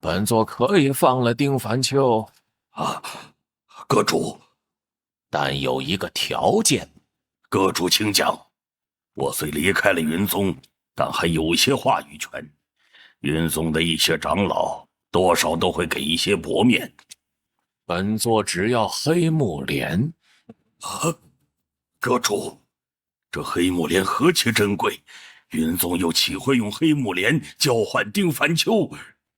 本座可以放了丁凡秋啊，阁主，但有一个条件。阁主请讲。我虽离开了云宗，但还有些话语权。云宗的一些长老多少都会给一些薄面。本座只要黑木莲。啊，阁主，这黑木莲何其珍贵，云宗又岂会用黑木莲交换丁凡秋？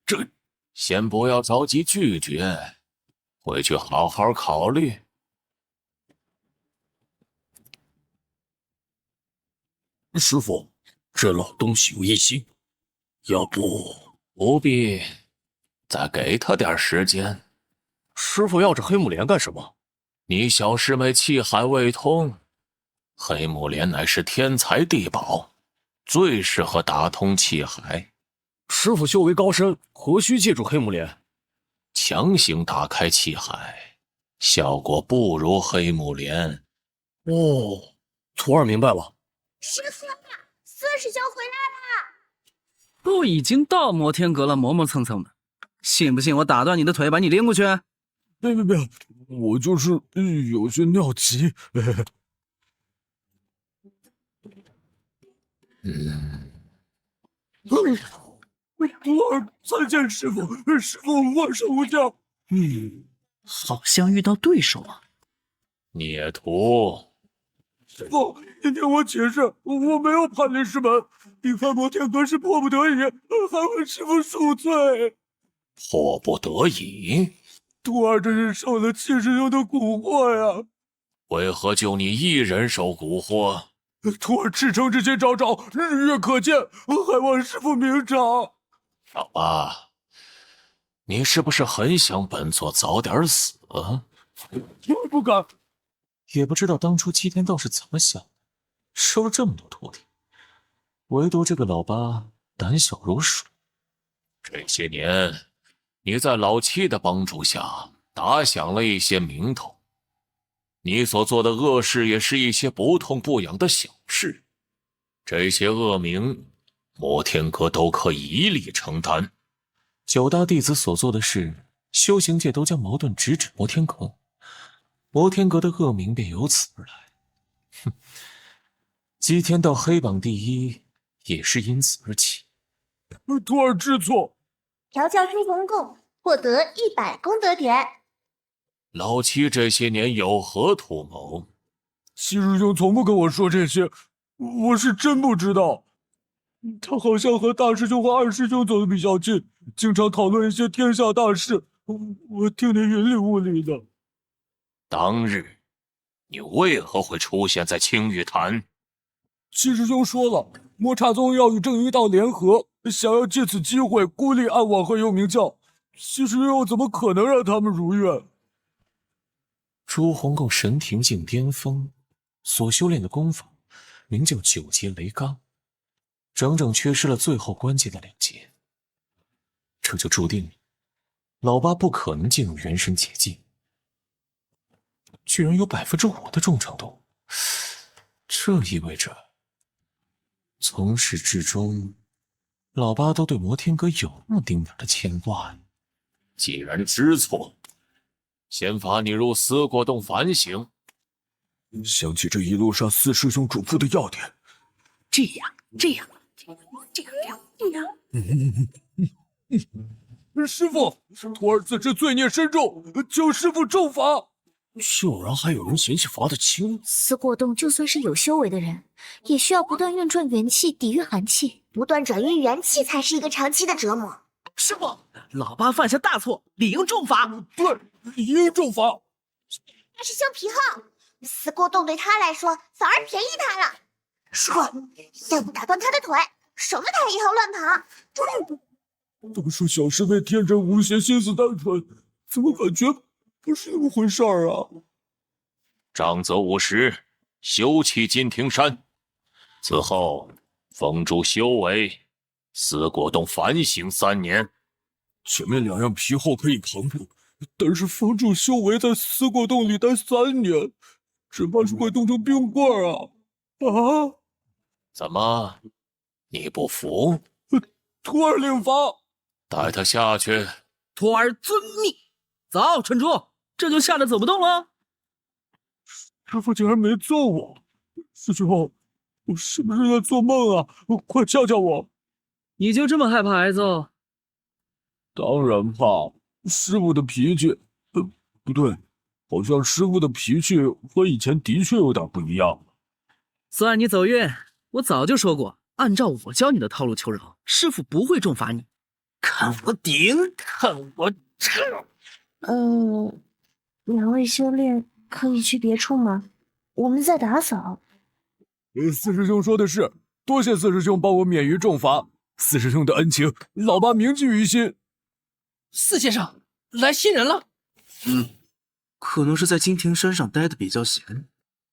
这……先不要着急拒绝，回去好好考虑。师父，这老东西有异心，要不……不必，再给他点时间。师父要这黑木莲干什么？你小师妹气海未通，黑木莲乃是天才地宝，最适合打通气海。师父修为高深，何须借助黑木莲？强行打开气海，效果不如黑木莲。哦，徒儿明白了。师父，孙师兄回来了！都已经到摩天阁了，磨磨蹭蹭的，信不信我打断你的腿，把你拎过去？别，我就是有些尿急。徒儿参见师父，师父万寿无疆。好像遇到对手了。孽徒，师父，您听我解释，我没有叛离师门，离开摩天阁是迫不得已，还望师父恕罪。迫不得已？徒儿真是受了七师兄的蛊惑呀！为何就你一人受蛊惑？徒儿赤诚之心昭昭，日月可见，还望师父明察。老八，你是不是很想本座早点死？徒儿不敢。也不知道当初齐天道是怎么想的，收了这么多徒弟，唯独这个老八胆小如鼠。这些年，你在老七的帮助下打响了一些名头，你所做的恶事也是一些不痛不痒的小事，这些恶名，摩天阁都可以一力承担。九大弟子所做的事，修行界都将矛盾直指摩天阁，摩天阁的恶名便由此而来。哼，齐天道黑榜第一也是因此而起。徒儿知错。调教朱红贡，获得100功德点。老七这些年有何图谋？七师兄从不跟我说这些，我是真不知道。他好像和大师兄和二师兄走得比较近，经常讨论一些天下大事，我听得云里雾里的。当日，你为何会出现在青玉坛？七师兄说了，魔刹宗要与正一道联合，想要借此机会孤立暗网和幽冥教。七师兄怎么可能让他们如愿？朱红贡神庭境巅峰，所修炼的功法名叫九节雷罡，整整缺失了最后关键的2节，这就注定老八不可能进入元神结界。居然有5%的忠诚度，这意味着从始至终，老八都对摩天阁有那么丁点的牵挂。既然知错，先罚你入思过洞反省。想起这一路上四师兄嘱咐的要点，这样。师父，徒儿自知罪孽深重，求师父重罚。竟然还有人嫌弃罚得轻。思过洞就算是有修为的人，也需要不断运转元气抵御寒气，不断转运元气才是一个长期的折磨。师父，老八犯下大错，理应重罚。对，理应重罚。大师兄皮厚，思过洞对他来说反而便宜他了。师父，要不打断他的腿，省得他以后乱跑。都说小师妹天真无邪，心思单纯，怎么感觉不是那么回事儿啊？杖责50，修葺金庭山。此后，封住修为，思过洞反省3年。前面2样皮厚可以扛住，但是封住修为在思过洞里待3年，只怕是会冻成冰棍儿啊！啊！怎么，你不服？徒儿领罚。带他下去。徒儿遵命。走，蠢猪，这就吓得走不动了。师傅竟然没揍我，师兄，我是不是在做梦啊？快教教我！你就这么害怕挨揍？当然怕，师傅的脾气，不对，好像师傅的脾气和以前的确有点不一样。算你走运，我早就说过，按照我教你的套路求饶，师傅不会重罚你。看我顶，看我撤！两位修炼可以去别处吗？我们在打扫。四师兄说的是，多谢四师兄帮我免于重罚，四师兄的恩情，老爸铭记于心。四先生，来新人了。可能是在金庭山上待的比较闲，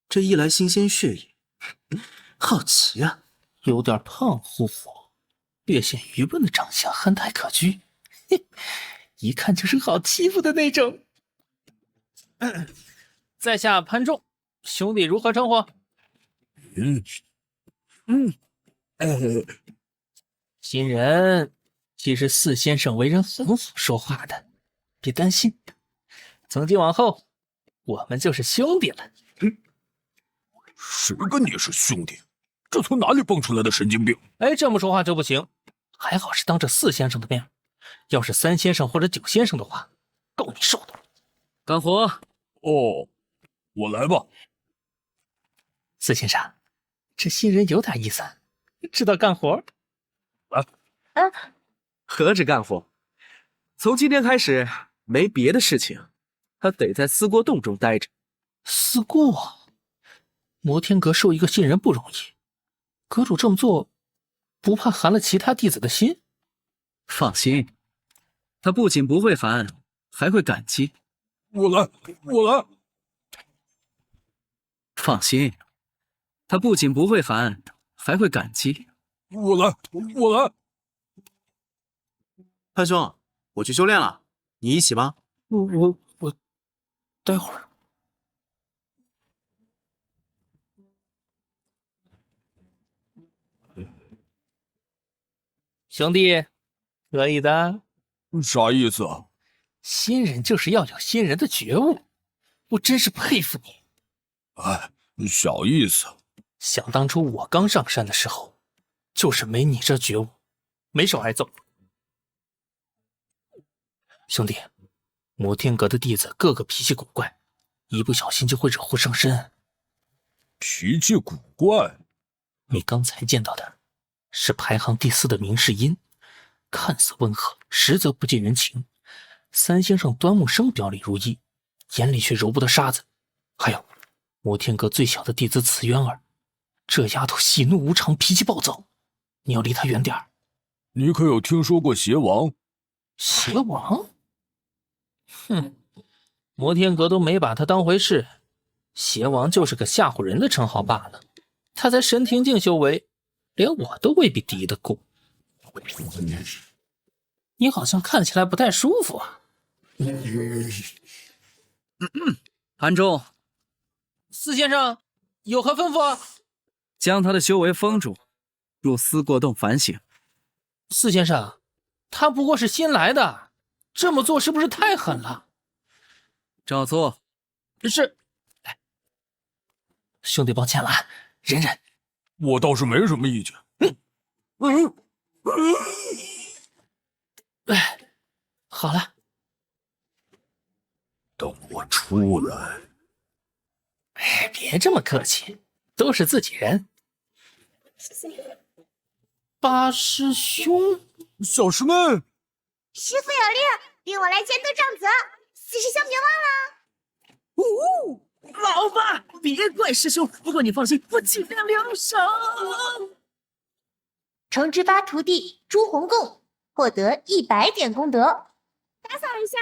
这一来新鲜血液，好奇啊。有点胖乎乎，略显愚笨的长相，憨态可掬，一看就是好欺负的那种。在下潘仲，兄弟如何称呼？新人，其实四先生为人很好说话的，别担心。从今往后，我们就是兄弟了。谁跟你是兄弟？这从哪里蹦出来的神经病？哎，这么说话就不行。还好是当着四先生的面，要是三先生或者九先生的话，够你受的。干活。哦，我来吧。四先生，这新人有点意思，知道干活。何止干活，从今天开始没别的事情，他得在思过洞中待着。思过，摩天阁收一个新人不容易，阁主这么做，不怕寒了其他弟子的心？放心，他不仅不会烦，还会感激。我来。放心，他不仅不会烦，还会感激。我来。潘兄，我去修炼了，你一起吧。我待会儿。兄弟，可以的。啥意思啊？新人就是要有新人的觉悟，我真是佩服你。哎，小意思。想当初我刚上山的时候，就是没你这觉悟，没少挨揍。兄弟，摩天阁的弟子个个脾气古怪，一不小心就会惹祸上身。脾气古怪？你刚才见到的是排行第4的明世音，看似温和，实则不近人情。三先生端木生表里如一，眼里却揉不得沙子。还有摩天阁最小的弟子紫渊儿，这丫头喜怒无常，脾气暴躁，你要离她远点儿。你可有听说过邪王？邪王？哼，摩天阁都没把他当回事，邪王就是个吓唬人的称号罢了。他在神庭境修为，连我都未必敌得过。你好像看起来不太舒服啊。潘仲，四先生有何吩咐啊？将他的修为封住，入思过洞反省。四先生，他不过是新来的，这么做是不是太狠了？照做。是。来，兄弟抱歉了，忍忍。我倒是没什么意见。好了。等我出来。别这么客气，都是自己人。八师兄，小师妹，师傅有令，令我来监督正则，四师兄别忘了。老爸，别怪师兄，不过你放心，我尽量留手。橙之八徒弟朱红贡获得100点功德。打扫一下。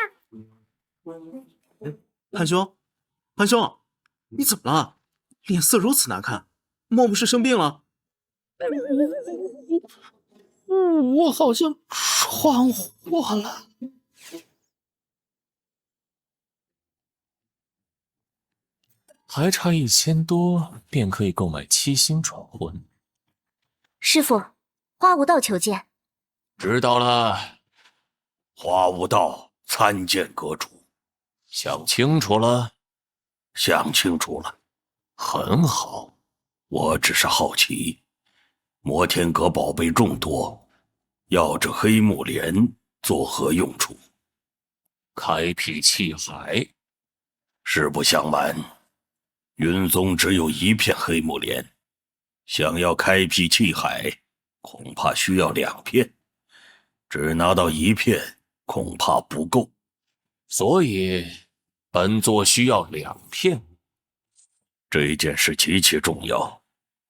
潘兄，你怎么了？脸色如此难看，莫不是生病了？我好像闯祸了。还差1000多，便可以购买7星闯魂。师傅，花无道求见。知道了，花无道，参见阁主。想清楚了？想清楚了。很好。我只是好奇，摩天阁宝贝众多，要这黑木莲作何用处？开辟气海。实不相瞒，云宗只有一片黑木莲，想要开辟气海，恐怕需要2片，只拿到1片恐怕不够，所以本座需要2片。这件事极其重要，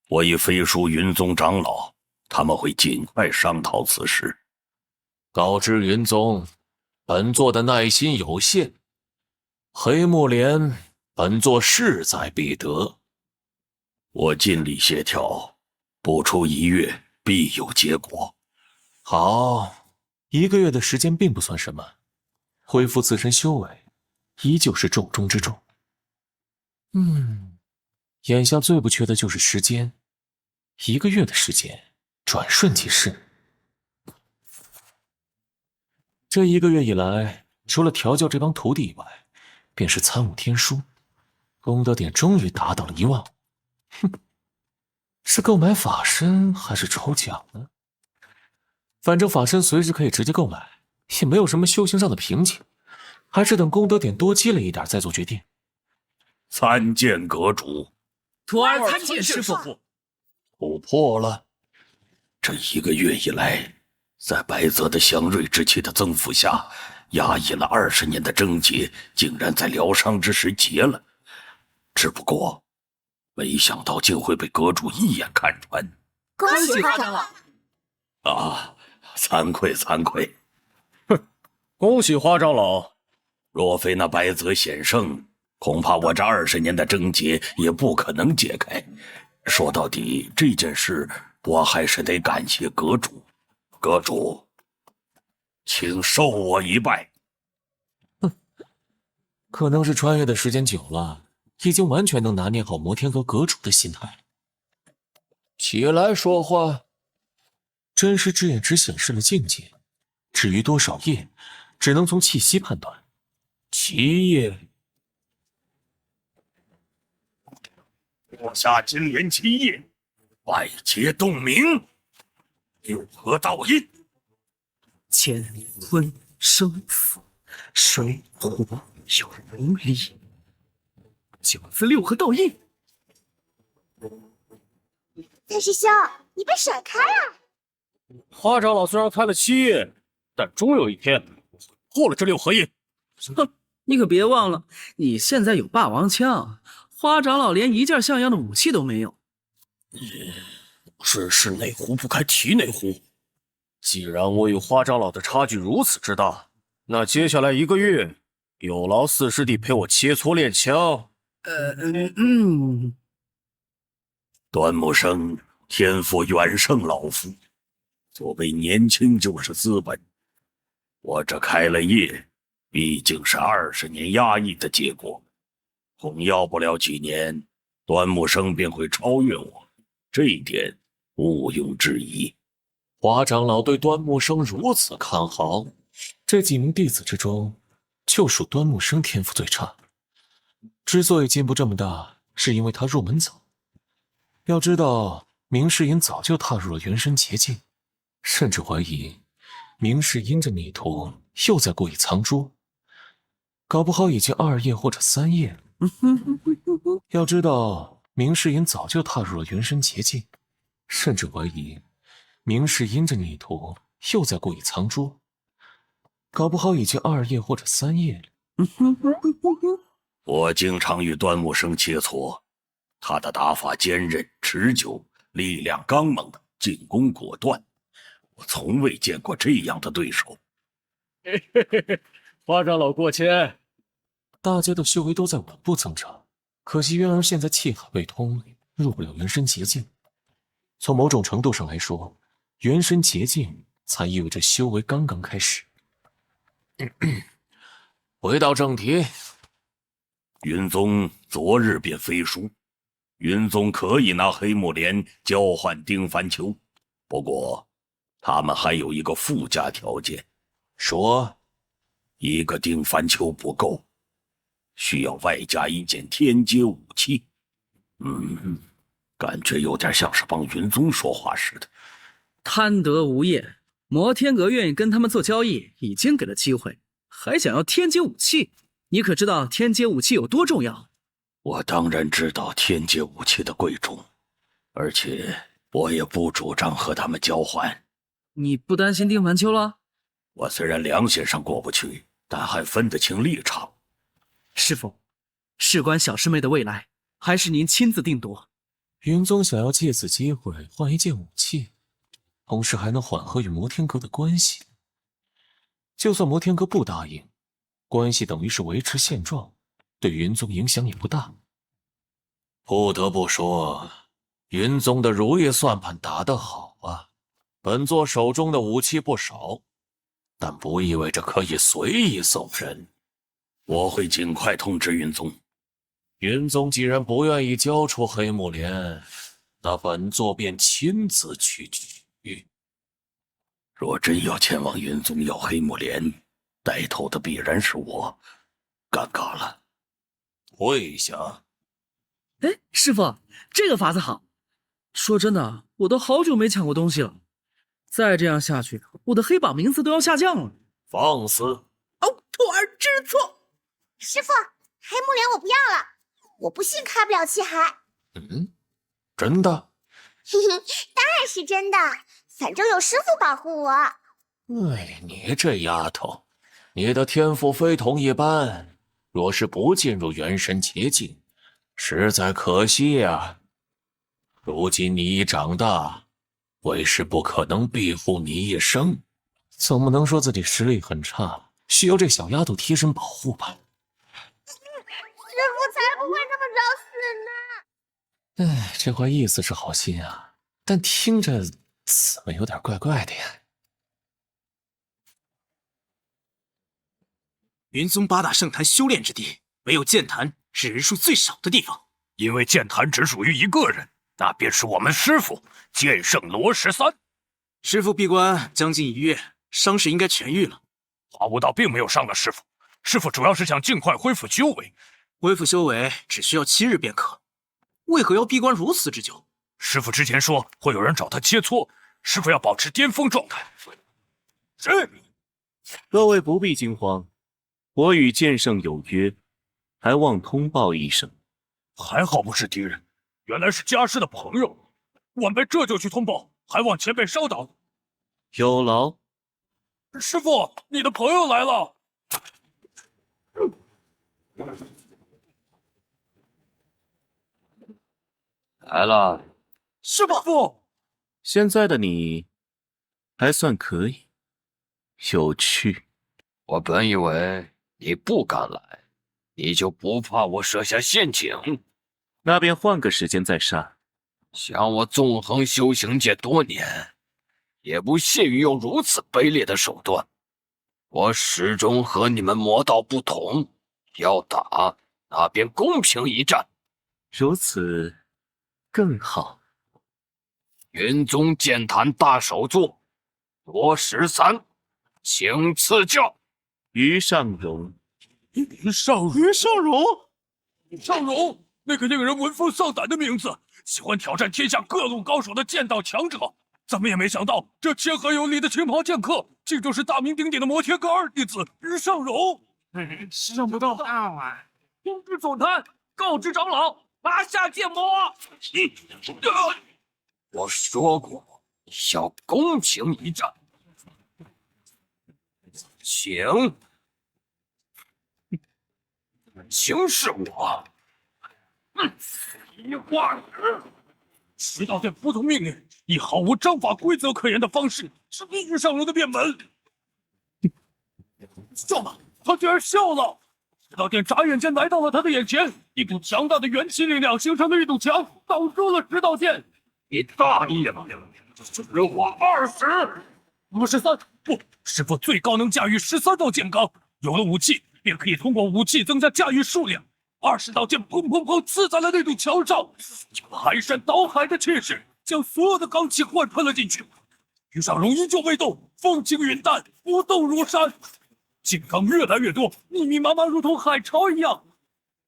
我已飞书云宗长老，他们会尽快商讨此事。告知云宗，本座的耐心有限，黑木莲本座势在必得。我尽力协调，不出1月必有结果。好，1个月的时间并不算什么，恢复自身修为依旧是重中之重。眼下最不缺的就是时间，1个月的时间转瞬即逝。这1个月以来，除了调教这帮徒弟以外，便是参悟天书，功德点终于达到了1万5。是购买法身还是抽奖呢？反正法身随时可以直接购买，也没有什么修行上的瓶颈，还是等功德点多积累一点再做决定。参见阁主。徒儿参见师傅。突破了。这1个月以来，在白泽的祥瑞之气的增幅下，压抑了20年的症结竟然在疗伤之时结了。只不过没想到竟会被阁主一眼看穿。恭喜花长老！惭愧惭愧。恭喜花长老。若非那白泽显圣，恐怕我这20年的症结也不可能解开。说到底，这件事我还是得感谢阁主。阁主，请受我一拜。可能是穿越的时间久了，已经完全能拿捏好摩天阁阁主的心态。起来说话。真实之眼只显示了境界，至于多少业，只能从气息判断。7业。落下金莲7叶，百劫洞明，6合道印，乾坤生死，水火有无离，9字6合道印。大师兄，你被甩开了。花长老虽然开了7页，但终有一天破了这6合印。哼，你可别忘了，你现在有霸王枪，花长老连一件像样的武器都没有。是内壶不开提内壶。既然我与花长老的差距如此之大，那接下来1个月，有劳四师弟陪我切磋练枪。端木生天赋远胜老夫，作为年轻就是资本。我这开了业，毕竟是20年压抑的结果，恐要不了几年，端木生便会超越我，这一点毋庸置疑。花长老对端木生如此看好，这几名弟子之中，就属端木生天赋最差。之所以进步这么大，是因为他入门早。要知道，明世隐早就踏入了元神劫境，甚至怀疑明世因着迷途又在故意藏拙，搞不好已经2页或者3页了。要知道，明世隐早就踏入了元神劫境，甚至怀疑明世因着迷途又在故意藏拙，搞不好已经2页或者3页了。我经常与端木生切磋，他的打法坚韧持久，力量刚猛，进攻果断，我从未见过这样的对手。花长老过谦。大家的修为都在稳步增长，可惜渊儿现在气海未通，入不了元神劫境。从某种程度上来说，元神劫境才意味着修为刚刚开始。回到正题，云宗昨日便飞书，云宗可以拿黑木莲交换丁凡秋，不过他们还有一个附加条件。说。一个定凡球不够，需要外加一件天阶武器。感觉有点像是帮云宗说话似的。贪得无厌，摩天阁愿意跟他们做交易，已经给了机会，还想要天阶武器？你可知道天阶武器有多重要？我当然知道天阶武器的贵重，而且我也不主张和他们交换。你不担心丁凡秋了？我虽然良心上过不去，但还分得清立场。师父，事关小师妹的未来，还是您亲自定夺。云宗想要借此机会换一件武器，同时还能缓和与摩天阁的关系。就算摩天阁不答应，关系等于是维持现状，对云宗影响也不大。不得不说，云宗的如意算盘打得好啊！本座手中的武器不少，但不意味着可以随意送人。我会尽快通知云宗。云宗既然不愿意交出黑木莲，那本座便亲自去取。若真要前往云宗要黑木莲，带头的必然是我，尴尬了。退下。哎，师父，这个法子好。说真的，我都好久没抢过东西了。再这样下去，我的黑榜名次都要下降了。放肆！哦，徒儿知错。师傅，黑木莲我不要了，我不信开不了气海。真的？当然是真的，反正有师傅保护我。哎，你这丫头，你的天赋非同一般，若是不进入元神劫境，实在可惜呀。如今你已长大，为师不可能庇护你一生，总不能说自己实力很差，需要这小丫头贴身保护吧？师傅才不会那么早死呢。哎，这话意思是好心啊，但听着怎么有点怪怪的呀？云宗八大圣坛修炼之地，唯有剑坛是人数最少的地方。因为剑坛只属于一个人，那便是我们师父剑圣罗13。师父闭关将近1月，伤势应该痊愈了。华无道并没有伤了师父，师父主要是想尽快恢复修为。恢复修为只需要7日便可，为何要闭关如此之久？师父之前说会有人找他切磋，师父要保持巅峰状态。是。各位不必惊慌，我与剑圣有约，还望通报一声。还好不是敌人，原来是家师的朋友。晚辈这就去通报，还望前辈稍等。有劳。师父，你的朋友来了。来了。师父，现在的你还算可以，有趣。我本以为你不敢来，你就不怕我设下陷阱？那便换个时间再杀。想我纵横修行界多年，也不屑于用如此卑劣的手段。我始终和你们魔道不同，要打那便公平一战。如此更好。云宗剑坛大首座，罗13，请赐教。于尚荣。于尚荣，那个令人闻风丧胆的名字，喜欢挑战天下各路高手的剑道强者。怎么也没想到，这谦和有礼的青袍剑客，竟就是大名鼎鼎的摩天阁二弟子于尚荣。想不到啊！通知总坛，告知长老，拿下剑魔。我说过要公平一战，请示我。一画纸，石道殿服从命令，以毫无章法规则可言的方式是逼于尚荣的面门。笑了，他居然笑了！石道殿眨眼间来到了他的眼前，一股强大的元气力量形成的一堵墙，挡住了石道殿。你大意了！只我20。13不，师父最高能驾驭13道剑罡，有了武器便可以通过武器增加驾驭数量。20道剑砰砰砰刺在了那堵墙上，有排山倒海的气势，将所有的罡气贯穿了进去。于尚荣依旧未动，风轻云淡，不动如山。金刚越来越多，密密麻麻，如同海潮一样。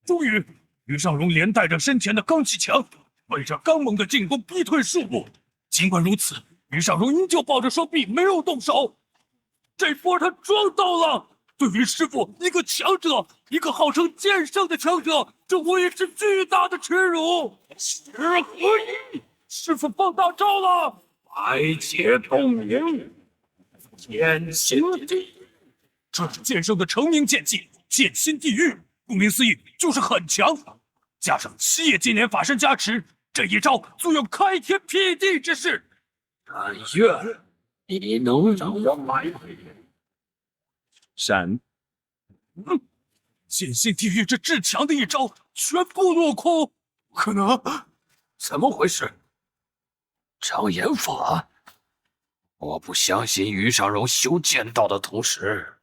终于，于尚荣连带着身前的罡气墙，被这刚猛的进攻逼退数步。尽管如此，于尚荣依旧抱着双臂没有动手。这波他撞到了。对于师傅一个强者，一个号称剑圣的强者，这无疑是巨大的耻辱。十合一，师傅放大招了，百劫洞明，剑心地狱。这是剑圣的成名剑技，剑心地狱，顾名思义就是很强。加上七叶纪年法身加持，这一招足有开天辟地之势。但愿你能让我买回。闪！剑心地狱这至强的一招全部落空，不可能！怎么回事？障眼法？我不相信于尚荣修剑道的同时，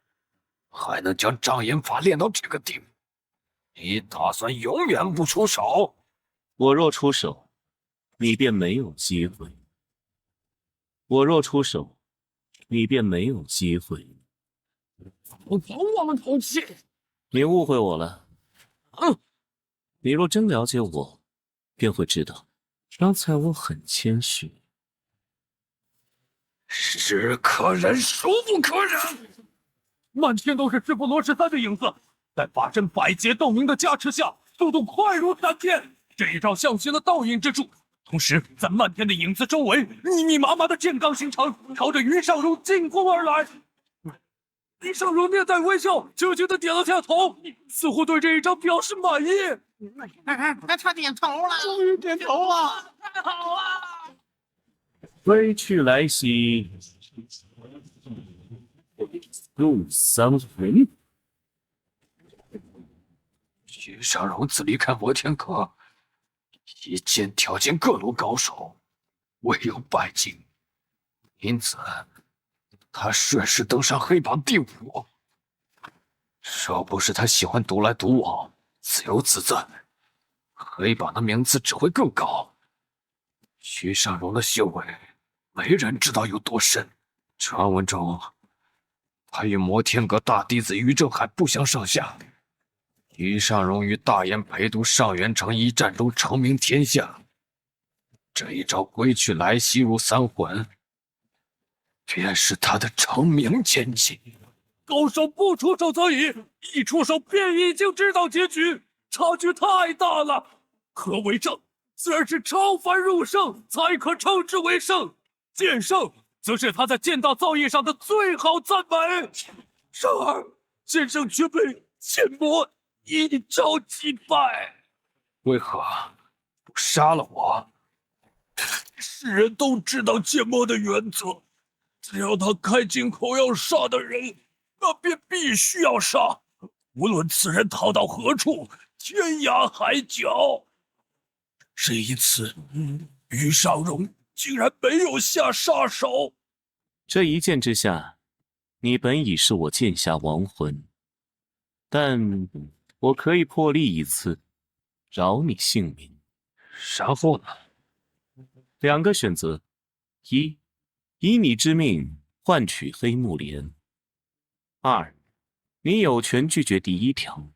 还能将障眼法练到这个地步。你打算永远不出手？我若出手，你便没有机会；我若出手，你便没有机会。我往往头气。你误会我了。你若真了解我，便会知道，刚才我很谦虚。是可忍，孰不可忍？满天都是师傅罗十三的影子，在法身百劫洞明的加持下，速度快如闪电。这一招像极了倒影之术，同时在漫天的影子周围，密密麻麻的剑罡形成，朝着于尚荣进攻而来。于尚荣面带微笑，轻轻地点了下头，似乎对这一招表示满意。他点头了，终于点头了，太好了！归去来兮，入三魂。于尚荣自离开摩天阁，一剑挑尽各路高手，唯有败境，因此他顺势登上黑榜第5。若不是他喜欢独来独往、自由自在，黑榜的名次只会更高。于尚荣的修为，没人知道有多深。传闻中，他与摩天阁大弟子于正海不相上下。于尚荣于大燕陪都上元城一战中成名天下，这一招归去来兮如三魂，便是他的成名剑技。高手不出手则已，一出手便已经知道结局，差距太大了。何为正？自然是超凡入圣，才可称之为圣。剑圣，则是他在剑道造诣上的最好赞美。然而，剑圣却被剑魔一招击败。为何不杀了我？世人都知道剑魔的原则，只要他开金口要杀的人，那便必须要杀，无论此人逃到何处，天涯海角。是因此，于尚荣竟然没有下杀手。这一剑之下，你本已是我剑下亡魂，但我可以破例一次，饶你性命。然后呢？2个选择：一，以你之命换取黑木莲；二，你有权拒绝第1条。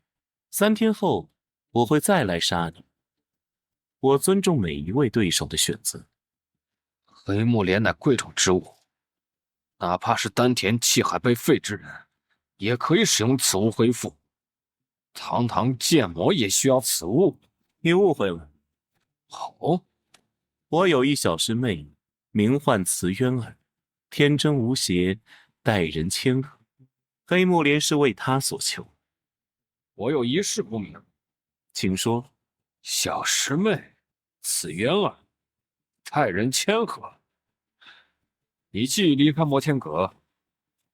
3天后，我会再来杀你。我尊重每一位对手的选择。黑木莲乃贵重之物，哪怕是丹田气海被废之人，也可以使用此物恢复。堂堂剑魔也需要此物？你误会了。哦，我有一小师妹，名唤慈渊儿，天真无邪，待人谦和。黑木莲是为她所求。我有一事不明，请说。小师妹，此渊儿，待人谦和。你既离开摩天阁，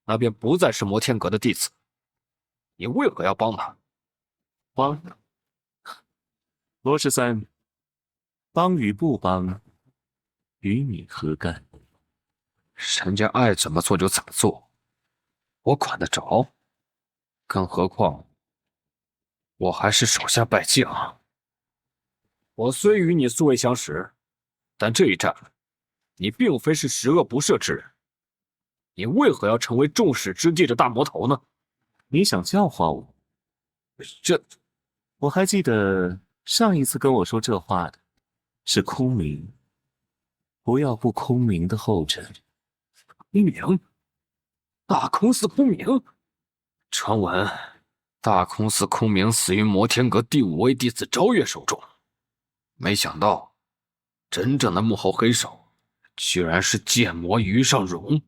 那便不再是摩天阁的弟子。你为何要帮他？帮？罗13，帮与不帮，与你何干？人家爱怎么做就怎么做，我管得着？更何况，我还是手下败将。我虽与你素未相识，但这一战，你并非是十恶不赦之人。你为何要成为众矢之的的大魔头呢？你想教化我？我还记得上一次跟我说这话的是空明，不要步空明的后尘。空明，大空寺空明。传闻大空寺空明死于摩天阁第5位弟子昭月手中，没想到真正的幕后黑手居然是剑魔于尚荣。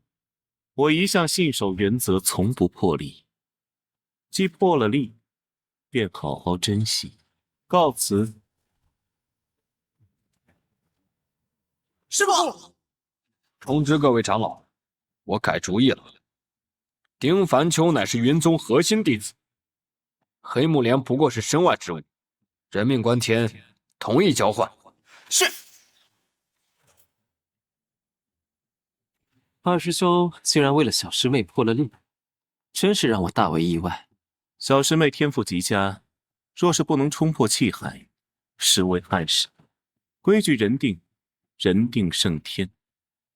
我一向信守原则，从不破例。既破了例，便好好珍惜。告辞。师傅，通知各位长老，我改主意了。丁凡秋乃是云宗核心弟子，黑木莲不过是身外之物，人命关天，同意交换。是。二师兄竟然为了小师妹破了例，真是让我大为意外。小师妹天赋极佳，若是不能冲破气海，实为憾事。规矩人定，人定胜天。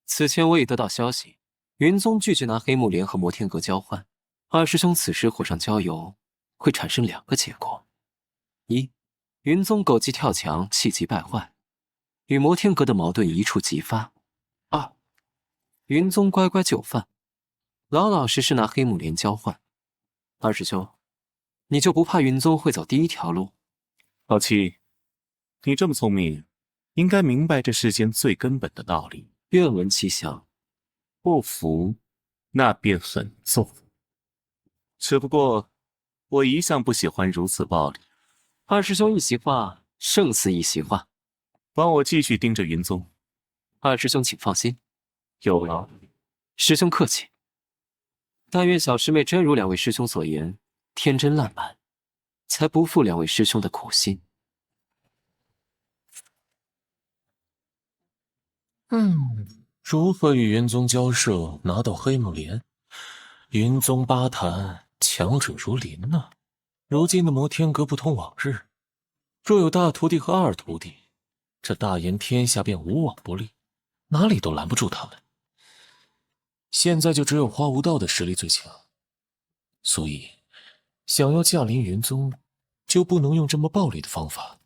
此前我已得到消息，云宗拒绝拿黑木莲和摩天阁交换。二师兄此时火上浇油，会产生2个结果：一，云宗狗急跳墙，气急败坏，与摩天阁的矛盾一触即发；二，云宗乖乖就范，老老实实拿黑木莲交换。二师兄，你就不怕云宗会走第一条路？老七，你这么聪明，应该明白这世间最根本的道理。愿闻其详。不服，那便狠揍。只不过，我一向不喜欢如此暴力。二师兄一席话，胜似一席话。帮我继续盯着云宗。二师兄请放心。有劳。师兄客气。但愿小师妹真如2位师兄所言，天真烂漫，才不负2位师兄的苦心。如何与云宗交涉拿到黑木莲？云宗八坛强者如林呢。如今的摩天阁不同往日，若有大徒弟和二徒弟，这大言天下便无往不利，哪里都拦不住他们。现在就只有花无道的实力最强，所以想要驾临云宗，就不能用这么暴力的方法。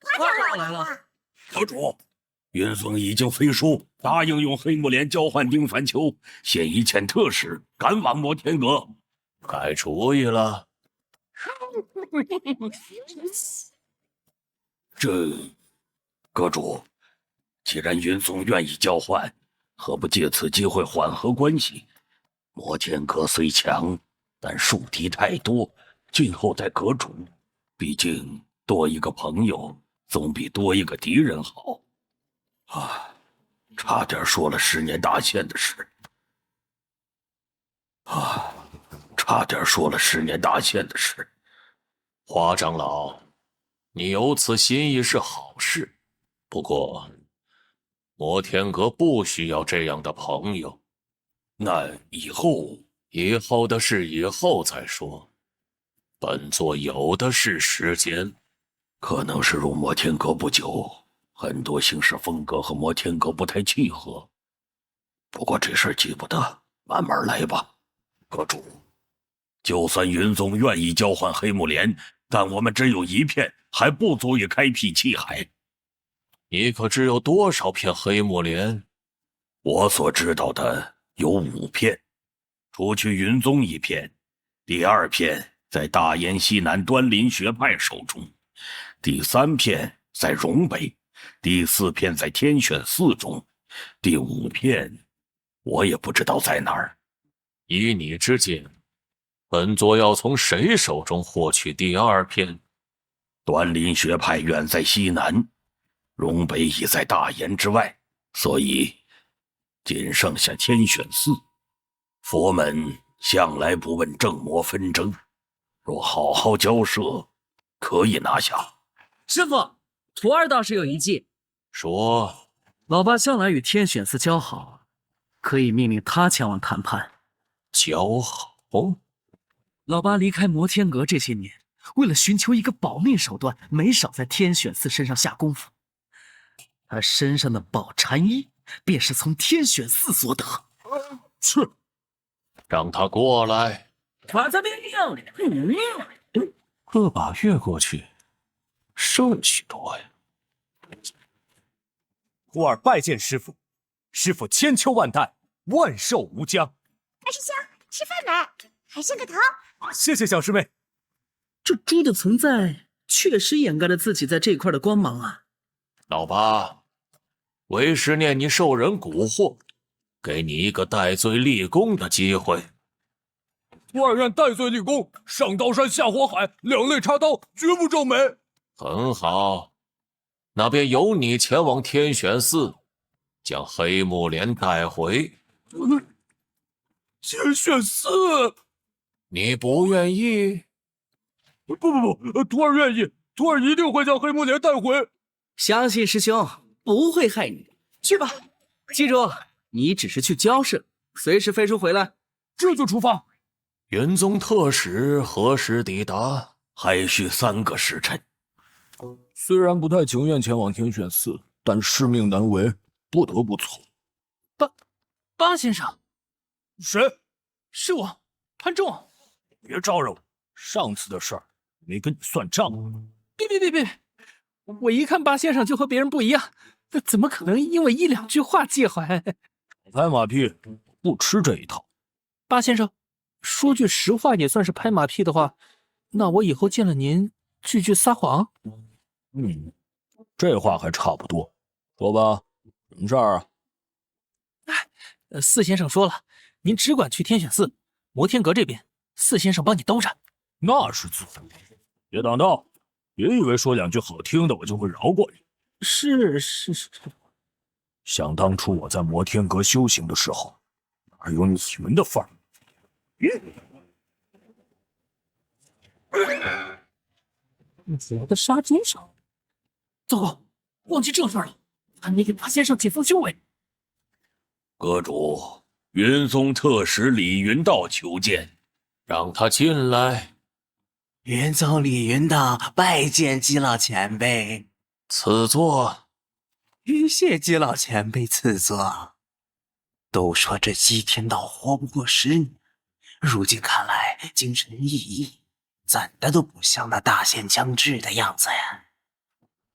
他长老来了。阁主，云峰已经飞书答应用黑木莲交换丁凡秋，现已遣特使赶往摩天阁。改主意了？阁主，既然云宗愿意交换，何不借此机会缓和关系？摩天阁虽强，但树敌太多，今后再阁主，毕竟多一个朋友总比多一个敌人好。差点说了10年大限的事。差点说了10年大限的事。花长老，你有此心意是好事，不过摩天阁不需要这样的朋友。那以后的事以后再说，本座有的是时间。可能是入摩天阁不久，很多行事风格和摩天阁不太契合。不过这事急不得，慢慢来吧。阁主，就算云宗愿意交换黑木莲，但我们只有1片，还不足以开辟气海。你可知有多少片黑木莲？我所知道的有5片，除去云宗1片，第2片在大岩西南端林学派手中，第3片在荣北，第4片在天选寺中，第5片我也不知道在哪儿。以你之见，本座要从谁手中获取第2片？端林学派远在西南，荣北已在大岩之外，所以仅剩下天选寺。佛门向来不问正魔纷争，若好好交涉，可以拿下。师傅，徒儿倒是有一计。说。老爸向来与天选寺交好，可以命令他前往谈判。交好？老爸离开摩天阁这些年，为了寻求一个保命手段，没少在天选寺身上下功夫。他身上的宝禅衣，便是从天选寺所得。去，让他过来。我这边要脸。个把月过去，剩许多呀。徒儿拜见师傅，师傅千秋万代，万寿无疆。大师兄，吃饭没？还剩个头。谢谢小师妹。这猪的存在确实掩盖了自己在这块的光芒啊！老八，为师念你受人蛊惑，给你一个戴罪立功的机会。徒儿愿戴罪立功，上刀山下火海，两肋插刀，绝不皱眉。很好，那便由你前往天选寺，将黑木莲带回。天选寺？你不愿意？不，徒儿愿意，徒儿一定会将黑木莲带回。相信师兄不会害你，去吧。记住，你只是去交涉，随时飞书回来。这就出发。云宗特使何时抵达？还需3个时辰。虽然不太情愿前往天选寺，但师命难违，不得不从。八先生，谁？是我，潘仲。别招惹我，上次的事儿没跟你算账。别！我一看八先生就和别人不一样，怎么可能因为1、2句话介怀？拍马屁，不吃这一套。八先生，说句实话也算是拍马屁的话，那我以后见了您句句撒谎。这话还差不多。说吧，什么事儿啊？四先生说了，您只管去天选寺、摩天阁这边，四先生帮你兜着。那是自然。别挡道，别以为说2句好听的我就会饶过你。是。想当初我在摩天阁修行的时候，哪有你们的份儿？我的杀猪手！糟糕，忘记这事了，还没给八先生解封修为。阁主，云宗特使李云道求见，让他进来。云宗李云道拜见基老前辈。赐座。谢基老前辈赐座。都说这姬天道活不过10年，如今看来精神奕奕，怎的都不像那大限将至的样子呀。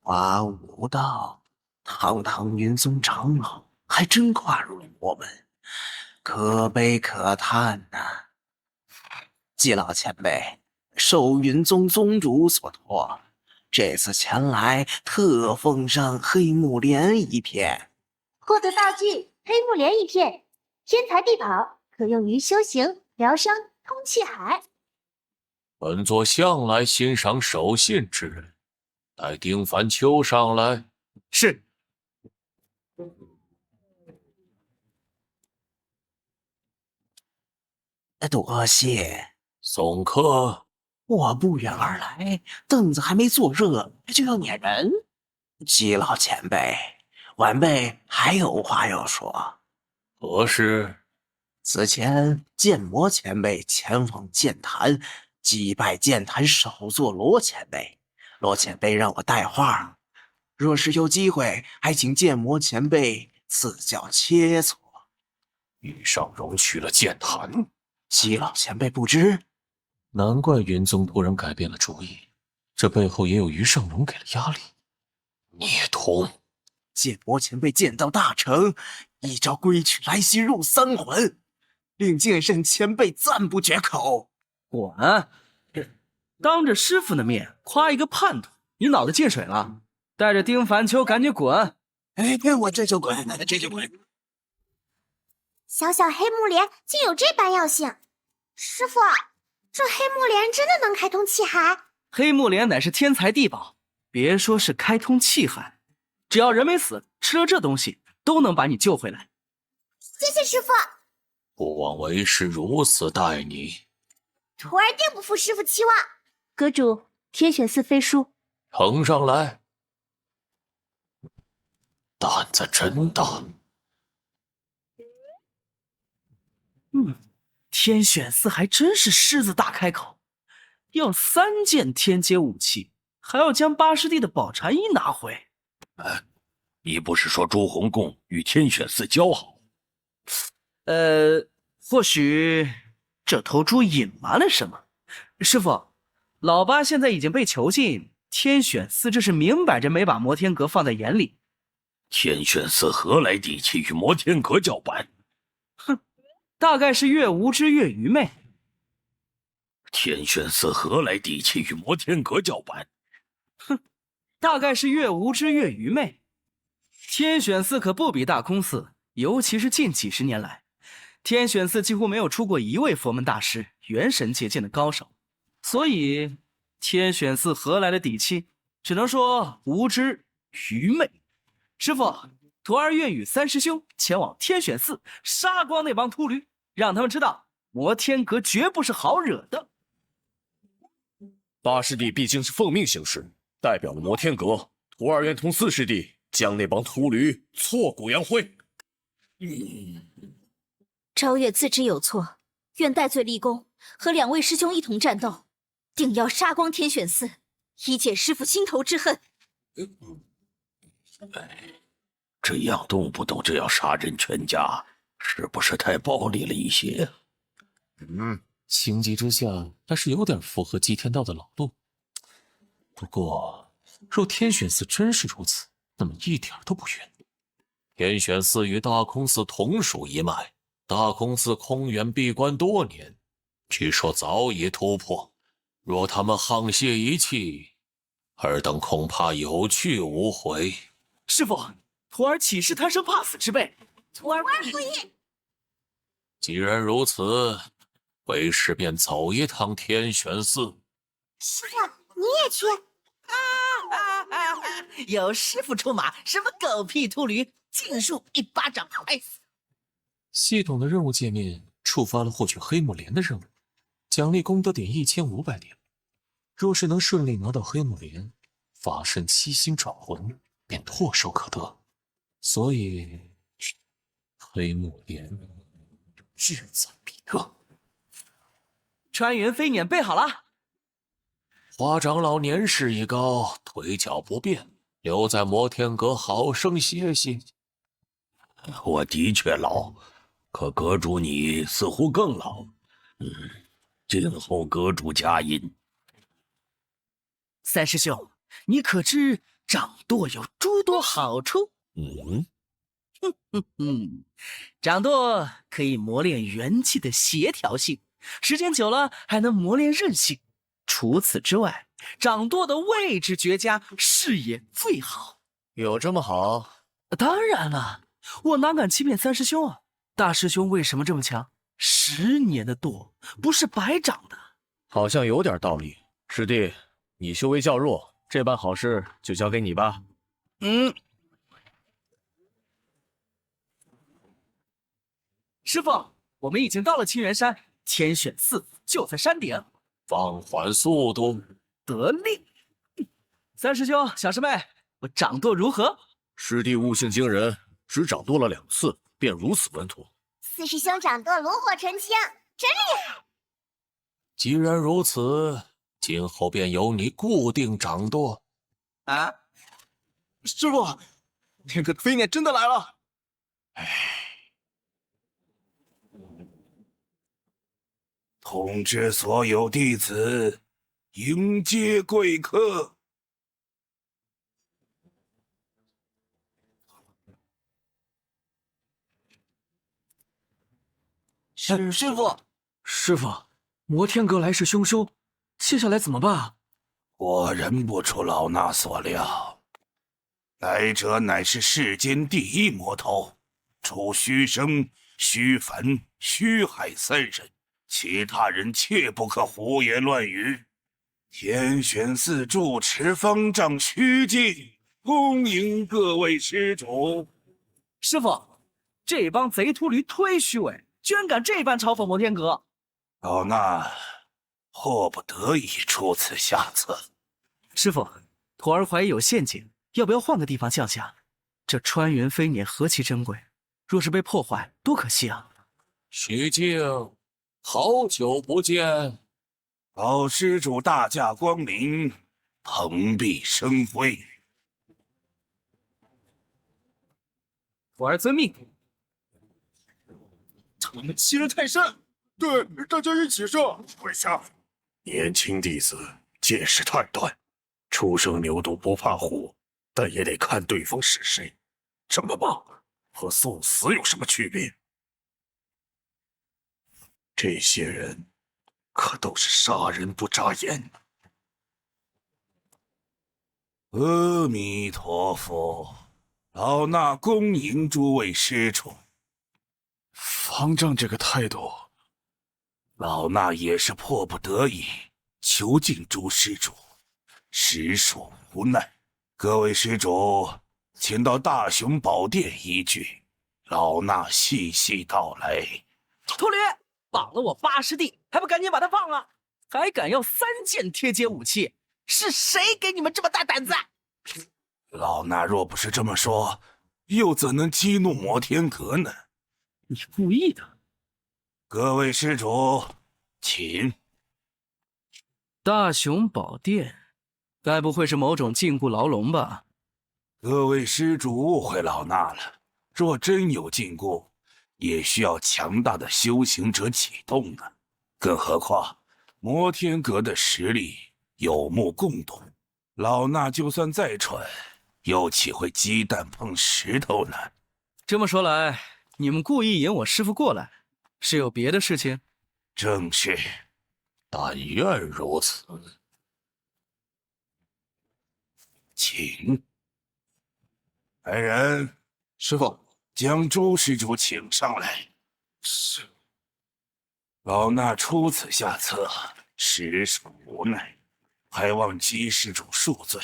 花无道，堂堂云宗长老，还真跨入了我们，可悲可叹呐！季老前辈，受云宗宗主所托，这次前来特奉上黑木莲1片，获得道具黑木莲1片，天才地宝，可用于修行、疗伤、通气海。本座向来欣赏守信之人，带丁凡秋上来。是。多谢。送客。我不远而来，凳子还没坐热就要撵人。季老前辈，晚辈还有话要说。何事？此前剑魔前辈前往剑坛，击败剑坛首座罗前辈，罗前辈让我带话，若是有机会，还请剑魔前辈赐教切磋。羽尚荣去了剑坛，季老前辈不知。难怪云宗突然改变了主意，这背后也有于尚荣给了压力。孽童，剑魔前辈剑道大成，一招归去来兮入3魂，令剑圣前辈赞不绝口。滚！当着师傅的面夸一个叛徒，你脑子进水了？带着丁凡秋赶紧滚！我这就滚。小小黑木莲竟有这般药性，师傅，这黑木莲真的能开通气海？黑木莲乃是天才地宝，别说是开通气海，只要人没死，吃了这东西都能把你救回来。谢谢师傅。不枉为师如此待你。徒儿定不负师傅期望。阁主，天选寺飞书。呈上来。胆子真大。天选寺还真是狮子大开口，要3件天阶武器，还要将八师弟的宝禅衣拿回。你不是说朱洪贡与天选寺交好？或许这头猪隐瞒了什么？师傅，老八现在已经被囚禁，天选四这是明摆着没把摩天阁放在眼里。天选四何来底气与摩天阁叫板？哼，大概是越无知越愚昧。天选四何来底气与摩天阁叫板？哼，大概是越无知越愚昧。天选四可不比大空寺，尤其是近几十年来，天选寺几乎没有出过一位佛门大师、元神结界的高手，所以天选寺何来的底气？只能说无知愚昧。师傅，徒儿愿与三师兄前往天选寺，杀光那帮秃驴，让他们知道摩天阁绝不是好惹的。八师弟毕竟是奉命行事，代表了摩天阁，徒儿愿同四师弟将那帮秃驴挫骨扬灰。昭月自知有错，愿戴罪立功，和两位师兄一同战斗，定要杀光天选寺，以解师父心头之恨。这样动不动就要杀人全家，是不是太暴力了一些？情急之下还是有点符合吉天道的老路。不过，若天选寺真是如此，那么一点都不远。天选寺与大空寺同属一脉，大空寺空远闭关多年，据说早已突破。若他们沆瀣一气，尔等恐怕有去无回。师父，徒儿岂是贪生怕死之辈？徒儿不义。既然如此，为师便走一趟天选寺。师父，你也去？有师父出马，什么狗屁秃驴，尽数一巴掌拍死。系统的任务界面触发了获取黑木莲的任务，奖励功德点1500点。若是能顺利拿到黑木莲，法身七星转魂便唾手可得。所以，黑木莲志在必得。穿云飞辇备好了。花长老年事已高，腿脚不便，留在摩天阁好生歇息。我的确老，可阁主你似乎更老。今后阁主佳音。三师兄，你可知掌舵有诸多好处？掌舵可以磨练元气的协调性，时间久了还能磨练韧性。除此之外，掌舵的位置绝佳，视野最好。有这么好？当然了，我哪敢欺骗三师兄啊？大师兄为什么这么强？10年的舵不是白长的。好像有点道理。师弟，你修为较弱，这般好事就交给你吧。师父，我们已经到了青源山，天选寺就在山顶。放缓速度。得令。三师兄，小师妹，我掌舵如何？师弟悟性惊人，只掌舵了2次，便如此稳妥。四师兄掌舵炉火纯青，真厉害。既然如此，今后便由你固定掌舵。啊，师傅，那个飞辇真的来了。通知所有弟子，迎接贵客。师傅，摩天阁来势汹汹，接下来怎么办？果然不出老衲所料，来者乃是世间第一魔头，除虚生、虚坟、虚海3人，其他人切不可胡言乱语。天选寺住持方丈虚静，恭迎各位施主。师傅，这帮贼秃驴忒虚伪，居然敢这般嘲讽摩天阁。老衲迫不得已出此下策。师傅，徒儿怀疑有陷阱，要不要换个地方降下？这穿云飞辇何其珍贵，若是被破坏，多可惜啊！徐静，好久不见。老施主大驾光临，蓬荜生辉。徒儿遵命。他们欺人太甚！对，大家一起上。跪下！年轻弟子见识太短，初生牛犊不怕虎，但也得看对方是谁。这么骂和送死有什么区别？这些人可都是杀人不眨眼。阿弥陀佛，老衲恭迎诸位施主。方丈这个态度，老衲也是迫不得已囚禁诸施主，实属无奈。各位施主，请到大雄宝殿一聚，老衲细细道来。秃驴，绑了我8师弟，还不赶紧把他放了？还敢要3件贴阶武器，是谁给你们这么大胆子？老衲若不是这么说，又怎能激怒摩天阁呢？你故意的。各位施主，请。大雄宝殿，该不会是某种禁锢牢笼吧？各位施主误会老衲了，若真有禁锢，也需要强大的修行者启动呢。更何况摩天阁的实力有目共睹，老衲就算再蠢，又岂会鸡蛋碰石头呢？这么说来，你们故意引我师父过来，是有别的事情？正是，但愿如此。请。来人，师父，将周施主请上来。是。老衲出此下策，实属无奈，还望姬施主恕罪。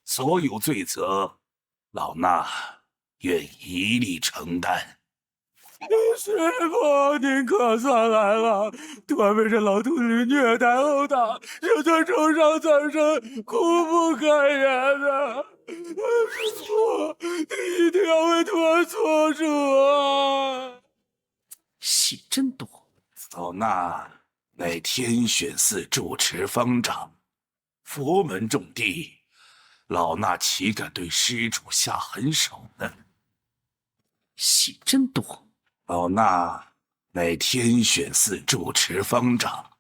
所有罪责，老衲愿一力承担。师父，您可算来了！团被这老秃驴虐待殴打，让他重伤残身，苦不堪言啊！师父，你一定要为团做主啊！戏真多。老衲乃天选寺住持方丈，佛门重地，老衲岂敢对施主下狠手呢？戏真多。老衲乃天选寺住持方丈，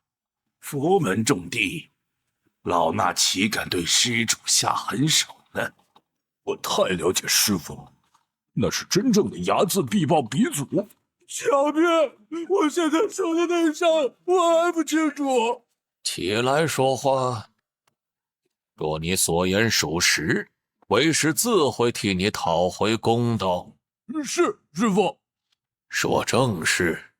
佛门重地，老衲岂敢对施主下狠手呢？我太了解师父了，那是真正的睚眦必报鼻祖。小编，我现在受的内伤，我还不清楚。起来说话。若你所言属实，为师自会替你讨回公道。是，师父。说正事，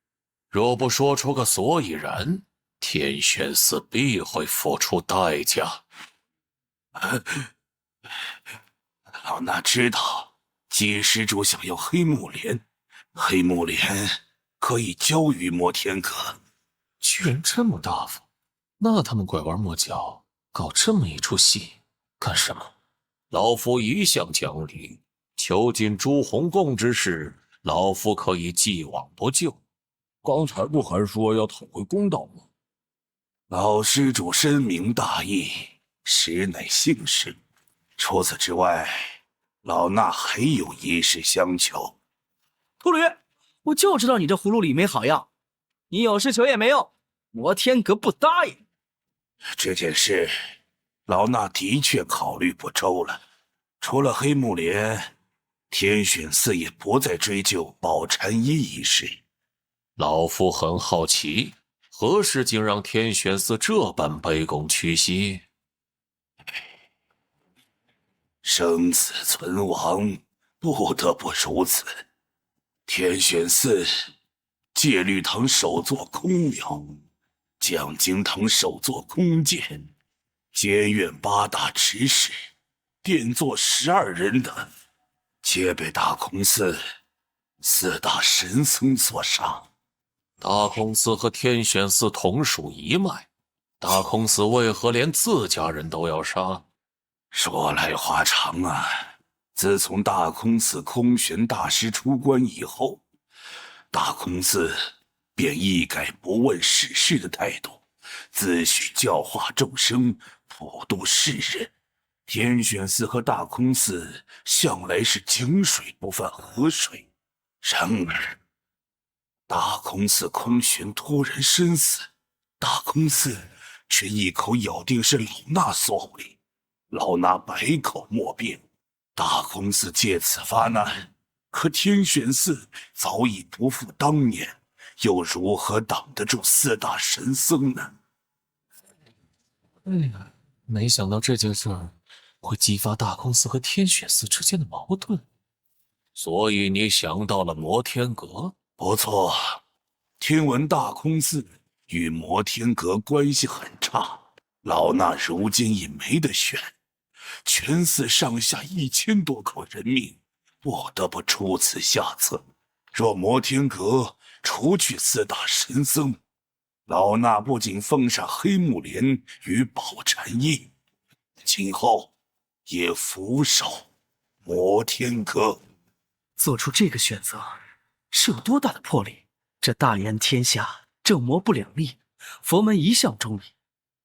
若不说出个所以然，天玄寺必会付出代价。老衲知道，姬施主想要黑木莲，黑木莲可以交于摩天阁。居然这么大方，那他们拐弯抹角搞这么一出戏干什么？老夫一向讲理，囚禁朱红贡之事，老夫可以既往不咎。刚才不还说要讨回公道吗？老施主深明大义，实乃幸事。除此之外，老衲还有一事相求。秃驴，我就知道你这葫芦里没好药，你有事求也没用，摩天阁不答应。这件事，老衲的确考虑不周了。除了黑木莲，天选寺也不再追究宝禅一一事。老夫很好奇，何时竟让天玄寺这般卑躬屈膝？生死存亡，不得不如此。天选寺戒律堂首座空庙，讲经堂首座空剑，监院8大执事，殿座12人等，皆被大空寺4大神僧所杀。大空寺和天玄寺同属一脉，大空寺为何连自家人都要杀？说来话长啊。自从大空寺空玄大师出关以后，大空寺便一改不问世事的态度，自诩教化众生，普度世人。天玄寺和大空寺向来是井水不犯河水，然而大空寺空玄突然身死，大空寺却一口咬定是老衲所为，老衲百口莫辩。大空寺借此发难，可天玄寺早已不复当年，又如何挡得住四大神僧呢？哎呀，没想到这件事儿会激发大空寺和天选寺之间的矛盾。所以你想到了摩天阁？不错，听闻大空寺与摩天阁关系很差，老衲如今已没得选，全寺上下1000多口人命，不得不出此下策。若摩天阁除去四大神僧，老衲不仅奉上黑木莲与宝禅衣，今后也俯首摩天阁。做出这个选择是有多大的魄力？这大言天下，正魔不两立，佛门一向中立，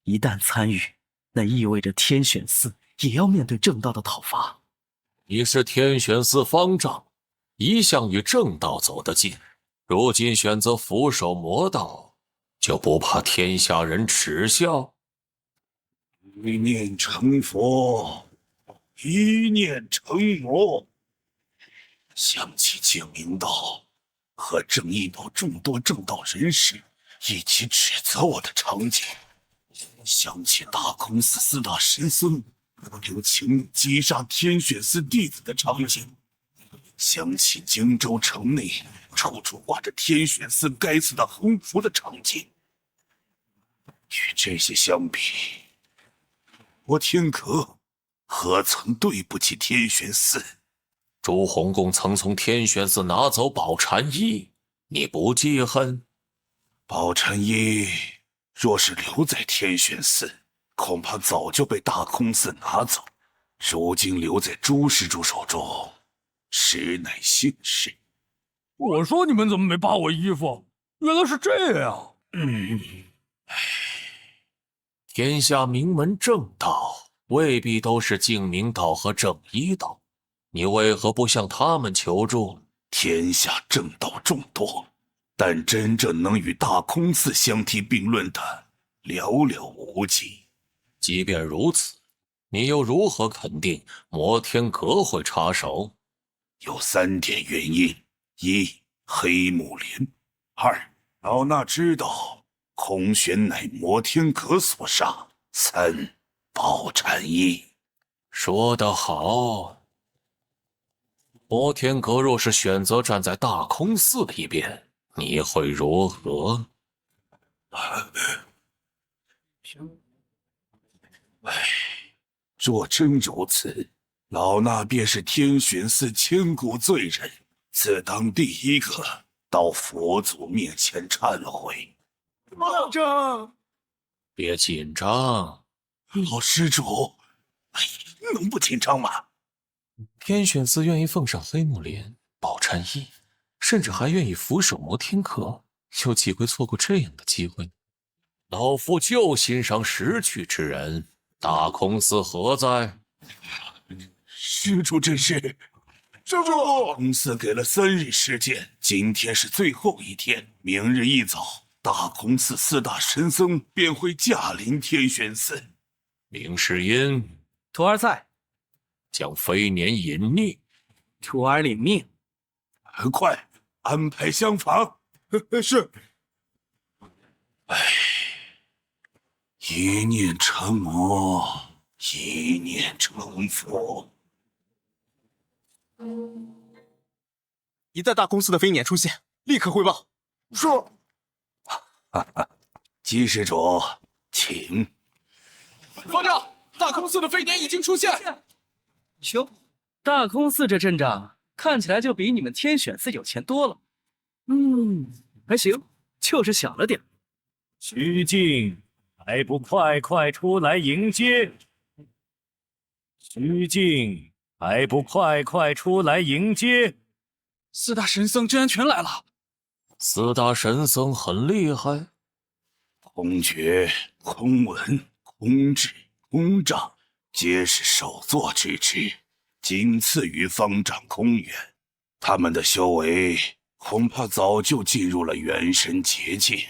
一旦参与，那意味着天选寺也要面对正道的讨伐。你是天选寺方丈，一向与正道走得近，如今选择俯首魔道，就不怕天下人耻笑？一念成佛，一念成魔。想起净明道和正义道众多正道人士一起指责我的场景，想起大空寺四大神僧不留情面击杀天选寺弟子的场景，想起荆州城内处处挂着天选寺该死的横幅的场景，与这些相比，摩天阁何曾对不起天选寺？朱洪公曾从天选寺拿走宝禅衣，你不记恨？宝禅衣若是留在天选寺，恐怕早就被大空寺拿走。如今留在朱施主手中，实乃幸事。我说你们怎么没扒我衣服？原来是这样。天下名门正道未必都是净明道和正一道，你为何不向他们求助？天下正道众多，但真正能与大空寺相提并论的寥寥无几。即便如此，你又如何肯定摩天阁会插手？有3点原因：一、黑木莲；二、老衲知道空玄乃摩天阁所杀；三、宝禅衣。说得好。摩天阁若是选择站在大空寺的一边，你会如何？若真如此，老衲便是天选寺千古罪人，自当第一个到佛祖面前忏悔。方丈，别紧张，老施主，能不紧张吗？天选寺愿意奉上黑木莲、宝禅衣，甚至还愿意俯首摩天阁，有几回错过这样的机会呢？老夫就欣赏识趣之人，大空寺何在？施主这是……师傅，空寺给了3日时间，今天是最后一天，明日一早，大空寺4大神僧便会驾临天选寺。明世音，徒儿在。将飞年引匿。徒儿领命。快安排厢房。是。一念成魔，一念成佛。一旦大公司的飞辇出现，立刻汇报。是。姬施主，请。方丈，大空寺的飞辇已经出现。哟，大空寺这阵仗看起来就比你们天选寺有钱多了。还行，就是小了点。徐静，还不快快出来迎接！徐静，还不快快出来迎接！4大神僧竟然全来了！4大神僧很厉害，空觉、空闻、空智、空丈皆是首座之职，仅次于方丈空远。他们的修为恐怕早就进入了元神结境。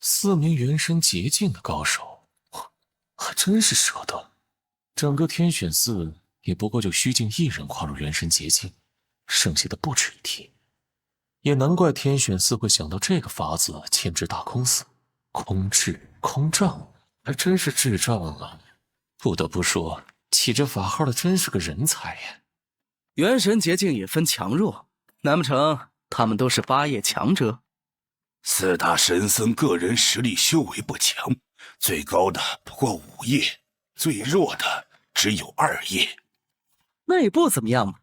4名元神结境的高手，还真是舍得。整个天选寺也不过就虚境1人跨入元神结境，剩下的不值一提。也难怪天选寺会想到这个法子牵制大空寺，空智空障，还真是智障啊！不得不说，起这法号的真是个人才呀。元神结境也分强弱，难不成他们都是8叶强者？4大神僧个人实力修为不强，最高的不过5叶，最弱的只有2叶。那也不怎么样嘛，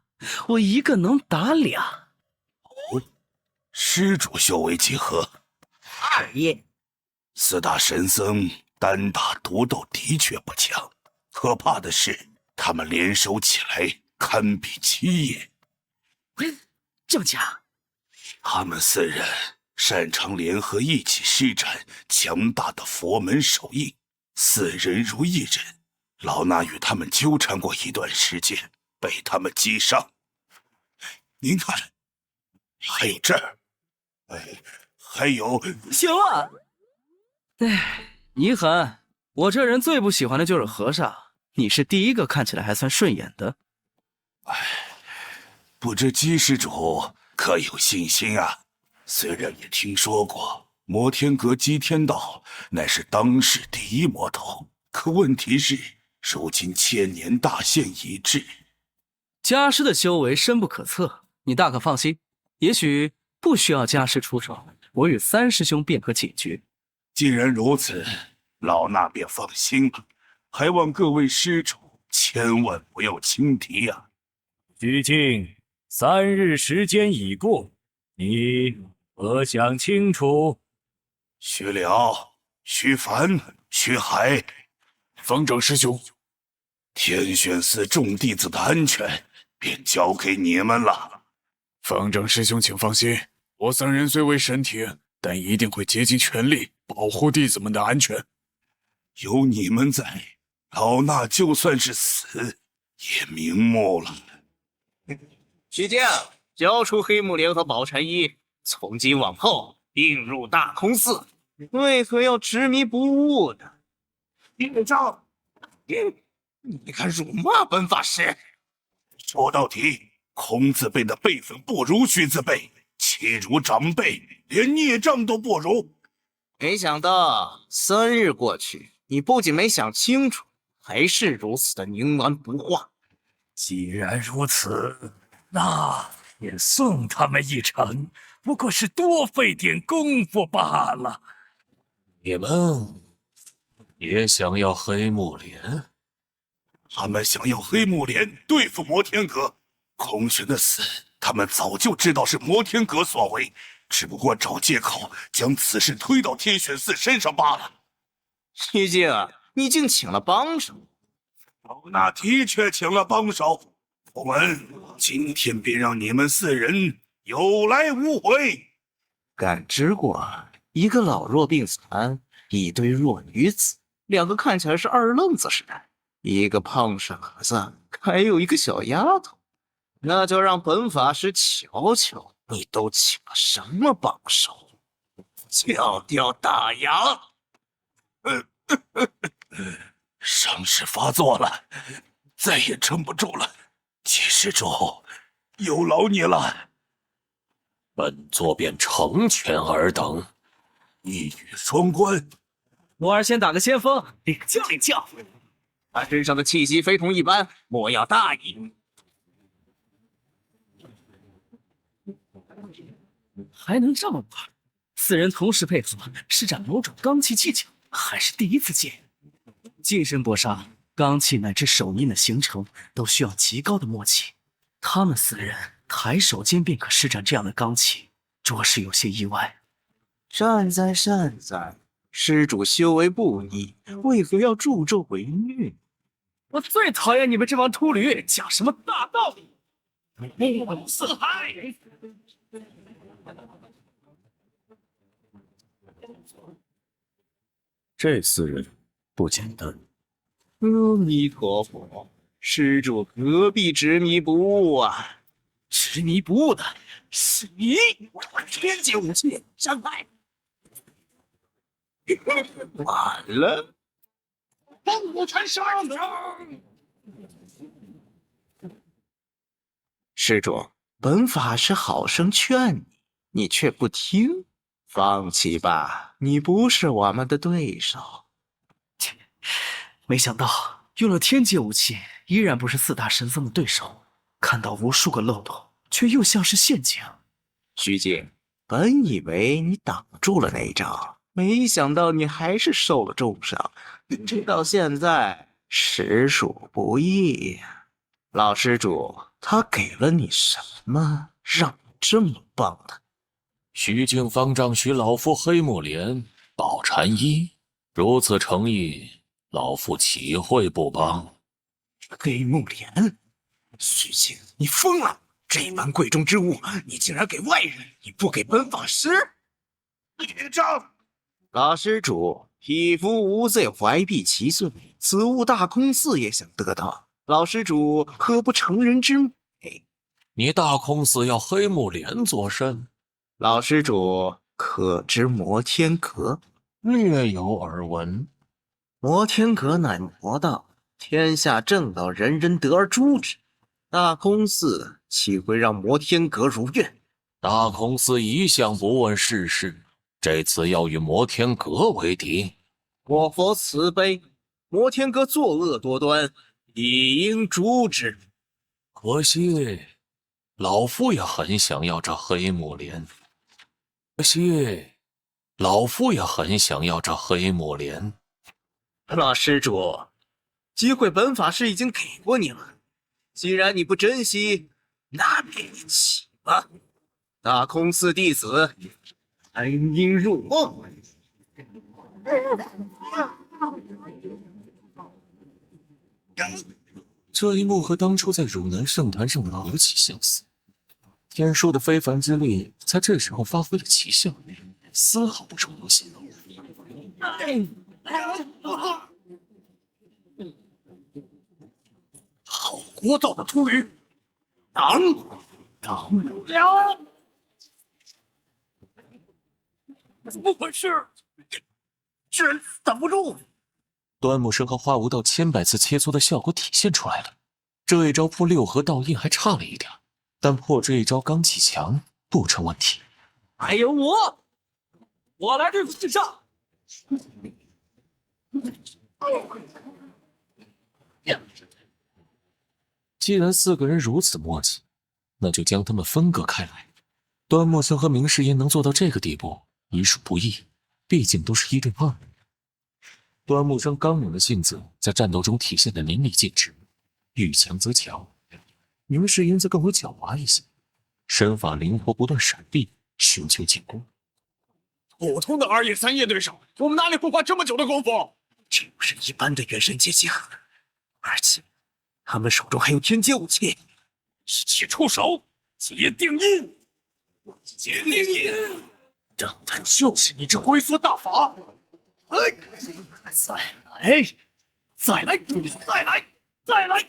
我一个能打2。哦，施主修为几何？2叶。4大神僧单打独斗的确不强，可怕的是他们联手起来堪比7叶。这么强？他们4人擅长联合一起施展强大的佛门手印，4人如1人。老衲与他们纠缠过一段时间，被他们击伤。您看，还有这儿，还有……行了。遗憾，我这人最不喜欢的就是和尚，你是第一个看起来还算顺眼的。不知姬施主可有信心啊？虽然也听说过摩天阁姬天道乃是当世第1魔头，可问题是如今千年大限已至，家师的修为深不可测，你大可放心，也许不需要家师出手，我与3师兄便可解决。既然如此，老衲便放心了，还望各位施主千万不要轻敌啊！虚境3日时间已过，你可想清楚？徐了、徐凡、徐海，方丈师兄，天选寺众弟子的安全便交给你们了。方丈师兄，请放心，我3人虽为神庭，但一定会竭尽全力保护弟子们的安全。有你们在，老衲就算是死也瞑目了。徐将，交出黑木莲和宝禅一，从今往后并入大空寺。为何要执迷不悟呢？业障，你敢辱骂本法师？说到底，空字辈的辈分不如虚字辈，欺辱长辈，连孽障都不如。没想到3日过去，你不仅没想清楚，还是如此的冥顽不化。既然如此，那也送他们一程，不过是多费点功夫罢了。你们也想要黑木莲？他们想要黑木莲对付摩天阁，空玄的死，他们早就知道是摩天阁所为，只不过找借口将此事推到天选寺身上罢了。虚境，你竟请了帮手？老衲的确请了帮手。我们今天便让你们4人有来无回。感知过一个老弱病残，一堆弱女子，2个看起来是2愣子似的，一个胖傻子，还有一个小丫头。那就让本法师瞧瞧，你都请了什么帮手？叫掉大牙！伤势发作了，再也撑不住了。姬施主，有劳你了。本座便成全尔等，一语双关。我儿先打个先锋，领教领教。他身上的气息非同一般，莫要大意。还能这么玩？4人同时配合，施展某种罡气技巧，还是第一次见。近身搏杀，罡气乃至手印的形成都需要极高的默契。他们4人抬手间便可施展这样的罡气，着实有些意外。善哉善哉，施主修为不低，为何要助纣为虐？我最讨厌你们这帮秃驴讲什么大道理，目瞪四海。这4人不简单。阿弥陀佛，施主何必执迷不悟啊？施执迷不悟的是你！天阶武器伤害，完了！帮我全上！施主，本法师好生劝你，你却不听。放弃吧，你不是我们的对手。没想到用了天阶武器，依然不是四大神僧的对手。看到无数个漏洞，却又像是陷阱。虚静，本以为你挡住了那一招，没想到你还是受了重伤。直到现在，实属不易呀。老施主，他给了你什么，让你这么棒的？虚境方丈许老夫黑木莲、宝禅衣，如此诚意，老夫岂会不帮？黑木莲，虚静，你疯了！这般贵重之物，你竟然给外人，你不给本法师？业障！老施主，匹夫无罪，怀璧其罪，此物大空寺也想得到，老施主何不成人之美？你大空寺要黑木莲作甚？老施主可知摩天阁？略有耳闻。摩天阁乃魔道，天下正道，人人得而诛之。大空寺岂会让摩天阁如愿？大空寺一向不问世事，这次要与摩天阁为敌。我佛慈悲，摩天阁作恶多端，理应诛之。可惜，老夫也很想要这黑木莲。可惜，老夫也很想要这黑木莲。老施主，机会本法师已经给过你了，既然你不珍惜，那便一起吧。大空寺弟子安应入梦。这一幕和当初在汝南圣坛上的何其相似！天书的非凡之力在这时候发挥了奇效，丝毫不容有泄露。好聒噪的秃驴，挡不了！怎么回事？居然挡不住！端木生和花无道千百次切磋的效果体现出来了。这一招破六合道印还差了一点，但破这一招罡气墙不成问题。还有我来对付智障。既然四个人如此默契，那就将他们分割开来。端木生和明世音能做到这个地步，已属不易，毕竟都是1对2。端木生刚猛的性子在战斗中体现得淋漓尽致，遇强则强。明世音则更为狡猾一些，身法灵活，不断闪避，寻求进攻。普通的2夜3夜对手，我们哪里会花这么久的功夫？这不是一般的元神结晶，而且他们手中还有天阶武器。一起出手！结定印！结定印！正他就是你这龟缩大法！再来！再来！再来！再来！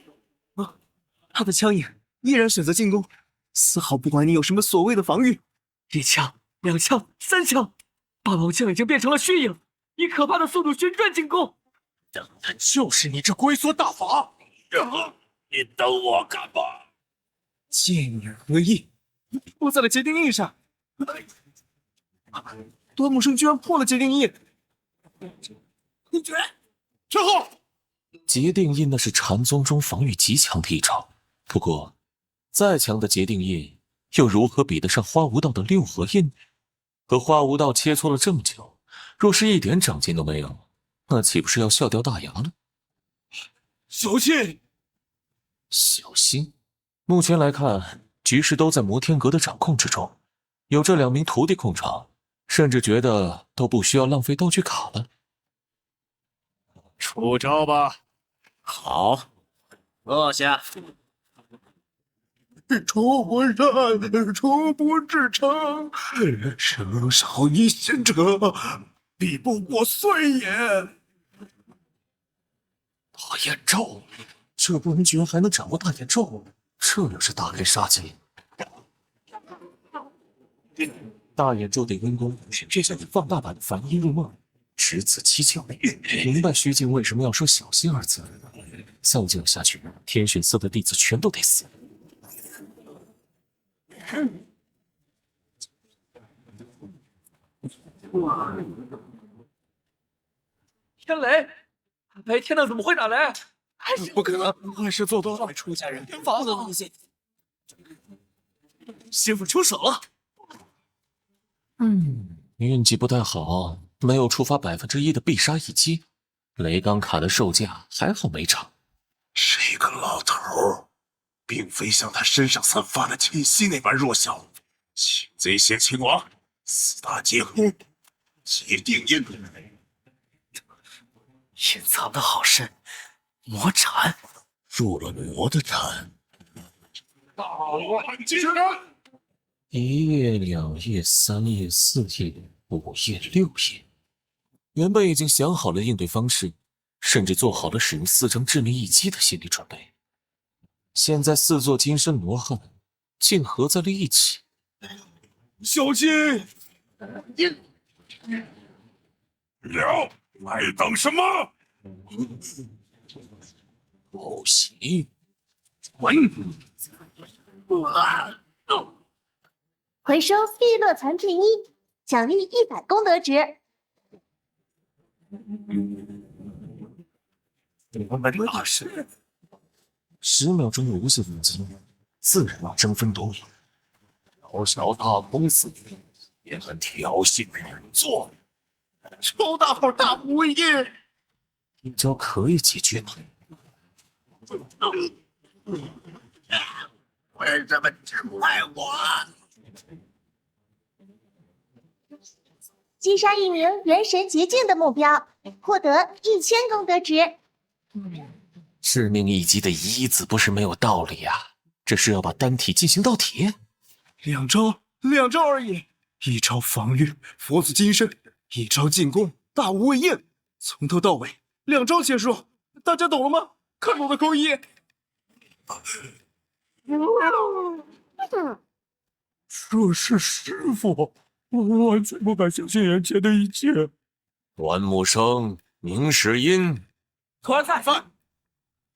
啊！他的枪影依然选择进攻，丝毫不管你有什么所谓的防御。1枪、2枪、3枪，霸王枪已经变成了虚影，以可怕的速度旋转进攻。正他就是你这龟缩大法！你等我看吧！剑影合一，落在了结定印上。端木生居然破了结定印！空诀之后，结定印那是禅宗中防御极强的一招，不过再强的结定印又如何比得上花无道的六合印？和花无道切磋了这么久，若是一点长进都没有，那岂不是要笑掉大牙了？小心！小心！目前来看，局势都在摩天阁的掌控之中，有这2名徒弟控场，甚至觉得都不需要浪费道具卡了。出招吧！好，坐下。仇浑然，仇不至诚。生少一心者，必不过岁也。大眼咒，这波人居然还能掌握大眼咒，这要是大开杀戒，大眼周点阴功，这像是放大版的梵音入梦，只此蹊跷。明白虚静为什么要说小心二字。再这样下去，天选寺的弟子全都得死。天雷，白天的怎么会打雷？不可能，还是做多了出家人天法的东西。师傅出手了。运气不太好，没有触发1%的必杀一击。雷钢卡的售价还好没涨。这个老头儿，并非像他身上散发的气息那般弱小。擒贼先擒王，4大皆空，皆定音。隐藏的好深，魔斩入了魔的禅。大万金人1夜、2夜、3夜、4夜、5夜、6夜。原本已经想好了应对方式，甚至做好了使用4张致命一击的心理准备。现在4座金身罗汉竟合在了一起。小心！了，还等什么？不行！回收碧落残片1，奖励100功德值。我们大师10秒钟的无限反击，自然要争分夺秒。小小大公司也很挑衅人做，抽大号大无畏印，一招可以解决吗？为什么只怪我？击杀1名元神洁净的目标，获得1000功德值。致命一击的一字不是没有道理啊！这是要把单体进行到底。2招而已，一招防御佛祖金身，一招进攻大无畏印，从头到尾2招结束，大家懂了吗？看懂的扣1。这是师傅，我完全不敢相信眼前的一切。端木生、明世英，团菜饭，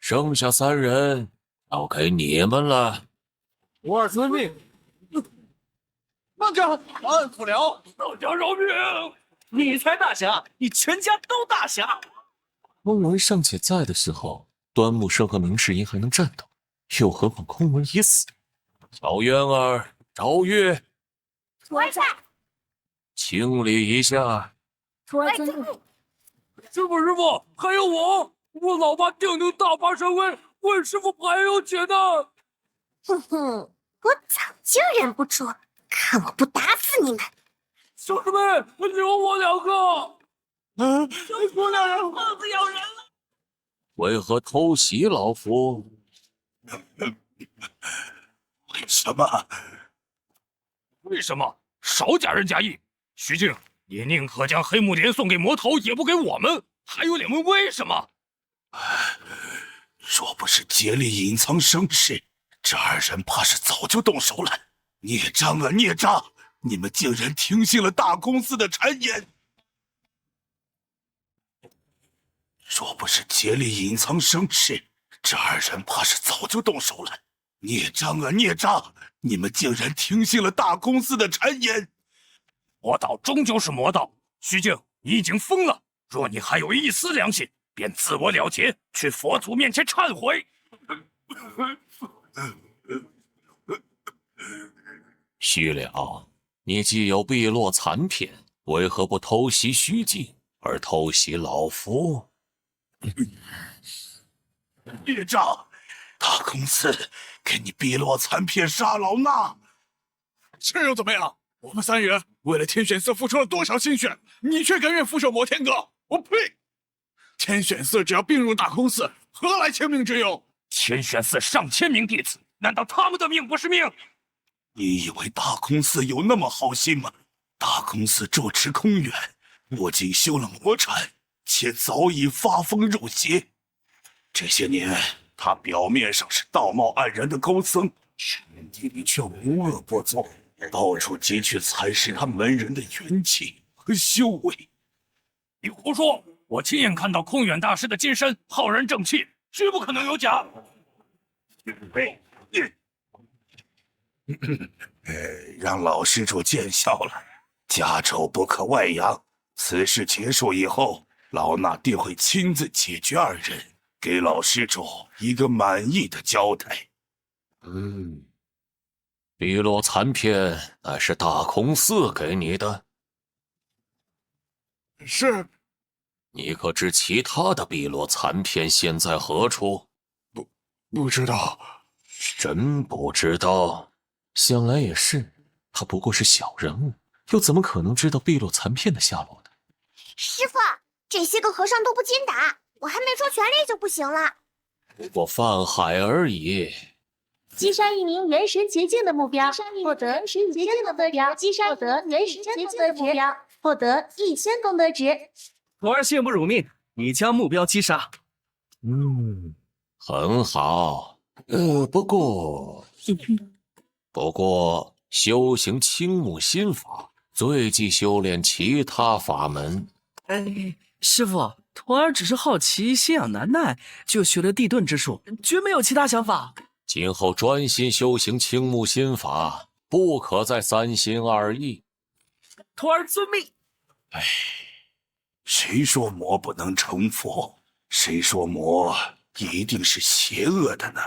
剩下3人交给你们了。无二遵命。慢着，安抚了，大家饶命！你才大侠，你全家都大侠。空文尚且在的时候，端木生和明世英还能战斗，又何况空文已死？小渊儿、赵月，徒儿在。清理一下。徒儿遵命。师傅，还有我老爸定大发神威，为师傅排忧解难。哼哼，我早就忍不住，看我不打死你们！兄弟们，留我2个！兄弟2人胖子咬人了。为何偷袭老夫？为什么？少假仁假义！徐静，你宁可将黑木莲送给魔头，也不给我们，还有脸问为什么？若不是竭力隐藏声势，这2人怕是早就动手了。孽障啊孽障！你们竟然听信了大公司的谗言！若不是竭力隐藏声势，这2人怕是早就动手了。孽障啊孽障！你们竟然听信了大公司的谗言！魔道终究是魔道，徐静，你已经疯了。若你还有一丝良心，便自我了结，去佛祖面前忏悔。须了，你既有碧落残片，为何不偷袭虚静，而偷袭老夫？孽障！大公司给你碧落残片杀老衲，这又怎么样？我们3人为了天选寺付出了多少心血，你却甘愿俯首摩天阁？我呸！天选寺只要并入大公司，何来千命之忧？天选寺上千名弟子，难道他们的命不是命？你以为大公司有那么好心吗？大公司住持空远，不仅修了魔禅，且早已发疯入邪。这些年，他表面上是道貌岸然的高僧，心底里却无恶不作，到处汲取蚕食他门人的元气和修为。你胡说！我亲眼看到空远大师的金身浩然正气，绝不可能有假。让老施主见笑了，家丑不可外扬。此事结束以后，老衲定会亲自解决二人，给老施主一个满意的交代。碧落残篇乃是大空寺给你的。是。你可知其他的碧落残篇现在何处？不知道。真不知道？想来也是，他不过是小人物，又怎么可能知道碧落残篇的下落呢？师傅，这些个和尚都不禁打，我还没说全力就不行了。不过泛海而已。击杀一名元神捷径的目标，获得元神捷径的目标，击杀获得元神捷径的目标，获得1000功德值。徒儿谢不辱命，你将目标击杀。很好。不过修行青木心法，最忌修炼其他法门。师傅，徒儿只是好奇，心痒难耐，就学了地遁之术，绝没有其他想法。今后专心修行青木心法，不可再三心二意。徒儿遵命。谁说魔不能成佛？谁说魔一定是邪恶的呢？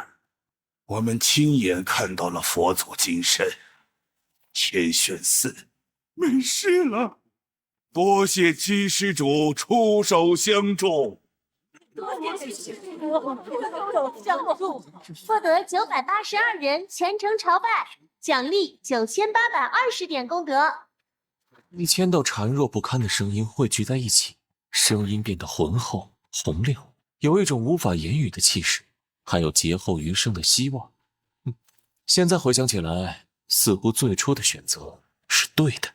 我们亲眼看到了佛祖金身，天玄寺没事了。多谢姬施主出手相助。获得982人虔诚朝拜，奖励9820点功德。1000道孱弱不堪的声音汇聚在一起，声音变得浑厚洪亮，有一种无法言语的气势，还有劫后余生的希望。现在回想起来，似乎最初的选择是对的。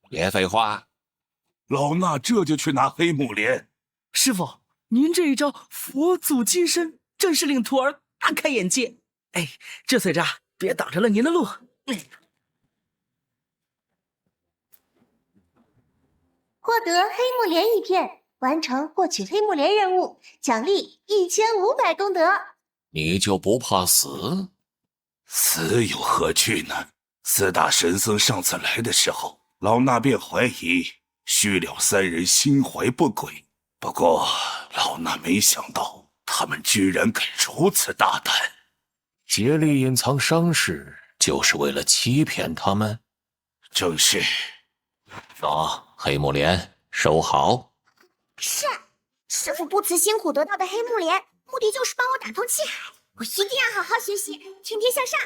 别废话，老衲这就去拿黑木莲。师傅，您这一招佛祖金身，真是令徒儿大开眼界。这碎渣别挡着了您的路。获得黑木莲一片，完成获取黑木莲任务，奖励1500功德。你就不怕死？死有何惧呢？4大神僧上次来的时候，老衲便怀疑虚了3人心怀不轨。不过老衲没想到，他们居然敢如此大胆。竭力隐藏伤势，就是为了欺骗他们？正是。黑木莲收好。是，师傅不辞辛苦得到的黑木莲，目的就是帮我打通气海。我一定要好好学习，天天向上。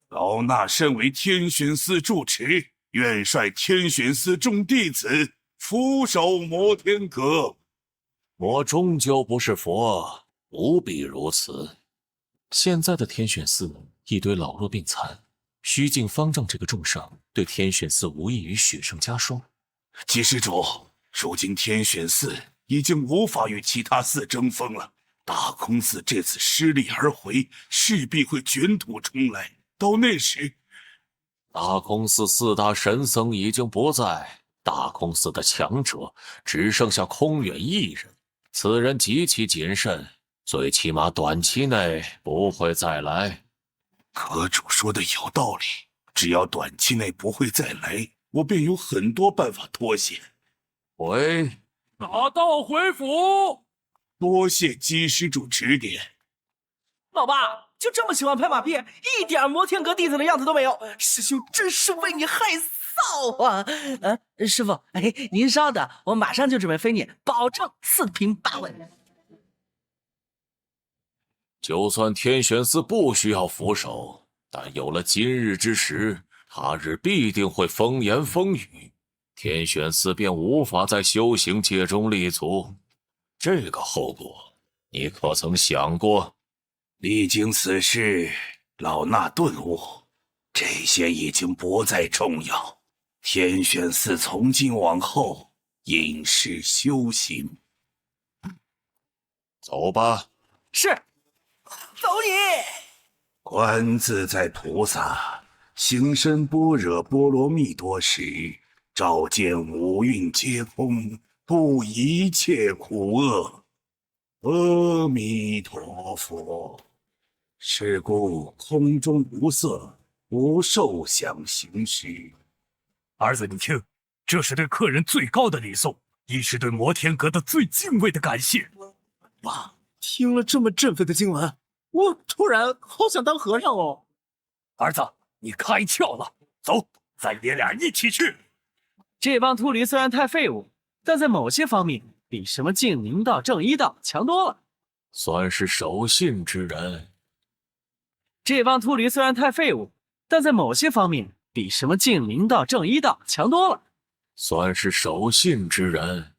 老衲身为天玄寺住持，愿率天玄寺众弟子俯首摩天阁。我终究不是佛，不必如此。现在的天玄寺一堆老弱病残，虚境方丈这个重伤，对天玄寺无异于雪上加霜。姬施主，如今天玄寺已经无法与其他寺争锋了。大空寺这次失利而回，势必会卷土重来。到那时，大空寺4大神僧已经不在，大空寺的强者只剩下空远一人。此人极其谨慎，最起码短期内不会再来。阁主说的有道理，只要短期内不会再来，我便有很多办法脱险。打道回府。多谢姬施主指点。老爸就这么喜欢拍马屁，一点摩天阁弟子的样子都没有，师兄真是为你害臊啊！师傅，您稍等，我马上就准备飞你，保证4平8稳。就算天玄寺不需要俯首，但有了今日之时，他日必定会风言风语，天玄寺便无法在修行界中立足。这个后果，你可曾想过？历经此事，老衲顿悟，这些已经不再重要。天玄寺从今往后应是修行。走吧。是，走你！观自在菩萨行深般若波罗蜜多时，照见五蕴皆空，度一切苦厄。阿弥陀佛。是故空中无色，无受想行识。儿子，你听，这是对客人最高的礼送，亦是对摩天阁的最敬畏的感谢。哇，听了这么振奋的经文，我突然好想当和尚哦。儿子，你开窍了，走，咱爷俩一起去。这帮秃驴虽然太废物，但在某些方面比什么净灵道、正一道强多了，算是守信之人。这帮秃驴虽然太废物，但在某些方面比什么净灵道、正一道强多了，算是守信之人。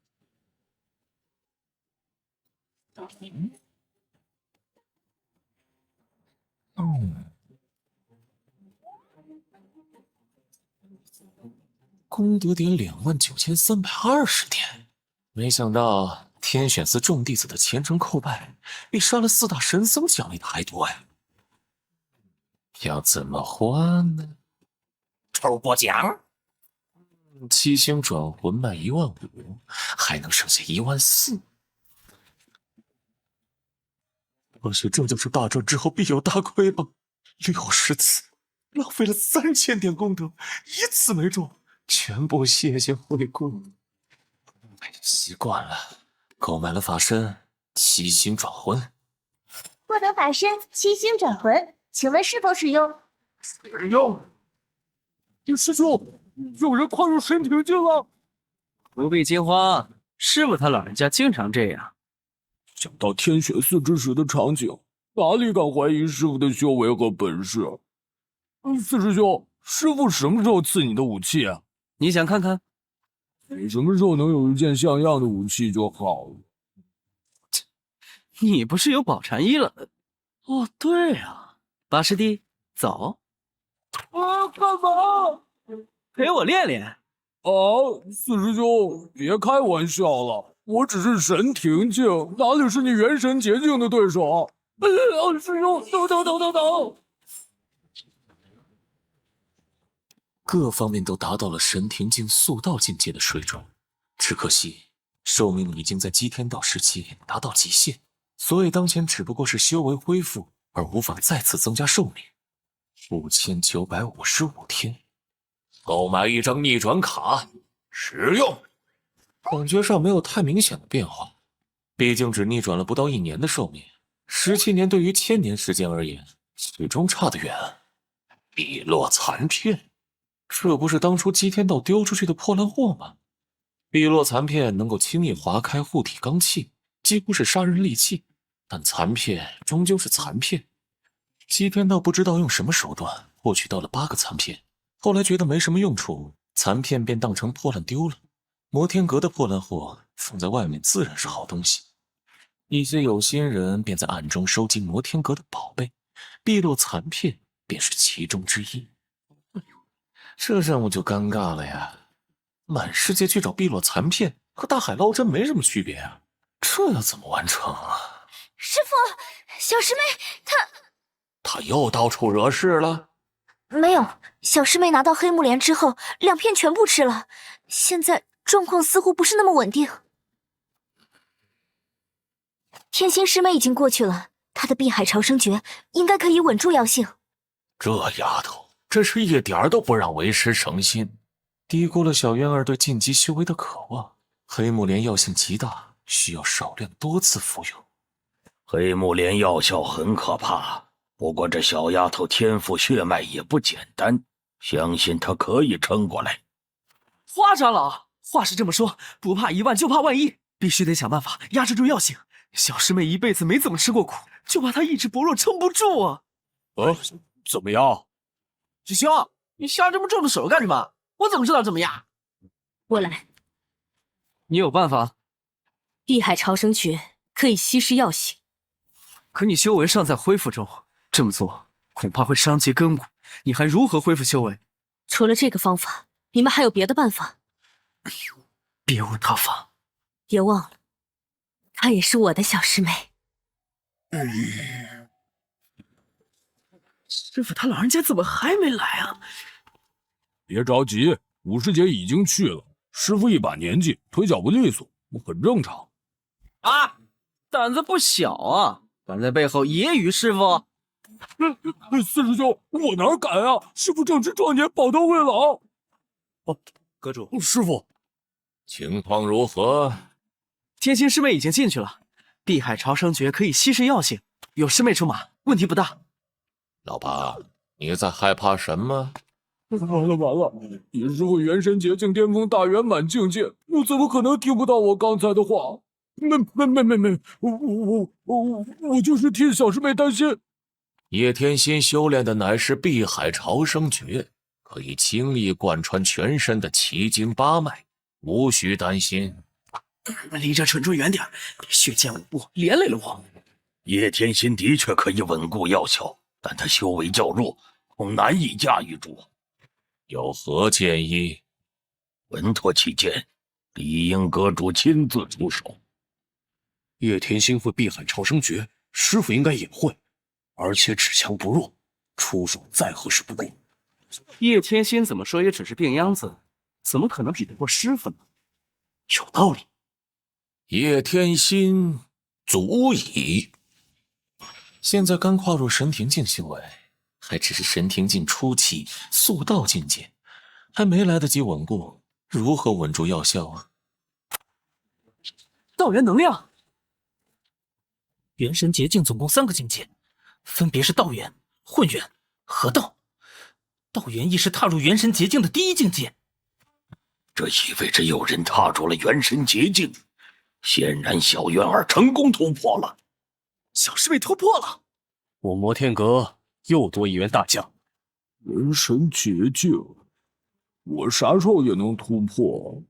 功德点29320点，没想到天选寺众弟子的虔诚叩拜比杀了4大神僧奖励的还多呀！要怎么换呢？抽波奖7星转魂卖15000，还能剩下14000。或许这就是大赚之后必有大亏吧。60次，浪费了3000点功德，一次没中，全部谢谢惠顾。习惯了，购买了法身7星转魂。获得法身7星转魂，请问是否使用？使用。师兄，有人跨入神庭境了。不必惊慌，师傅他老人家经常这样。想到天选寺之时的场景，哪里敢怀疑师傅的修为和本事？四师兄，师傅什么时候赐你的武器啊？你想看看？你什么时候能有一件像样的武器就好了。你不是有宝禅衣了？哦，对啊，八师弟，走。干嘛？陪我练练。啊，四师兄，别开玩笑了，我只是神庭境，哪里是你元神劫境的对手？师兄，等。各方面都达到了神庭境速道境界的水准，只可惜寿命已经在击天道时期达到极限，所以当前只不过是修为恢复，而无法再次增加寿命。5955天，购买一张逆转卡，使用。感觉上没有太明显的变化，毕竟只逆转了不到1年的寿命，17年对于1000年时间而言，始终差得远。碧落残片，这不是当初击天道丢出去的破烂货吗？碧落残片能够轻易划开护体罡气，几乎是杀人利器，但残片终究是残片。击天道不知道用什么手段获取到了8个残片，后来觉得没什么用处，残片便当成破烂丢了。摩天阁的破烂货放在外面自然是好东西，一些有心人便在暗中收集摩天阁的宝贝，碧落残片便是其中之一。这任务就尴尬了呀！满世界去找碧落残片，和大海捞针没什么区别啊，这要怎么完成啊？师傅，小师妹他又到处惹事了？没有，小师妹拿到黑木莲之后，2片全部吃了，现在状况似乎不是那么稳定。天心师妹已经过去了，她的碧海潮生诀应该可以稳住药性。这丫头真是一点都不让为师省心，低估了小渊儿对晋级修为的渴望。黑木莲药性极大，需要少量多次服用。黑木莲药效很可怕，不过这小丫头天赋血脉也不简单，相信她可以撑过来。花长老，话是这么说，不怕1万就怕万一，必须得想办法压制住药性。小师妹一辈子没怎么吃过苦，就怕她意志薄弱撑不住啊！怎么样？师兄，你下这么重的手干什么？我怎么知道怎么样？我来。你有办法？碧海潮生诀可以稀释药性，可你修为尚在恢复中，这么做恐怕会伤及根骨，你还如何恢复修为？除了这个方法，你们还有别的办法？别无他法。别忘了，她也是我的小师妹。师傅他老人家怎么还没来啊？别着急，50节已经去了。师傅一把年纪，腿脚不利索，很正常。啊，胆子不小啊，敢在背后揶揄师傅。四师兄，我哪敢啊！师傅正值壮年，宝刀未老。哦，阁主，师傅，情况如何？天心师妹已经进去了，碧海潮生诀可以稀释药性，有师妹出马，问题不大。老八，你在害怕什么？完了！你师傅元神洁净巅峰大圆满境界，我怎么可能听不到我刚才的话？没，我就是替小师妹担心。叶天心修炼的乃是碧海潮生诀，可以轻易贯穿全身的奇经八脉，无需担心。离这蠢猪远点，别血溅五步，连累了我。叶天心的确可以稳固药效，但他修为较弱，恐难以驾驭住。有何建议？稳妥起见，理应阁主亲自出手。叶天心会碧海潮生诀，师傅应该也会，而且只强不弱，出手再合适不过。叶天心怎么说也只是病秧子，怎么可能比得过师傅呢？有道理。叶天心足矣。现在刚跨入神庭境修为，还只是神庭境初期速道境界，还没来得及稳固，如何稳住药效啊？道元能量，元神洁净总共3个境界，分别是道元、混元、合道。道元亦是踏入元神洁净的第1境界。这意味着有人踏入了元神洁净，显然小元儿成功突破了。小师妹突破了，我摩天阁又多一员大将。元神洁净，我啥时候也能突破？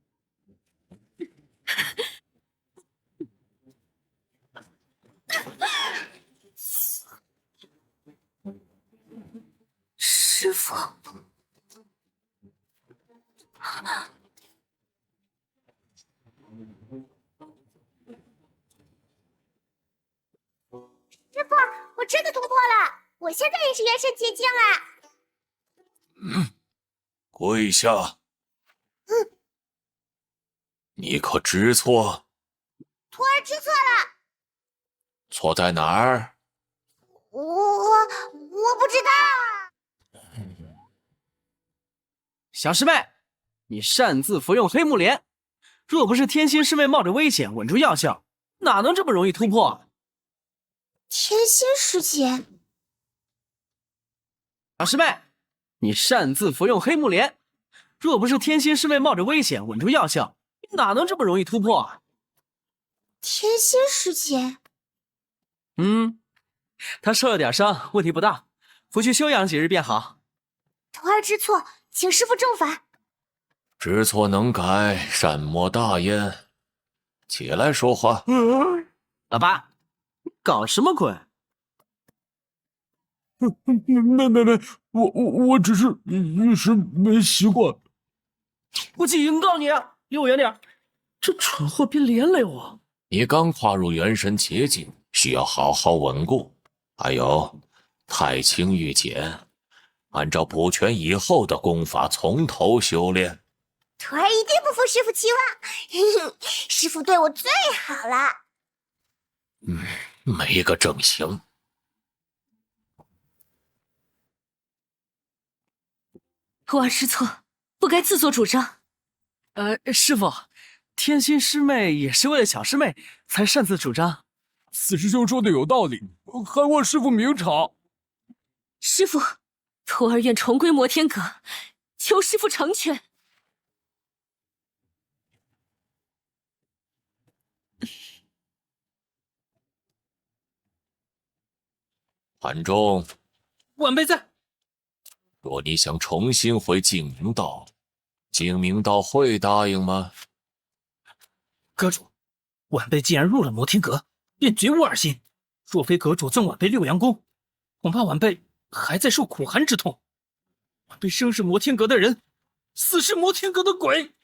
师傅，师傅，我真的突破了，我现在也是元神洁净了。跪下。你可知错？徒儿知错了。错在哪儿？我不知道。小师妹，你擅自服用黑木莲，若不是天心师妹冒着危险稳住药效，哪能这么容易突破？天心师姐，小师妹，你擅自服用黑木莲，若不是天心师妹冒着危险稳住药效，哪能这么容易突破？天心师姐，她受了点伤，问题不大，回去休养几日便好。徒儿知错，请师傅重罚。知错能改，善莫大焉。起来说话。老八，你搞什么鬼？没，我只是一时没习惯。我警告你，离我远点！这蠢货别连累我。你刚跨入元神洁净，需要好好稳固。还有，太清玉简，按照补全以后的功法从头修炼。徒儿一定不负师傅期望，师傅对我最好了。没个正形。徒儿知错，不该自作主张。师傅，天心师妹也是为了小师妹才擅自主张。四师兄说的有道理，还望师傅明察。师傅，徒儿愿重归摩天阁，求师傅成全。韩忠，晚辈在。若你想重新回净明道，净明道会答应吗？阁主，晚辈既然入了摩天阁，便绝无二心。若非阁主赠晚辈6阳功，恐怕晚辈还在受苦寒之痛。晚辈生是摩天阁的人，死是摩天阁的鬼。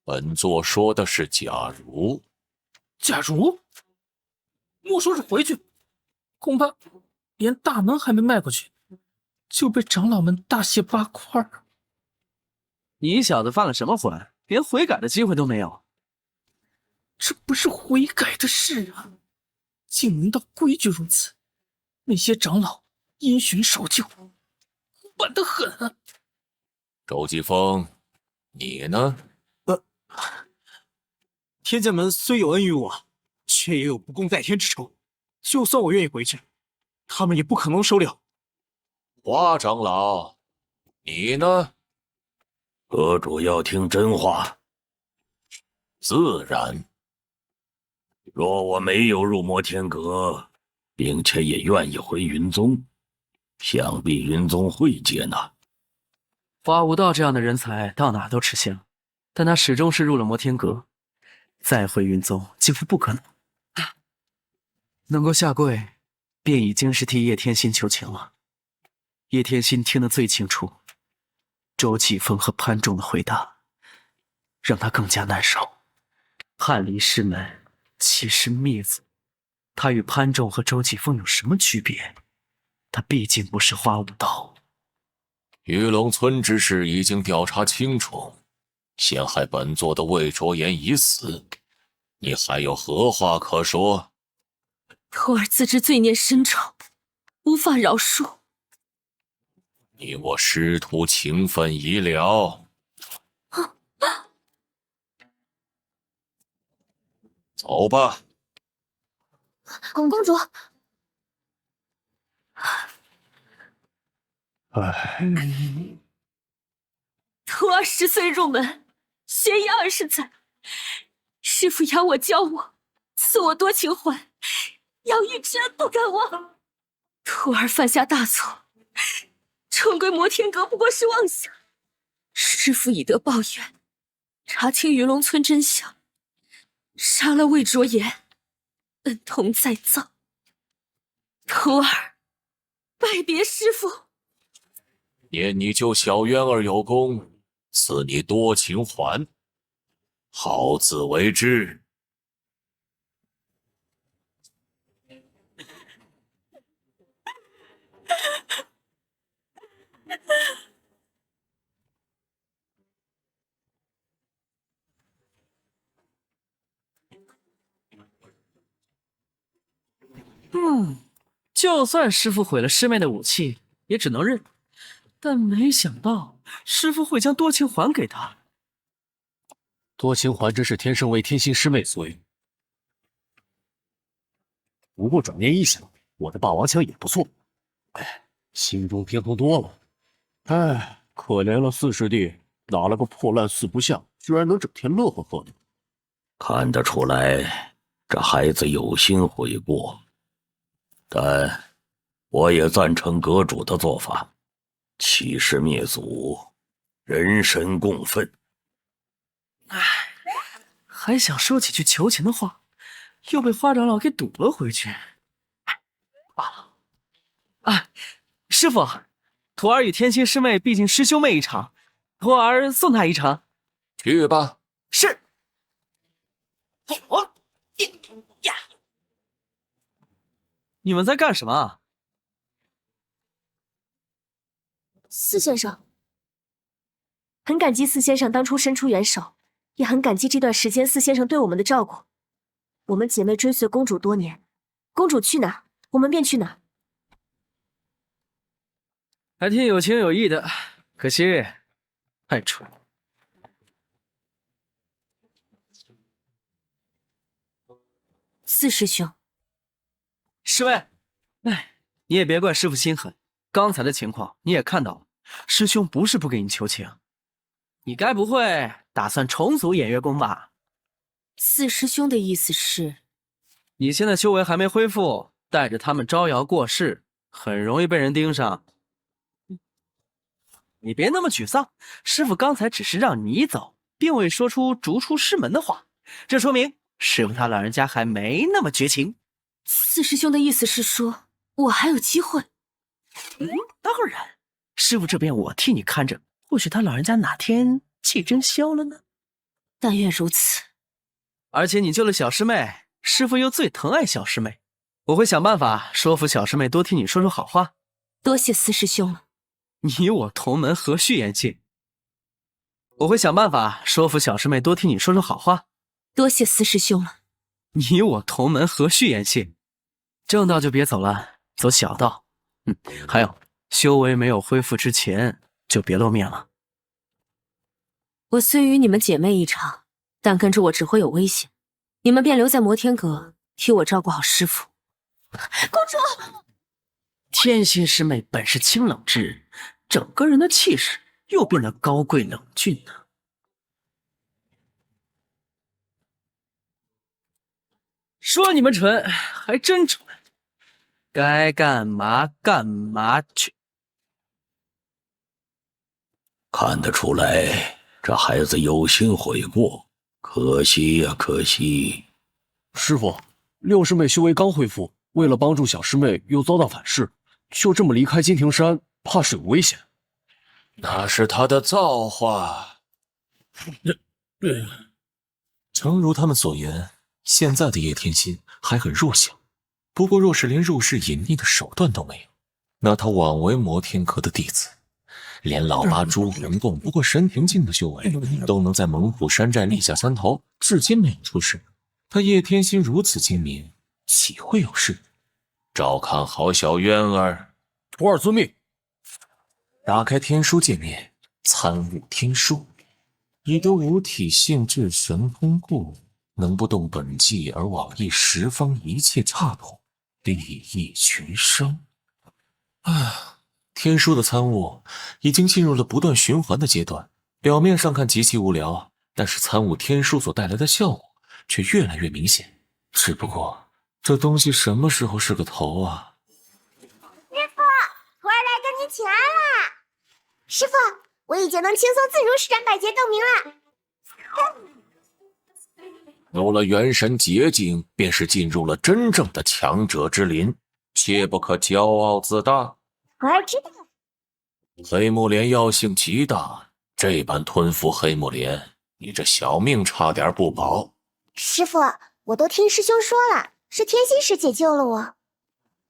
本座说的是假如。假如？莫说是回去，恐怕连大门还没迈过去，就被长老们大卸8块。你小子犯了什么浑，连悔改的机会都没有？这不是悔改的事啊！净明道规矩如此，那些长老因循守旧，古板得很啊。周继峰，你呢？天剑门虽有恩于我，却也有不共戴天之仇。就算我愿意回去，他们也不可能收留。花长老，你呢？阁主要听真话。自然。若我没有入摩天阁，并且也愿意回云宗，想必云宗会接纳。花无道这样的人才到哪都吃香，但他始终是入了摩天阁，再回云宗几乎不可能。能够下跪，便已经是替叶天心求情了。叶天心听得最清楚，周启峰和潘仲的回答，让他更加难受。叛离师门，欺师灭祖，他与潘仲和周启峰有什么区别？他毕竟不是花无道。玉龙村之事已经调查清楚，陷害本座的魏卓言已死，你还有何话可说？徒儿自知罪孽深重，无法饶恕。你我师徒情分已了。走吧。公主，徒儿10岁入门，学艺20载，师父养我教我，赐我多情环，养育之恩不敢忘。徒儿犯下大错，重归摩天阁不过是妄想。师父以德报怨，查清鱼龙村真相，杀了魏卓言，恩同再造。徒儿拜别师父。念你救小渊儿有功，赐你多情环，好自为之。就算师父毁了师妹的武器，也只能认。但没想到师父会将多情环给他。多情环真是天生为天心师妹所有。不过转念一想，我的霸王枪也不错，心中平衡多了。可怜了四师弟，拿了个破烂四不像，居然能整天乐呵呵的。看得出来，这孩子有心悔过，但我也赞成阁主的做法，欺师灭祖，人神共愤。还想说几句求情的话，又被花长老给堵了回去。罢了。师父，徒儿与天心师妹毕竟师兄妹一场，徒儿送她一程。去吧。是。你们在干什么啊？四先生，很感激四先生当初伸出援手，也很感激这段时间四先生对我们的照顾。我们姐妹追随公主多年，公主去哪，我们便去哪。还挺有情有义的，可惜太蠢。四师兄，师妹，你也别怪师父心狠。刚才的情况你也看到了，师兄不是不给你求情，你该不会打算重组偃月宫吧？四师兄的意思是，你现在修为还没恢复，带着他们招摇过市，很容易被人盯上。你别那么沮丧，师父刚才只是让你走，并未说出逐出师门的话，这说明师父他老人家还没那么绝情。四师兄的意思是说我还有机会？当然，师父这边我替你看着，或许他老人家哪天气真消了呢？但愿如此。而且你救了小师妹，师父又最疼爱小师妹，我会想办法说服小师妹多替你说说好话。多谢四师兄了。你我同门，何须言谢？我会想办法说服小师妹多替你说说好话。多谢四师兄了。你我同门，何须言谢？正道就别走了，走小道。还有，修为没有恢复之前，就别露面了。我虽与你们姐妹一场，但跟着我只会有危险。你们便留在摩天阁，替我照顾好师傅。公主，天心师妹本是清冷之人，整个人的气势又变得高贵冷峻呢。说你们蠢，还真蠢。该干嘛干嘛去。看得出来，这孩子有心悔过，可惜呀，可惜。师傅，6师妹修为刚恢复，为了帮助小师妹又遭到反噬，就这么离开金庭山，怕是有危险。那是他的造化。诚如他们所言，现在的叶天心还很弱小。不过若是连入室隐匿的手段都没有，那他枉为摩天阁的弟子。连老八朱红贡不过神庭境的修为，都能在猛虎山寨立下山头，至今没有出事。他叶天心如此精明，岂会有事？照看好小渊儿。徒儿遵命。打开天书界面，参悟天书。已得五体性质神通故，能不动本纪而往诣十方一切刹土，利益群生。天书的参悟已经进入了不断循环的阶段，表面上看极其无聊，但是参悟天书所带来的效果却越来越明显。只不过这东西什么时候是个头啊？师傅，徒儿来跟您请安啦！师傅，我已经能轻松自如施展百劫斗鸣了。有了元神结晶，便是进入了真正的强者之林，切不可骄傲自大。徒儿知道。黑木莲药性极大，这般吞服黑木莲，你这小命差点不保。师傅，我都听师兄说了，是天心师姐救了我。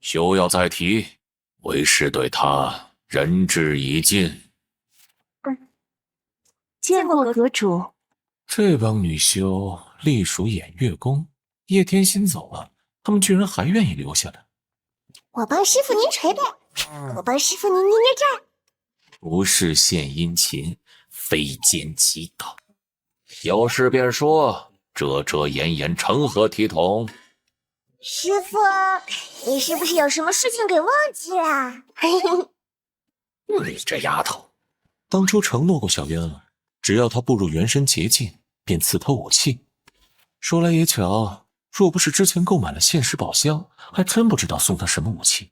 休要再提，为师对他仁至义尽。见过阁主。这帮女修隶属偃月宫，叶天心走了，他们居然还愿意留下来。我帮师傅您捶背，我帮师傅您捏捏债。不是献殷勤，非奸即盗。有事便说，遮遮掩掩成何体统？师傅，你是不是有什么事情给忘记了？你这丫头，当初承诺过小渊儿，只要她步入元神结境，便赐她武器。说来也巧，若不是之前购买了现实宝箱，还真不知道送她什么武器。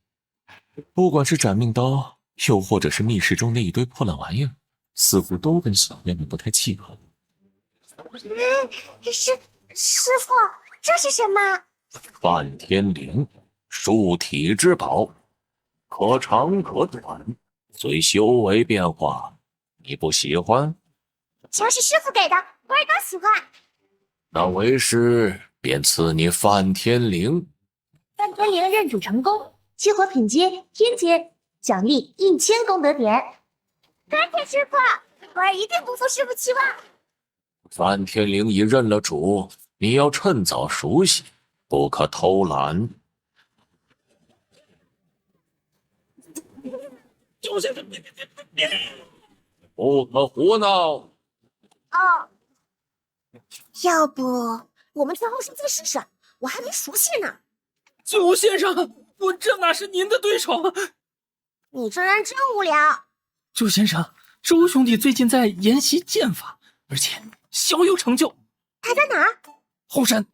不管是斩命刀，又或者是密室中那一堆破烂玩意儿，似乎都跟小渊儿不太契合。师傅，这是什么？梵天灵，树体之宝，可长可短，随修为变化。你不喜欢？全是师傅给的，徒儿都喜欢。那为师便赐你梵天灵。梵天灵认主成功，激活品阶天阶，奖励1000功德点。感谢师傅，徒儿一定不负师傅期望。梵天灵已认了主，你要趁早熟悉，不可偷懒。就是不可胡闹。哦，要不我们去后山再试试？我还没熟悉呢。九先生，我这哪是您的对手？你这人真无聊。九先生，周兄弟最近在研习剑法，而且小有成就。他在哪儿？后山。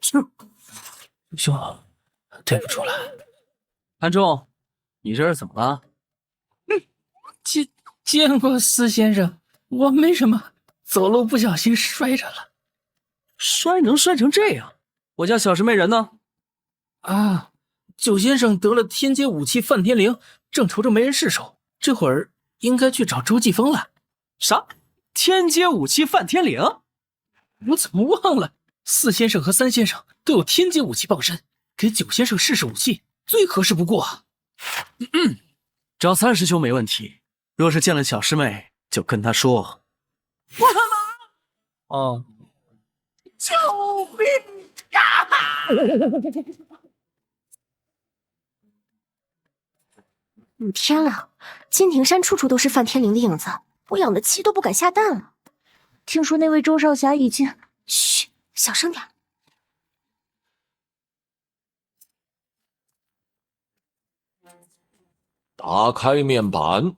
兄，对不住了。韩仲，你这是怎么了？见过司先生，我没什么，走路不小心摔着了。摔能摔成这样？我家小师妹人呢？啊，九先生得了天阶武器梵天灵，正愁着没人试手，这会儿应该去找周继风了。啥？天阶武器梵天灵？我怎么忘了？4先生和3先生都有天阶武器傍身，给九先生试试武技，最合适不过。找三师兄没问题，若是见了小师妹，就跟他说：“我的妈！哦，救命啊！”天啊，金庭山处处都是范天灵的影子，我养的鸡都不敢下蛋了。听说那位周少侠已经……嘘，小声点。打开面板，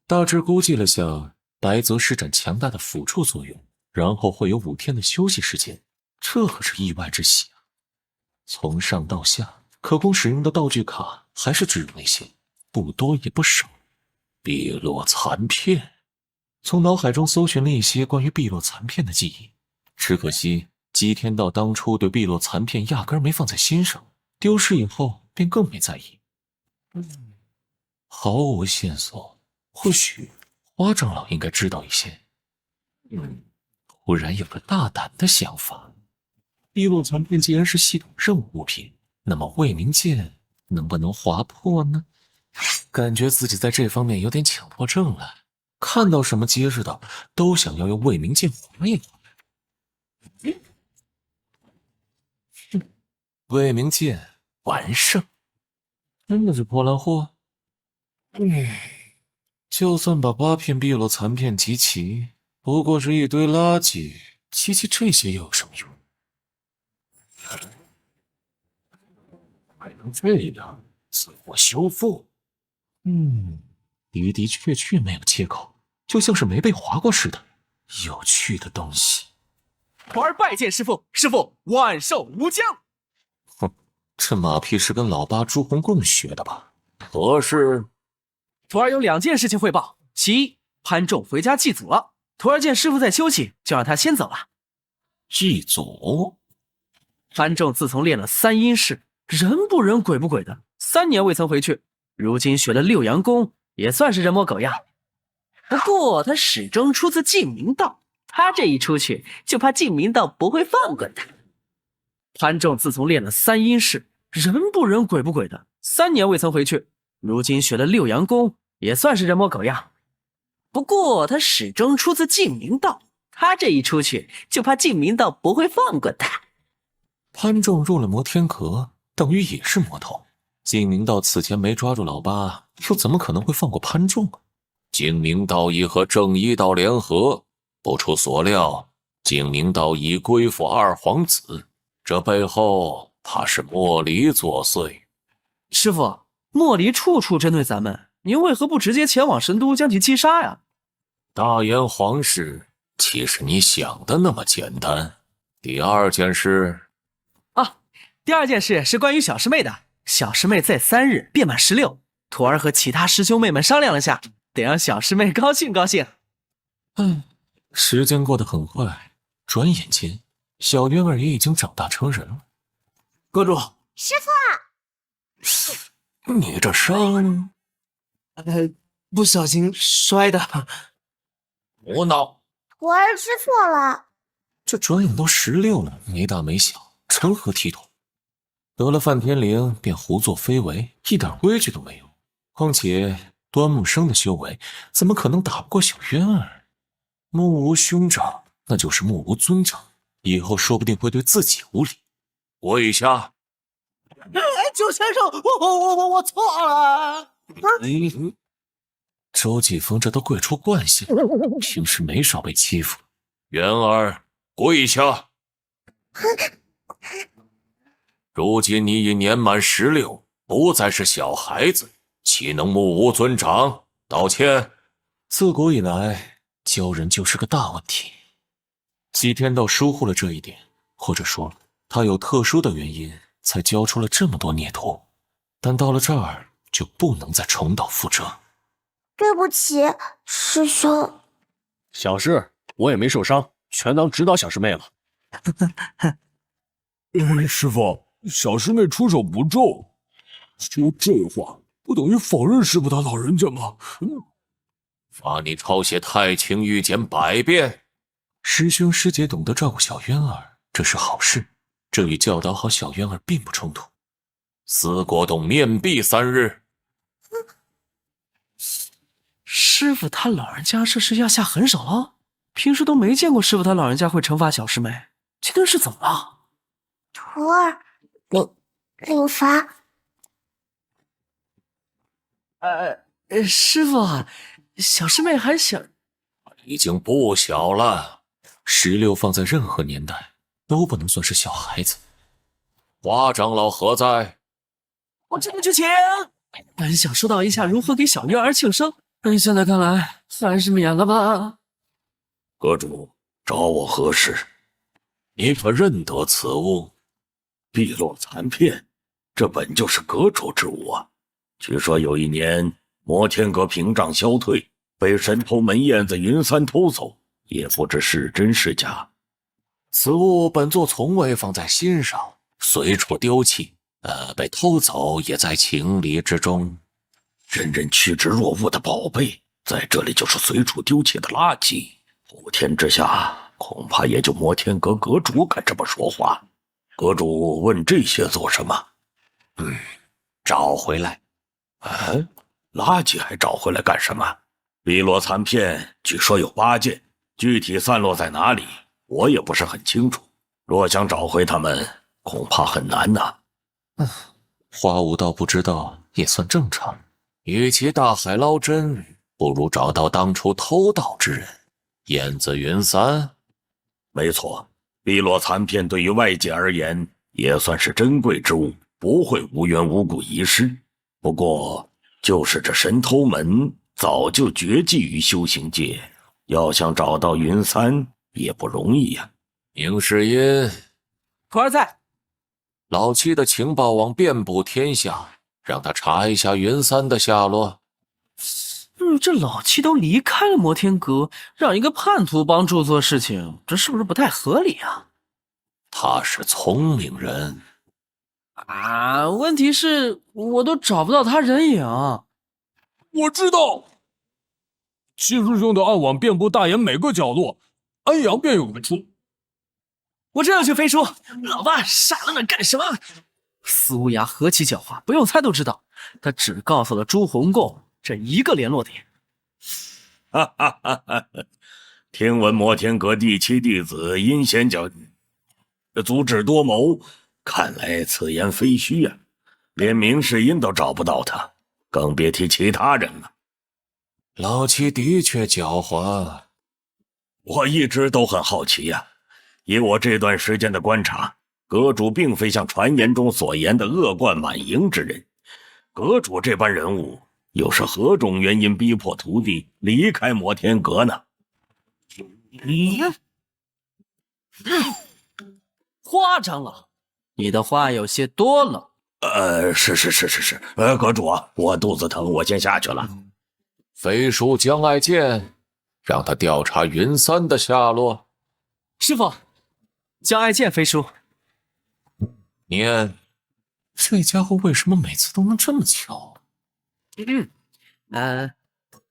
大致估计了下，白泽施展强大的辅助作用，然后会有5天的休息时间，这可是意外之喜啊！从上到下，可供使用的道具卡还是只有那些，不多也不少。碧落残片，从脑海中搜寻了一些关于碧落残片的记忆，只可惜姬天道当初对碧落残片压根没放在心上，丢失以后便更没在意。毫无线索，或许花长老应该知道一些。忽然有个大胆的想法，碧落残片既然是系统任务物品，那么卫明剑能不能划破呢？感觉自己在这方面有点强迫症了，看到什么结实的都想要用卫明剑划一划。卫明剑完胜，真的是破烂货。就算把8片碧落残片集齐，不过是一堆垃圾，集齐这些又有什么用？还能这样自我修复？的确没有切口，就像是没被划过似的。有趣的东西。徒儿拜见师父，师父万寿无疆。哼，这马屁是跟老八朱红贡学的吧？何事？徒儿有2件事情汇报。其一，潘仲回家祭祖了。徒儿见师父在休息，就让他先走了。祭祖？潘仲自从练了3阴式，人不人鬼不鬼的，3年未曾回去。如今学了6阳功，也算是人模狗样。不过他始终出自净明道，他这一出去，就怕净明道不会放过他。潘仲自从练了3阴式，人不人鬼不鬼的，3年未曾回去。如今学了6阳功，也算是人模狗样。不过他始终出自净明道，他这一出去，就怕净明道不会放过他。潘仲入了魔天阁，等于也是魔头。净明道此前没抓住老八，又怎么可能会放过潘仲啊？净明道已和正一道联合，不出所料，净明道已归附二皇子，这背后怕是莫离作祟。师父，莫离处处针对咱们，您为何不直接前往神都将其击杀呀？大燕皇室岂是你想的那么简单？第2件事啊，第2件事是关于小师妹的。小师妹在3日便满16，徒儿和其他师兄妹们商量了下，得让小师妹高兴高兴。时间过得很快，转眼间，小渊儿也已经长大成人了。阁主，师父，你这伤……不小心摔的。胡闹！徒儿知错了。这转眼都16了，没大没小，成何体统？得了范天灵便胡作非为，一点规矩都没有。况且端木生的修为怎么可能打不过小渊儿？目无兄长，那就是目无尊长，以后说不定会对自己无礼。跪下！周先生，我错了。周继峰这都跪出惯性，平时没少被欺负。渊儿，跪下！如今你已年满16，不再是小孩子，岂能目无尊长？道歉。自古以来，教人就是个大问题。姬天道疏忽了这一点，或者说他有特殊的原因，才教出了这么多孽徒。但到了这儿，就不能再重蹈覆辙。对不起，师兄。小事，我也没受伤，全当指导小师妹了。师傅，小师妹出手不重，说这话不等于否认师傅他老人家吗？罚你抄写《太清御简》100遍。师兄师姐懂得照顾小渊儿，这是好事。这与教导好小渊儿并不冲突。思国洞面壁3日。师傅他老人家这是要下狠手了？平时都没见过师傅他老人家会惩罚小师妹，今天是怎么了？徒儿，领罚。师傅啊，小师妹还小，已经不小了，16放在任何年代都不能算是小孩子。花长老何在？我这就去请。本想说道一下如何给小月儿庆生，但现在看来还是免了吧。阁主找我何事？你可认得此物？碧落残片，这本就是阁主之物啊。据说有一年摩天阁屏障消退，被神头门燕子云三偷走，也不知是真是假。此物本座从未放在心上，随处丢弃，被偷走也在情理之中。人人趋之若鹜的宝贝，在这里就是随处丢弃的垃圾。普天之下，恐怕也就摩天阁阁主敢这么说话。阁主问这些做什么？找回来。垃圾还找回来干什么？碧落残片据说有8件，具体散落在哪里，我也不是很清楚。若想找回他们，恐怕很难呐。花无道不知道也算正常。与其大海捞针，不如找到当初偷盗之人。燕子云三，没错，碧落残片对于外界而言也算是珍贵之物，不会无缘无故遗失。不过，就是这神偷门早就绝迹于修行界，要想找到云三也不容易呀。宁世音，徒儿在。老七的情报网遍布天下，让他查一下云三的下落。这老七都离开了摩天阁，让一个叛徒帮助做事情，这是不是不太合理啊？他是聪明人啊，问题是我都找不到他人影。我知道，七师兄的暗网遍布大岩每个角落，安阳便有个出。我这就去飞书。老爸傻愣着干什么？司无涯何其狡猾，不用猜都知道，他只告诉了朱红贡这一个联络点。哈哈哈哈！听闻摩天阁第7弟子阴险足智多谋，看来此言非虚啊！连明世音都找不到他，更别提其他人了。老七的确狡猾，我一直都很好奇呀。以我这段时间的观察，阁主并非像传言中所言的恶贯满盈之人。阁主这般人物，又是何种原因逼迫徒弟离开摩天阁呢？花长老，你的话有些多了。是，阁主啊，我肚子疼，我先下去了。飞书江爱剑，让他调查云三的下落。师傅，江爱剑飞书。念，这家伙为什么每次都能这么巧？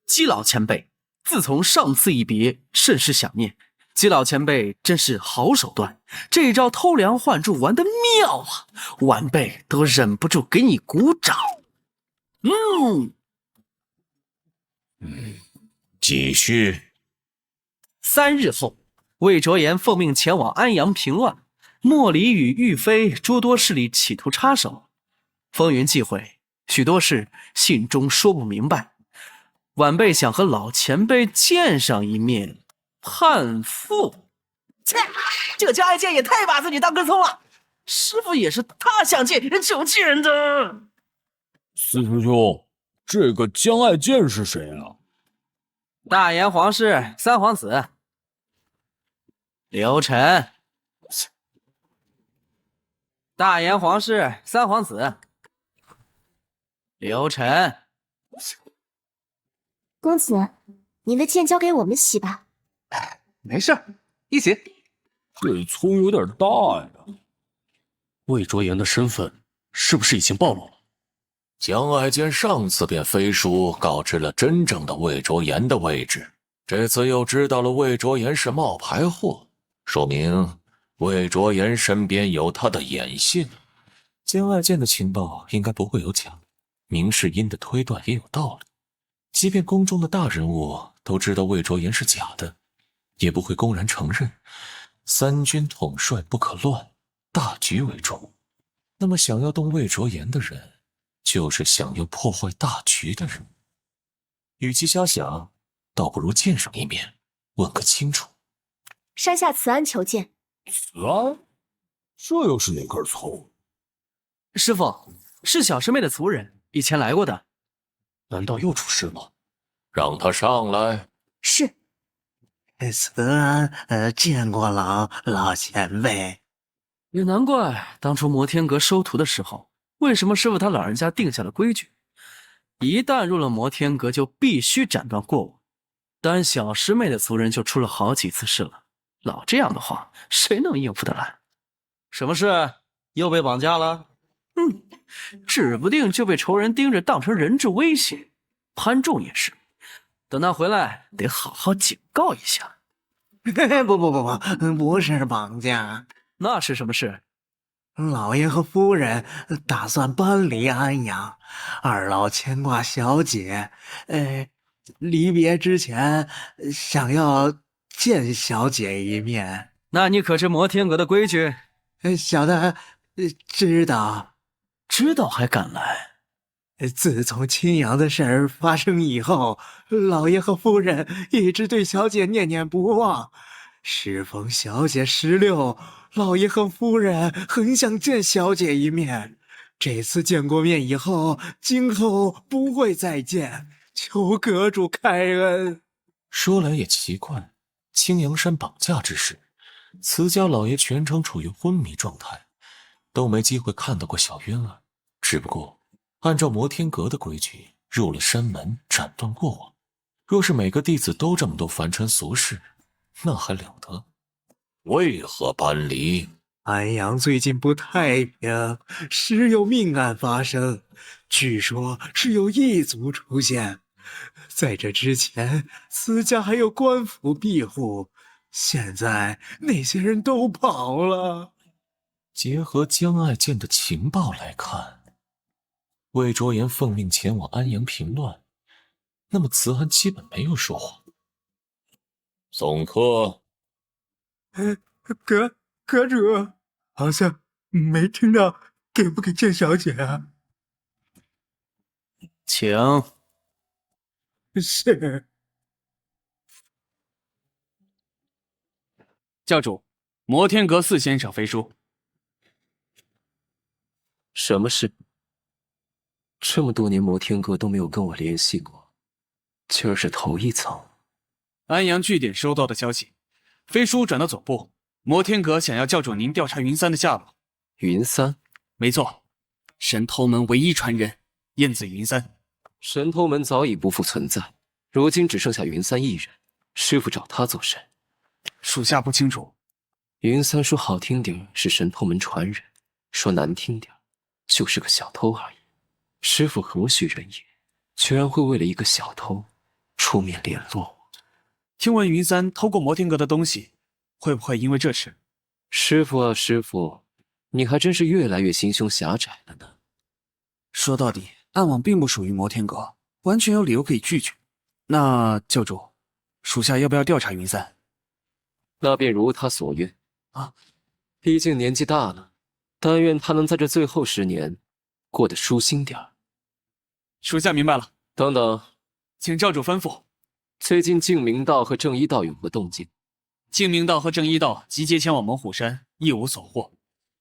姬老前辈，自从上次一别，甚是想念。姬老前辈真是好手段，这招偷梁换柱玩得妙啊！晚辈都忍不住给你鼓掌。继续。3日后，魏卓言奉命前往安阳平乱，莫离与玉妃诸多势力企图插手，风云际会，许多事信中说不明白。晚辈想和老前辈见上一面，盼复。切，这个江爱剑也太把自己当根葱了。师傅也是他想见人就见的。四师兄，这个江爱剑是谁啊？大炎皇室3皇子刘晨。大炎皇室3皇子刘晨。公子，您的剑交给我们洗吧。没事，一起。这葱有点大呀。魏卓言的身份是不是已经暴露了？江爱剑上次便飞书告知了真正的魏卓言的位置，这次又知道了魏卓言是冒牌货，说明魏卓言身边有他的眼线，江爱见的情报应该不会有假。明世英的推断也有道理，即便宫中的大人物都知道魏卓言是假的，也不会公然承认。三军统帅不可乱，大局为重。那么想要动魏卓言的人，就是想要破坏大局的人。与其瞎想，倒不如见上一面，问个清楚。山下慈安求见。慈安，这又是哪根葱？师傅，是小师妹的族人，以前来过的。难道又出事了？让他上来。是。慈安，见过老前辈。也难怪当初摩天阁收徒的时候，为什么师傅他老人家定下了规矩，一旦入了摩天阁就必须斩断过往。单小师妹的族人就出了好几次事了，老这样的话，谁能应付得来？什么事？又被绑架了？指不定就被仇人盯着当成人质威胁。潘仲也是，等他回来得好好警告一下。不是绑架。那是什么事？老爷和夫人打算搬离安阳，二老牵挂小姐，离别之前想要见小姐一面。那你可知摩天阁的规矩？小的知道。知道还敢来？自从青阳的事儿发生以后，老爷和夫人一直对小姐念念不忘。适逢小姐16，老爷和夫人很想见小姐一面。这次见过面以后，今后不会再见，求阁主开恩。说来也奇怪，青阳山绑架之时，慈家老爷全程处于昏迷状态，都没机会看到过小渊儿。只不过按照摩天阁的规矩，入了山门斩断过往。若是每个弟子都这么多凡尘俗事，那还了得？为何搬离？安阳最近不太平，时有命案发生，据说是有异族出现。在这之前，慈家还有官府庇护，现在那些人都跑了。结合江爱见的情报来看，魏卓言奉命前往安阳平乱，那么慈安基本没有说谎。送客。阁主，好像没听到给不给见小姐啊？请。是。教主，摩天阁4先生飞书。什么事？这么多年摩天阁都没有跟我联系过，今儿是头一遭。安阳据点收到的消息，飞书转到总部，摩天阁想要教主您调查云三的下落。云三？没错，神偷门唯一传人燕子云三。神偷门早已不复存在，如今只剩下云三一人。师傅找他做甚？属下不清楚。云三说好听点是神偷门传人，说难听点就是个小偷而已。师傅何许人也，居然会为了一个小偷出面联络我？听闻云三偷过摩天阁的东西，会不会因为这事？师傅啊师傅，你还真是越来越心胸狭窄了呢。说到底，暗网并不属于摩天阁，完全有理由可以拒绝。那教主，属下要不要调查云三？那便如他所愿啊。毕竟年纪大了，但愿他能在这最后10年过得舒心点儿。属下明白了。等等，请教主吩咐。最近净明道和正一道有何动静？净明道和正一道集结前往猛虎山，一无所获。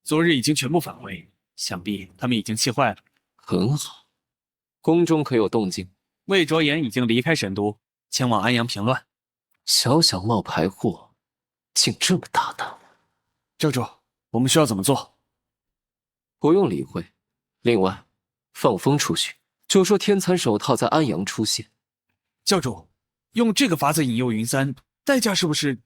昨日已经全部返回，想必他们已经气坏了。很好。宫中可有动静？魏卓言已经离开神都，前往安阳平乱。小小冒牌货，竟这么大胆！教主，我们需要怎么做？不用理会。另外，放风出去，就说天蚕手套在安阳出现。教主，用这个法子引诱云三，代价是不是？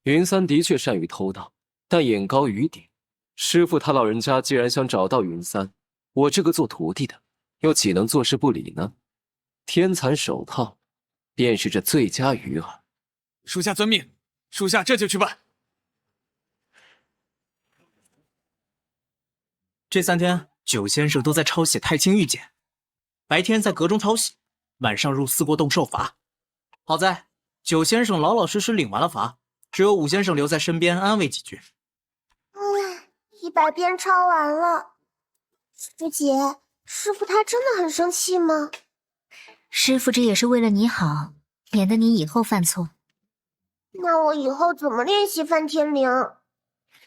云三的确善于偷盗，但眼高于顶。师傅他老人家既然想找到云三，我这个做徒弟的又岂能坐视不理呢？天蚕手套便是这最佳鱼饵。属下遵命，属下这就去办。这3天，九先生都在抄写《太清玉简》，白天在阁中抄写，晚上入四过洞受罚。好在九先生老老实实领完了罚，只有武先生留在身边安慰几句。100遍抄完了。师姐，师傅他真的很生气吗？师傅这也是为了你好，免得你以后犯错。那我以后怎么练习翻天绫？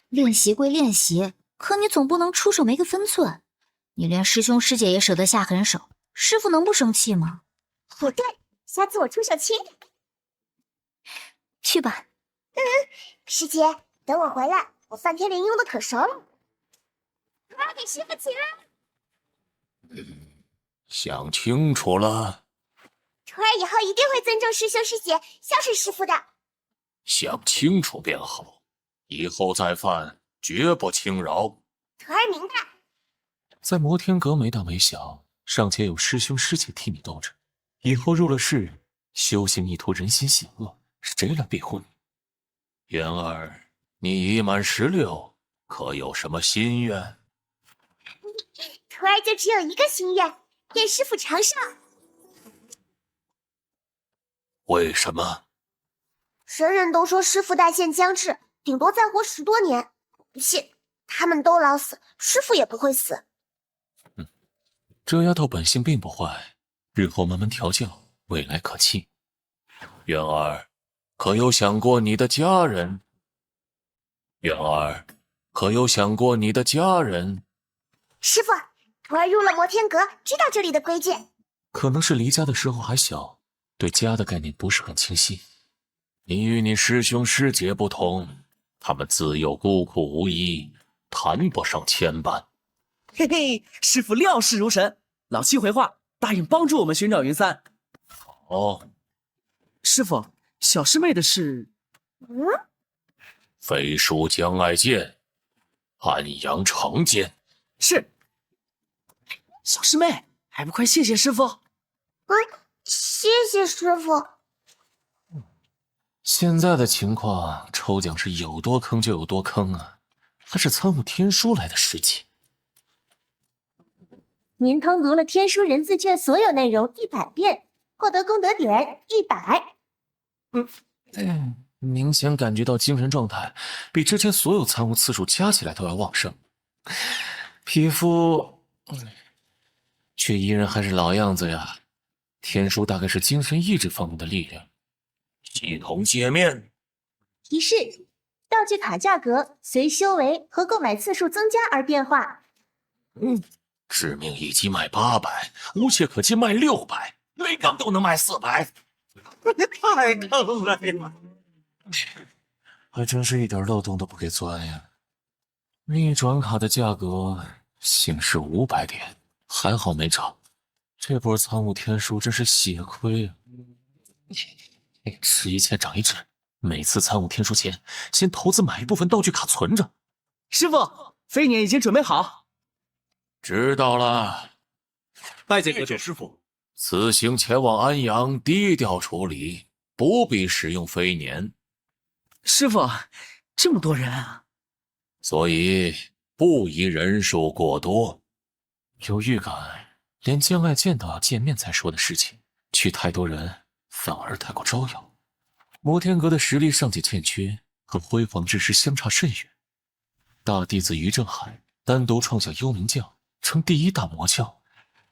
练习归练习，可你总不能出手没个分寸。你连师兄师姐也舍得下狠手，师傅能不生气吗？不对，下次我出手轻点。去吧。师姐，等我回来，我翻天绫用的可熟了。快给师傅起来！想清楚了？徒儿以后一定会尊重师兄师姐，孝顺师傅的。想清楚便好，以后再犯，绝不轻饶。徒儿明白。在摩天阁没大没小，尚且有师兄师姐替你兜着，以后入了世，修行一途人心险恶，谁来庇护你？元儿，你已满16，可有什么心愿？徒儿就只有一个心愿，愿师傅长寿。为什么？人人都说师傅大限将至，顶多再活10多年。不信，他们都老死，师傅也不会死。这丫头本性并不坏，日后慢慢调教，未来可期。元儿，可有想过你的家人？元儿，可有想过你的家人？师傅，徒儿入了摩天阁，知道这里的规矩。可能是离家的时候还小，对家的概念不是很清晰。你与你师兄师姐不同，他们自幼孤苦无依，谈不上牵绊。嘿嘿，师傅料事如神，老七回话，答应帮助我们寻找云三。哦，师傅，小师妹的事，飞书将爱剑，安阳长剑。是。小师妹，还不快谢谢师傅？谢谢师傅。现在的情况，抽奖是有多坑就有多坑啊，还是参悟天书来的实际。您通读了天书人字卷所有内容100遍，获得功德点100。明显感觉到精神状态比之前所有参悟次数加起来都要旺盛，皮肤却依然还是老样子呀。天书大概是精神意志方面的力量。系统界面提示：道具卡价格随修为和购买次数增加而变化。致命一击卖800，无懈可击卖600，雷钢都能卖400，太坑了呀！还真是一点漏洞都不给钻呀。逆转卡的价格显示500点，还好没涨。这波参悟天书真是血亏啊！吃一堑长一智，每次参悟天书前，先投资买一部分道具卡存着。师傅，飞辇已经准备好。知道了。拜见阁主师傅。此行前往安阳，低调处理，不必使用飞辇。师傅，这么多人啊！所以不宜人数过多。有预感，连江爱见都要见面再说的事情，去太多人反而太过招摇。摩天阁的实力尚且欠缺，和辉煌之时相差甚远。大弟子于正海单独创下幽冥教，成第1大魔教，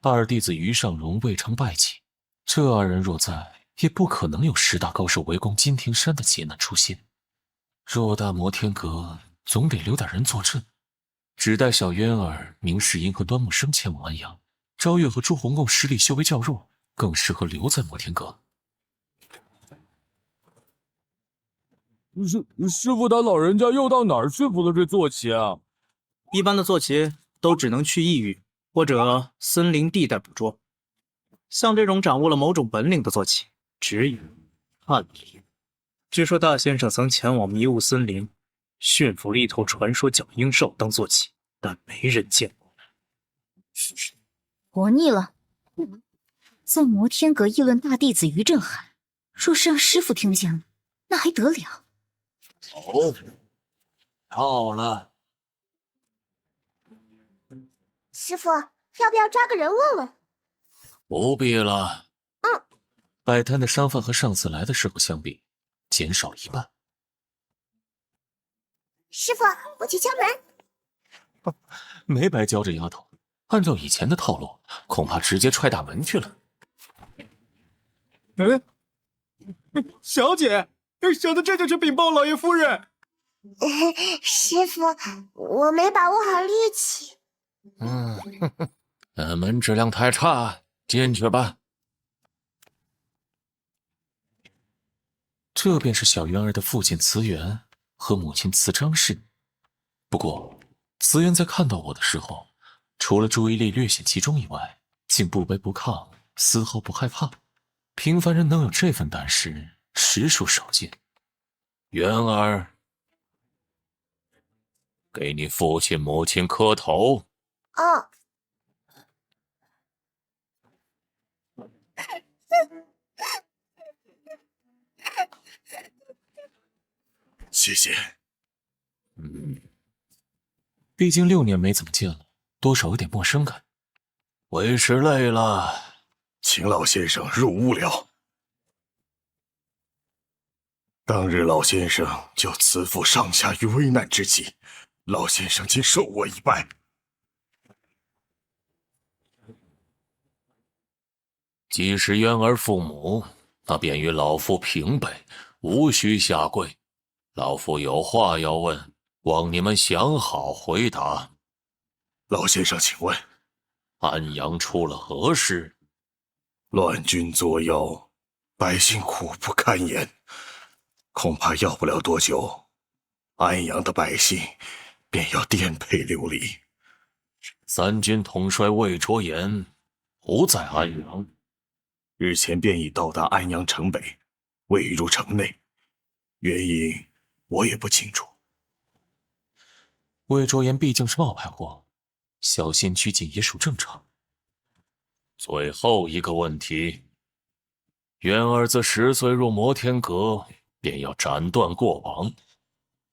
二弟子于尚荣未尝败绩。这2人若在，也不可能有10大高手围攻金庭山的劫难出现。偌大摩天阁总得留点人坐镇，只待小渊儿、明世英和端木生前往安阳。昭月和朱红贡实力修为较弱，更适合留在摩天阁。师傅他老人家又到哪儿驯服的这坐骑啊？一般的坐骑都只能去异域或者森林地带捕捉，像这种掌握了某种本领的坐骑，只有翰林。据说大先生曾前往迷雾森林，驯服了一头传说角鹰兽当坐骑，但没人见过。活腻了，在摩天阁议论大弟子于正海，若是让师傅听见了，那还得了？哦，到了。师傅，要不要抓个人问问？不必了。嗯，摆摊的商贩和上次来的时候相比，减少了一半。师傅，我去敲门。没白教这丫头，按照以前的套路，恐怕直接踹大门去了。小姐，小的这就去禀报老爷夫人。师傅，我没把握好力气。门质量太差，进去吧。这便是小渊儿的父亲慈源和母亲慈张氏。不过，慈源在看到我的时候，除了注意力略显集中以外，竟不卑不亢，丝毫不害怕。平凡人能有这份胆识，实属少见。渊儿，给你父亲母亲磕头。哦。谢谢。毕竟6年没怎么见了，多少有点陌生感。为师累了，请老先生入屋了。当日老先生救慈父上下于危难之际，老先生竟受我一拜。既是渊儿父母，那便与老夫平辈，无需下跪。老夫有话要问，望你们想好回答。老先生，请问，安阳出了何事？乱军作妖，百姓苦不堪言，恐怕要不了多久，安阳的百姓便要颠沛流离。三军统帅魏卓言不在安阳，日前便已到达安阳城北，未入城内，原因我也不清楚。魏卓言毕竟是冒牌货，小仙拘谨也属正常。最后一个问题，渊儿自10岁入摩天阁，便要斩断过往。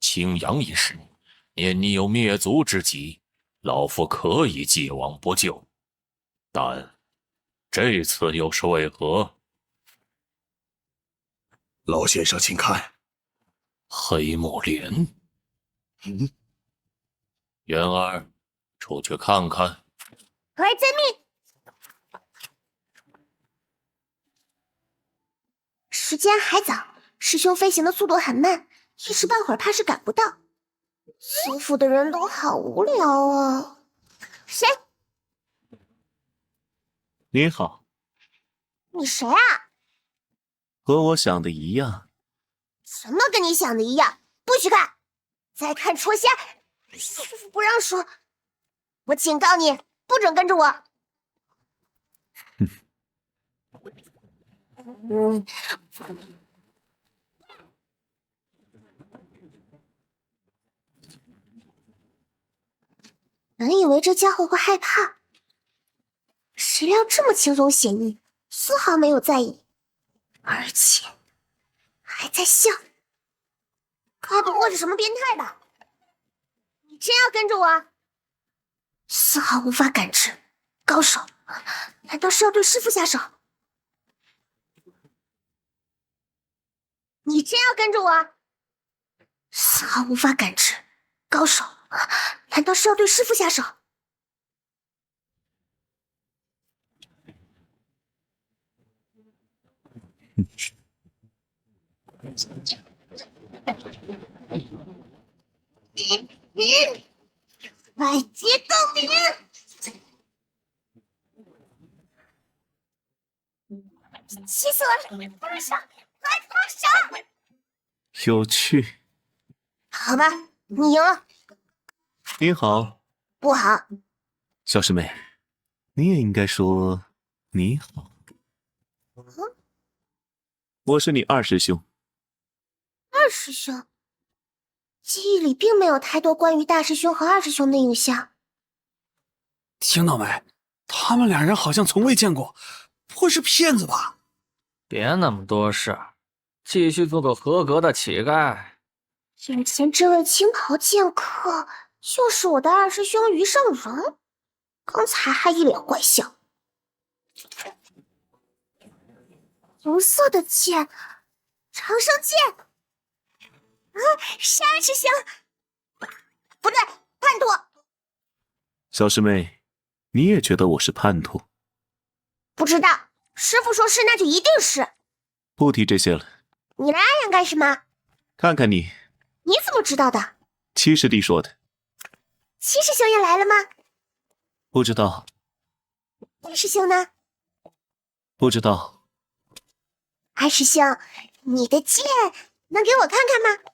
青阳一事，念你有灭族之急，老夫可以既往不咎，但这次又是为何？老先生，请看，黑木莲。渊儿，出去看看。来遵命。时间还早，师兄飞行的速度很慢，一时半会儿怕是赶不到。苏府的人都好无聊啊。谁？你好。你谁啊？和我想的一样。什么跟你想的一样？不许看！再看戳瞎！师父不让说，我警告你，不准跟着我。本以为这家伙会害怕，谁料这么轻松写意，丝毫没有在意，而且还在笑。该不会是什么变态吧？你真要跟着我？丝毫无法感知，高手，难道是要对师父下手？你真要跟着我？丝毫无法感知，高手，难道是要对师父下手？外界共鸣，气死我了！放手，快放手！有趣。好吧，你赢了。你好。不好。小师妹，你也应该说你好。我是你二师兄。二师兄？记忆里并没有太多关于大师兄和二师兄的印象。听到没？他们俩人好像从未见过，不会是骗子吧？别那么多事，继续做个合格的乞丐。眼前这位青袍剑客，就是我的二师兄于胜荣。刚才还一脸怪笑。红色的剑，长生剑。啊，是二师兄，不对，叛徒。小师妹，你也觉得我是叛徒？不知道，师傅说是，那就一定是。不提这些了。你来安阳干什么？看看你，你怎么知道的？七师弟说的。七师兄也来了吗？不知道。二师兄呢？不知道。二师兄，你的剑能给我看看吗？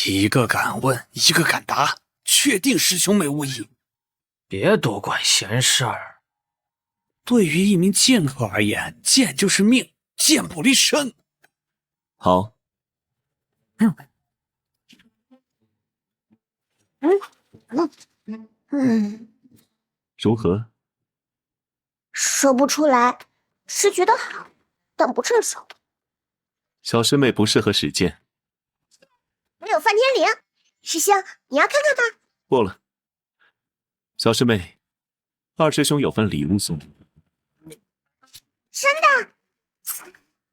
一个敢问，一个敢答，确定师兄妹无疑。别多管闲事儿。对于一名剑客而言，剑就是命，剑不离身。好。如何？说不出来，是觉得好，但不趁手。小师妹不适合使剑。我有梵天铃，师兄，你要看看吗？不了。小师妹，二师兄有份礼物送你。真的？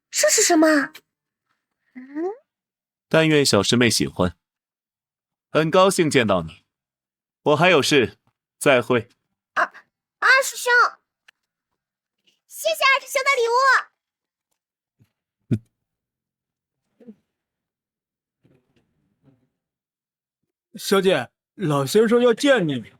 这是什么？但愿小师妹喜欢。很高兴见到你，我还有事，再会。二师兄，谢谢二师兄的礼物。小姐，老先生要见你。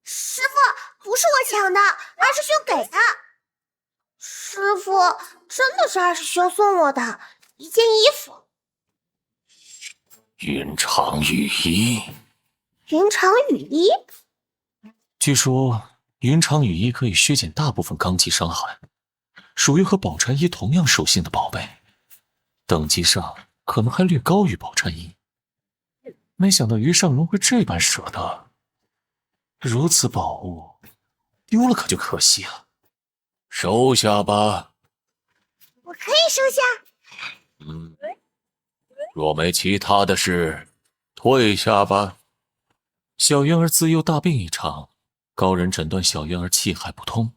师傅，不是我抢的，二师兄给的。师傅，真的是二师兄送我的一件衣服。云长羽衣。云长羽衣？据说云长羽衣可以削减大部分罡气伤害，属于和宝钗衣同样属性的宝贝，等级上可能还略高于宝钗衣。没想到于尚龙会这般舍得，如此宝物丢了可就可惜了。收下吧。我可以收下。若没其他的事，退下吧。小渊儿自幼大病一场，高人诊断小渊儿气海不通，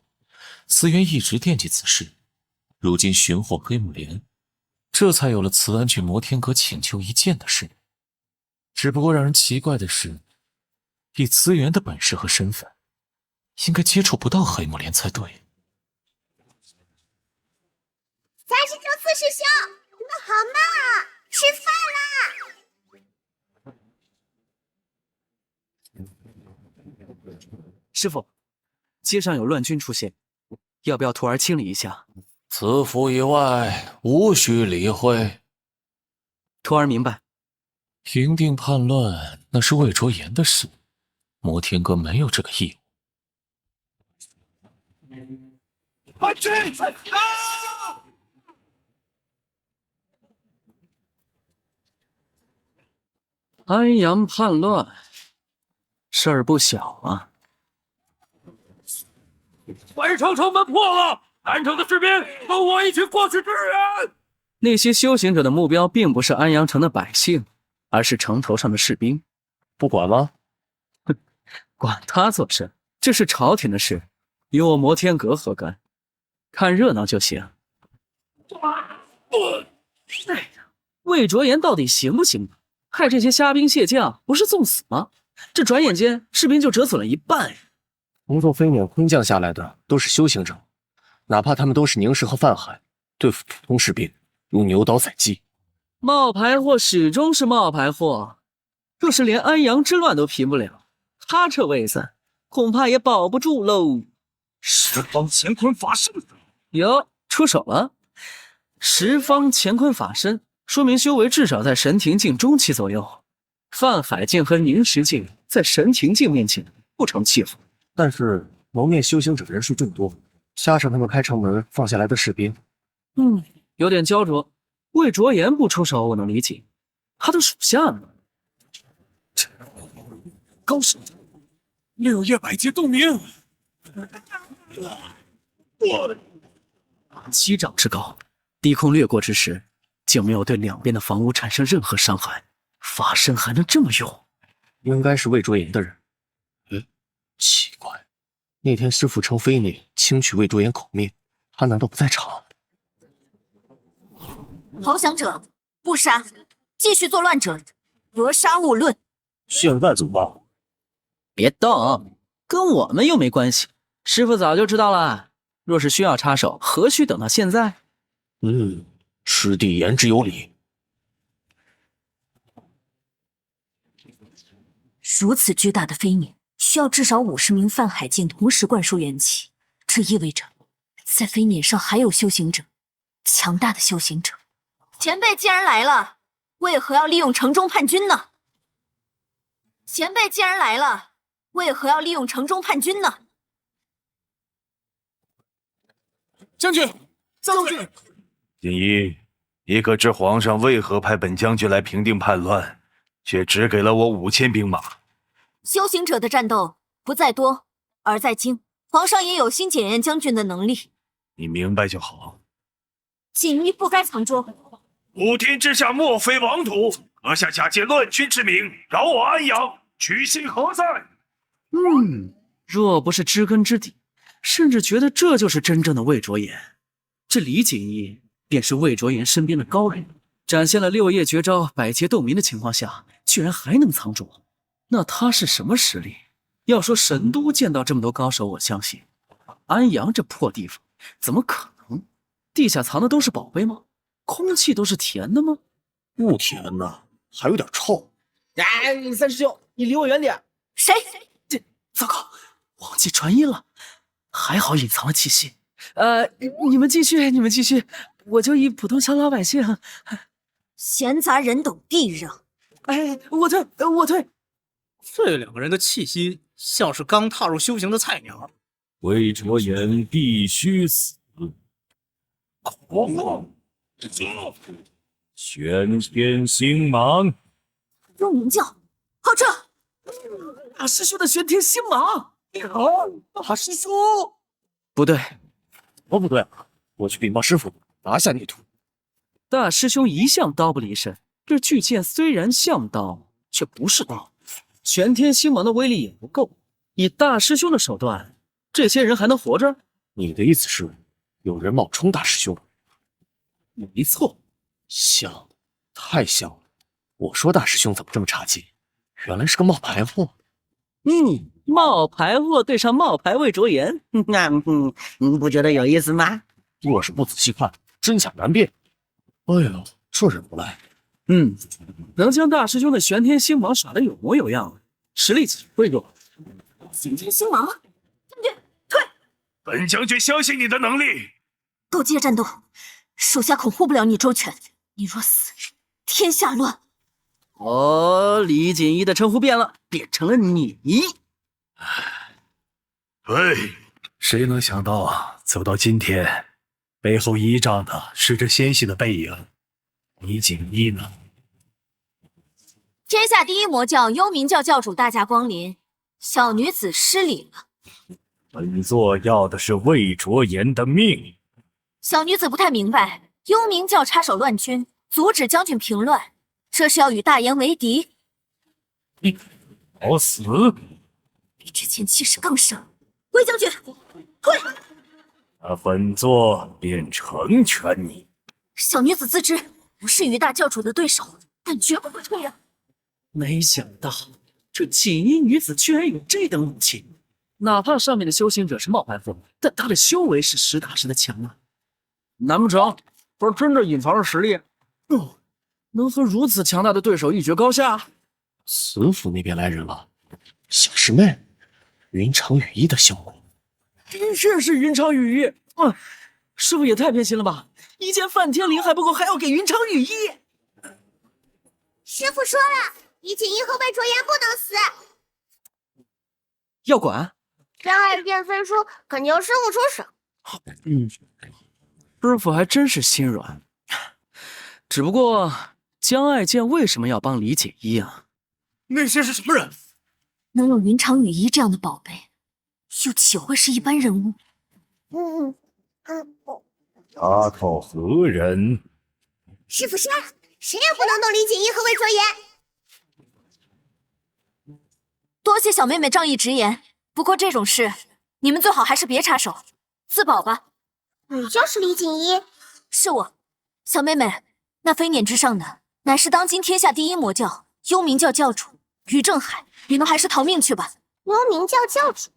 慈元一直惦记此事，如今寻获黑木莲，这才有了慈安去摩天阁请求一剑的事。只不过让人奇怪的是，以慈元的本事和身份，应该接触不到黑木莲才对。三师兄、四师兄，你们好慢啊！吃饭啦！师傅，街上有乱军出现，要不要徒儿清理一下？此府以外，无需理会。徒儿明白。平定叛乱，那是魏卓言的事，摩天阁没有这个义务。叛军！安阳叛乱，事儿不小啊！外城城门破了，南城的士兵跟我一起过去支援。那些修行者的目标并不是安阳城的百姓，而是城头上的士兵。不管吗？哼，管他做甚？这是朝廷的事，与我摩天阁何干？看热闹就行。魏卓言到底行不行？害这些虾兵蟹将，不是送死吗？这转眼间，士兵就折损了一半。乘坐飞辇空降下来的都是修行者，哪怕他们都是宁氏和范海，对付普通士兵如牛刀宰鸡。冒牌货始终是冒牌货，若是连安阳之乱都平不了，他这位子恐怕也保不住喽。十方乾坤法身，哟，出手了！十方乾坤法身，说明修为至少在神庭境中期左右。范海境和宁石境在神庭境面前不成欺负。但是蒙面修行者人数众多，加上他们开城门放下来的士兵，有点焦灼。魏卓言不出手，我能理解，他的属下呢？高手，6叶百劫洞明。7丈之高，低空掠过之时，竟没有对两边的房屋产生任何伤害，法身还能这么用？应该是魏卓言的人。奇怪，那天师傅称非你轻取魏卓言口命，他难道不在场？投降者不杀，继续作乱者格杀勿论。现在怎么办？别动，跟我们又没关系。师傅早就知道了，若是需要插手，何须等到现在？师弟言之有理。如此巨大的飞碾，需要至少50名泛海境同时灌输元气，这意味着在飞碾上还有修行者，强大的修行者。前辈既然来了，为何要利用城中叛军呢？前辈既然来了，为何要利用城中叛军呢？将军，将军！锦衣，你可知皇上为何派本将军来平定叛乱，却只给了我5000兵马？修行者的战斗不在多，而在精。皇上也有心检验将军的能力。你明白就好。锦衣不该藏拙。普天之下莫非王土，阁下假借乱军之名，扰我安阳，居心何在？若不是知根知底，甚至觉得这就是真正的魏卓言。这李锦衣便是魏卓言身边的高人，展现了6叶绝招百劫斗鸣的情况下，居然还能藏拙，那他是什么实力？要说神都见到这么多高手，我相信安阳这破地方怎么可能？地下藏的都是宝贝吗？空气都是甜的吗？不甜呐，还有点臭。三师兄，你离我远点！谁？糟糕，忘记传音了，还好隐藏了气息。你们继续，我就一普通小老百姓。闲杂人等避让。我退。这2个人的气息像是刚踏入修行的菜鸟。魏卓言必须死！玄天星芒，幽冥教，好撤！大师兄的玄天星芒！大师兄，不对，不对，我去禀报师傅，拿下孽徒。大师兄一向刀不离身，这巨剑虽然像刀，却不是刀。玄天星芒的威力也不够，以大师兄的手段，这些人还能活着？你的意思是，有人冒充大师兄？没错，像，太像了。我说大师兄怎么这么差劲，原来是个冒牌货。冒牌货对上冒牌魏卓言，你不觉得有意思吗？若是不仔细看，真假难辨。哎呦，这人不赖。能将大师兄的玄天星芒耍得有模有样，实力岂会弱？玄天星芒，将军退！本将军相信你的能力。斗鸡的战斗，属下恐护不了你周全。你若死，天下乱。李锦衣的称呼变了，变成了你。谁能想到走到今天，背后依仗的是这纤细的背影。李锦衣呢？天下第一魔教幽冥教教主大驾光临，小女子失礼了。本座要的是魏卓言的命。小女子不太明白，幽冥教插手乱军，阻止将军平乱，这是要与大言为敌。好死！比之前气势更盛。魏将军，退！那本座便成全你。小女子自知不是于大教主的对手，但绝不会退让。没想到这锦衣女子居然有这等武器，哪怕上面的修行者是冒牌货，但她的修为是实打实的强啊！难不成不是真的隐藏着实力？能和如此强大的对手一决高下？慈府那边来人了，小师妹，云长羽翼的效果。的确是云长羽翼。师傅也太偏心了吧！一件梵天灵还不够，还要给云长羽翼。师傅说了，李锦衣和魏卓言不能死。要管？江爱剑飞书肯定由师傅出手。师傅还真是心软。只不过江爱剑为什么要帮李锦衣啊？那些是什么人？能有云长羽翼这样的宝贝，又岂会是一般人物？丫头何人？师傅说，谁也不能动李锦衣和魏卓言。多谢小妹妹仗义直言，不过这种事你们最好还是别插手，自保吧。你就是李锦衣？是我，小妹妹。那飞辇之上的，乃是当今天下第一魔教幽冥教教主于正海，你们还是逃命去吧。幽冥教教主？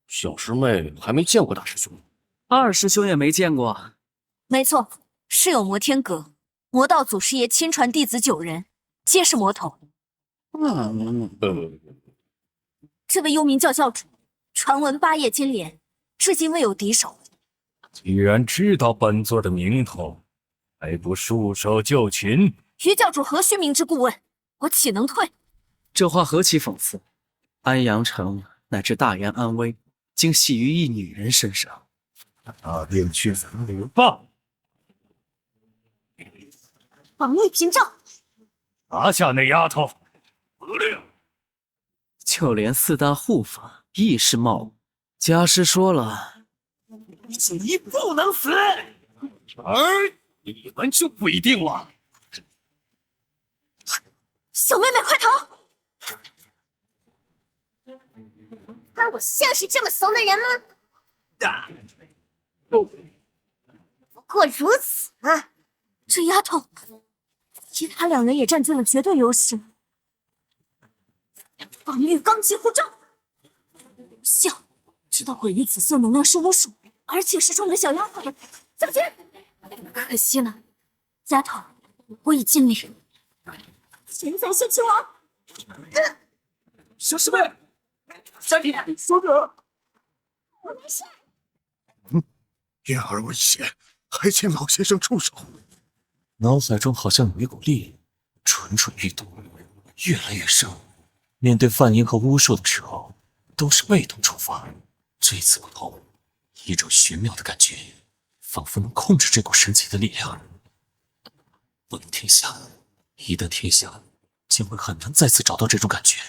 小师妹还没见过大师兄，二师兄也没见过。没错，是有魔天阁，魔道祖师爷亲传弟子9人，皆是魔头。这位幽冥教教主，传闻8叶金莲，至今未有敌手。既然知道本座的名头，还不束手就擒？于教主何须明知故问？我岂能退？这话何其讽刺！安阳城乃至大元安危，竟系于一女人身上。那便去死吧！防御屏障，拿下那丫头！得令。就连4大护法亦是冒误。家师说了，锦衣不能死，你们就不一定了。小妹妹快逃！看我像是这么怂的人吗？不过如此嘛。这丫头，其他2人也占据了绝对优势。防御罡极护罩，无效。知道毁于紫色能量是巫术，而且是中了小丫头的。小心！可惜了，丫头，我已尽力。钱财先亲王。小师妹，山田，说着。我没事。月儿危险，还请老先生出手。脑海中好像有一股力蠢蠢欲动，越来越深。面对梵音和巫术的时候，都是被动触发，这次不同，一种玄妙的感觉，仿佛能控制这股神奇的力量。不能停下，一旦停下，将会很难再次找到这种感觉。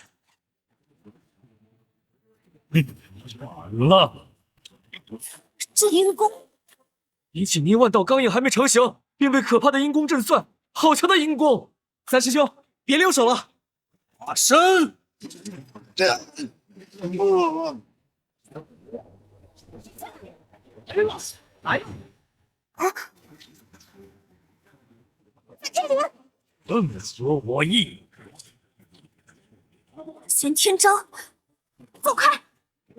完了！这阴功，李锦衣万道钢印还没成型，便被可怕的阴功震碎，好强的阴功！三师兄，别留手了！化身！来！啊！在这里！正合我意。玄天章，走开！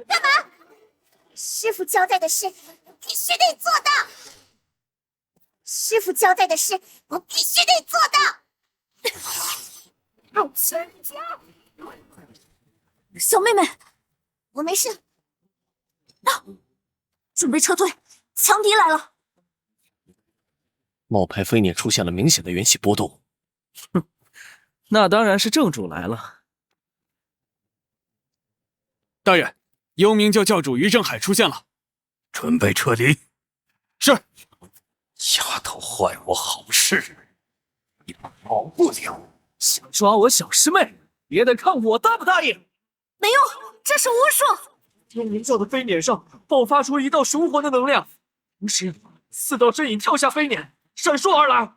干嘛？师傅交代的事，必须得做到。师傅交代的事，我必须得做到。好全家！小妹妹，我没事。准备撤退，强敌来了！冒牌飞辇出现了明显的元气波动。哼，那当然是正主来了。大人，幽冥教教主于正海出现了，准备撤离。是。丫头坏我好事，你跑不了。想抓我小师妹，也得看我答不答应。没用，这是巫术。幽冥教的飞辇上爆发出一道雄浑的能量，同时4道身影跳下飞辇，闪烁而来。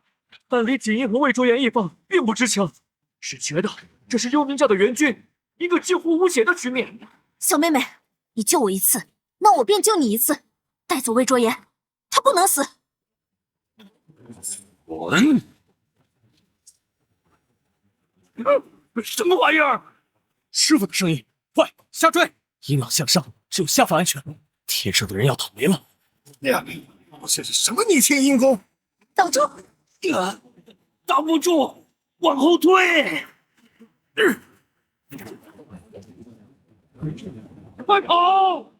但李锦衣和魏卓言一方并不知情，只觉得这是幽冥教的援军，一个几乎无解的局面。小妹妹，你救我一次，那我便救你一次。带走魏卓言，他不能死。滚！什么玩意儿？师傅的声音，快下坠！阴浪向上，只有下方安全。天上的人要倒霉了。这是什么逆天阴功？挡住！挡不住，往后退！快跑！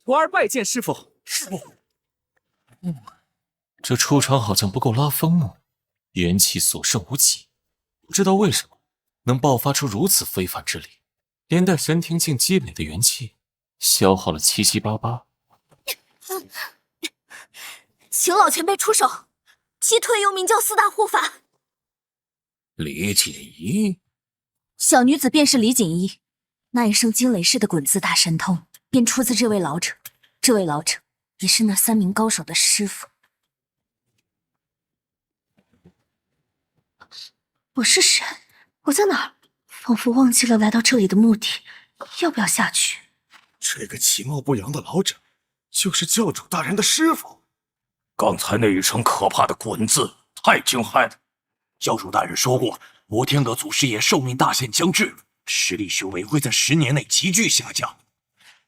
徒儿拜见师傅。师傅，这出场好像不够拉风哦，元气所剩无几，不知道为什么能爆发出如此非凡之力，连带神庭境积累的元气消耗了七七八八。请老前辈出手，击退幽冥教4大护法。李锦衣，小女子便是李锦衣，那一声惊雷式的滚字大神通，便出自这位老者。这位老者也是那3名高手的师傅。我是谁？我在哪儿？仿佛忘记了来到这里的目的。要不要下去？这个其貌不扬的老者，就是教主大人的师傅。刚才那一声可怕的滚字，太惊骇了。教主大人说过，摩天阁祖师爷寿命大限将至，实力修为会在10年内急剧下降。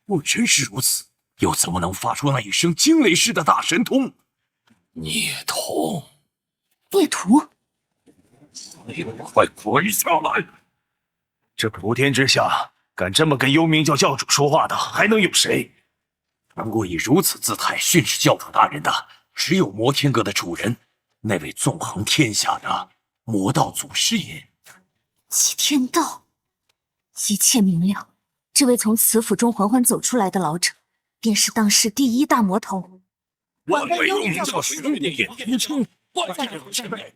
若真是如此，又怎么能发出那一声惊雷式的大神通？孽童，孽徒，快滚下来！这普天之下，敢这么跟幽冥教教主说话的，还能有谁？能够以如此姿态训斥教主大人的，只有摩天阁的主人，那位纵横天下的魔道祖师爷。齐天道，一切明了。这位从慈府中缓缓走出来的老者，便是当世第1大魔头。万位幽冥教师爷，万岁前辈！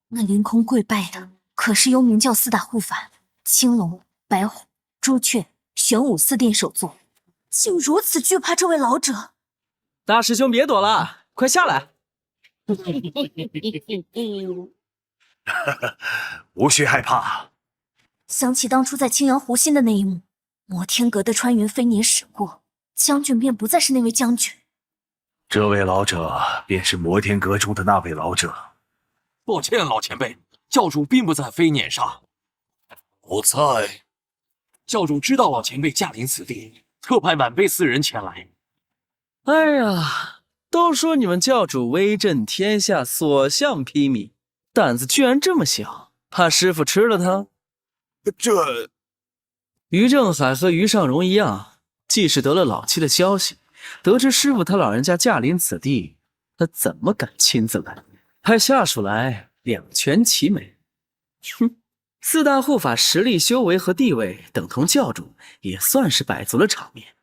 那凌空跪拜的，可是幽冥教4大护法青龙、白虎、朱雀、玄武4殿首座，竟如此惧怕这位老者。大师兄别躲了，快下来！无需害怕。想起当初在青阳湖心的那一幕，摩天阁的穿云飞年驶过，将军便不再是那位将军。这位老者便是摩天阁中的那位老者。抱歉，老前辈，教主并不在飞辇上。不在。教主知道老前辈驾临此地，特派晚辈4人前来。哎呀，都说你们教主威震天下，所向披靡，胆子居然这么小，怕师傅吃了他？这……于正海和于尚荣一样，既是得了老七的消息，得知师傅他老人家驾临此地，他怎么敢亲自来？派下属来，两全其美。哼，4大护法实力、修为和地位等同教主，也算是摆足了场面。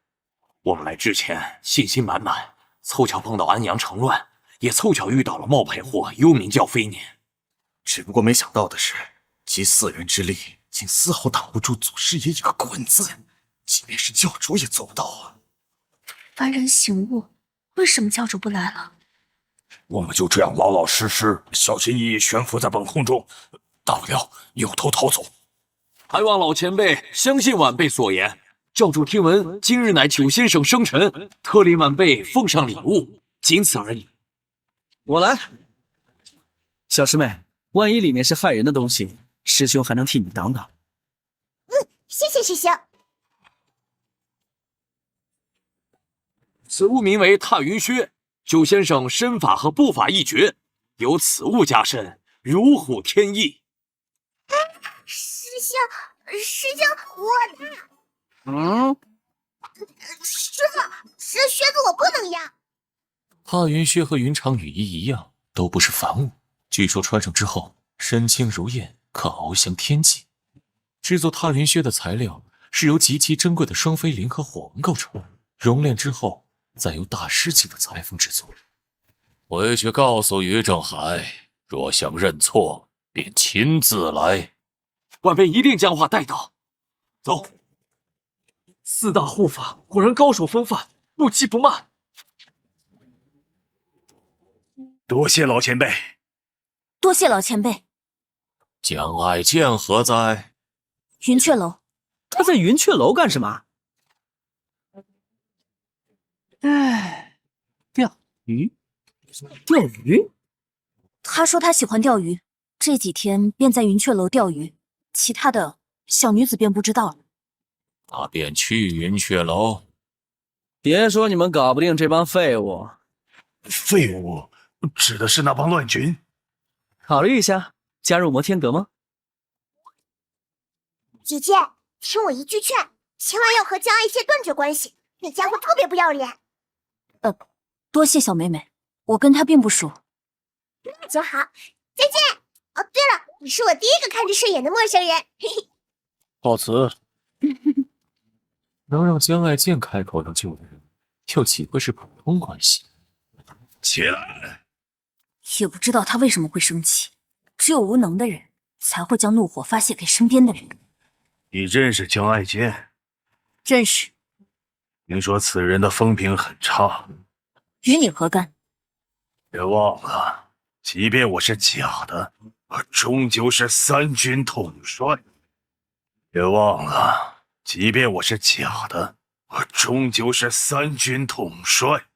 我们来之前信心满满，凑巧碰到安阳城乱，也凑巧遇到了冒牌货幽冥教飞辇。只不过没想到的是，集4人之力，竟丝毫挡不住祖师爷一个滚字，即便是教主也做不到啊！凡人醒悟，为什么教主不来了？我们就这样老老实实、小心翼翼悬浮在半空中，大不了扭头逃走。还望老前辈相信晚辈所言。教主听闻今日乃九先生生辰，特令晚辈奉上礼物，仅此而已。我来。小师妹，万一里面是害人的东西，师兄还能替你挡挡。谢谢师兄。此物名为踏云靴，九先生身法和步法一绝，有此物加身，如虎添翼。师兄，我的。师傅，这靴子我不能要。踏云靴和云长雨衣一样，都不是凡物。据说穿上之后，身轻如燕，可翱翔天际。制作踏云靴的材料是由极其珍贵的双飞灵和火纹构成，熔炼之后，再由大师级的裁缝制作。回去告诉于正海，若想认错，便亲自来。晚辈一定将话带到。走。 4大护法果然高手风范，不急不慢。多谢老前辈。多谢老前辈。江爱剑何在？云雀楼。他在云雀楼干什么？钓鱼。钓鱼？他说他喜欢钓鱼，这几天便在云雀楼钓鱼，其他的小女子便不知道了。 他便去云雀楼。别说你们搞不定这帮废物。废物指的是那帮乱军。考虑一下，加入摩天阁吗？姐姐，听我一句劝，千万要和江爱谢断绝关系。那家伙特别不要脸。多谢小妹妹，我跟他并不熟。那就好，再见。哦，对了，你是我第一个看着顺眼的陌生人。嘿嘿。告辞。能让江爱剑开口要救人，又岂会是普通关系？起来！也不知道他为什么会生气，只有无能的人才会将怒火发泄给身边的人。你认识江爱剑？正是。听说此人的风评很差，与你何干？别忘了，即便我是假的，我终究是三军统帅。别忘了，即便我是假的，我终究是三军统帅。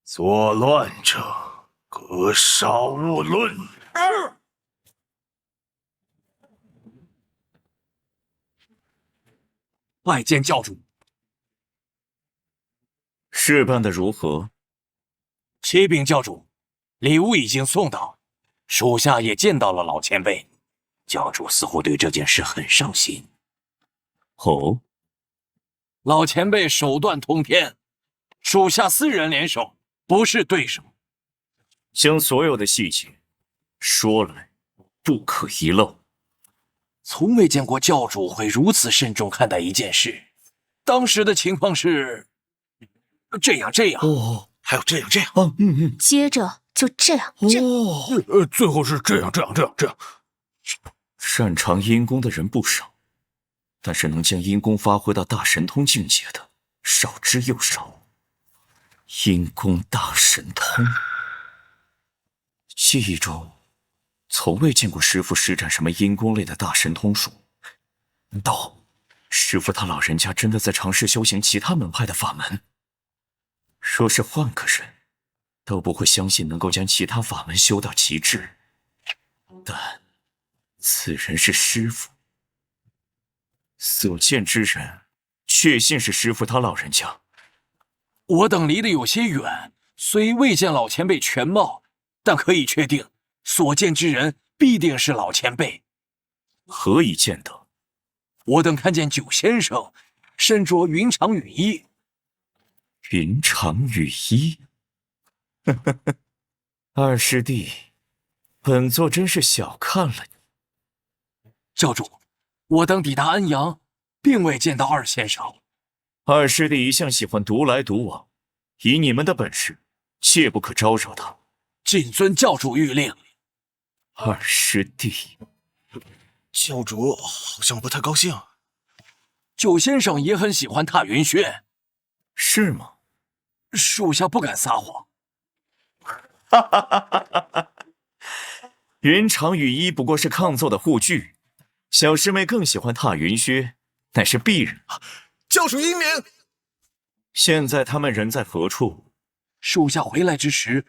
作乱者，格杀勿论。拜见教主。事办得如何？启禀教主，礼物已经送到，属下也见到了老前辈，教主似乎对这件事很上心。哦，老前辈手段通天，属下4人联手不是对手。将所有的细节说来，不可遗漏。从未见过教主会如此慎重看待一件事。当时的情况是这样。哦，还有这样。接着就这样。最后是这样。擅长阴功的人不少，但是能将阴功发挥到大神通境界的少之又少。阴功大神通，记忆中从未见过师父施展什么阴功类的大神通术。难道师父他老人家真的在尝试修行其他门派的法门？说是换个人，都不会相信能够将其他法门修到极致。但此人是师父，所见之人，确信是师父他老人家。我等离得有些远，虽未见老前辈全貌，但可以确定，所见之人必定是老前辈。何以见得？我等看见九先生身着云长羽衣。云长羽衣？二师弟，本座真是小看了你。教主，我等抵达安阳，并未见到二先生。二师弟一向喜欢独来独往，以你们的本事，切不可招惹他。谨遵教主谕令。二师弟，教主好像不太高兴。九先生也很喜欢踏云轩。是吗？属下不敢撒谎。云长羽衣不过是抗奏的护具，小师妹更喜欢踏云靴，乃是必然。教主英明。现在他们人在何处？属下回来之时，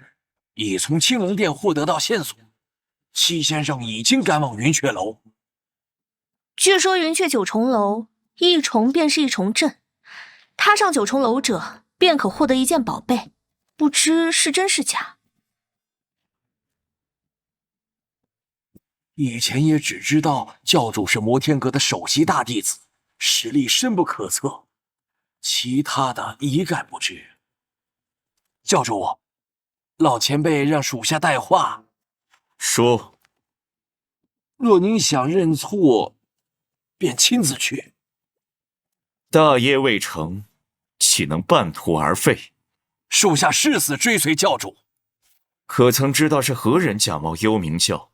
已从青龙殿获得到线索，七先生已经赶往云雀楼。据说云雀9重楼，一重便是一重阵，踏上9重楼者便可获得一件宝贝，不知是真是假。以前也只知道教主是摩天阁的首席大弟子，实力深不可测，其他的一概不知。教主，老前辈让属下带话。说。若您想认错，便亲自去。大业未成，岂能半途而废？属下誓死追随教主。可曾知道是何人假冒幽冥教？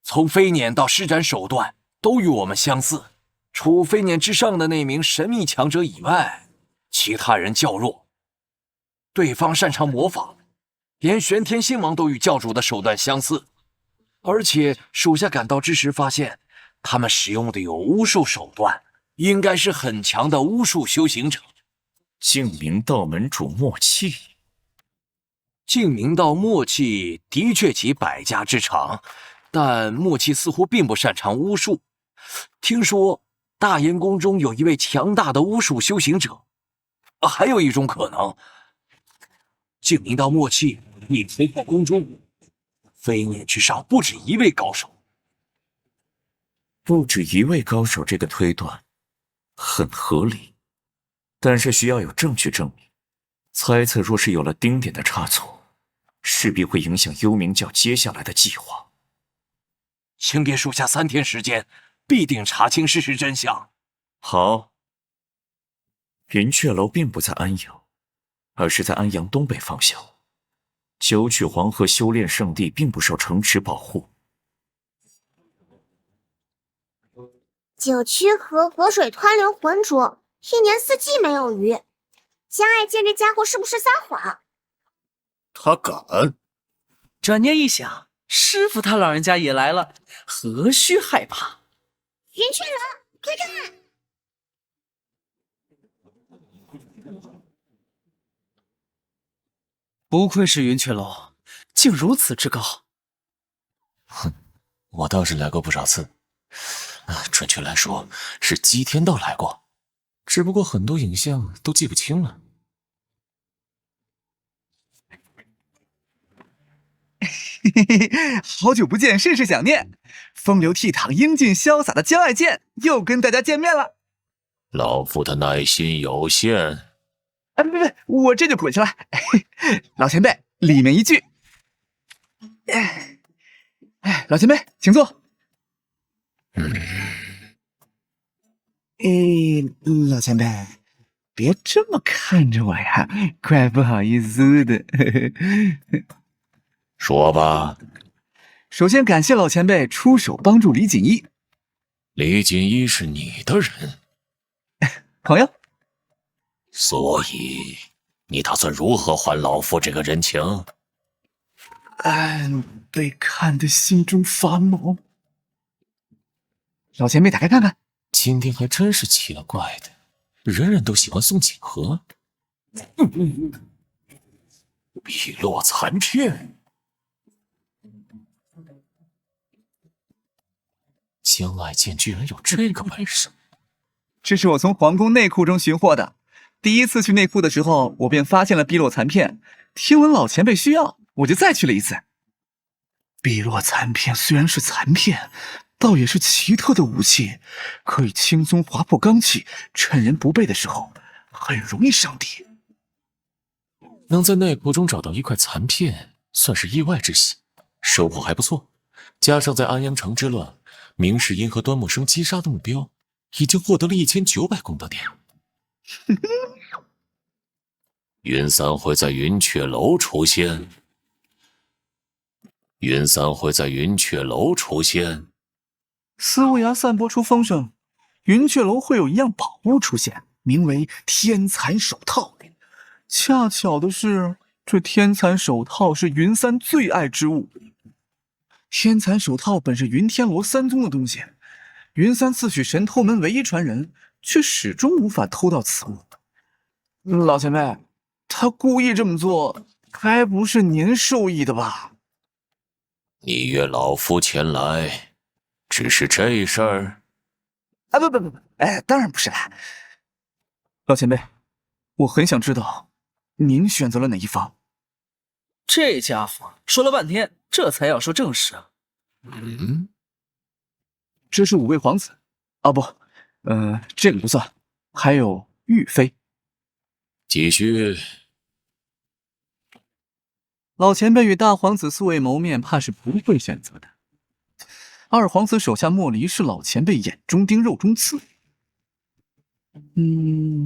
从飞撵到施展手段，都与我们相似。除飞撵之上的那名神秘强者以外，其他人较弱。对方擅长魔法，连玄天星王都与教主的手段相似。而且属下赶到之时发现，他们使用的有巫术手段，应该是很强的巫术修行者。净明道门主默契。净明道默契的确其百家之长，但默契似乎并不擅长巫术。听说大燕宫中有一位强大的巫术修行者，还有一种可能，净明道默契已飞破宫中，飞撵之上不止一位高手。不止一位高手，这个推断很合理，但是需要有证据证明。猜测若是有了丁点的差错，势必会影响幽冥教接下来的计划。请给属下3天时间，必定查清事实真相。好。云雀楼并不在安阳，而是在安阳东北方向。九曲黄河修炼圣地并不受城池保护。九曲河河水湍流浑浊，一年四季没有鱼。江爱见这家伙是不是撒谎？他敢？转念一想，师傅他老人家也来了，何须害怕？云雀楼，快看！不愧是云雀楼，竟如此之高。哼，我倒是来过不少次，准确来说是姬天道来过，只不过很多影像都记不清了。好久不见，甚是想念。风流倜傥、英俊潇洒的江爱剑又跟大家见面了。老夫的耐心有限。别，我这就滚下来。老前辈，里面一句。老前辈，请坐。老前辈，别这么看着我呀，怪不好意思的。说吧。首先感谢老前辈出手帮助李锦衣。李锦衣是你的人？朋友。所以你打算如何还老夫这个人情？被看得心中发毛。老前辈打开看看。今天还真是奇了怪的，人人都喜欢送锦盒。碧落残片。江爱剑居然有这个本事！这是我从皇宫内库中寻获的。第一次去内库的时候，我便发现了碧落残片。听闻老前辈需要，我就再去了一次。碧落残片虽然是残片，倒也是奇特的武器，可以轻松划破罡气，趁人不备的时候，很容易伤敌。能在内库中找到一块残片，算是意外之喜，收获还不错。加上在安阳城之乱，明世英和端木生击杀的目标，已经获得了1900功德点。云三会在云雀楼出现。云三会在云雀楼出现。司务衙散播出风声，云雀楼会有一样宝物出现，名为天蚕手套。恰巧的是，这天蚕手套是云三最爱之物。天蚕手套本是云天罗三宗的东西，云三自诩神偷门唯一传人，却始终无法偷到此物。老前辈，他故意这么做，该不是您授意的吧？你约老夫前来，只是这事儿？不，当然不是啦。老前辈，我很想知道，您选择了哪一方？这家伙说了半天，这才要说正事。这是5位皇子。不，这个不算，还有玉妃。继续。老前辈与大皇子素未谋面，怕是不会选择的。二皇子手下莫离是老前辈眼中钉肉中刺。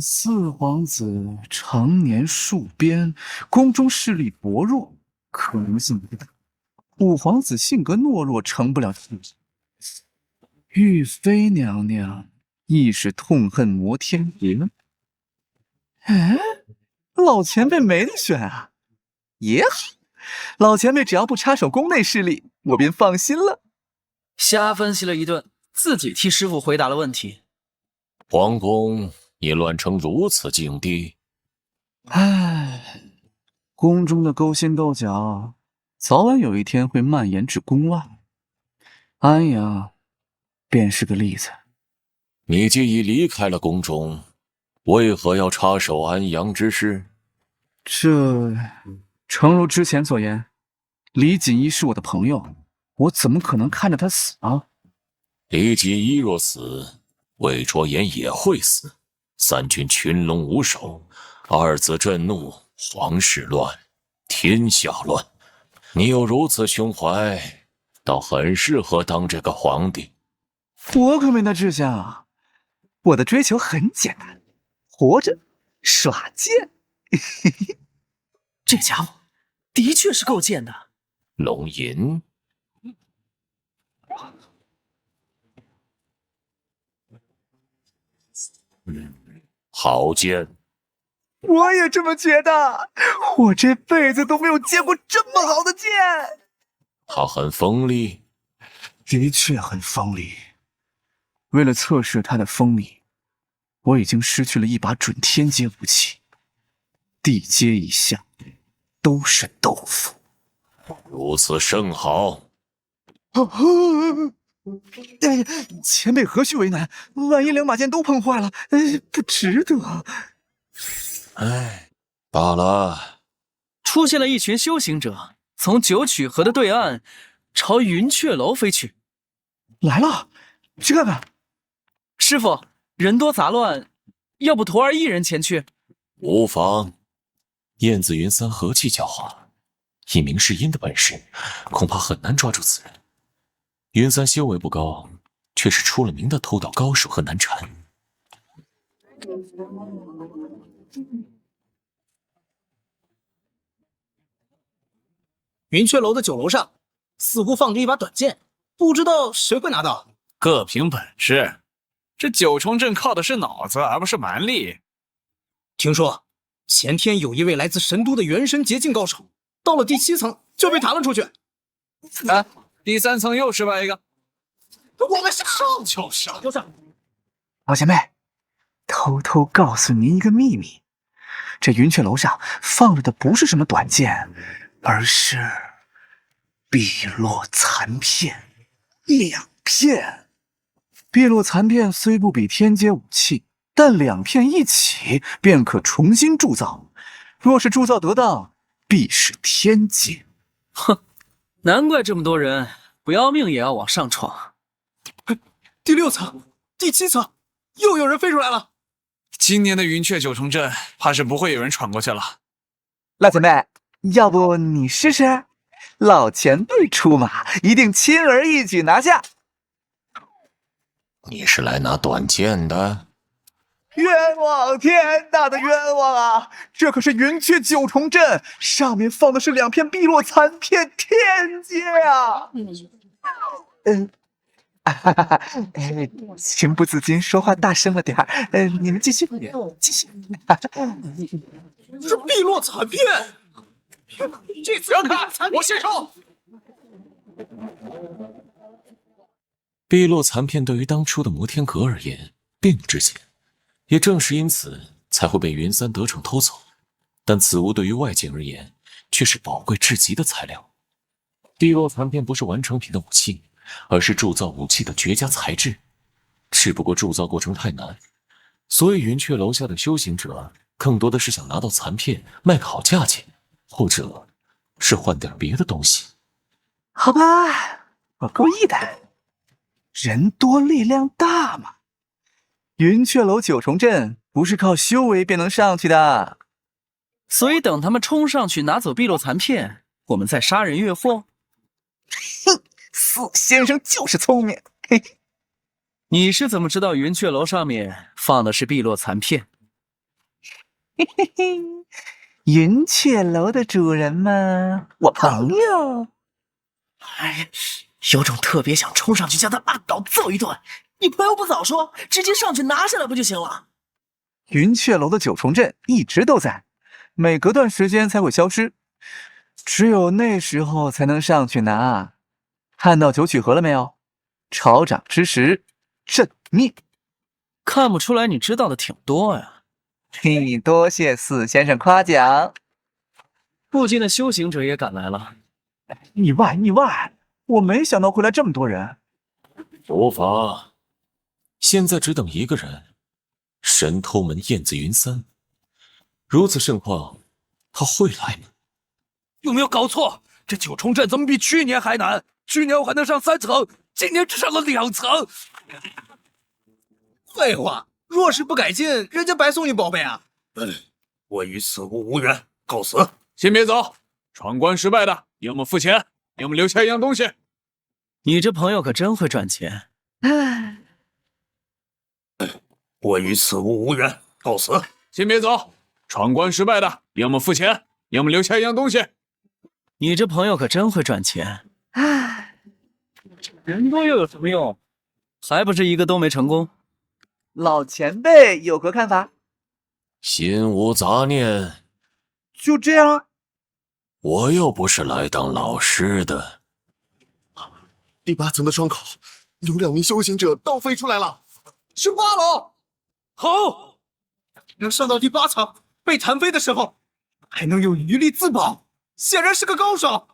四皇子常年戍边，宫中势力薄弱，可能性不大。5皇子性格懦弱，成不了气质。玉妃娘娘亦是痛恨摩天阁。老前辈没得选啊。也好，老前辈只要不插手宫内势力，我便放心了。瞎分析了一顿，自己替师傅回答了问题。皇宫已乱成如此境地，宫中的勾心斗角，早晚有一天会蔓延至宫外。安阳便是个例子。你既已离开了宫中，为何要插手安阳之事？这诚如之前所言，李锦衣是我的朋友，我怎么可能看着他死啊？李锦衣若死，魏卓言也会死。三军群龙无首，二子震怒，皇室乱，天下乱。你有如此胸怀，倒很适合当这个皇帝。我可没那志向，我的追求很简单，活着，耍剑。这家伙的确是够贱的。龙吟，好剑。我也这么觉得，我这辈子都没有见过这么好的剑。它很锋利，的确很锋利。为了测试它的锋利，我已经失去了一把准天阶武器，地阶以下都是豆腐。如此甚好。前辈何须为难？万一两把剑都碰坏了，不值得。哎，罢了。出现了一群修行者，从九曲河的对岸朝云雀楼飞去。来了，去看看。师傅，人多杂乱，要不徒儿一人前去？无妨。燕子云三和气狡猾，以明世音的本事，恐怕很难抓住此人。云三修为不高，却是出了名的偷盗高手和难缠。云雀楼的酒楼上似乎放着一把短剑，不知道谁会拿到。各凭本事，这九重阵靠的是脑子，而不是蛮力。听说前天有一位来自神都的元神捷径高手，到了第7层就被弹了出去。啊，第3层又失败一个。我们上就上，就上。老前辈，偷偷告诉您一个秘密，这云雀楼上放着的不是什么短剑，而是碧落残片2片。碧落残片虽不比天阶武器，但2片一起便可重新铸造。若是铸造得当，必是天阶。哼，难怪这么多人不要命也要往上闯。第6层、第7层，又有人飞出来了。今年的云雀9重阵，怕是不会有人闯过去了。老前辈，要不你试试？老前辈出马，一定轻而易举拿下。你是来拿短剑的？冤枉！天大的冤枉啊！这可是云雀9重阵，上面放的是2片碧落残片天阶啊！情不自禁说话大声了点儿。你们继续，继续。是碧落残片，这次让开，我献手。碧落残片对于当初的摩天阁而言并不值钱，也正是因此才会被云三得逞偷走。但此物对于外界而言却是宝贵至极的材料。碧落残片不是完成品的武器，而是铸造武器的绝佳材质。只不过铸造过程太难，所以云雀楼下的修行者更多的是想拿到残片卖个好价钱，或者是换点别的东西。好吧，我故意的。人多力量大嘛。云雀楼9重阵不是靠修为便能上去的，所以等他们冲上去拿走碧落残片，我们再杀人越货。哼，四先生就是聪明。嘿，你是怎么知道云雀楼上面放的是碧落残片？嘿嘿嘿，云雀楼的主人嘛，我朋友。哎，有种特别想冲上去将他按倒揍一顿。你朋友不早说，直接上去拿下来不就行了？云雀楼的9重阵一直都在，每隔段时间才会消失，只有那时候才能上去拿。看到九曲河了没有？潮涨之时，阵灭。看不出来你知道的挺多呀。嘿，多谢四先生夸奖。附近的修行者也赶来了。意外，意外！我没想到会来这么多人。无妨，现在只等一个人，神偷门燕子云三。如此盛况，他会来吗？有没有搞错？这9重阵怎么比去年还难？去年我还能上3层，今年只上了2层。废话，若是不改进，人家白送你宝贝啊！我与此物无缘，告辞。先别走，闯关失败的，要么付钱，要么留下一样东西。你这朋友可真会赚钱。我与此物无缘，告辞。先别走，闯关失败的，要么付钱，要么留下一样东西。你这朋友可真会赚钱。人多又有什么用？还不是一个都没成功。老前辈有何看法？心无杂念。就这样？我又不是来当老师的。第8层的窗口有2名修行者倒飞出来了，是8楼。好，能上到第8层被弹飞的时候，还能有余力自保，显然是个高手。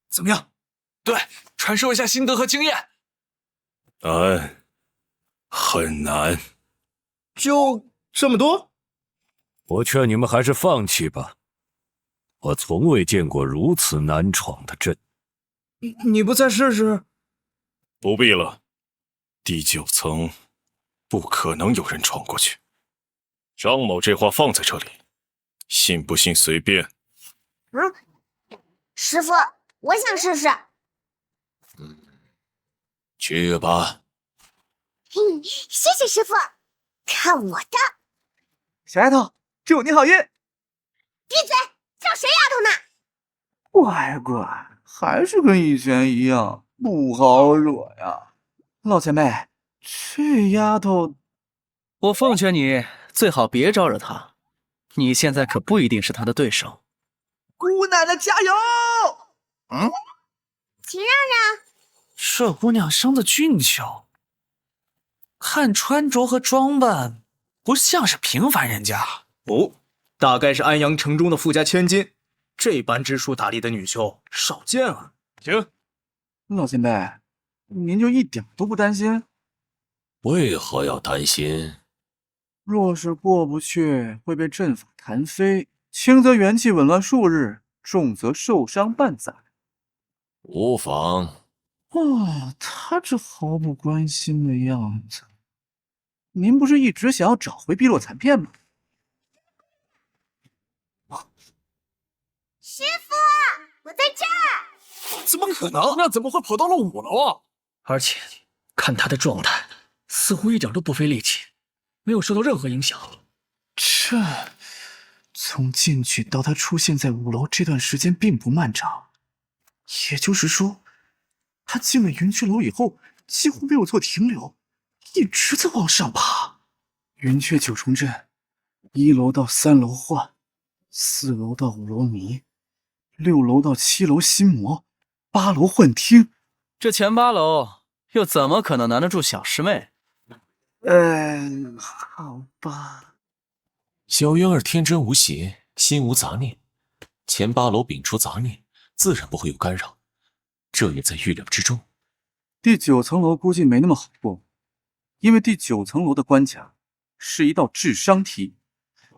怎么样？对，传授一下心得和经验。难，很难。就这么多？我劝你们还是放弃吧。我从未见过如此难闯的阵。你不再试试？不必了，第9层不可能有人闯过去。张某这话放在这里，信不信随便。师傅，我想试试。去吧。谢谢师傅，看我的！小丫头，祝你好运！闭嘴，叫谁丫头呢？乖乖，还是跟以前一样，不好惹呀。老前辈，这丫头，我奉劝你最好别招惹她，你现在可不一定是她的对手。姑奶奶加油！请让让。这姑娘生得俊俏，看穿着和装扮，不像是平凡人家。哦，大概是安阳城中的富家千金，这般知书达理的女修少见啊。行，老前辈，您就一点都不担心？为何要担心？若是过不去，会被阵法弹飞，轻则元气紊乱数日，重则受伤半载。无妨。他这毫不关心的样子。您不是一直想要找回碧落残片吗？师傅，我在这儿。怎么可能？那怎么会跑到了5楼啊？而且看他的状态，似乎一点都不费力气，没有受到任何影响。这从进去到他出现在5楼这段时间并不漫长，也就是说，他进了云雀楼以后几乎没有做停留，一直在往上爬。云雀9重阵，1楼到3楼幻，4楼到5楼迷，6楼到7楼心魔，8楼幻听。这前8楼又怎么可能难得住小师妹？好吧。小渊儿天真无邪，心无杂念，前8楼摒除杂念，自然不会有干扰，这也在预料之中。第9层楼估计没那么好过，因为第9层楼的关卡是一道智商题，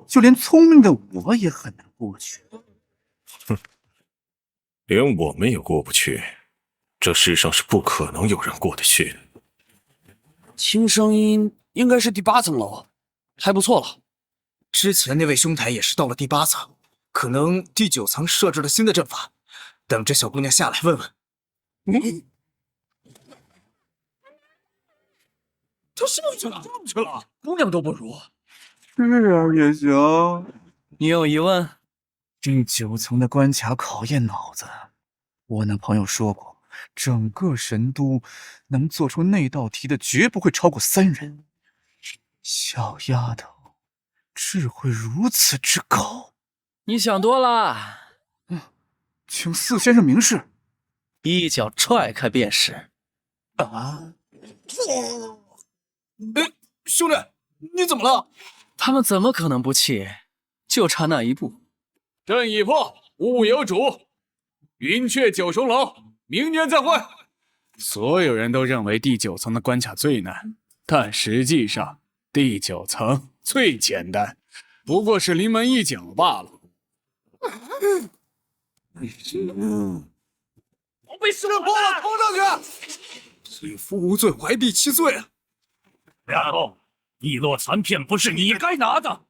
就连聪明的我也很难过去。哼，连我们也过不去，这世上是不可能有人过得去。听声音应该是第8层楼，还不错了。之前那位兄台也是到了第8层，可能第9层设置了新的阵法，等这小姑娘下来问问。他上去了，姑娘都不如。这样也行。你有疑问？第9层的关卡考验脑子，我那朋友说过，整个神都能做出那道题的绝不会超过3人。小丫头，智慧如此之高。你想多了。请4先生明示。一脚踹开便是。兄弟，你怎么了？他们怎么可能不弃？就差那一步。阵已破，物有主。云雀9重楼，明年再会。所有人都认为第9层的关卡最难，但实际上第9层最简单，不过是临门一脚罢了。我被师傅破了，拖上去！罪夫无罪，怀璧其罪啊！丫头，碧落残片不是你该拿的。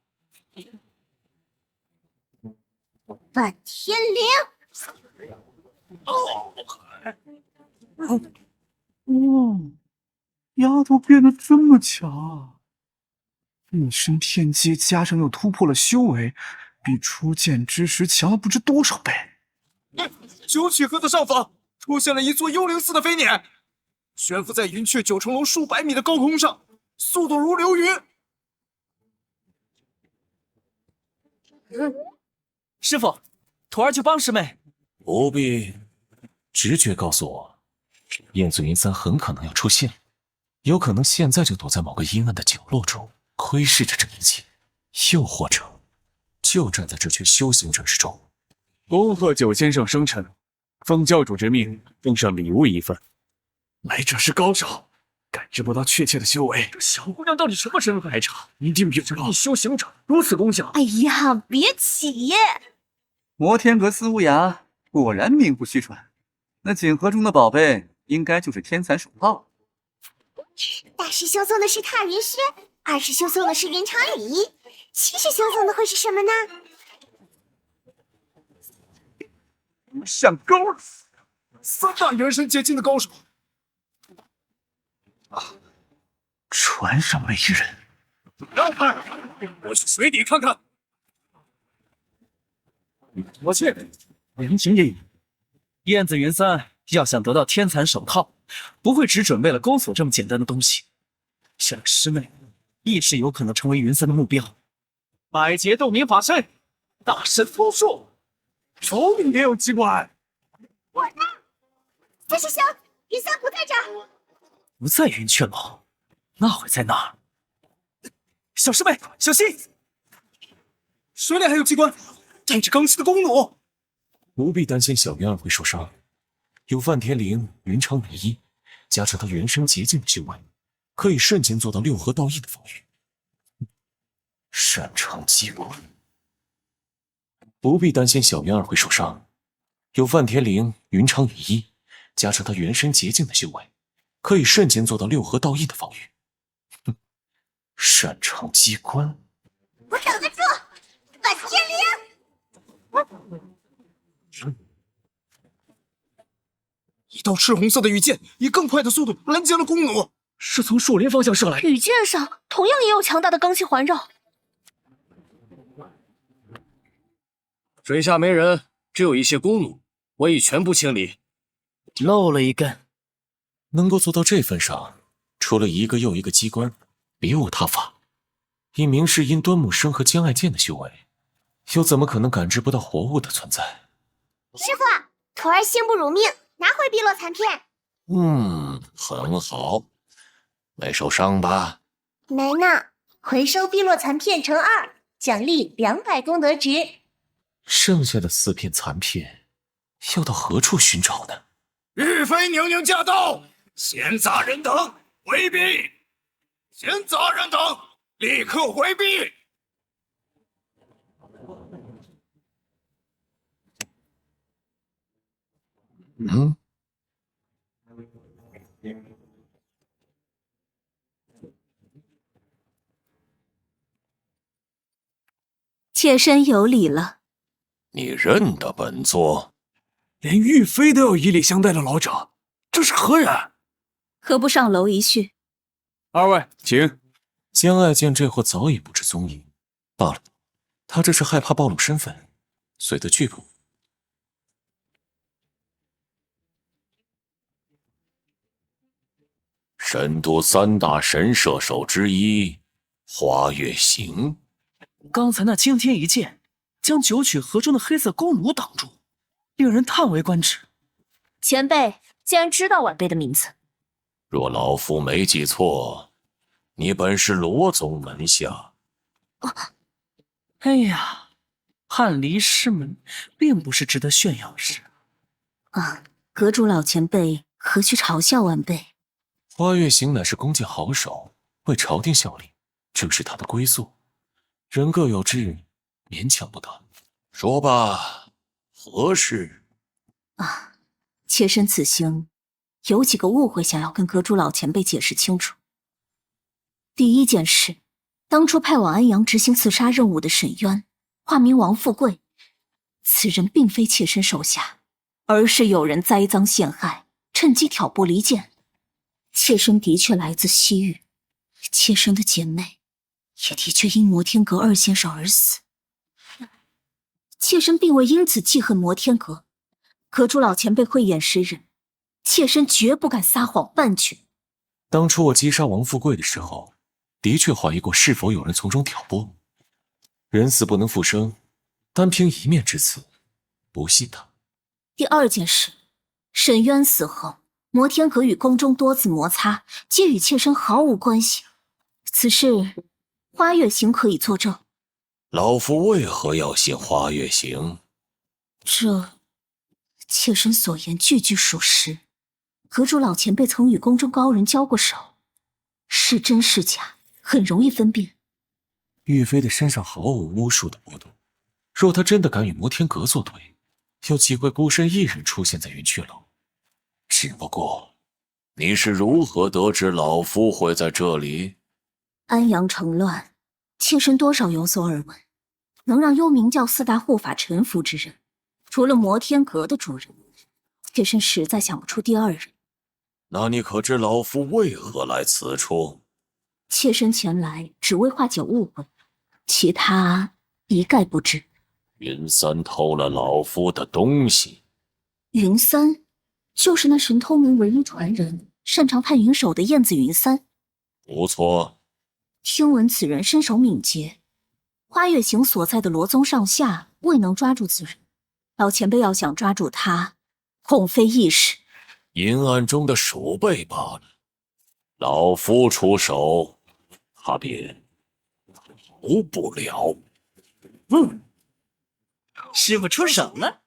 半天灵。丫头变得这么强，一身天机加上又突破了修为，比初见之时强了不知多少倍。九曲河的上方出现了一座幽灵似的飞辇，悬浮在云雀9重楼数百米的高空上，速度如流云。师傅，徒儿去帮师妹。不必，直觉告诉我，燕子云三很可能要出现，有可能现在就躲在某个阴暗的角落中，窥视着这一切，又或者就站在这群修行者之中。恭贺九先生生辰，奉教主之命，奉上礼物一份。来者是高手，感知不到确切的修为。这小姑娘到底什么身份还差？一定比这一修行者如此功效。哎呀，别起！摩天阁司无涯果然名不虚传，那锦盒中的宝贝应该就是天蚕手套。大师兄送的是踏云靴，二师兄送的是云长羽衣，七师兄送的会是什么呢？想高了，3大元神结晶的高手船上没人，让开！我去水底看看。我去，良心也有。燕子云三要想得到天蚕手套，不会只准备了钩索这么简单的东西。这个师妹亦是有可能成为云三的目标。百劫斗明法身，大神封术，手里也有机关。我呢？三师兄，云三不在这儿。不在云雀楼，那会在哪儿？小师妹，小心！水里还有机关，带着罡气的弓弩。不必担心小云儿会受伤，有梵天绫、云长羽衣加持他原生极境的修为，可以瞬间做到六合道义的防御。擅长机关，不必担心小云儿会受伤，有梵天绫、云长羽衣加持他原生极境的修为，可以瞬间做到六合道义的防御。擅长机关，我挡得住！梵天绫！一道赤红色的羽箭以更快的速度拦截了弓弩，是从树林方向射来。羽箭上同样也有强大的罡气环绕。水下没人，只有一些弓弩，我已全部清理。漏了一根，能够做到这份上，除了一个又一个机关，别无他法。以明世因端木生和江爱剑的修为，又怎么可能感知不到活物的存在？师傅，徒儿幸不辱命，拿回碧落残片。很好，没受伤吧？没呢，回收碧落残片乘2，奖励200功德值。剩下的4片残片，要到何处寻找呢？玉妃娘娘驾到，闲杂人等回避！闲杂人等立刻回避！妾身有礼了。你认得本座？连玉妃都要以礼相待的老者，这是何人？何不上楼一叙？二位请。江爱见这货早已不知踪影，罢了，他这是害怕暴露身份，随得拒捕。神都3大神射手之一，花月行。刚才那惊天一剑，将九曲河中的黑色弓弩挡住，令人叹为观止。前辈竟然知道晚辈的名字。若老夫没记错，你本是罗宗门下。哎呀，翰离师门并不是值得炫耀的事啊！阁主老前辈何须嘲笑晚辈？花月行乃是弓箭好手，为朝廷效力，正是他的归宿。人各有志，勉强不得。说吧，何事？啊，妾身此行有几个误会，想要跟阁主老前辈解释清楚。第一件事，当初派往安阳执行刺杀任务的沈渊，化名王富贵，此人并非妾身手下，而是有人栽赃陷害，趁机挑拨离间。妾身的确来自西域，妾身的姐妹也的确因摩天阁2先生而死。妾身并未因此记恨摩天阁，阁主老前辈慧眼识人，妾身绝不敢撒谎半句。当初我击杀王富贵的时候，的确怀疑过是否有人从中挑拨。人死不能复生，单凭一面之词，不信他。第二件事，沈渊死后，摩天阁与宫中多次摩擦，皆与妾身毫无关系。此事，花月行可以作证。老夫为何要信花月行？这，妾身所言句句属实。阁主老前辈曾与宫中高人交过手，是真是假，很容易分辨。玉妃的身上毫无巫术的波动，若她真的敢与摩天阁作对，又岂会孤身一人出现在云雀楼？只不过，你是如何得知老夫会在这里？安阳城乱，妾身多少有所耳闻。能让幽冥教四大护法臣服之人，除了摩天阁的主人，妾身实在想不出第二人。那你可知老夫为何来此处？妾身前来只为化解误会，其他一概不知。云三偷了老夫的东西。云三，就是那神通门唯一传人，擅长探云手的燕子云三。不错。听闻此人身手敏捷，花月行所在的罗宗上下未能抓住此人，老前辈要想抓住他，恐非易事。阴暗中的鼠辈罢了，老夫出手，他便逃不了。师傅出手了。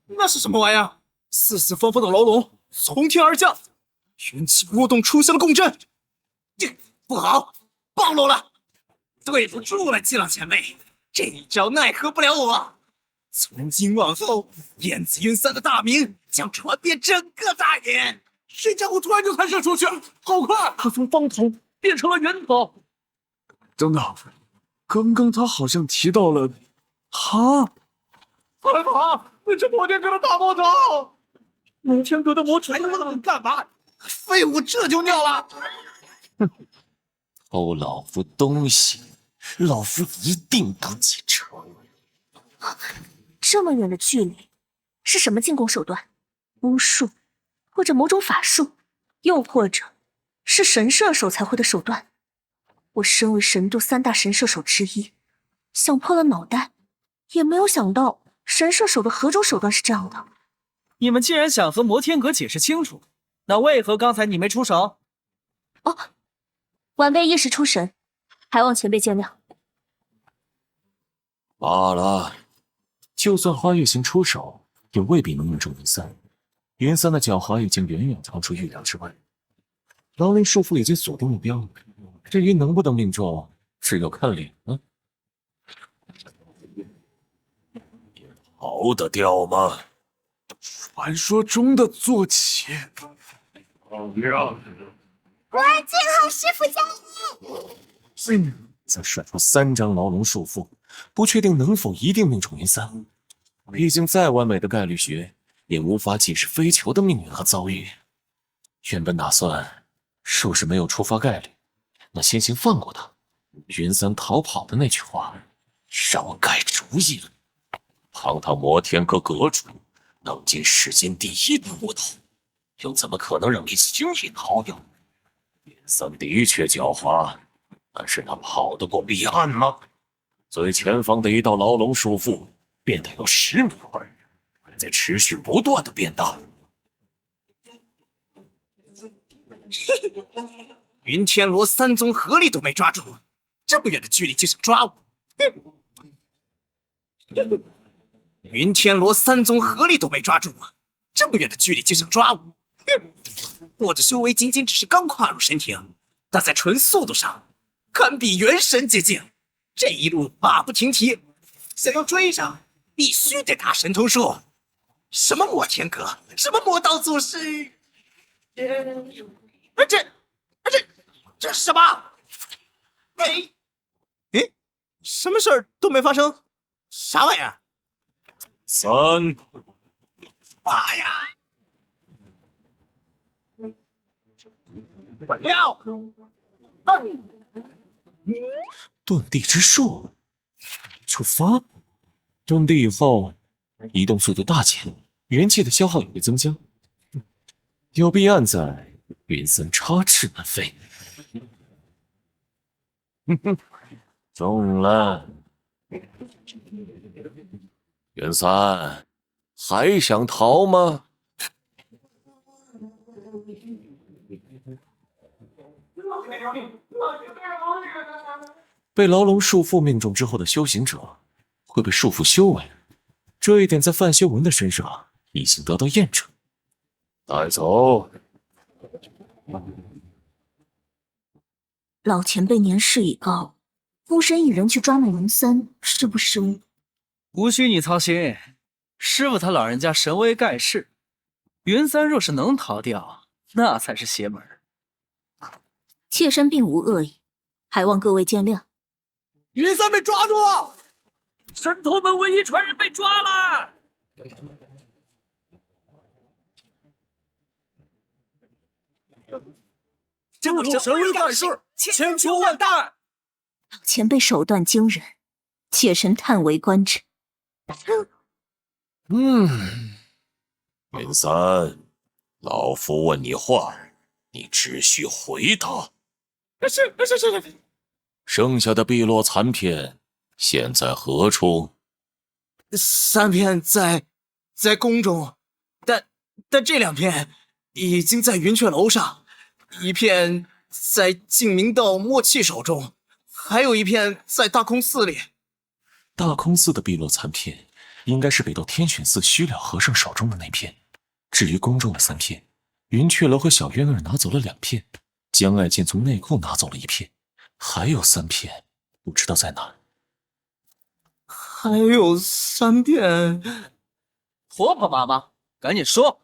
那是什么玩意儿？四四方方的牢笼从天而降，元气波动，出现了共振。不好，暴露了！对不住了，季老前辈，这一招奈何不了我。从今往后，燕子云三的大名将传遍整个大野。这家伙突然就弹射出去，好快！他从方头变成了圆头。等等，刚刚他好像提到了他。财阀，那是摩天阁的大魔头。摩天阁的魔锤他妈能干嘛？废物，这就尿了。偷老夫东西，老夫一定不记仇。这么远的距离，是什么进攻手段？巫术，或者某种法术，又或者是神射手才会的手段？我身为神都三大神射手之一，想破了脑袋，也没有想到神射手的何种手段是这样的。你们既然想和摩天阁解释清楚，那为何刚才你没出手？哦，晚辈一时出神，还望前辈见谅。罢了，就算花月行出手，也未必能命中云三。云三的狡猾已经远远超出预料之外，牢林束缚已经锁定目标，至于能不能命中，只有看脸了。逃得掉吗？传说中的坐骑。我儿见好师傅加衣。再甩出3张牢笼束缚，不确定能否一定命中云三。毕竟再完美的概率学，也无法解释飞球的命运和遭遇。原本打算，若是没有触发概率，那先行放过他。云三逃跑的那句话，让我改主意了。堂堂摩天阁阁主，能进世间第一的魔头，又怎么可能让你轻易逃掉？云三的确狡猾，但是他跑得过彼岸吗？最前方的一道牢笼束缚变得有10米宽，还在持续不断的变大。云天罗三宗合力都没抓住，这么远的距离就想抓我？云天罗三宗合力都没抓住我，这么远的距离就想抓我？我的修为仅仅只是刚跨入神庭，但在纯速度上堪比元神接近。这一路马不停蹄，想要追上，必须得打神通术。什么摩天阁，什么魔道祖师，这是什么？什么事儿都没发生，啥玩意儿？3，妈呀！6，遁地之术，出发。遁地以后，移动速度大减，元气的消耗也会增加。有避案在，云三插翅难飞。中了。云三，还想逃吗？被牢笼束缚命中之后的修行者会被束缚修为，这一点在范修文的身上已经得到验证。带走。老前辈年事已高，孤身一人去抓那云三，是不是？无需你操心，师傅他老人家神威盖世，云三若是能逃掉，那才是邪门。妾身并无恶意，还望各位见谅。云三被抓住了，神头门唯一传人被抓了。这神威盖世，千秋万代。老前辈手段惊人，妾身叹为观止。云三，老夫问你话，你只需回答。是。剩下的碧落残片现在何处？3片在宫中，但这2片已经在云雀楼上，1片在净明道默契手中，还有1片在大空寺里。大空寺的碧落残片应该是北斗天选寺虚了和尚手中的那片。至于宫中的3片，云雀楼和小渊儿拿走了2片，江爱剑从内库拿走了1片，还有3片不知道在哪。还有3片，婆婆妈妈，赶紧说！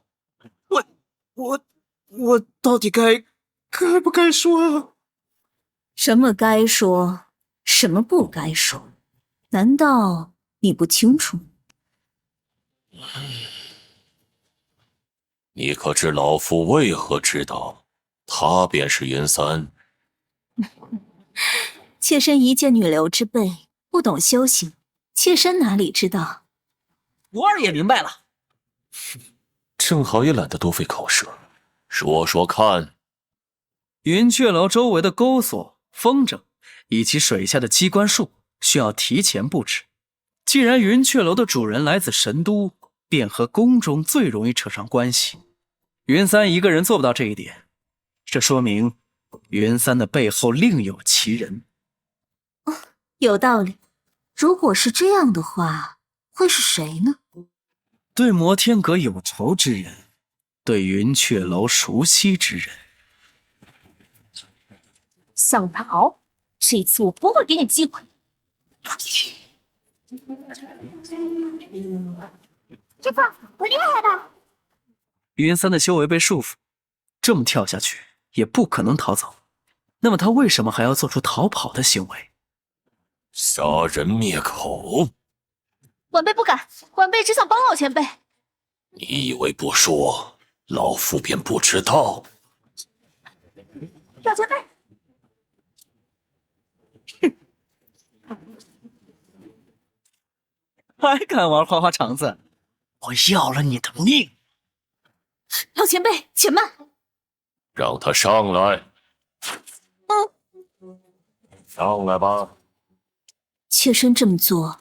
我到底该不该说啊？什么该说，什么不该说？难道你不清楚？你可知老夫为何知道他便是云三？妾身一介女流之辈，不懂修行，妾身哪里知道？我儿也明白了。正好也懒得多费口舌，说说看。云雀楼周围的钩索、风筝以及水下的机关术需要提前布置。既然云雀楼的主人来自神都，便和宫中最容易扯上关系。云三一个人做不到这一点，这说明云三的背后另有其人。有道理。如果是这样的话，会是谁呢？对摩天阁有仇之人，对云雀楼熟悉之人。想逃？这次我不会给你机会。师父，我厉害吧？云三的修为被束缚，这么跳下去也不可能逃走。那么他为什么还要做出逃跑的行为？杀人灭口！晚辈不敢，晚辈只想帮老前辈。你以为不说，老夫便不知道？老前辈，还敢玩花花肠子？我要了你的命！老前辈，且慢。让他上来。上来吧。妾身这么做，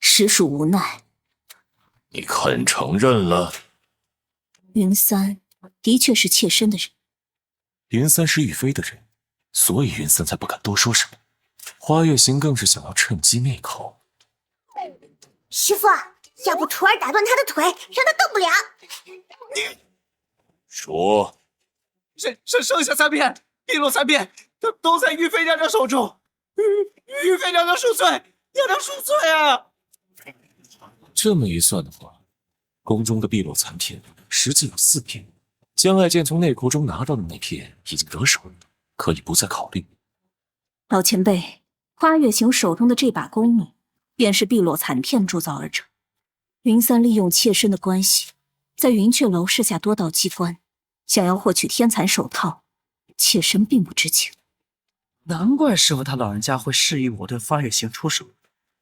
实属无奈。你肯承认了？云三的确是妾身的人。云三是玉妃的人，所以云三才不敢多说什么。花月行更是想要趁机灭口。师父，要不徒儿打断他的腿，让他动不了。说。剩下3片，碧落3片都在玉妃娘娘手中。玉妃娘娘恕罪，娘娘恕罪啊！这么一算的话，宫中的碧落残片实际有4片。江爱剑从内库中拿到的那片已经得手，可以不再考虑。老前辈，花月行手中的这把弓弩，便是碧落残片铸造而成。云三利用妾身的关系，在云雀楼设下多道机关，想要获取天蚕手套，妾身并不知情。难怪师傅他老人家会示意我对花月行出手，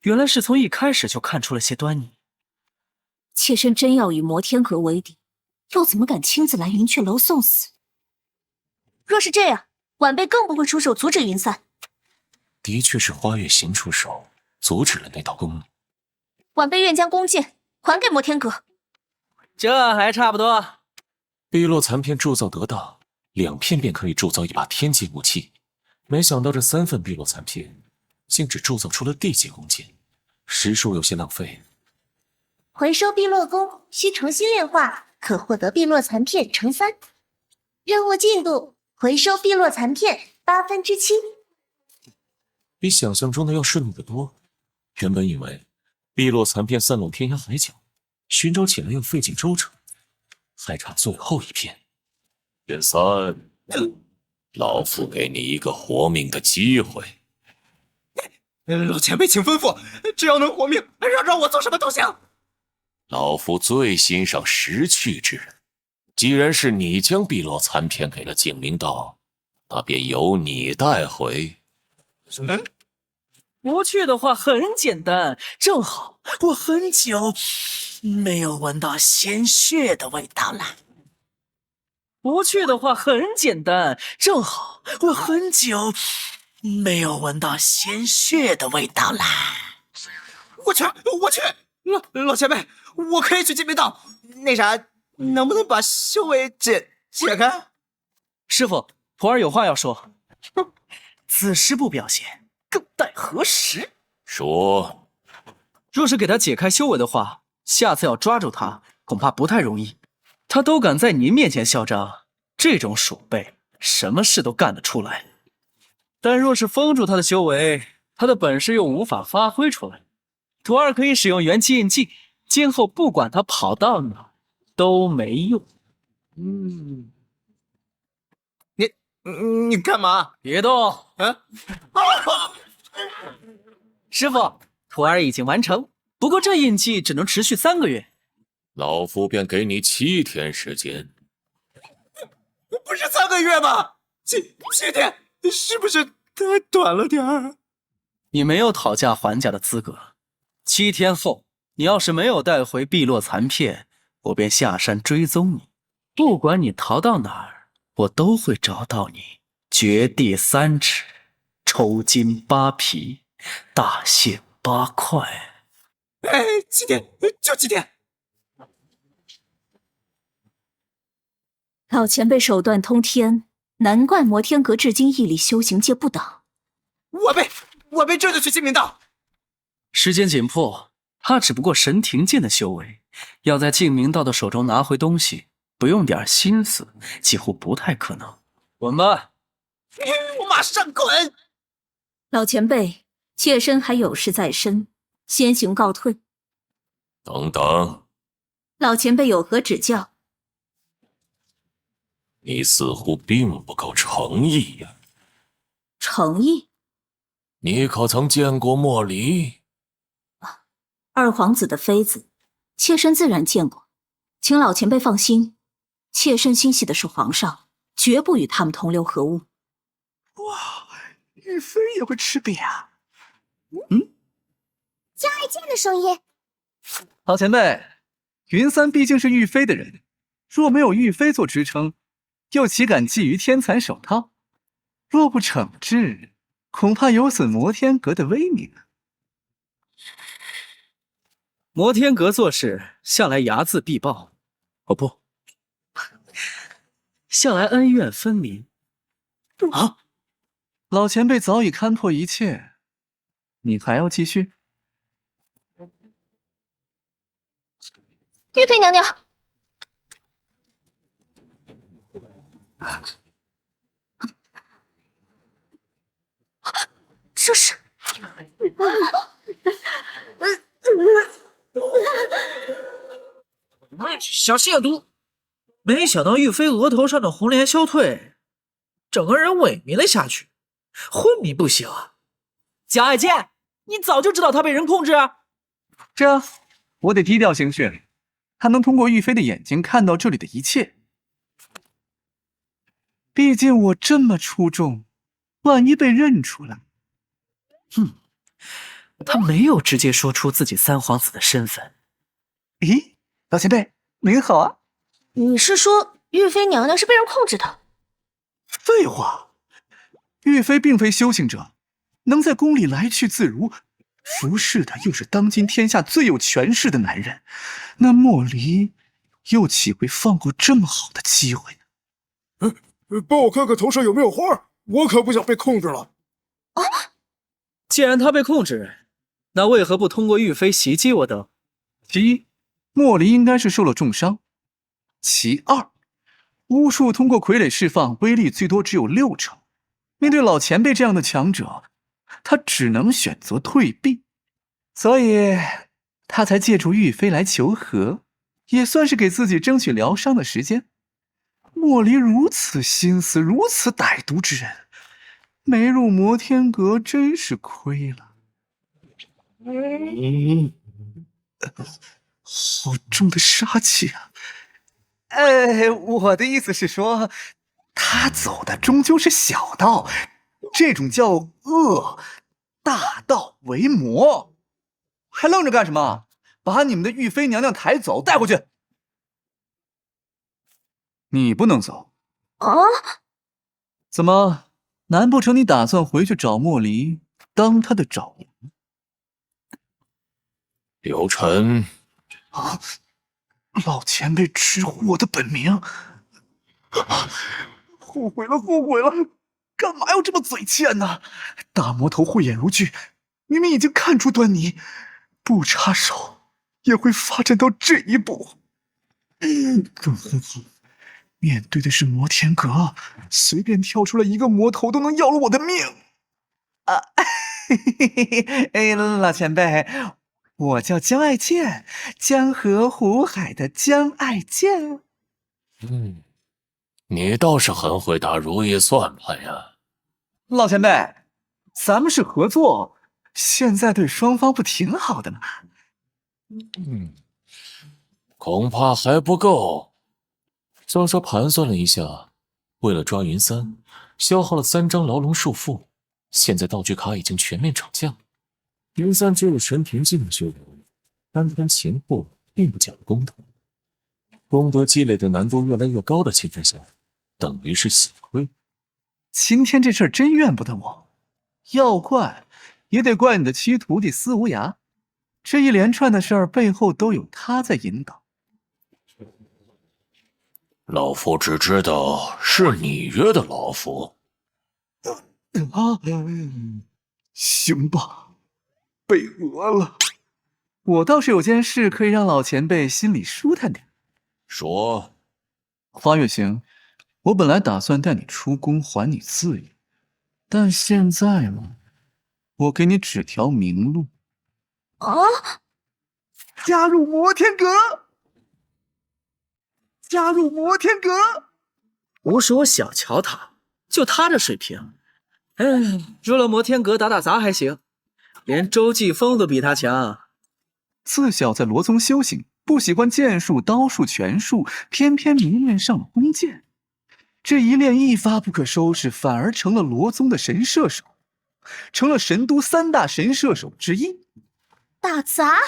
原来是从一开始就看出了些端倪。妾身真要与摩天阁为敌，又怎么敢亲自来云雀楼送死？若是这样，晚辈更不会出手阻止云三。的确是花月行出手，阻止了那道功力。晚辈愿将弓箭还给摩天阁。这还差不多。碧落残片铸造得当，2片便可以铸造一把天级武器。没想到这3份碧落残片，竟只铸造出了地级弓箭，实属有些浪费。回收碧落弓需重新炼化，可获得碧落残片乘3。任务进度：回收碧落残片7/8。比想象中的要顺利得多。原本以为碧落残片散落天涯海角，寻找起来要费尽周折，还差最后1片。元三，老夫给你一个活命的机会。老前辈，请吩咐，只要能活命，让我做什么都行。老夫最欣赏识趣之人，既然是你将碧落残片给了景明道，那便由你带回。不去的话很简单，正好我很久没有闻到鲜血的味道了。不去的话很简单，正好我很久没有闻到鲜血的味道啦。我去，老前辈，我可以去金明道。那啥，能不能把修为解开？师傅，徒儿有话要说。此时不表现，更待何时？说，若是给他解开修为的话，下次要抓住他，恐怕不太容易。他都敢在您面前嚣张，这种鼠辈，什么事都干得出来。但若是封住他的修为，他的本事又无法发挥出来。徒儿可以使用元气印记，今后不管他跑到哪都没用。你干嘛？别动！师傅，徒儿已经完成，不过这印记只能持续3个月。老夫便给你7天时间。不是3个月吗？7天，是不是太短了点儿？你没有讨价还价的资格。7天后，你要是没有带回碧落残片，我便下山追踪你。不管你逃到哪儿，我都会找到你，掘地3尺，抽筋扒皮，大卸8块。7天，就7天。老前辈手段通天，难怪摩天阁至今屹立修行界不倒。我辈这就去金明道。时间紧迫，他只不过神庭境的修为，要在净明道的手中拿回东西，不用点心思，几乎不太可能。滚吧！我马上滚！老前辈，妾身还有事在身，先行告退。等等，老前辈有何指教？你似乎并不够诚意呀。诚意？你可曾见过莫离？二皇子的妃子，妾身自然见过，请老前辈放心，妾身心系的是皇上，绝不与他们同流合污。哇，玉妃也会吃瘪啊！江爱见的声音。老前辈，云三毕竟是玉妃的人，若没有玉妃做支撑，又岂敢觊觎天蚕手套？若不惩治，恐怕有损摩天阁的威名。摩天阁做事向来睚眦必报，哦不，向来恩怨分明。啊！老前辈早已看破一切，你还要继续？玉妃娘娘，这是……小亵渎！没想到玉妃额头上的红莲消退，整个人萎靡了下去，昏迷不醒啊！蒋爱见，你早就知道他被人控制啊！这样，我得低调行事，还能通过玉妃的眼睛看到这里的一切。毕竟我这么出众，万一被认出来……他没有直接说出自己三皇子的身份。咦，老前辈您好啊！你是说玉妃娘娘是被人控制的？废话，玉妃并非修行者，能在宫里来去自如，服侍的又是当今天下最有权势的男人，那莫离又岂会放过这么好的机会呢？帮我看看头上有没有花，我可不想被控制了。既然他被控制，那为何不通过玉妃袭击我等？其一，莫离应该是受了重伤；其二，巫术通过傀儡释放，威力最多只有60%。面对老前辈这样的强者，他只能选择退避，所以他才借助玉妃来求和，也算是给自己争取疗伤的时间。莫离如此心思，如此歹毒之人，没入摩天阁真是亏了。好重的杀气啊！我的意思是说，他走的终究是小道，这种叫恶，大道为魔。还愣着干什么？把你们的玉妃娘娘抬走，带回去。你不能走啊？怎么？难不成你打算回去找莫离，当他的爪牙？刘晨，啊！老前辈直呼我的本名，后悔了，后悔了！干嘛要这么嘴欠呢？大魔头慧眼如炬，明明已经看出端倪，不插手也会发展到这一步。更何况面对的是摩天阁，随便跳出来一个魔头都能要了我的命啊！老前辈，我叫江爱剑，江河湖海的江爱剑。你倒是很会打如意算盘呀。老前辈，咱们是合作，现在对双方不挺好的吗？恐怕还不够。萧萧盘算了一下，为了抓云三，消耗了3张牢笼束缚，现在道具卡已经全面涨价。云三只有神庭境的修为，单摊擒获并不讲公道，功德积累的难度越来越高的情况下，等于是血亏。今天这事儿真怨不得我，要怪也得怪你的七徒弟司无涯，这一连串的事儿背后都有他在引导。老夫只知道是你约的老夫。行吧，被讹了。我倒是有件事可以让老前辈心里舒坦点。说。花月行，我本来打算带你出宫还你自由，但现在嘛，我给你指条明路。加入摩天阁！加入摩天阁！不是我小瞧他，就他这水平，入了摩天阁打打杂还行，连周继风都比他强。自小在罗宗修行，不喜欢剑术、刀术、拳术，偏偏迷恋上了弓箭。这一练一发不可收拾，反而成了罗宗的神射手，成了神都3大神射手之一。打杂？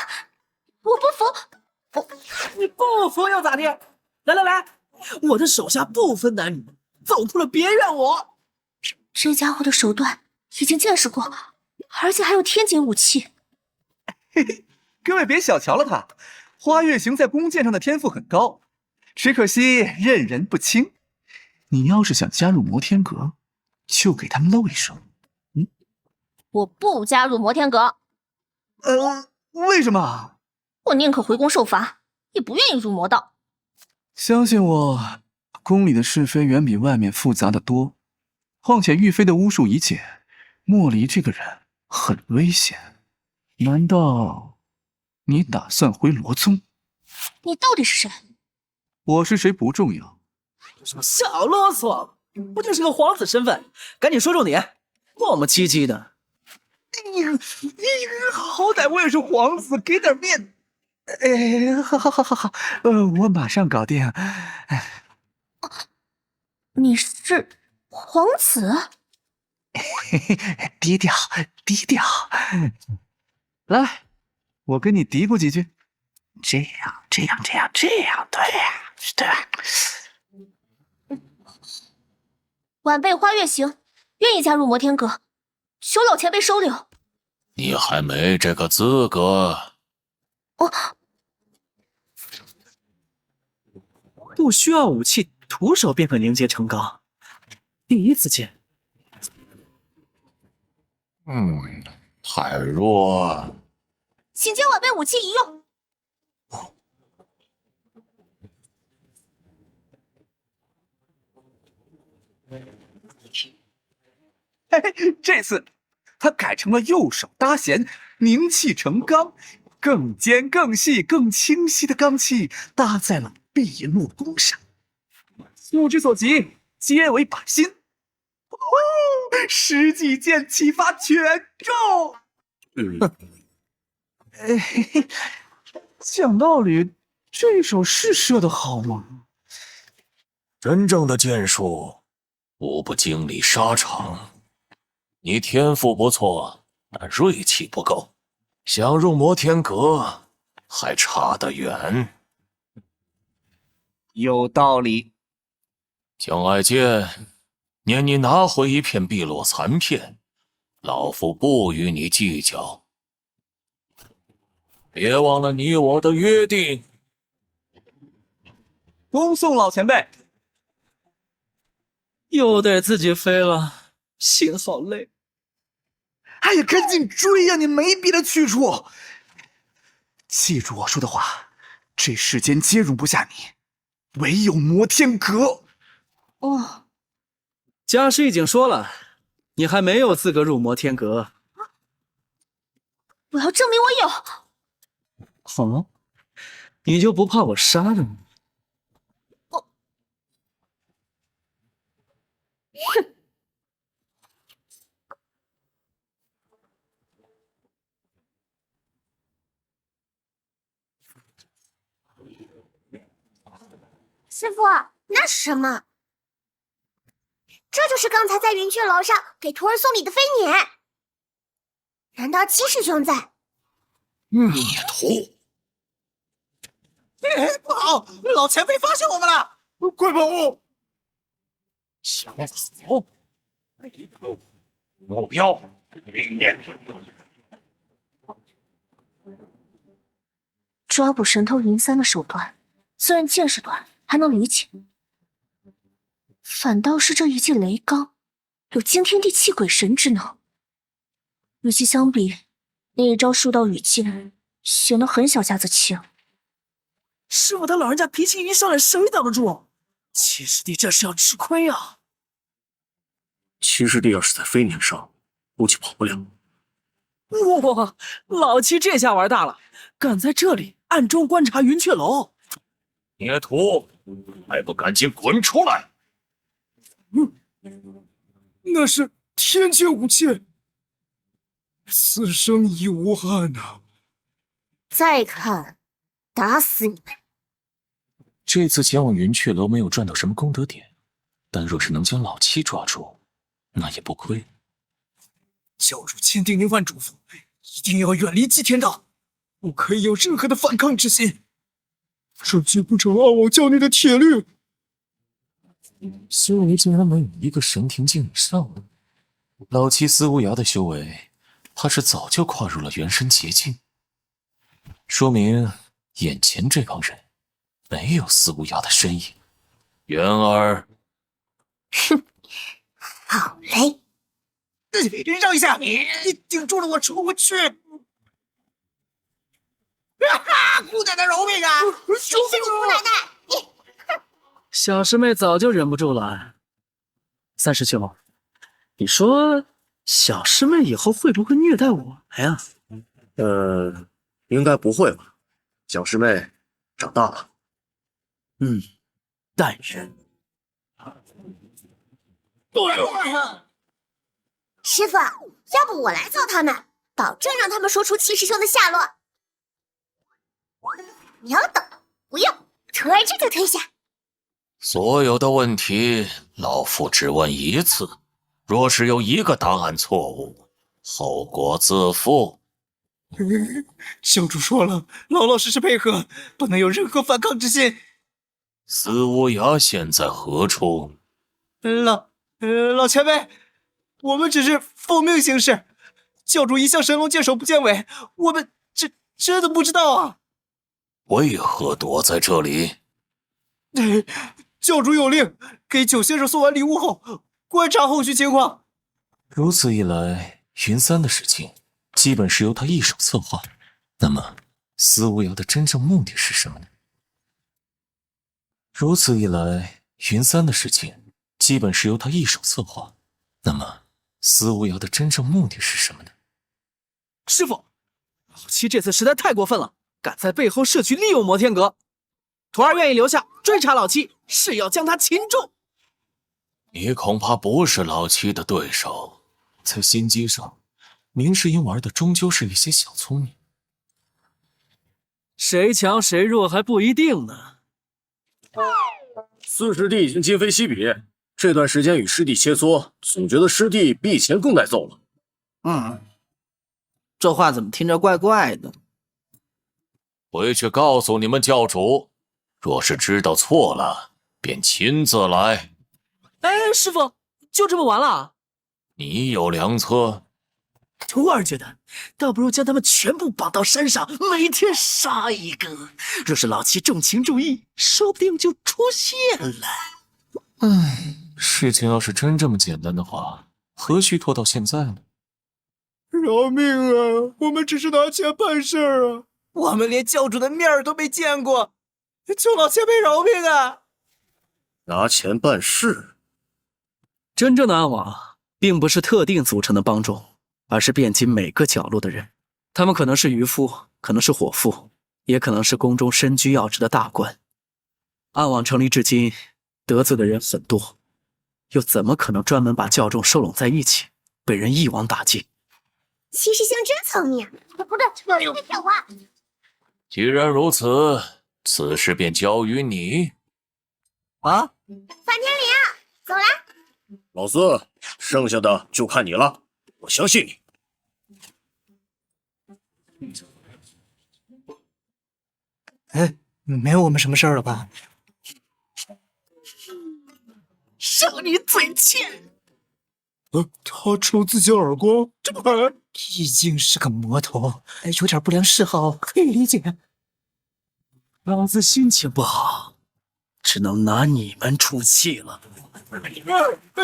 我不服！你不服又咋的？来，我的手下不分男女，走错了别怨我。这家伙的手段已经见识过，而且还有天劫武器。各位别小瞧了他，花月行在弓箭上的天赋很高，只可惜任人不亲。你要是想加入摩天阁，就给他们露一手。我不加入摩天阁。为什么？我宁可回宫受罚，也不愿意入魔道。相信我，宫里的是非远比外面复杂的多。况且玉妃的巫术已解，莫离这个人很危险。难道你打算回罗宗？你到底是谁？我是谁不重要。小啰嗦，不就是个皇子身份？赶紧说重点，磨磨唧唧的。好歹我也是皇子，给点面。好，我马上搞定。你是皇子？低调。来，我跟你嘀咕几句。这样，对。晚辈花月行，愿意加入摩天阁，求老前辈收留。你还没这个资格。不需要武器，徒手便可凝结成钢。第一次见。太弱。请将晚辈武器一用。这次他改成了右手搭弦，凝气成钢，更尖、更细、更清晰的钢气搭在了碧落弓上。目之所及，皆为靶心。十几箭齐发，全中。讲道理，这手是射得好吗？真正的剑术，无不经历沙场。你天赋不错，但锐气不够，想入摩天阁还差得远。有道理。江爱剑，念你拿回一片碧落残片，老夫不与你计较。别忘了你我的约定。恭送老前辈。又得自己飞了，心好累。哎呀，赶紧追呀！你没别的去处。记住我说的话，这世间皆容不下你，唯有摩天阁。家师已经说了，你还没有资格入摩天阁。我要证明我有。好，你就不怕我杀了你？哼！师傅，那是什么？这就是刚才在云雀楼上给徒儿送礼的飞辇。难道七师兄在？孽徒！不好，老前辈发现我们了！快跑！想走？目标明年。抓捕神偷云三的手段，虽然见识短，还能理解。反倒是这一记雷罡，有惊天地泣鬼神之能。与其相比，那一招术道羽剑显得很小家子气啊。师傅他老人家脾气一上来，谁挡得住？七师弟这是要吃亏啊！七师弟要是在飞辇上，估计跑不了。哇，老七这下玩大了，敢在这里暗中观察云雀楼。孽徒，还不赶紧滚出来！那是天阶武器，此生已无憾呐。再看，打死你们！这次前往云雀楼没有赚到什么功德点，但若是能将老七抓住，那也不亏。教主千叮咛万嘱咐，一定要远离祭天道，不可以有任何的反抗之心。这绝不成二王教内的铁律。修为竟然没有一个神庭境以上的，老七司无涯的修为，怕是早就跨入了元神劫境，说明眼前这帮人没有司无涯的身影。元儿，哼，好嘞！让一下，你顶住了，我出不去！姑奶奶饶命啊！谁是你姑奶奶？小师妹早就忍不住了。三师兄，你说小师妹以后会不会虐待我呀？应该不会吧？小师妹长大了。但愿。师傅，要不我来揍他们，保证让他们说出七师兄的下落。秒懂，不用，徒儿这就退下。所有的问题，老夫只问一次，若是有一个答案错误，后果自负。教主说了，老老实实配合，不能有任何反抗之心。司无涯现在何处？老前辈，我们只是奉命行事，教主一向神龙见首不见尾，我们真的不知道啊。为何躲在这里？教主有令，给九先生送完礼物后，观察后续情况。如此一来，云三的事情基本是由他一手策划。那么，司无瑶的真正目的是什么呢？如此一来，云三的事情基本是由他一手策划。那么，司无瑶的真正目的是什么呢？师傅，老七这次实在太过分了，敢在背后设局利用摩天阁。徒儿愿意留下追查老七，是要将他擒住。你恐怕不是老七的对手。在心机上，明世英玩的终究是一些小聪明。谁强谁弱还不一定呢。四师弟已经今非昔比，这段时间与师弟切磋，总觉得师弟比以前更带揍了。这话怎么听着怪怪的？回去告诉你们教主，若是知道错了，便亲自来。哎，师傅，就这么完了？你有良策？徒儿觉得，倒不如将他们全部绑到山上，每天杀一个。若是老七重情重义，说不定就出现了。事情要是真这么简单的话，何须拖到现在呢？饶命啊！我们只是拿钱办事儿啊，我们连教主的面儿都没见过，求老前辈饶命啊！拿钱办事。真正的暗网，并不是特定组成的帮众，而是遍及每个角落的人。他们可能是渔夫，可能是伙夫，也可能是宫中身居要职的大官。暗网成立至今，得罪的人很多，又怎么可能专门把教众收拢在一起，被人一网打尽？七师兄真聪明，不对，我在骗话。既然如此，此事便交于你。啊，范天林，走啦！老四，剩下的就看你了，我相信你。没有我们什么事儿了吧？让你嘴欠！他抽自己耳光，这么狠？毕竟是个魔头，有点不良嗜好可以理解。老子心情不好，只能拿你们出气了。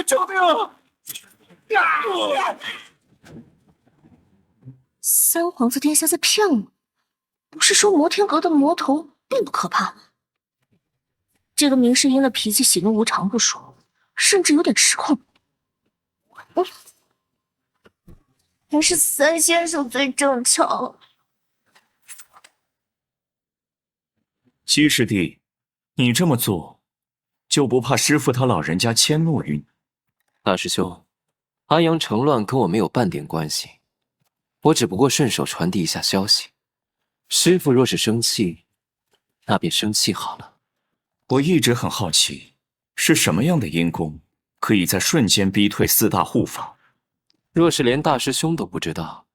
救命啊！三皇子殿下在骗我，不是说摩天阁的魔头并不可怕吗？这个明世英的脾气喜怒无常不说，甚至有点失控。还是三先生最正常。七师弟，你这么做，就不怕师父他老人家迁怒于你？大师兄，安阳城乱跟我没有半点关系，我只不过顺手传递一下消息。师父若是生气，那便生气好了。我一直很好奇，是什么样的阴功，可以在瞬间逼退四大护法？若是连大师兄都不知道，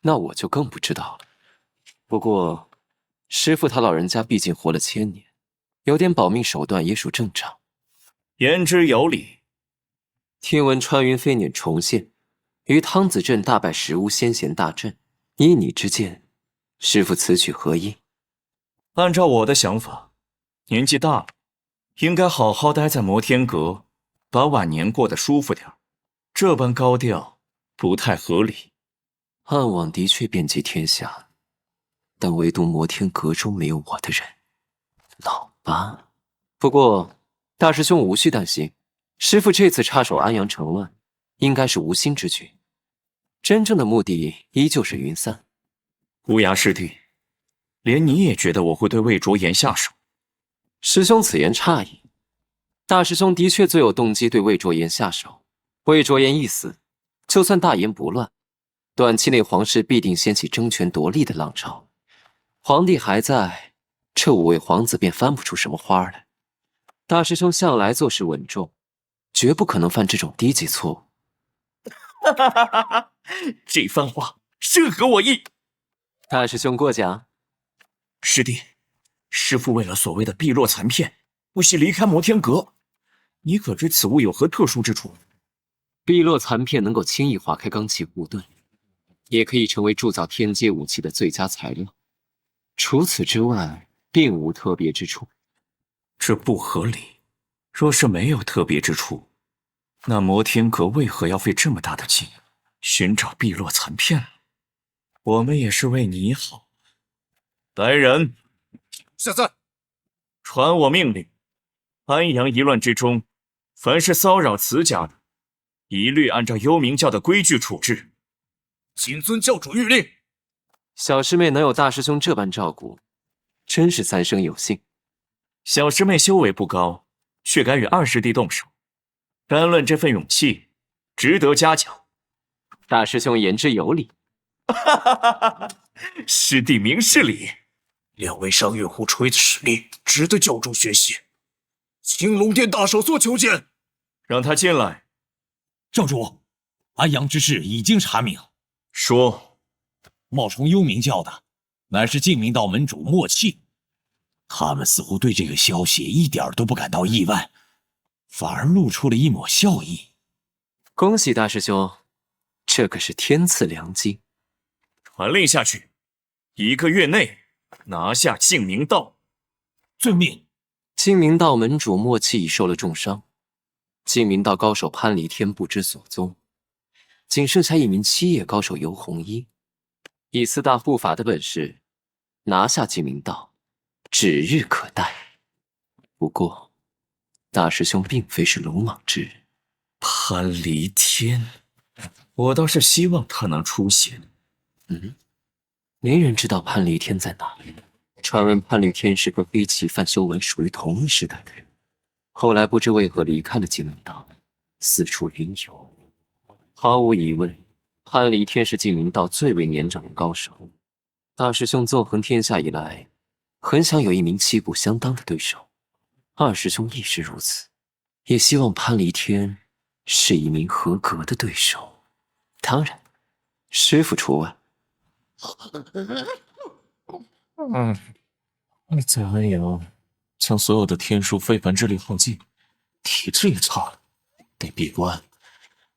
那我就更不知道了。不过，师父他老人家毕竟活了1000年，有点保命手段也属正常。言之有理。听闻穿云飞辇重现，于汤子镇大败石屋先贤大阵，依你之见，师父此举何意？按照我的想法，年纪大了，应该好好待在摩天阁，把晚年过得舒服点。这般高调不太合理。暗网的确遍及天下，但唯独摩天阁中没有我的人。老八，不过大师兄无需担心，师父这次插手安阳城乱，应该是无心之举，真正的目的依旧是云散。无涯师弟，连你也觉得我会对魏卓言下手？师兄此言差矣，大师兄的确最有动机对魏卓言下手。魏卓言一死，就算大言不乱，短期内皇室必定掀起争权夺利的浪潮。皇帝还在，这5位皇子便翻不出什么花来。大师兄向来做事稳重，绝不可能犯这种低级错误。这番话甚合我意。大师兄过奖。师弟，师父为了所谓的碧落残片，不惜离开摩天阁，你可知此物有何特殊之处？碧落残片能够轻易划开罡气护盾，也可以成为铸造天阶武器的最佳材料。除此之外，并无特别之处。这不合理。若是没有特别之处，那摩天阁为何要费这么大的劲寻找碧落残片呢？我们也是为你好。来人，下在，传我命令，安阳一乱之中，凡是骚扰此家的，一律按照幽冥教的规矩处置。谨遵教主谕令。小师妹能有大师兄这般照顾，真是三生有幸。小师妹修为不高，却敢与二师弟动手，单论这份勇气，值得嘉奖。大师兄言之有理。师弟明事理。两位上月湖锤的实力，值得教主学习。青龙殿大首所求见。让他进来。教主，安阳之事已经查明。说，冒充幽冥教的，乃是净明道门主莫契。他们似乎对这个消息一点都不感到意外，反而露出了一抹笑意。恭喜大师兄，这可是天赐良机。传令下去，1个月内拿下净明道。遵命。净明道门主莫契已受了重伤，净明道高手潘离天不知所踪，仅剩下一名七叶高手游红衣。以四大护法的本事，拿下净明道指日可待。不过，大师兄并非是鲁莽之人。潘离天，我倒是希望他能出现。没人知道潘离天在哪里。传闻潘离天是和黑旗范修文属于同一时代的人，后来不知为何离开了净明道，四处云游。毫无疑问，潘离天是净明道最为年长的高手。大师兄纵横天下以来，很想有一名旗鼓相当的对手。二师兄亦是如此，也希望潘离天是一名合格的对手。当然，师傅除外。在安阳将所有的天书非凡之力耗尽，体质也差了，得闭关，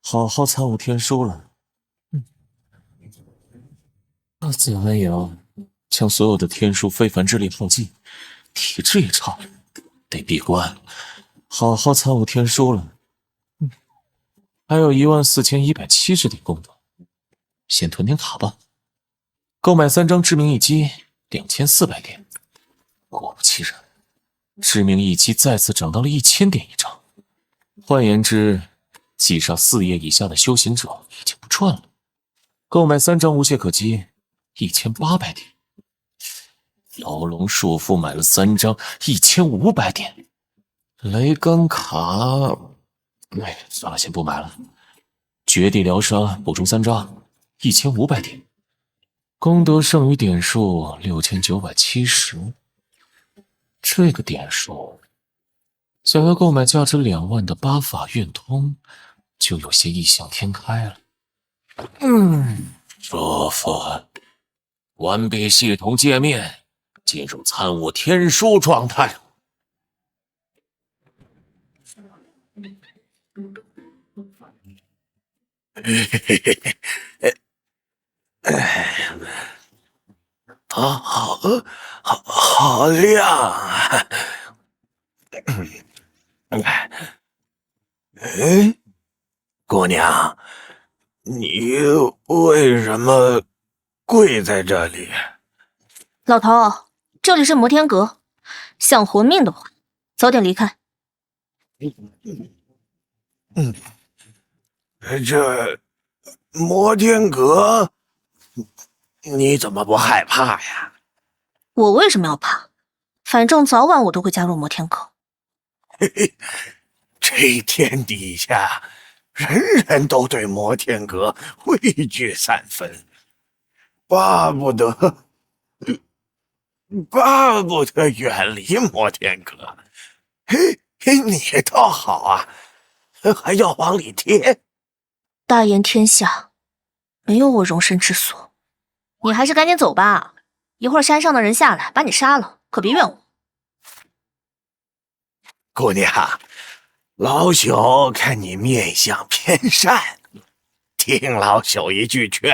好好参悟天书了。在安阳将所有的天书非凡之力耗尽，体质也差了，得闭关，好好参悟天书了。还有14170点功德，先囤点卡吧。购买3张致命一击，2400点。果不其然，致命一击再次涨到了1000点一张。换言之，击杀4叶以下的修行者已经不赚了。购买3张无懈可击，1800点。牢笼束缚买了3张，1500点。雷钢卡，算了，先不买了。绝地疗杀补充3张，1500点。功德剩余点数6970。这个点数，想要购买价值2万的8法运通，就有些异想天开了。舒服。关闭系统界面，进入参悟天书状态。好亮啊！姑娘，你为什么跪在这里？老头，这里是摩天阁，想活命的话，早点离开。这摩天阁，你怎么不害怕呀？我为什么要怕？反正早晚我都会加入摩天阁。这天底下，人人都对摩天阁畏惧3分，巴不得远离摩天阁。你倒好啊，还要往里贴。大言天下，没有我容身之所。你还是赶紧走吧，一会儿山上的人下来把你杀了，可别怨我。姑娘，老朽看你面相偏善，听老朽一句劝，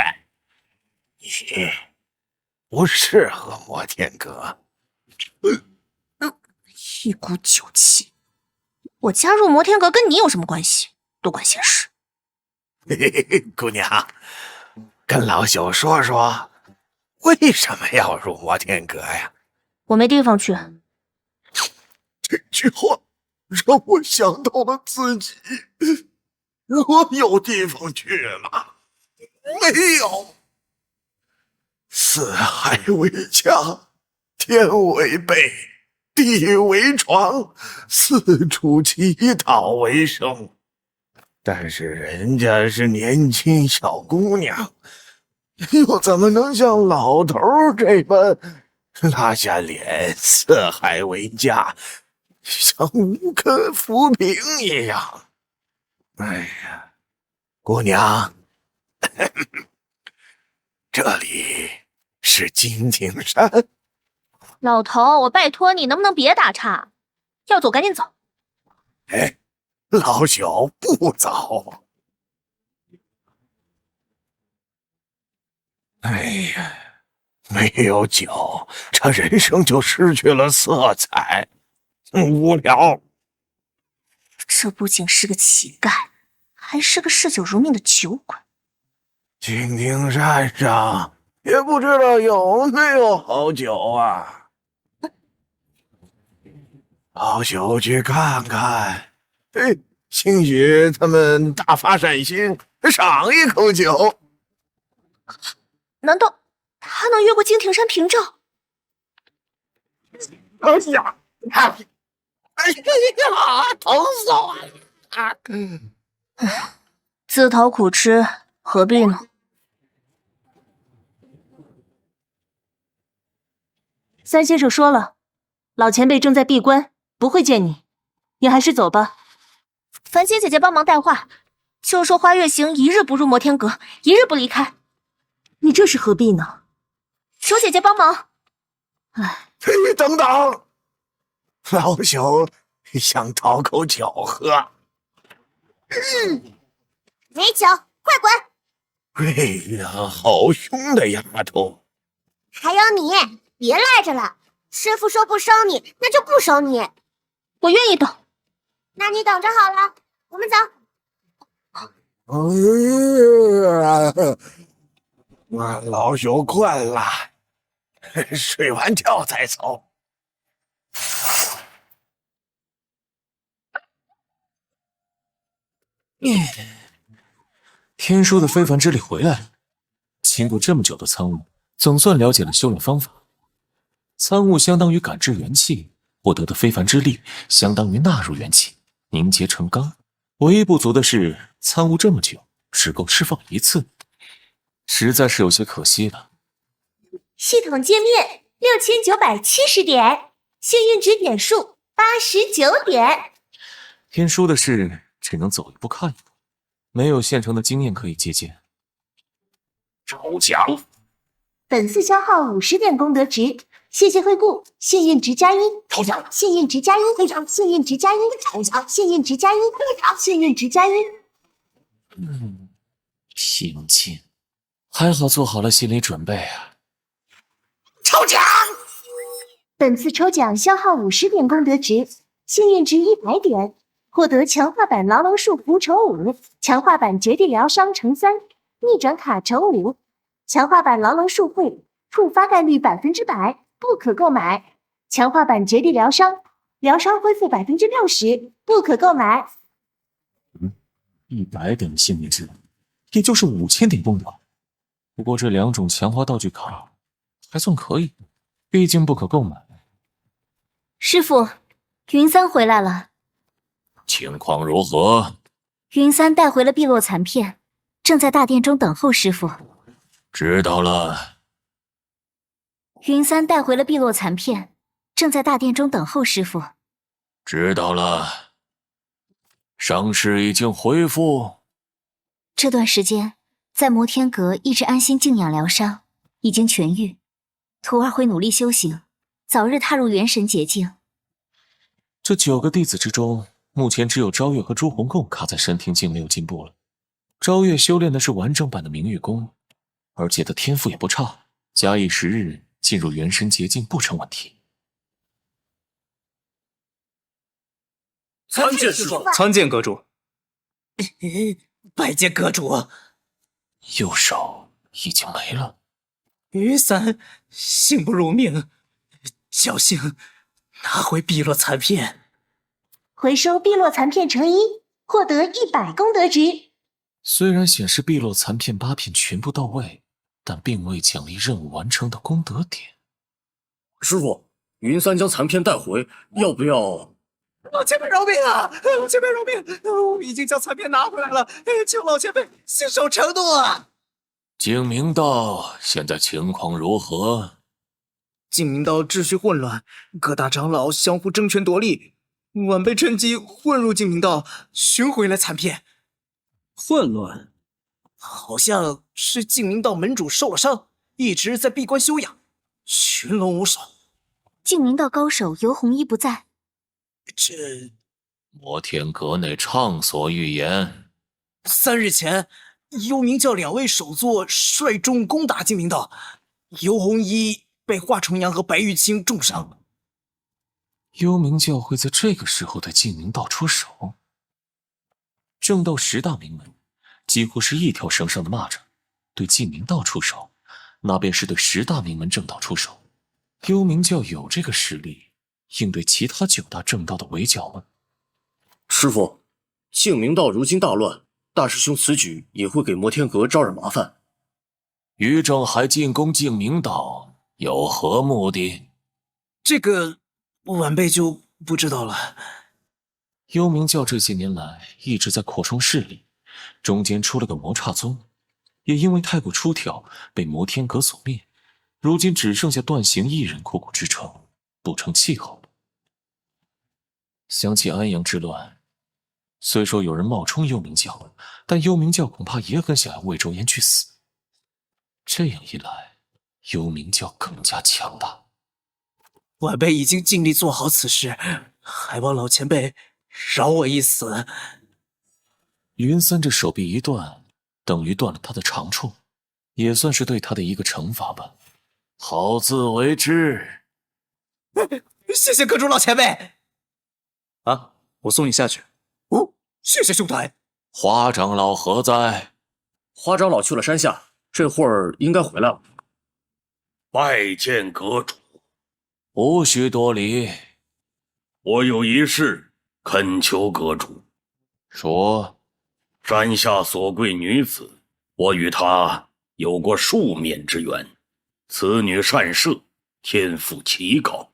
你不适合摩天阁。一股酒气。我加入摩天阁跟你有什么关系？多管闲事。姑娘，跟老朽说说，为什么要入摩天阁呀？我没地方去。这句话让我想到了自己。我有地方去吗？没有。四海为家，天为被，地为床，四处乞讨为生。但是人家是年轻小姑娘，又怎么能像老头这般拉下脸，四海为家，像无根浮萍一样？哎呀，姑娘，这里是金庭山。老头，我拜托你，能不能别打岔？要走赶紧走。哎，老朽不走。哎呀，没有酒，这人生就失去了色彩，无聊。这不仅是个乞丐，还是个嗜酒如命的酒鬼。金庭山上也不知道有没有好酒啊，老朽去看看。哎，兴许他们大发善心，赏一口酒。难道他能越过金庭山屏障？哎呀，哎呀，疼死我了！自讨苦吃，何必呢？三先生说了，老前辈正在闭关，不会见你，你还是走吧。繁星姐姐帮忙带话，就说花月行一日不入摩天阁，一日不离开。你这是何必呢？求姐姐帮忙。唉，你等等，老朽想讨口酒喝。没酒，快滚！哎呀，好凶的丫头！还有你，别赖着了。师傅说不收你，那就不收你。我愿意等。那你等着好了，我们走。老朽困了，睡完觉再走。天书的非凡之力回来了。经过这么久的参悟，总算了解了修炼方法。参悟相当于感知元气，获得的非凡之力相当于纳入元气，凝结成钢。唯一不足的是，参悟这么久，只够释放一次，实在是有些可惜了。系统界面6970点，幸运值点数89点。天书的事只能走一步看一步，没有现成的经验可以借鉴。抽奖，本次消耗50点功德值，谢谢惠顾，幸运值加1。抽奖，幸运值加1，非常幸运值加1，抽奖，幸运值加1，非常幸运值加1。平静，还好做好了心理准备啊。抽奖，本次抽奖消耗50点功德值，幸运值100点，获得强化版牢笼束缚乘5，强化版绝地疗伤乘3，逆转卡乘5，强化版牢笼束缚触发概率100%，不可购买。强化版绝地疗伤，疗伤恢复60%，不可购买。100点的幸运值，也就是5000点功德。不过这两种强化道具卡还算可以，毕竟不可购买。师傅，云三回来了。情况如何？云三带回了碧落残片，正在大殿中等候师傅。知道了。云三带回了碧落残片，正在大殿中等候师傅。知道了。伤势已经恢复。这段时间在摩天阁一直安心静养疗伤，已经痊愈。徒儿会努力修行，早日踏入元神捷径。这9个弟子之中，目前只有昭月和朱红贡卡在神庭境没有进步了。昭月修炼的是完整版的明玉功，而且他天赋也不差，假以时日进入元神捷径不成问题。参见师傅，参见阁主。拜见阁主。右手已经没了。于三幸不辱命，侥幸拿回碧落残片。回收碧落残片成1，获得100功德值。虽然显示碧落残片8片全部到位，但并未奖励任务完成的功德点。师傅，云三将残片带回，要不要？老前辈饶命啊！老前辈饶命！我已经将残片拿回来了，请老前辈信守承诺啊！景明道现在情况如何？景明道秩序混乱，各大长老相互争权夺利，晚辈趁机混入景明道，寻回了残片。混乱？好像是景明道门主受了伤，一直在闭关休养，群龙无首。静明道高手尤红衣不在。这摩天阁内畅所欲言。 3日前，幽冥教2位首座率众攻打静明道，尤红衣被华重阳和白玉清重伤。幽冥教会在这个时候对静明道出手？正道10大名门几乎是一条绳上的蚂蚱，对静明道出手，那便是对10大名门正道出手。幽冥教有这个实力应对其他9大正道的围剿吗？师傅，静明道如今大乱，大师兄此举也会给摩天阁招惹麻烦。于正海进攻静明道有何目的？这个晚辈就不知道了。幽冥教这些年来一直在扩充势力，中间出了个魔刹宗，也因为太过出挑被摩天阁所灭，如今只剩下段行一人苦苦支撑，不成气候。想起安阳之乱，虽说有人冒充幽冥教，但幽冥教恐怕也很想要魏周言去死。这样一来，幽冥教更加强大。晚辈已经尽力做好此事，还望老前辈饶我一死。云三这手臂一断，等于断了他的长处，也算是对他的一个惩罚吧。好自为之。谢谢阁主老前辈。啊，我送你下去。哦，谢谢兄台。花长老何在？花长老去了山下，这会儿应该回来了。拜见阁主。无需多礼。我有一事恳求阁主。说。山下所贵女子，我与她有过数面之缘。此女善射，天赋奇高，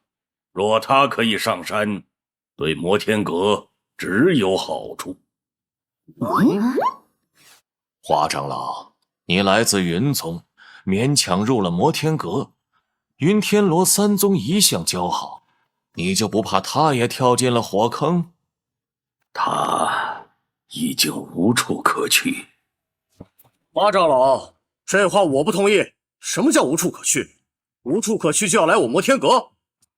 若她可以上山，对摩天阁只有好处。花长老，你来自云宗，勉强入了摩天阁，云天罗3宗一向交好，你就不怕他也跳进了火坑？他已经无处可去。花长老，这话我不同意。什么叫无处可去？无处可去就要来我摩天阁？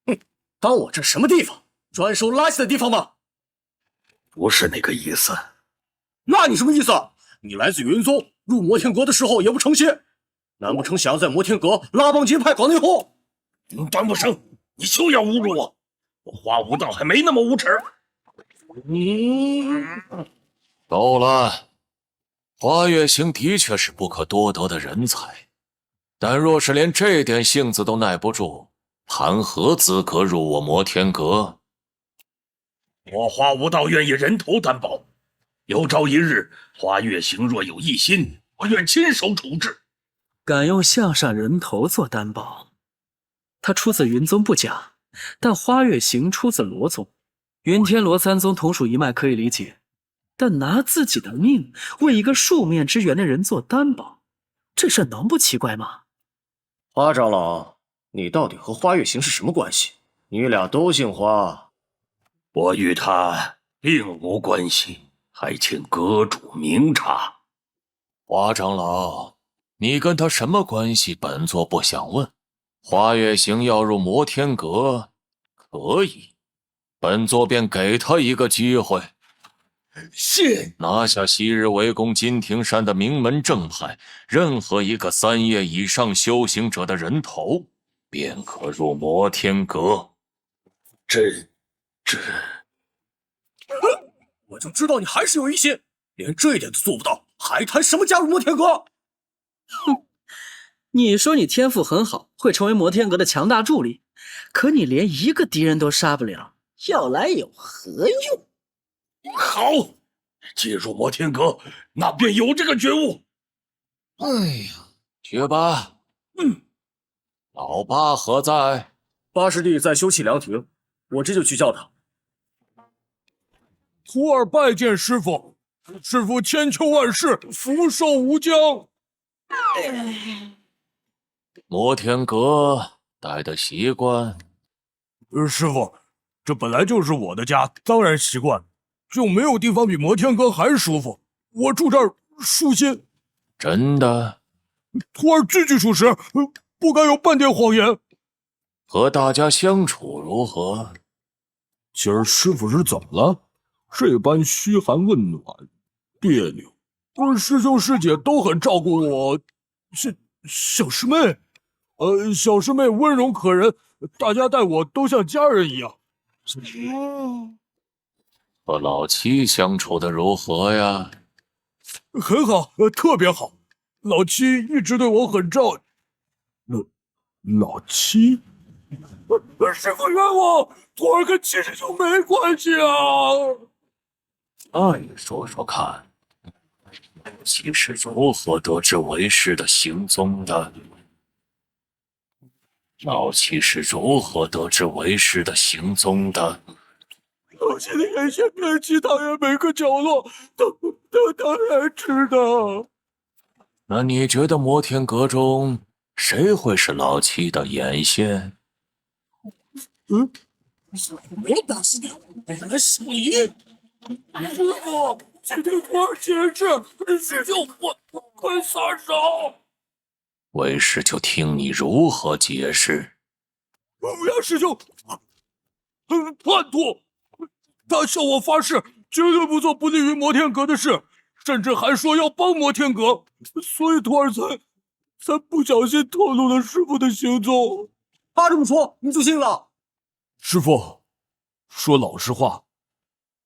哼，当我这什么地方？专收垃圾的地方吗？不是那个意思。那你什么意思？你来自云宗，入摩天阁的时候也不成心，难不成想要在摩天阁拉帮结派搞内讧？段不生，你休要侮辱我！我花无道还没那么无耻。够了，花月行的确是不可多得的人才，但若是连这点性子都耐不住，谈何资格入我摩天阁？我花无道愿以人头担保，有朝一日花月行若有异心，我愿亲手处置。敢用项上人头做担保？他出自云宗不假，但花月行出自罗宗，云天罗3宗同属一脉可以理解，但拿自己的命为一个数面之缘的人做担保，这事能不奇怪吗？花长老，你到底和花月行是什么关系？你俩都姓花。我与他并无关系，还请阁主明察。花长老，你跟他什么关系？本座不想问。花月行要入摩天阁，可以，本座便给他一个机会。是拿下昔日围攻金庭山的名门正派任何一个3叶以上修行者的人头，便可入摩天阁。这，我就知道你还是有疑心，连这一点都做不到，还谈什么加入摩天阁？哼，你说你天赋很好，会成为摩天阁的强大助力，可你连一个敌人都杀不了，要来有何用？好，进入摩天阁，那便有这个觉悟。哎呀，学霸，老八何在？八师弟在休憩凉亭，我这就去叫他。徒儿拜见师傅，师傅千秋万世，福寿无疆。摩天阁待的习惯？师傅，这本来就是我的家，当然习惯。就没有地方比摩天阁还舒服，我住这儿舒心。真的？徒儿句句属实，不敢有半点谎言。和大家相处如何？今儿师傅是怎么了？这般嘘寒问暖，别扭。师兄师姐都很照顾我。小师妹，小师妹温柔可人，大家待我都像家人一样。和老七相处的如何呀？很好，特别好。老七一直对我很照。老七，师傅冤枉，徒儿跟七师兄没关系啊！那你说说看，七是如何得知为师的行踪的？老七是如何得知为师的行踪的？老七的眼线遍及唐园每个角落，都当然知道。那你觉得摩天阁中谁会是老七的眼线？没大师弟，原来是你！师傅，请听徒儿解释，师兄我快撒手！为师就听你如何解释。乌鸦师兄，叛徒！他向我发誓，绝对不做不利于摩天阁的事，甚至还说要帮摩天阁，所以徒儿才不小心透露了师傅的行踪。他这么说，你就信了？师傅，说老实话，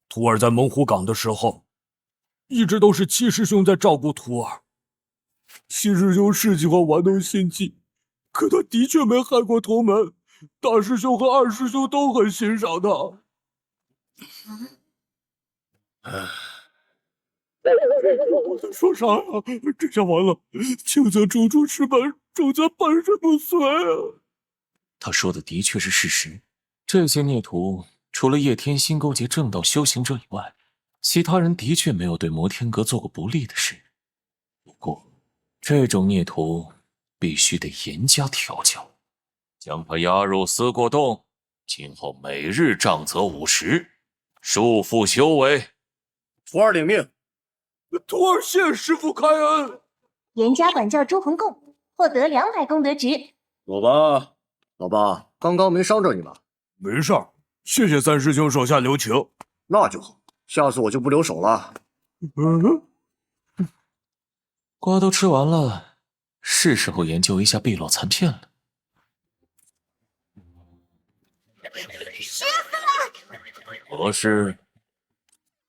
徒儿在猛虎岗的时候，一直都是七师兄在照顾徒儿。七师兄是喜欢玩弄心机，可他的确没害过同门，大师兄和二师兄都很欣赏他。我在说啥呀？这下完了，轻则处处失本，重则半身不遂啊！他说的的确是事实。这些孽徒除了叶天心勾结正道修行者以外，其他人的确没有对摩天阁做过不利的事。不过，这种孽徒必须得严加调教，将他押入思过洞，今后每日杖责50，束缚修为。徒儿领命。徒儿谢师傅开恩。严家管教周鸿贡获得200功德值。老八，刚刚没伤着你吧？没事儿，谢谢三师兄手下留情。那就好，下次我就不留手了。瓜都吃完了，是时候研究一下碧落残片了。师傅，何事？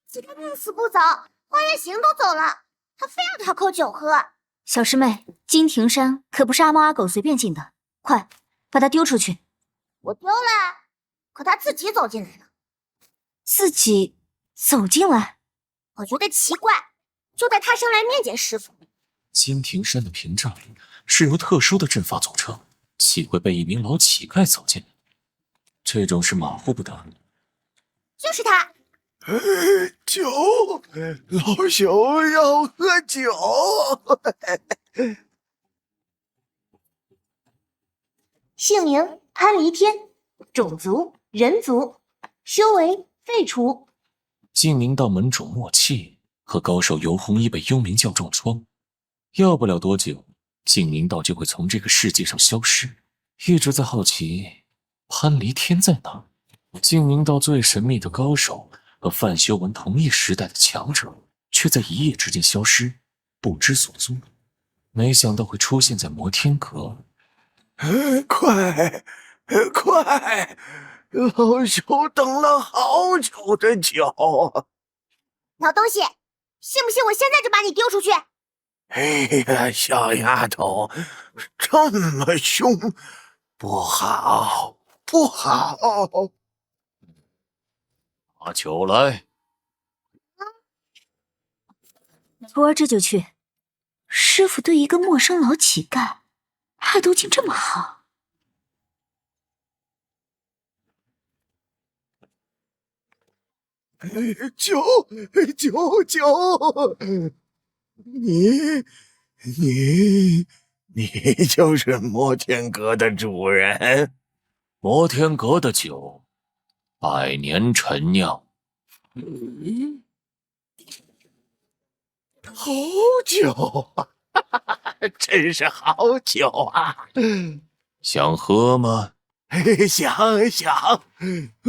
这个宁死不走，花月行都走了，他非要他口酒喝。小师妹，金庭山可不是阿猫阿狗随便进的，快把他丢出去。我丢了，可他自己走进来了。自己走进来？我觉得奇怪，就带他上来面见师傅。金庭山的屏障是由特殊的阵法组成，岂会被一名老乞丐走进来？这种事马虎不得。就是他。酒，老兄要喝酒。姓名潘离天，种族人族，修为废除。晋宁道门主莫契和高手游弘一被幽冥教重创，要不了多久，晋宁道就会从这个世界上消失。一直在好奇潘离天在哪。晋宁道最神秘的高手和范修文同一时代的强者，却在一夜之间消失，不知所踪。没想到会出现在摩天阁。快！老朽等了好久的酒。老东西，信不信我现在就把你丢出去？哎呀，小丫头，这么凶，不好！把酒来。徒儿这就去。师傅对一个陌生老乞丐态度竟这么好。酒！你就是摩天阁的主人？摩天阁的酒，100年陈酿。好酒啊！真是好酒啊！想喝吗？想，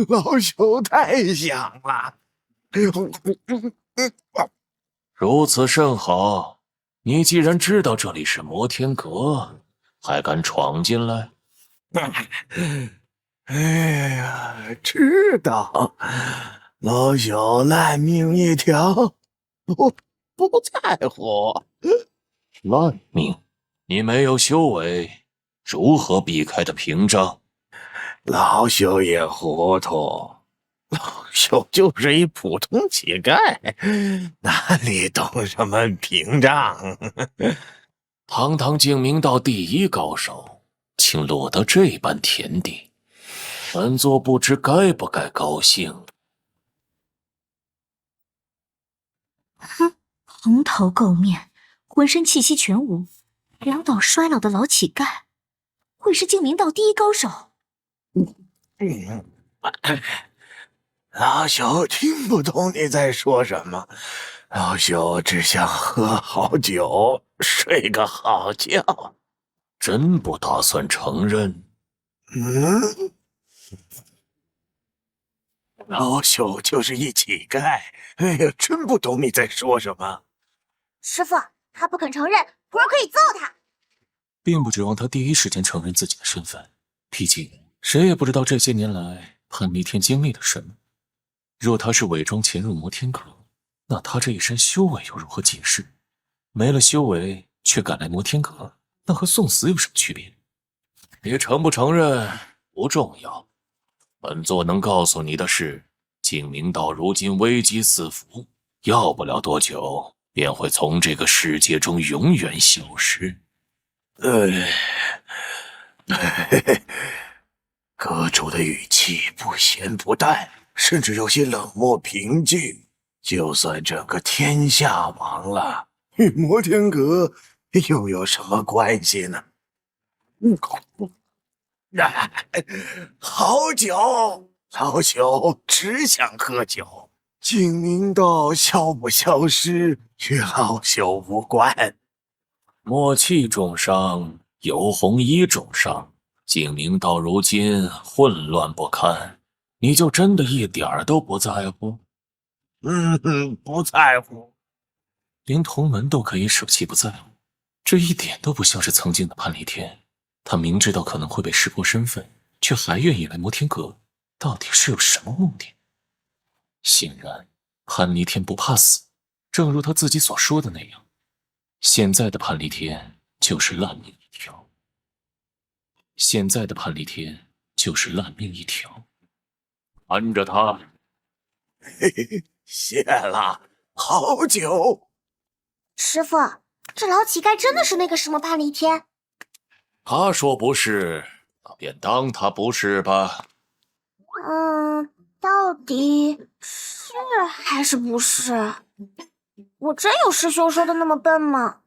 老朽太想了。如此甚好。你既然知道这里是摩天阁，还敢闯进来？哎呀，知道，老朽烂命一条，不在乎。烂命？你没有修为，如何避开的屏障？老朽也糊涂，老朽就是一普通乞丐，哪里懂什么屏障？堂堂净明道第一高手，竟落得这般田地，本座不知该不该高兴。哼，蓬头垢面，浑身气息全无，潦倒衰老的老乞丐，会是净明道第一高手？老朽听不懂你在说什么，老朽只想喝好酒，睡个好觉。真不打算承认？老朽就是一乞丐，哎呀，真不懂你在说什么。师傅，他不肯承认，徒儿可以揍他。并不指望他第一时间承认自己的身份，毕竟谁也不知道这些年来潘离天经历了什么。若他是伪装潜入摩天阁，那他这一身修为又如何解释？没了修为却敢来摩天阁，那和送死有什么区别？你承不承认不重要，本座能告诉你的是，净明道如今危机四伏，要不了多久便会从这个世界中永远消失。阁主的语气不咸不淡，甚至有些冷漠平静。就算整个天下亡了，与摩天阁又有什么关系呢？好酒，老朽只想喝酒。净明道消不消失，与老朽无关。默契重伤，游红衣重伤，净明道如今混乱不堪，你就真的一点儿都不在乎？不在乎。连同门都可以舍弃不在乎，这一点都不像是曾经的潘离天。他明知道可能会被识破身份，却还愿意来摩天阁，到底是有什么目的？显然，潘离天不怕死，正如他自己所说的那样，现在的潘离天就是烂命一条。按着他。谢了，好酒。师傅，这老乞丐真的是那个什么潘离天？他说不是，那便当他不是吧。到底是还是不是？我真有师兄说的那么笨吗？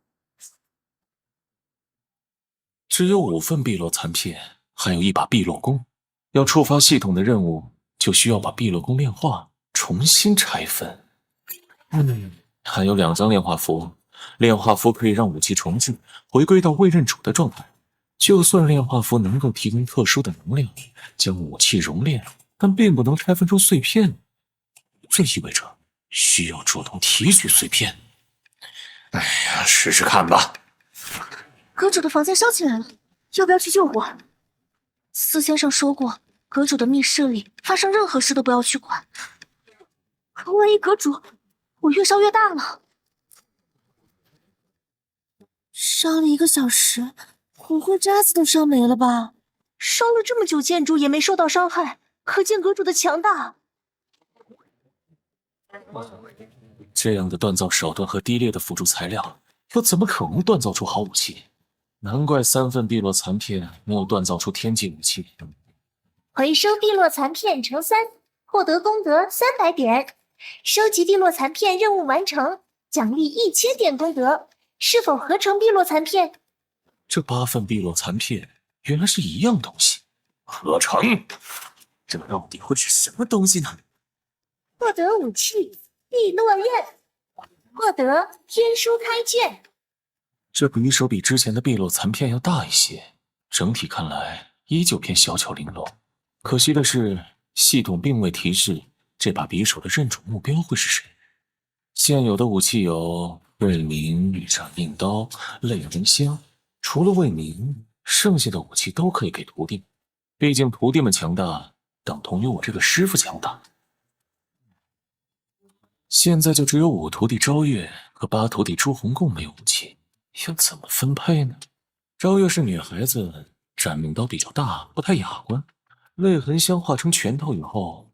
只有5份碧落残片，还有1把碧落弓。要触发系统的任务，就需要把碧落弓炼化，重新拆分。还有2张炼化符，炼化符可以让武器重置，回归到未认主的状态。就算炼化符能够提供特殊的能量，将武器熔炼，但并不能拆分出碎片。这意味着需要主动提取碎片。哎呀，试试看吧。阁主的房间烧起来了，要不要去救火？司先生说过，阁主的密室里发生任何事都不要去管。可万一阁主我越烧越大了，烧了1个小时，火灰渣子都烧没了吧？烧了这么久，建筑也没受到伤害，可见阁主的强大。这样的锻造手段和低劣的辅助材料，又怎么可能锻造出好武器？难怪3份碧落残片没有锻造出天级武器。回收碧落残片乘3，获得功德300点。收集碧落残片任务完成，奖励1000点功德。是否合成碧落残片？这8份碧落残片原来是一样东西。合成，这到底会是什么东西呢？获得武器碧落刃，获得天书开卷。这匕首比之前的碧落残片要大一些，整体看来依旧偏小巧玲珑。可惜的是，系统并未提示这把匕首的认准目标会是谁。现有的武器有魏明、斩印刀、泪魂香，除了魏明，剩下的武器都可以给徒弟。毕竟徒弟们强大，等同于我这个师傅强大。现在就只有5徒弟昭月和8徒弟朱红贡没有武器，要怎么分配呢？昭月是女孩子，斩命刀比较大，不太雅观。泪痕香化成拳头以后，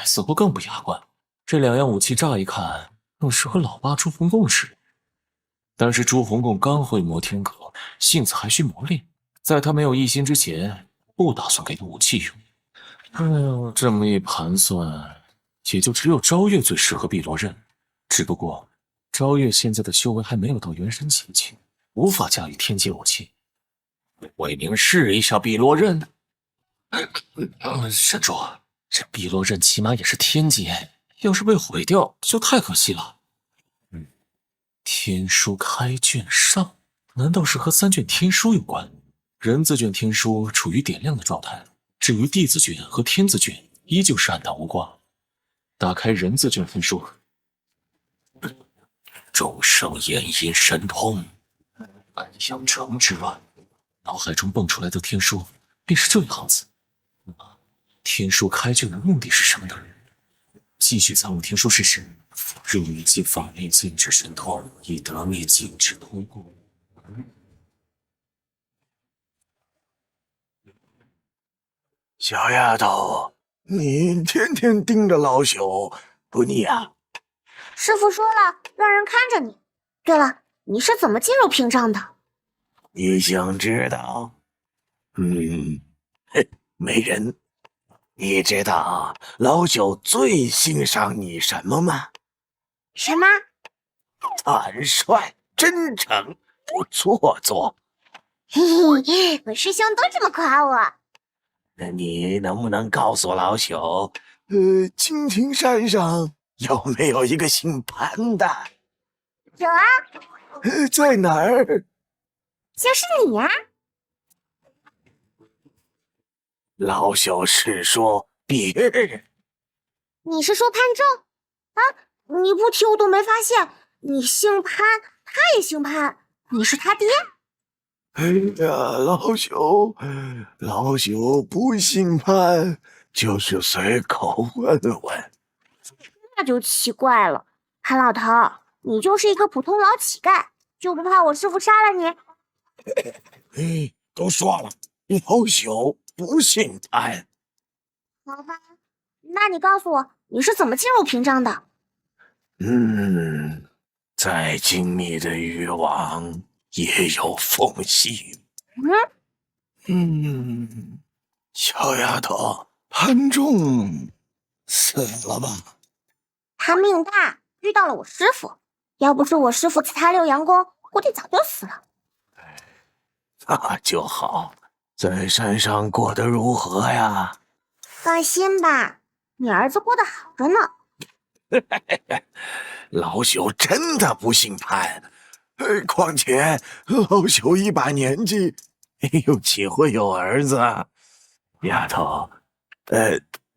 似乎更不雅观。这2样武器乍一看更适合老8朱红贡使，但是朱红贡刚会魔天阁，性子还需磨练，在他没有一心之前，不打算给他武器用。哎呦，这么一盘算，也就只有昭月最适合碧螺刃。只不过昭月现在的修为还没有到元神级境，无法驾驭天阶武器。魏明试一下碧螺刃。神主，这碧螺刃起码也是天阶，要是被毁掉就太可惜了。天书开卷上，难道是和3卷天书有关？人字卷天书处于点亮的状态，至于地字卷和天字卷依旧是暗淡无光。打开人字卷天书，众生眼阴神通，暗阳城之乱。脑海中蹦出来的天书便是这行字。天书开卷的目的是什么呢？继续参悟天书试试。入一记法内禁止神通，以得灭禁止通过。小丫头，你天天盯着老朽不腻啊？师傅说了，让人看着你。对了，你是怎么进入屏障的？你想知道？美人，你知道老朽最欣赏你什么吗？什么？坦率、真诚、不做作。嘿嘿，我师兄都这么夸我。那你能不能告诉老朽，青青山上有没有一个姓潘的？有啊。在哪儿？就是你啊。老朽是说别人。你是说潘正？啊，你不提我都没发现。你姓潘，他也姓潘，你是他爹？哎呀，老朽不姓潘，就是随口问问。那就奇怪了，潘老头，你就是一个普通老乞丐，就不怕我师傅杀了你？都说了，老朽不姓潘。好吧，那你告诉我，你是怎么进入屏障的？再精密的渔网也有缝隙。小丫头，潘仲死了吧？他命大，遇到了我师傅。要不是我师傅赐他6阳功，估计早就死了。那就好。在山上过得如何呀？放心吧，你儿子过得好着呢。老朽真的不姓潘，况且老朽一把年纪，又岂会有儿子？丫头，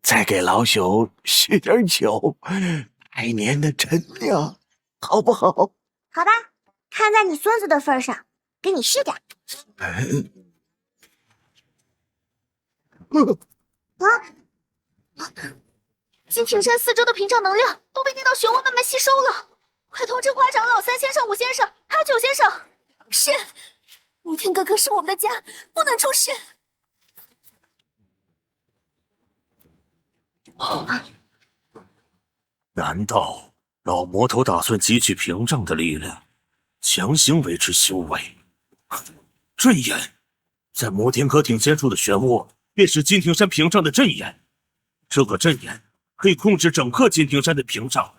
再给老朽续点酒，百年的陈酿，好不好？好吧，看在你孙子的份上，给你续点。金庭山四周的屏障能量都被那道漩涡慢慢吸收了，快通知花长老、三先生、五先生还有九先生。是，摩天阁可是我们的家，不能出事。难道老魔头打算汲取屏障的力量，强行维持修为？阵眼，在摩天阁顶尖处的漩涡，便是金庭山屏障的阵眼。这个阵眼可以控制整个金庭山的屏障，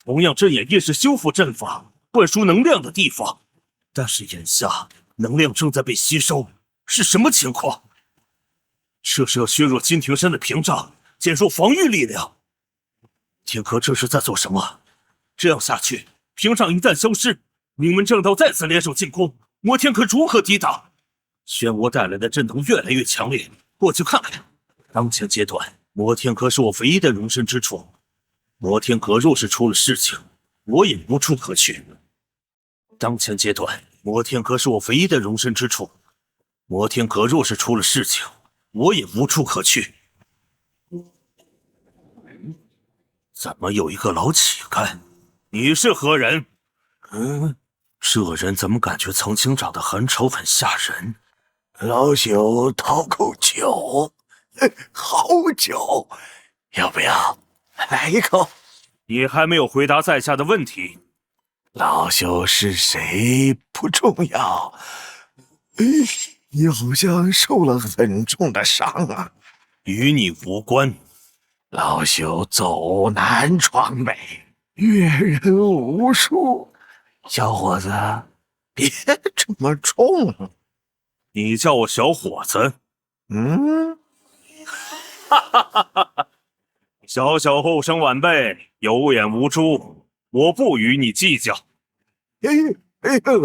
同样，阵眼也是修复阵法、灌输能量的地方。但是眼下能量正在被吸收，是什么情况？这是要削弱金庭山的屏障，减弱防御力量。天河这是在做什么？这样下去，屏障一旦消失，名门正道再次联手进攻，摩天阁如何抵挡？漩涡带来的震动越来越强烈，过去看看。当前阶段，摩天阁是我唯一的容身之处。摩天阁若是出了事情，我也无处可去。当前阶段，摩天阁是我唯一的容身之处。摩天阁若是出了事情，我也无处可去。怎么有一个老乞丐？你是何人？这人怎么感觉曾经长得很丑很吓人？老朽讨口酒，好酒，要不要来一口？你还没有回答在下的问题。老朽是谁不重要，你好像受了很重的伤啊。与你无关。老朽走南闯北，阅人无数。小伙子，别这么冲。你叫我小伙子？哈哈哈哈！小小后生晚辈，有眼无珠，我不与你计较。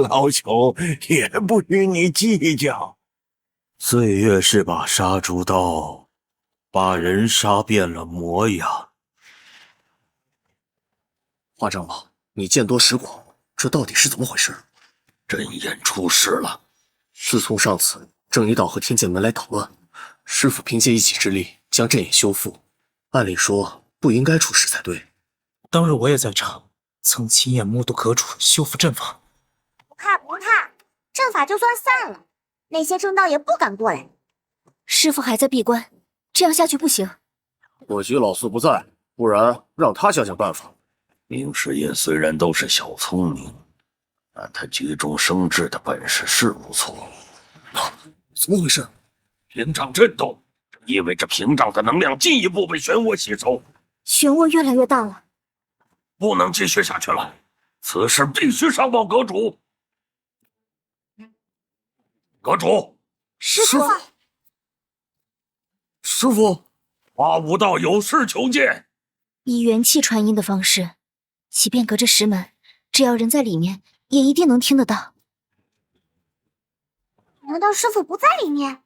老朽也不与你计较。岁月是把杀猪刀，把人杀变了模样。华长老，你见多识广，这到底是怎么回事？阵眼出事了。自从上次正一道和天剑门来捣乱，师傅凭借一己之力将阵眼修复，按理说不应该出事才对。当日我也在场，曾亲眼目睹阁主修复阵法。不怕不怕，阵法就算散了，那些正道也不敢过来。师傅还在闭关，这样下去不行。可惜老四不在，不然让他想想办法。明世隐虽然都是小聪明，但他急中生智的本事是不错。怎么回事？屏障震动，意味着屏障的能量进一步被漩涡吸收。漩涡越来越大了，不能继续下去了，此事必须上报阁主。阁主，师傅，师傅，花无道有事求见。以元气传音的方式，即便隔着石门，只要人在里面，也一定能听得到。难道师傅不在里面？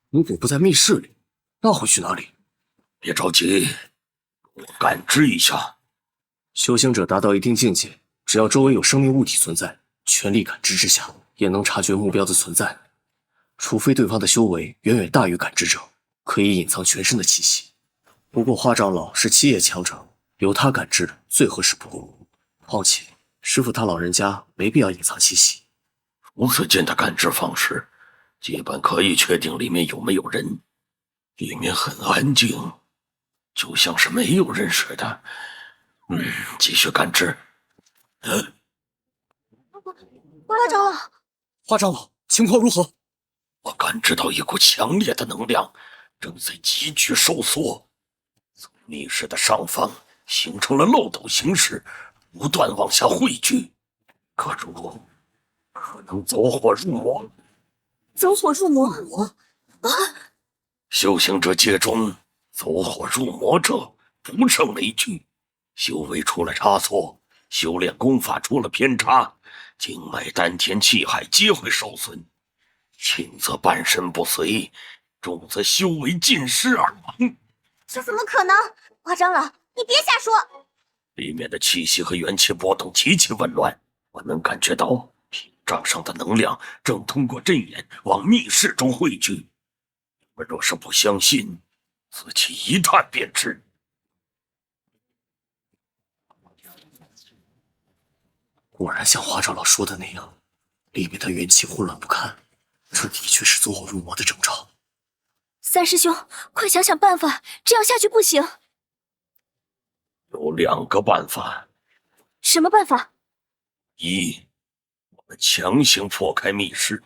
如果不在密室里，那会去哪里？别着急，我感知一下。修行者达到一定境界，只要周围有生命物体存在，全力感知之下，也能察觉目标的存在。除非对方的修为远远大于感知者，可以隐藏全身的气息。不过花长老是七叶强者，由他感知最合适不过。况且师傅他老人家没必要隐藏气息。如此近的感知方式，基本可以确定里面有没有人。里面很安静，就像是没有人似的。继续感知。花长老，花长老，情况如何？我感知到一股强烈的能量正在急剧收缩，从密室的上方形成了漏斗形式，不断往下汇聚。阁主可能走火入魔。走火入魔？修行者界中，走火入魔者不胜枚举。修为出了差错，修炼功法出了偏差，经脉、丹田、气海皆会受损，轻则半身不遂，重则修为尽失而亡。这怎么可能？花长老，你别瞎说。里面的气息和元气波动极其紊乱，我能感觉到屏障上的能量正通过阵眼往密室中汇聚。你们若是不相信，仔细一探便知。果然像花长老说的那样，里面的元气混乱不堪，这的确是走火入魔的征兆。三师兄，快想想办法，这样下去不行。有2个办法。什么办法？一，我们强行破开密室，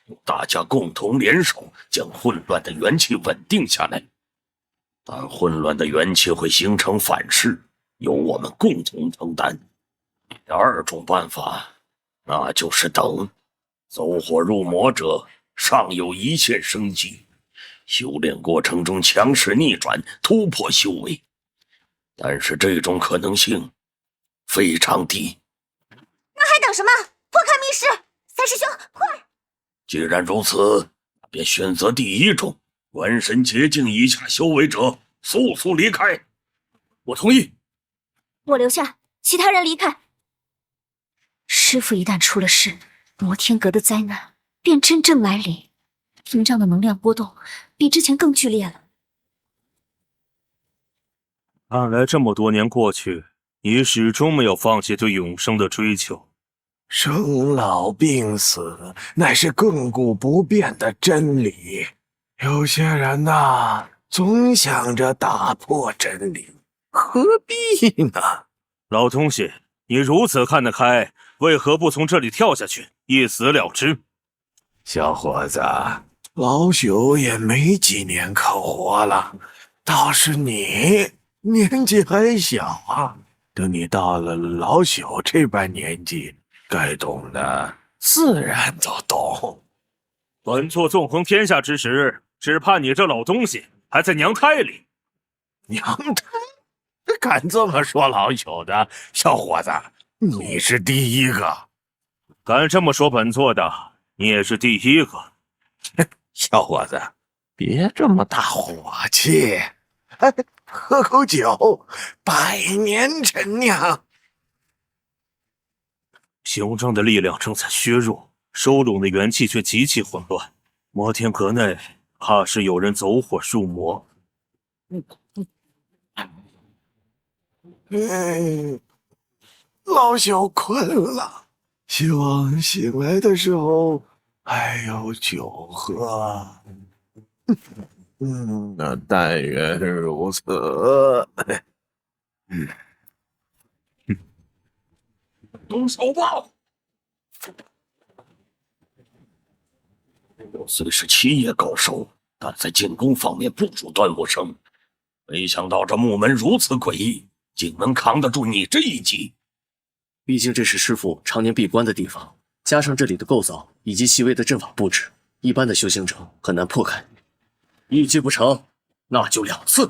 由大家共同联手将混乱的元气稳定下来。但混乱的元气会形成反噬，由我们共同承担。第2种办法，那就是等。走火入魔者尚有一线生机，修炼过程中强势逆转，突破修为。但是这种可能性非常低。那还等什么？破开密室！三师兄，快！既然如此，便选择第1种，元神结境以下修为者速速离开。我同意。我留下，其他人离开。师父一旦出了事，摩天阁的灾难便真正来临。屏障的能量波动比之前更剧烈了。看来这么多年过去，你始终没有放弃对永生的追求。生老病死乃是亘古不变的真理，有些人呐，总想着打破真理，何必呢？老东西，你如此看得开，为何不从这里跳下去，一死了之？小伙子，老朽也没几年可活了，倒是你年纪还小啊，等你到了老朽这般年纪，该懂的自然都懂。本座纵横天下之时，只怕你这老东西还在娘胎里。娘胎？敢这么说老朽的？小伙子，你是第一个。敢这么说本座的，你也是第一个。小伙子，别这么大火气。哎，喝口酒，百年陈酿。屏障的力量正在削弱，收拢的元气却极其混乱。摩天阁内怕是有人走火入魔。老朽困了，希望醒来的时候还有酒喝。那但愿如此。动手吧！我虽是七叶高手，但在进攻方面不如端木生。没想到这木门如此诡异，竟能扛得住你这一击。毕竟这是师父常年闭关的地方，加上这里的构造以及细微的阵法布置，一般的修行者很难破开。一击不成，那就2次；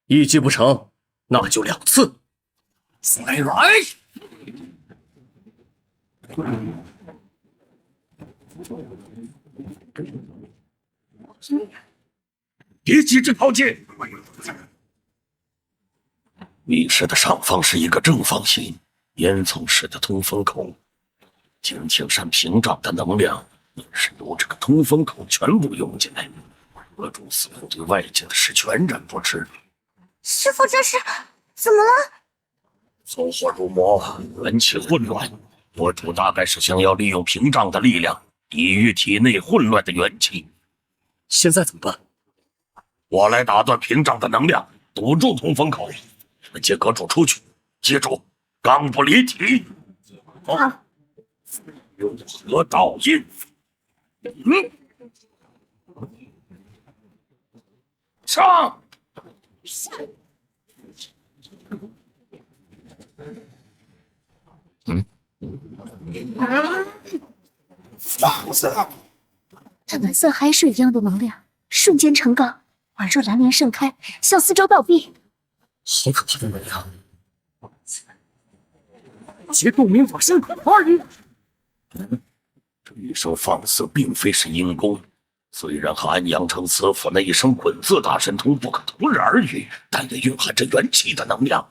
一击不成，那就2次。再来！别急着靠近。密室的上方是一个正方形烟囱式的通风口，青青山屏障的能量也是由这个通风口全部涌进来，阁主似乎对外界的事全然不知。师父这是怎么了？走火入魔，元气混乱，阁主大概是想要利用屏障的力量抵御体内混乱的元气。现在怎么办？我来打断屏障的能量，堵住通风口，接阁主出去。记住，刚不离体。好。有何道印？上！放肆！这蓝色海水一样的能量瞬间成钢，宛若蓝莲盛开，向四周倒逼。好可怕的能量！结冻冥法身！这一声放肆并非是阴功，虽然和安阳城慈父那一声滚字大神通不可同日而语，但也蕴含着元气的能量。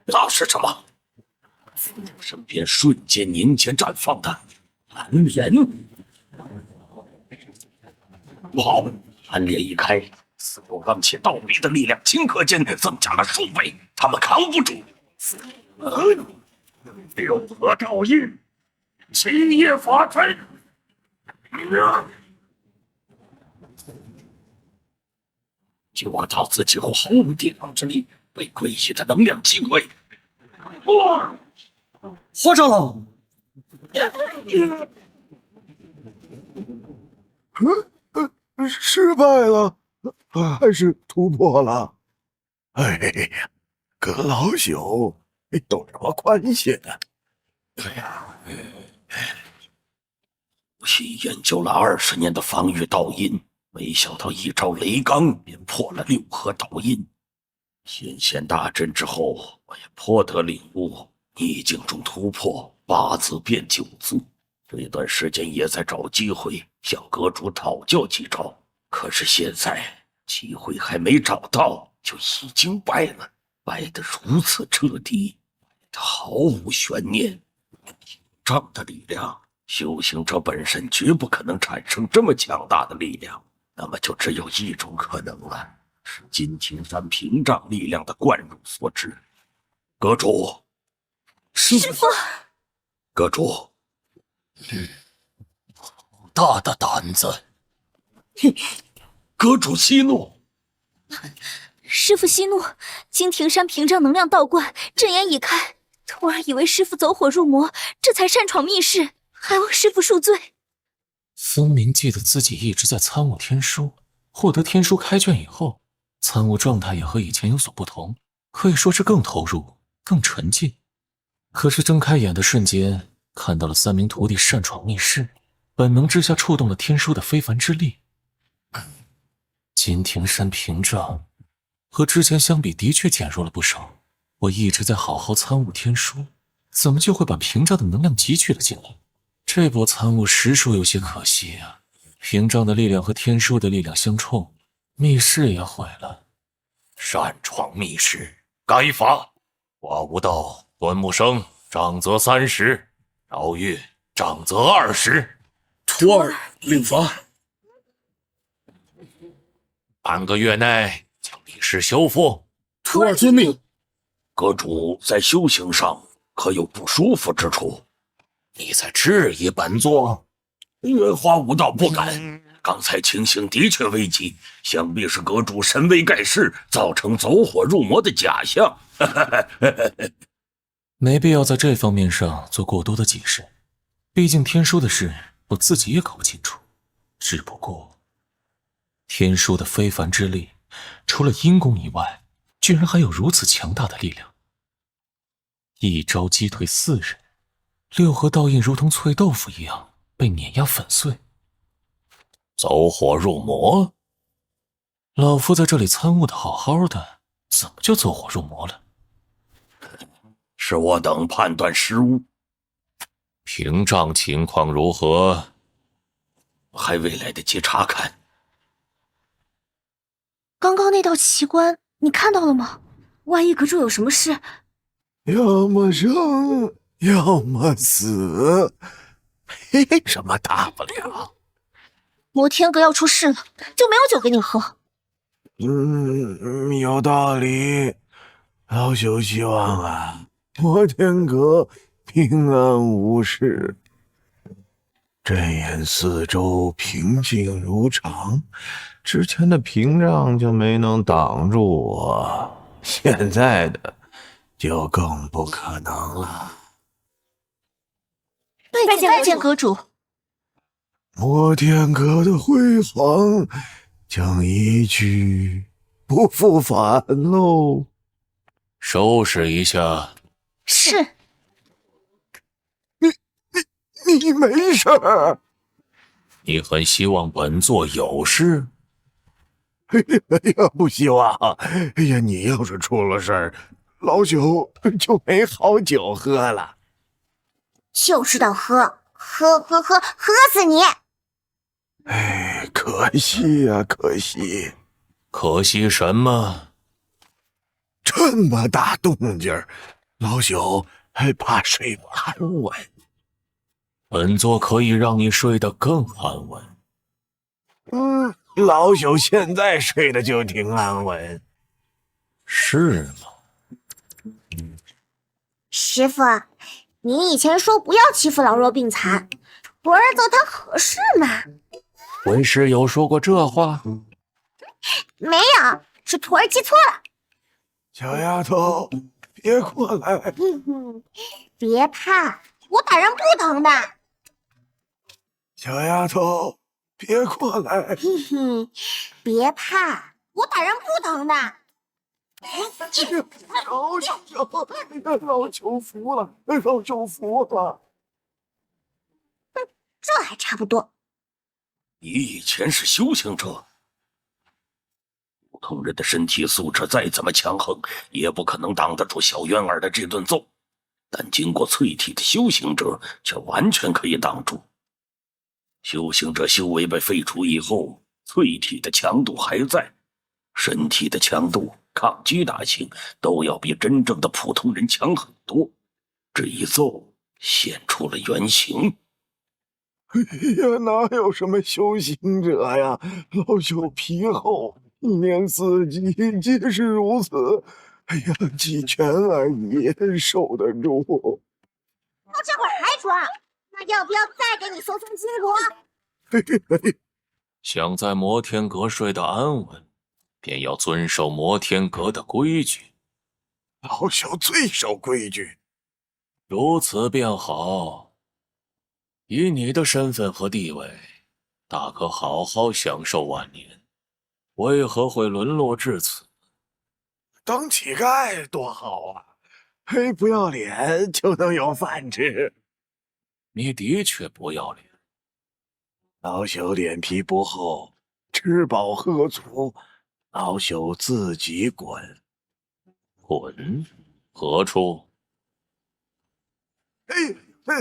那是什么？身边瞬间凝结绽放的蓝莲。不好！蓝莲一开，似有刚起道理的力量顷刻间增加了数倍，他们扛不住。六合照印，七叶法阵。就我道自己毫无抵抗之力，被诡异的能量击溃。花长老，失败了，还是突破了？哎呀，跟老朽有什么关系呢？无心研究了20年的防御道印，没想到一招雷罡便破了六合道印。显现大阵之后，我也颇得领悟，逆境中突破8字变9字。这段时间也在找机会向阁主讨教几招，可是现在机会还没找到，就已经败了，败得如此彻底，败得毫无悬念。这样的力量，修行者本身绝不可能产生这么强大的力量，那么就只有一种可能了，是金庭山屏障力量的灌入所致。阁主，师父，阁主，好大的胆子！阁主息怒。师父息怒，金庭山屏障能量道观，阵眼已开。徒儿以为师父走火入魔，这才擅闯密室，还望师父恕罪。分明记得自己一直在参悟天书，获得天书开卷以后，参悟状态也和以前有所不同，可以说是更投入、更沉浸。可是睁开眼的瞬间，看到了3名徒弟擅闯密室，本能之下触动了天书的非凡之力。金庭山屏障和之前相比的确减弱了不少，我一直在好好参悟天书，怎么就会把屏障的能量汲取了进来？这波参悟实属有些可惜啊！屏障的力量和天书的力量相冲，密室也毁了。擅闯密室，该罚。花无道、端木生杖责30，饶月杖责20。徒儿领罚。半个月内将密室修复。徒儿遵命。阁主在修行上可有不舒服之处？你在质疑本座？花无道不敢。刚才情形的确危急，想必是阁主神威盖世，造成走火入魔的假象。没必要在这方面上做过多的解释，毕竟天书的事我自己也搞不清楚。只不过，天书的非凡之力，除了阴功以外，居然还有如此强大的力量。一招击退4人，六合道印如同脆豆腐一样被碾压粉碎。走火入魔？老夫在这里参悟的好好的，怎么就走火入魔了？是我等判断失误。屏障情况如何？还未来得及查看。刚刚那道奇观你看到了吗？万一阁主有什么事，要么生，要么死，没什么大不了。摩天阁要出事了，就没有酒给你喝。有道理。老朽希望啊，摩天阁平安无事，阵眼四周平静如常，之前的屏障就没能挡住我，现在的就更不可能了。拜见阁主。摩天阁的辉煌将一去不复返喽。收拾一下。是。你没事儿？你很希望本座有事？哎呀，不希望。哎呀，你要是出了事儿，老朽就没好酒喝了。就知道喝死你！哎，可惜呀，可惜！可惜什么？这么大动静，老朽还怕睡不安稳。本座可以让你睡得更安稳。老朽现在睡得就挺安稳。是吗？师傅，您以前说不要欺负老弱病残，徒儿揍他合适吗？为师有说过这话？没有，是徒儿记错了。小丫头，别过来！别怕，我打人不疼的。小丫头，别过来！别怕，我打人不疼的。老朽服了，老朽服了。这还差不多。你以前是修行者，普通人的身体素质再怎么强横，也不可能挡得住小渊儿的这顿揍。但经过淬体的修行者，却完全可以挡住。修行者修为被废除以后，淬体的强度还在，身体的强度、抗击打性都要比真正的普通人强很多。这一揍显出了原形。哎呀，哪有什么修行者呀！老朽皮厚，一年四季皆是如此。哎呀，几拳而已，受得住。到这会儿还装，那要不要再给你松松筋骨？想在摩天阁睡得安稳，便要遵守摩天阁的规矩。老朽最守规矩。如此便好。以你的身份和地位，大可好好享受晚年，为何会沦落至此？当乞丐多好啊！嘿，不要脸就能有饭吃。你的确不要脸。老朽脸皮不厚，吃饱喝足，老朽自己滚。滚？何处？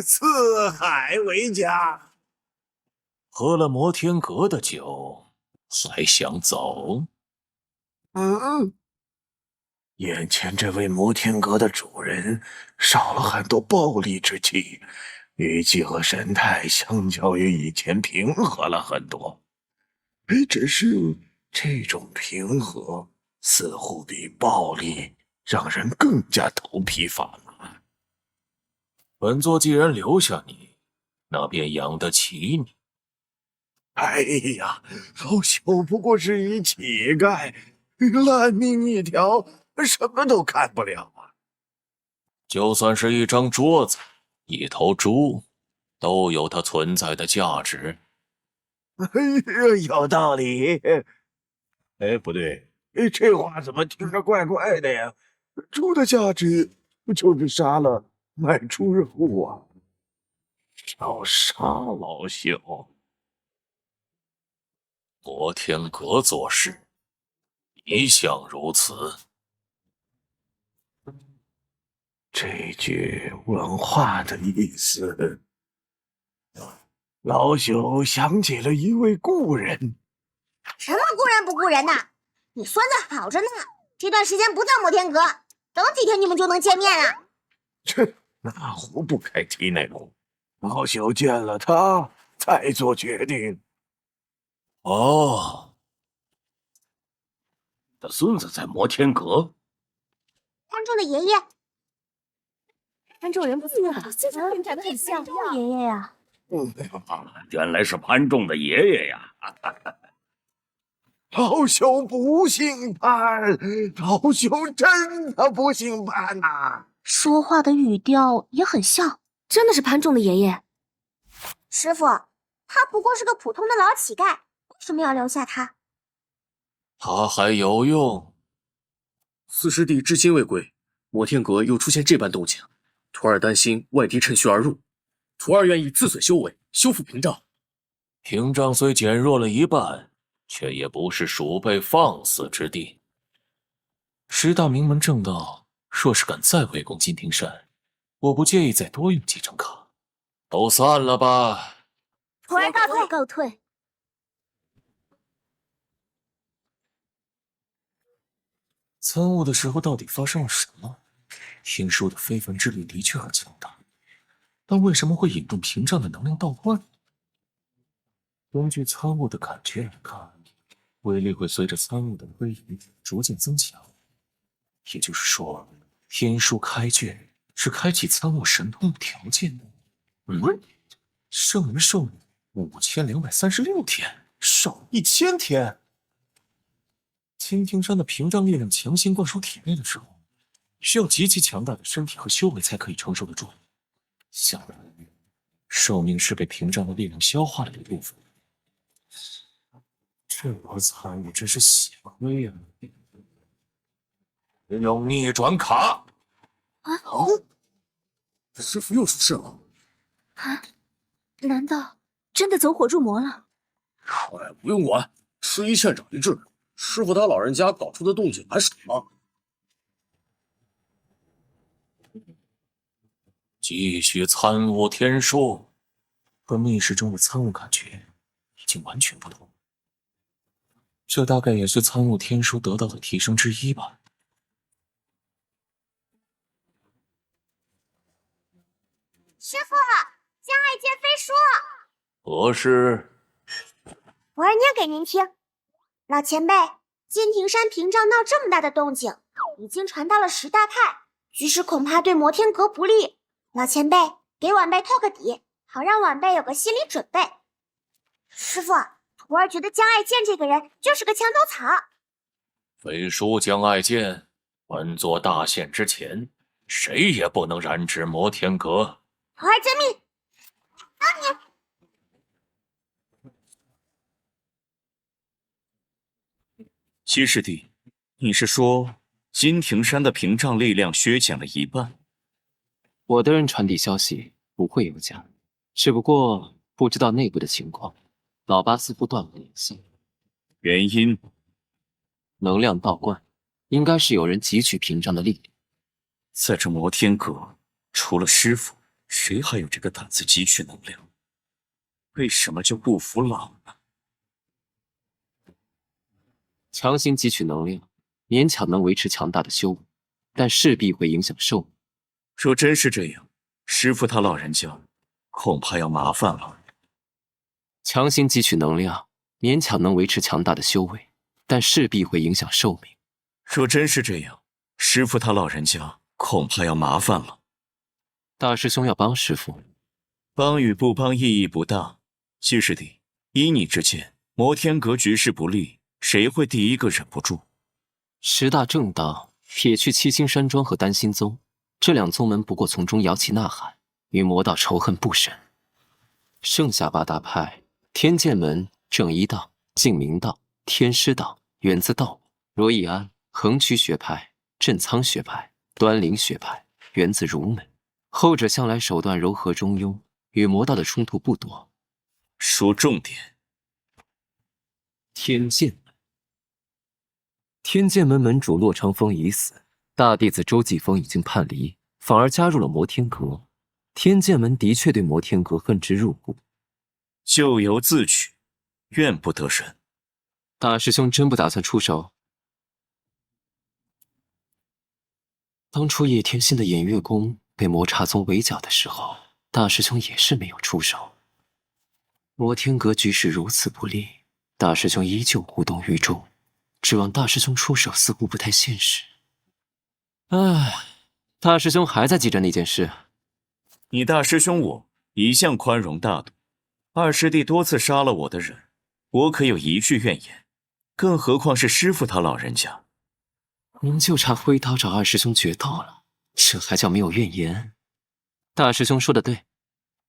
四海为家。喝了摩天阁的酒，还想走？眼前这位摩天阁的主人少了很多暴戾之气，语气和神态相较于以前平和了很多。只是这种平和似乎比暴力让人更加头皮发麻。本座既然留下你，那便养得起你。哎呀，老朽不过是一乞丐，烂命一条，什么都干不了啊！就算是一张桌子、一头猪，都有它存在的价值。有道理。哎，不对，这话怎么听着怪怪的呀？猪的价值不就是杀了卖猪肉啊？少杀老朽！摩天阁做事，一向如此。这句问话的意思，老朽想起了一位故人。什么故人不故人的？你孙子好着呢，这段时间不在摩天阁，等几天你们就能见面了。那壶不开提那壶，老朽见了他再做决定。哦，他孙子在摩天阁。潘仲的爷爷，潘仲人不错吧？长得很像爷爷呀。原来是潘仲的爷爷呀！老朽不姓潘，老朽真的不姓潘呐！说话的语调也很像，真的是潘仲的爷爷。师傅，他不过是个普通的老乞丐，为什么要留下他？他还有用。四师弟至今未归，摩天阁又出现这般动静，徒儿担心外敌趁虚而入，徒儿愿意自损修为，修复屏障。屏障虽减弱了一半，却也不是鼠辈放肆之地。十大名门正道若是敢再围攻金庭山，我不介意再多用几张卡。都散了吧。徒儿告退。参悟的时候到底发生了什么？天书的非凡之力的确很强大，但为什么会引动屏障的能量倒灌？根据参悟的感觉来看，威力会随着参悟的推移逐渐增强。也就是说，天书开卷是开启参悟神通的条件。圣人寿命5236天，少1000天。青庭山的屏障力量强行灌输体内的时候，需要极其强大的身体和修为才可以承受得住。想来，寿命是被屏障的力量消化了一部分。这波参悟真是血亏呀！用逆转卡。师傅又出事了！啊？难道真的走火入魔了？哎，不用管，吃一堑长一智。师傅他老人家搞出的动静还少吗？继续参悟天书，和密室中的参悟感觉已经完全不同。这大概也是参悟天书得到的提升之一吧。师傅，将爱剑飞书。何事？徒儿念给您听。老前辈，金庭山屏障闹这么大的动静，已经传到了10大派，局势恐怕对摩天阁不利。老前辈，给晚辈透个底，好让晚辈有个心理准备。师傅，徒儿觉得江爱剑这个人就是个墙头草。飞书江爱剑，本座大限之前，谁也不能染指摩天阁。徒儿遵命。当年。七师弟，你是说金庭山的屏障力量削减了一半？我的人传递消息不会有假，只不过不知道内部的情况。老八似乎断了联系，原因？能量倒灌，应该是有人汲取屏障的力量。在这摩天阁，除了师傅，谁还有这个胆子汲取能量？为什么就不服老呢？强行汲取能量，勉强能维持强大的修为，但势必会影响寿命。若真是这样，师傅他老人家恐怕要麻烦了。强行汲取能量，勉强能维持强大的修为，但势必会影响寿命。若真是这样，师傅他老人家恐怕要麻烦了。大师兄要帮师傅，帮与不帮意义不大。七师弟，依你之见，摩天阁局势不利，谁会第一个忍不住？10大正道撇去七星山庄和丹心宗，这2宗门不过从中摇旗呐喊，与魔道仇恨不深。剩下8大派，天剑门、正一道、净明道、天师道源自道门，若易安、横渠学派、镇仓学派、端灵学派源自儒门，后者向来手段柔和中庸，与魔道的冲突不多。说重点。天剑门，天剑门门主洛长风已死，大弟子周继风已经叛离，反而加入了摩天阁。天剑门的确对摩天阁恨之入骨，咎由自取，怨不得人。大师兄真不打算出手？当初叶天心的偃月宫被魔刹宗围剿的时候，大师兄也是没有出手。摩天阁局势如此不利，大师兄依旧无动于衷，指望大师兄出手似乎不太现实。唉，大师兄还在记着那件事。你大师兄我一向宽容大度，二师弟多次杀了我的人，我可有一句怨言，更何况是师傅他老人家。您就差挥刀找二师兄决斗了，这还叫没有怨言？大师兄说的对，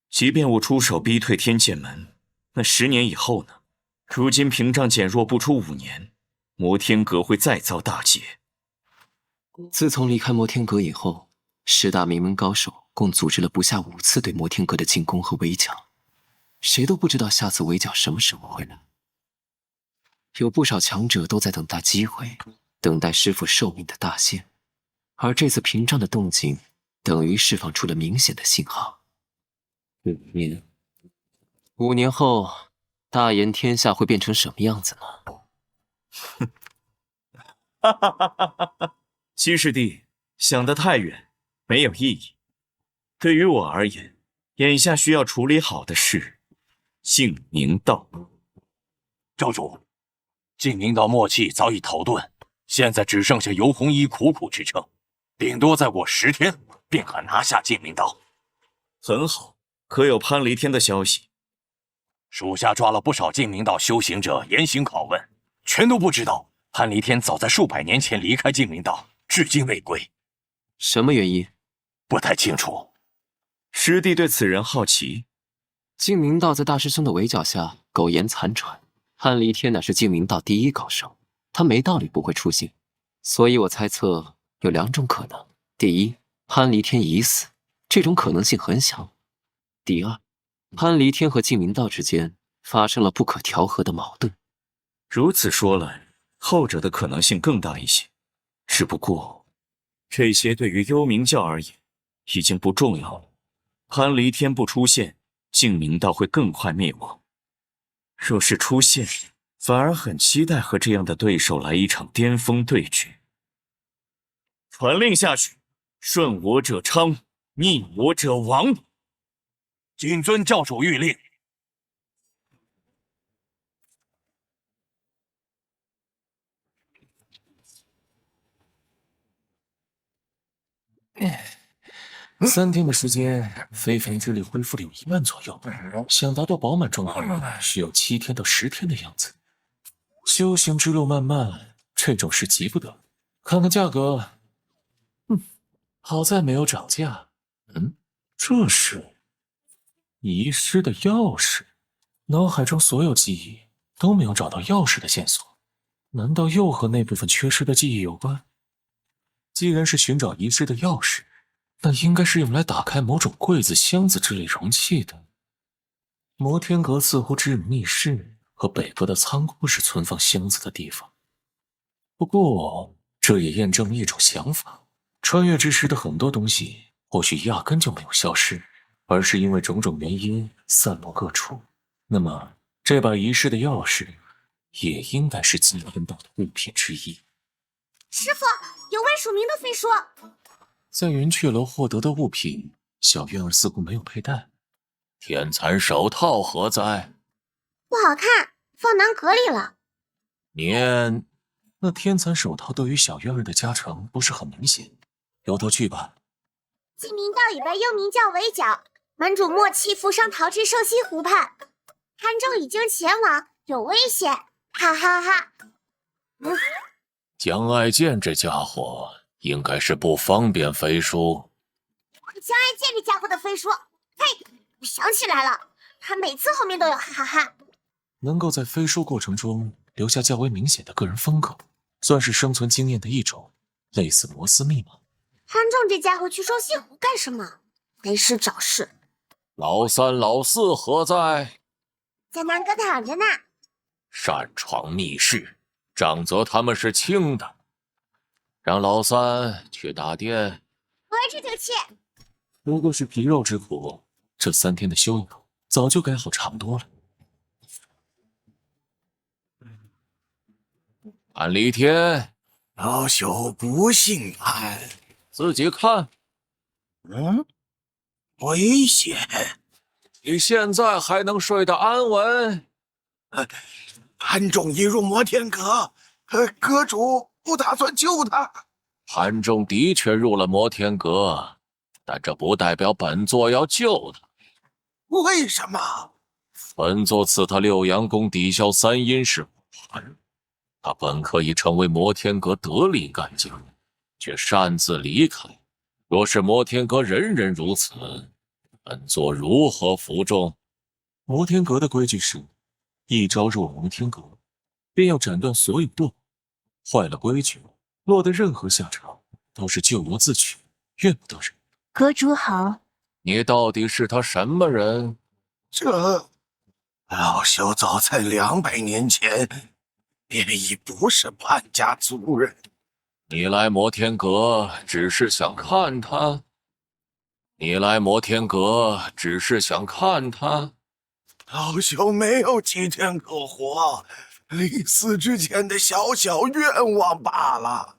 即便我出手逼退天剑门，那10年以后呢？如今屏障减弱不出5年，摩天阁会再遭大劫。自从离开摩天阁以后，10大名门高手共组织了不下5次对摩天阁的进攻和围剿，谁都不知道下次围剿什么时候会来。有不少强者都在等待机会，等待师傅寿命的大限，而这次屏障的动静，等于释放出了明显的信号。5年后，大言天下会变成什么样子呢？哈哈哈哈哈！七师弟想得太远，没有意义。对于我而言，眼下需要处理好的是净明道。教主，净明道默契早已逃遁，现在只剩下尤红衣苦苦支撑，顶多再过10天便可拿下净明道。很好，可有潘离天的消息？属下抓了不少净明道修行者严刑拷问，全都不知道潘离天早在数百年前离开净明道，至今未归。什么原因？不太清楚。师弟对此人好奇。净明道在大师兄的围剿下苟延残喘，潘离天乃是净明道第一高手，他没道理不会出现。所以我猜测有2种可能：第一，潘离天已死，这种可能性很小；第二，潘离天和净明道之间发生了不可调和的矛盾。如此说来，后者的可能性更大一些。只不过，这些对于幽冥教而言已经不重要了。潘离天不出现，净明道会更快灭亡。若是出现，反而很期待和这样的对手来一场巅峰对决。传令下去，顺我者昌，逆我者亡。谨遵教主谕令。3天的时间，非凡之力恢复了有1万左右，想达到饱满状态，需要7天到10天的样子。修行之路漫漫，这种事急不得。看看价格，好在没有涨价。这是遗失的钥匙，脑海中所有记忆都没有找到钥匙的线索，难道又和那部分缺失的记忆有关？既然是寻找遗失的钥匙，那应该是用来打开某种柜子、箱子之类容器的。摩天阁似乎只有密室和北部的仓库是存放箱子的地方。不过，这也验证了一种想法：穿越之时的很多东西，或许压根就没有消失，而是因为种种原因散落各处。那么，这把遗失的钥匙，也应该是祭天道的物品之一。师傅，有未署名的飞书。在云雀楼获得的物品，小月儿似乎没有佩戴。天蚕手套何在？不好看，放南阁里了。念，那天蚕手套对于小月儿的加成不是很明显，由他去吧。净明道已被幽冥教围剿，门主默契负伤逃至寿溪湖畔，潘仲已经前往，有危险，哈哈哈。江爱剑这家伙应该是不方便飞书。江爱剑这家伙的飞书，嘿，我想起来了，他每次后面都有哈哈哈。能够在飞书过程中留下较为明显的个人风格，算是生存经验的一种，类似摩斯密码。潘仲这家伙去寿溪湖干什么？没事找事。老三老四何在？在南阁躺着呢。擅闯密室，长则他们是轻的。让老三去打电。回去就去。不过是皮肉之苦，这3天的修养早就改好差不多了。潘离天，老朽不信潘，自己看。危险！你现在还能睡得安稳？潘仲已入摩天阁，阁主不打算救他。潘仲的确入了摩天阁，但这不代表本座要救他。为什么？本座赐他6阳功抵消3阴石盘，他本可以成为摩天阁得力干将，却擅自离开。若是摩天阁人人如此，本座如何服众？摩天阁的规矩是，一招入摩天阁，便要斩断所有舵，坏了规矩，落得任何下场都是咎由自取，怨不得人。阁主好。你到底是他什么人？这老朽早在200年前便已不是潘家族人。你来摩天阁只是想看他？你来摩天阁只是想看他？老朽没有几天可活，临死之前的小小愿望罢了。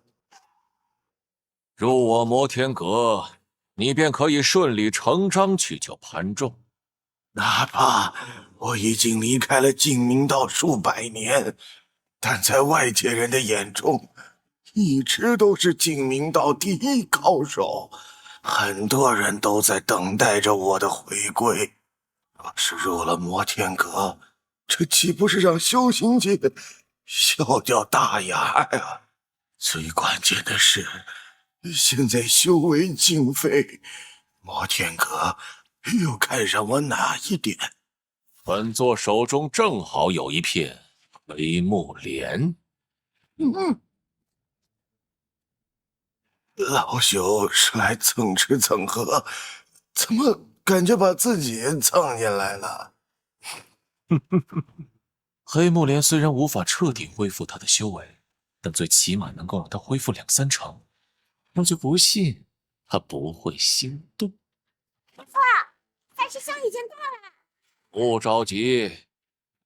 入我摩天阁，你便可以顺理成章去救潘仲。哪怕我已经离开了净明道数百年，但在外界人的眼中，一直都是净明道第一高手。很多人都在等待着我的回归。若是入了摩天阁，这岂不是让修行界笑掉大牙呀？最关键的是，现在修为尽废，摩天阁又看上我哪一点？本座手中正好有一片黑木莲。老朽是来蹭吃蹭喝，怎么感觉把自己蹭进来了？黑木莲虽然无法彻底恢复他的修为，但最起码能够让他恢复2、3成。我就不信他不会心动。不错，三师兄已经到了。不着急。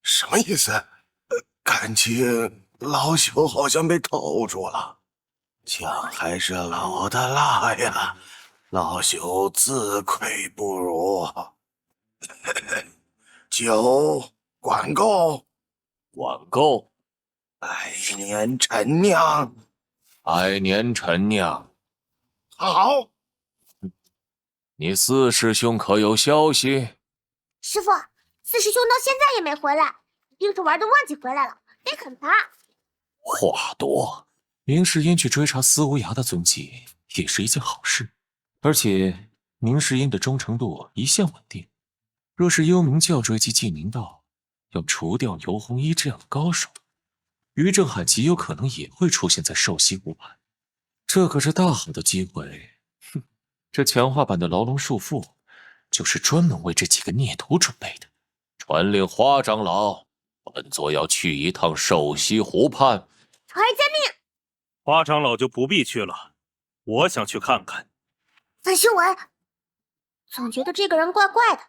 什么意思？感情老朽好像被透住了。姜还是老的辣呀，老朽自愧不如。酒管够，管够。百年陈酿，百年陈酿。好。你四师兄可有消息？师傅，四师兄到现在也没回来，一定是玩的忘记回来了，别啃他。话多。明世英去追查司无涯的踪迹也是一件好事，而且明世英的忠诚度一向稳定。若是幽冥教追击净明道，要除掉尤红衣这样的高手，于正海极有可能也会出现在兽溪湖畔。这可是大好的机会。哼，这强化版的牢笼束缚就是专门为这几个孽徒准备的。传令花长老，本座要去一趟兽溪湖畔。徒儿遵命。花长老就不必去了，我想去看看。范修文，总觉得这个人怪怪的，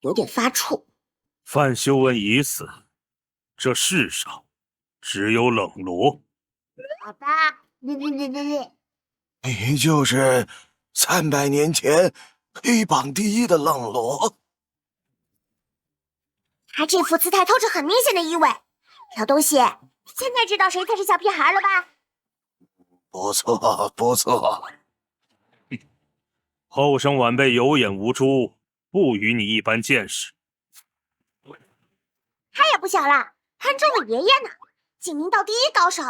有点发怵。范修文已死，这世上只有冷罗。好吧，对。你就是300年前黑榜第一的冷罗。他这副姿态透着很明显的意味。小东西，现在知道谁才是小屁孩了吧？不错，不错。后生晚辈有眼无珠，不与你一般见识。他也不小了，潘仲的爷爷呢，净明道第一高手。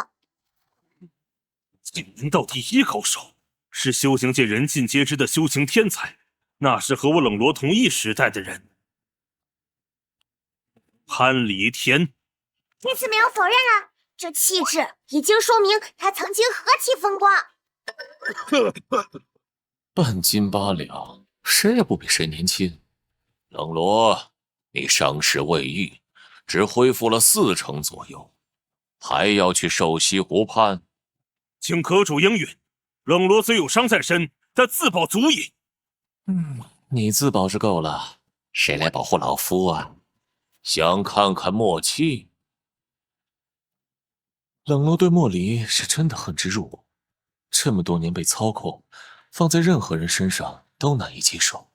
净明道第一高手，是修行界人尽皆知的修行天才，那是和我冷罗同一时代的人。潘离天这次没有否认了，这气质已经说明他曾经何其风光。半斤八两，谁也不比谁年轻。冷罗，你伤势未愈，只恢复了4成左右，还要去兽溪湖畔。请阁主应允，冷罗虽有伤在身，但自保足矣。你自保是够了，谁来保护老夫啊？想看看莫欺？冷罗对莫离是真的恨之入骨，这么多年被操控，放在任何人身上都难以接受。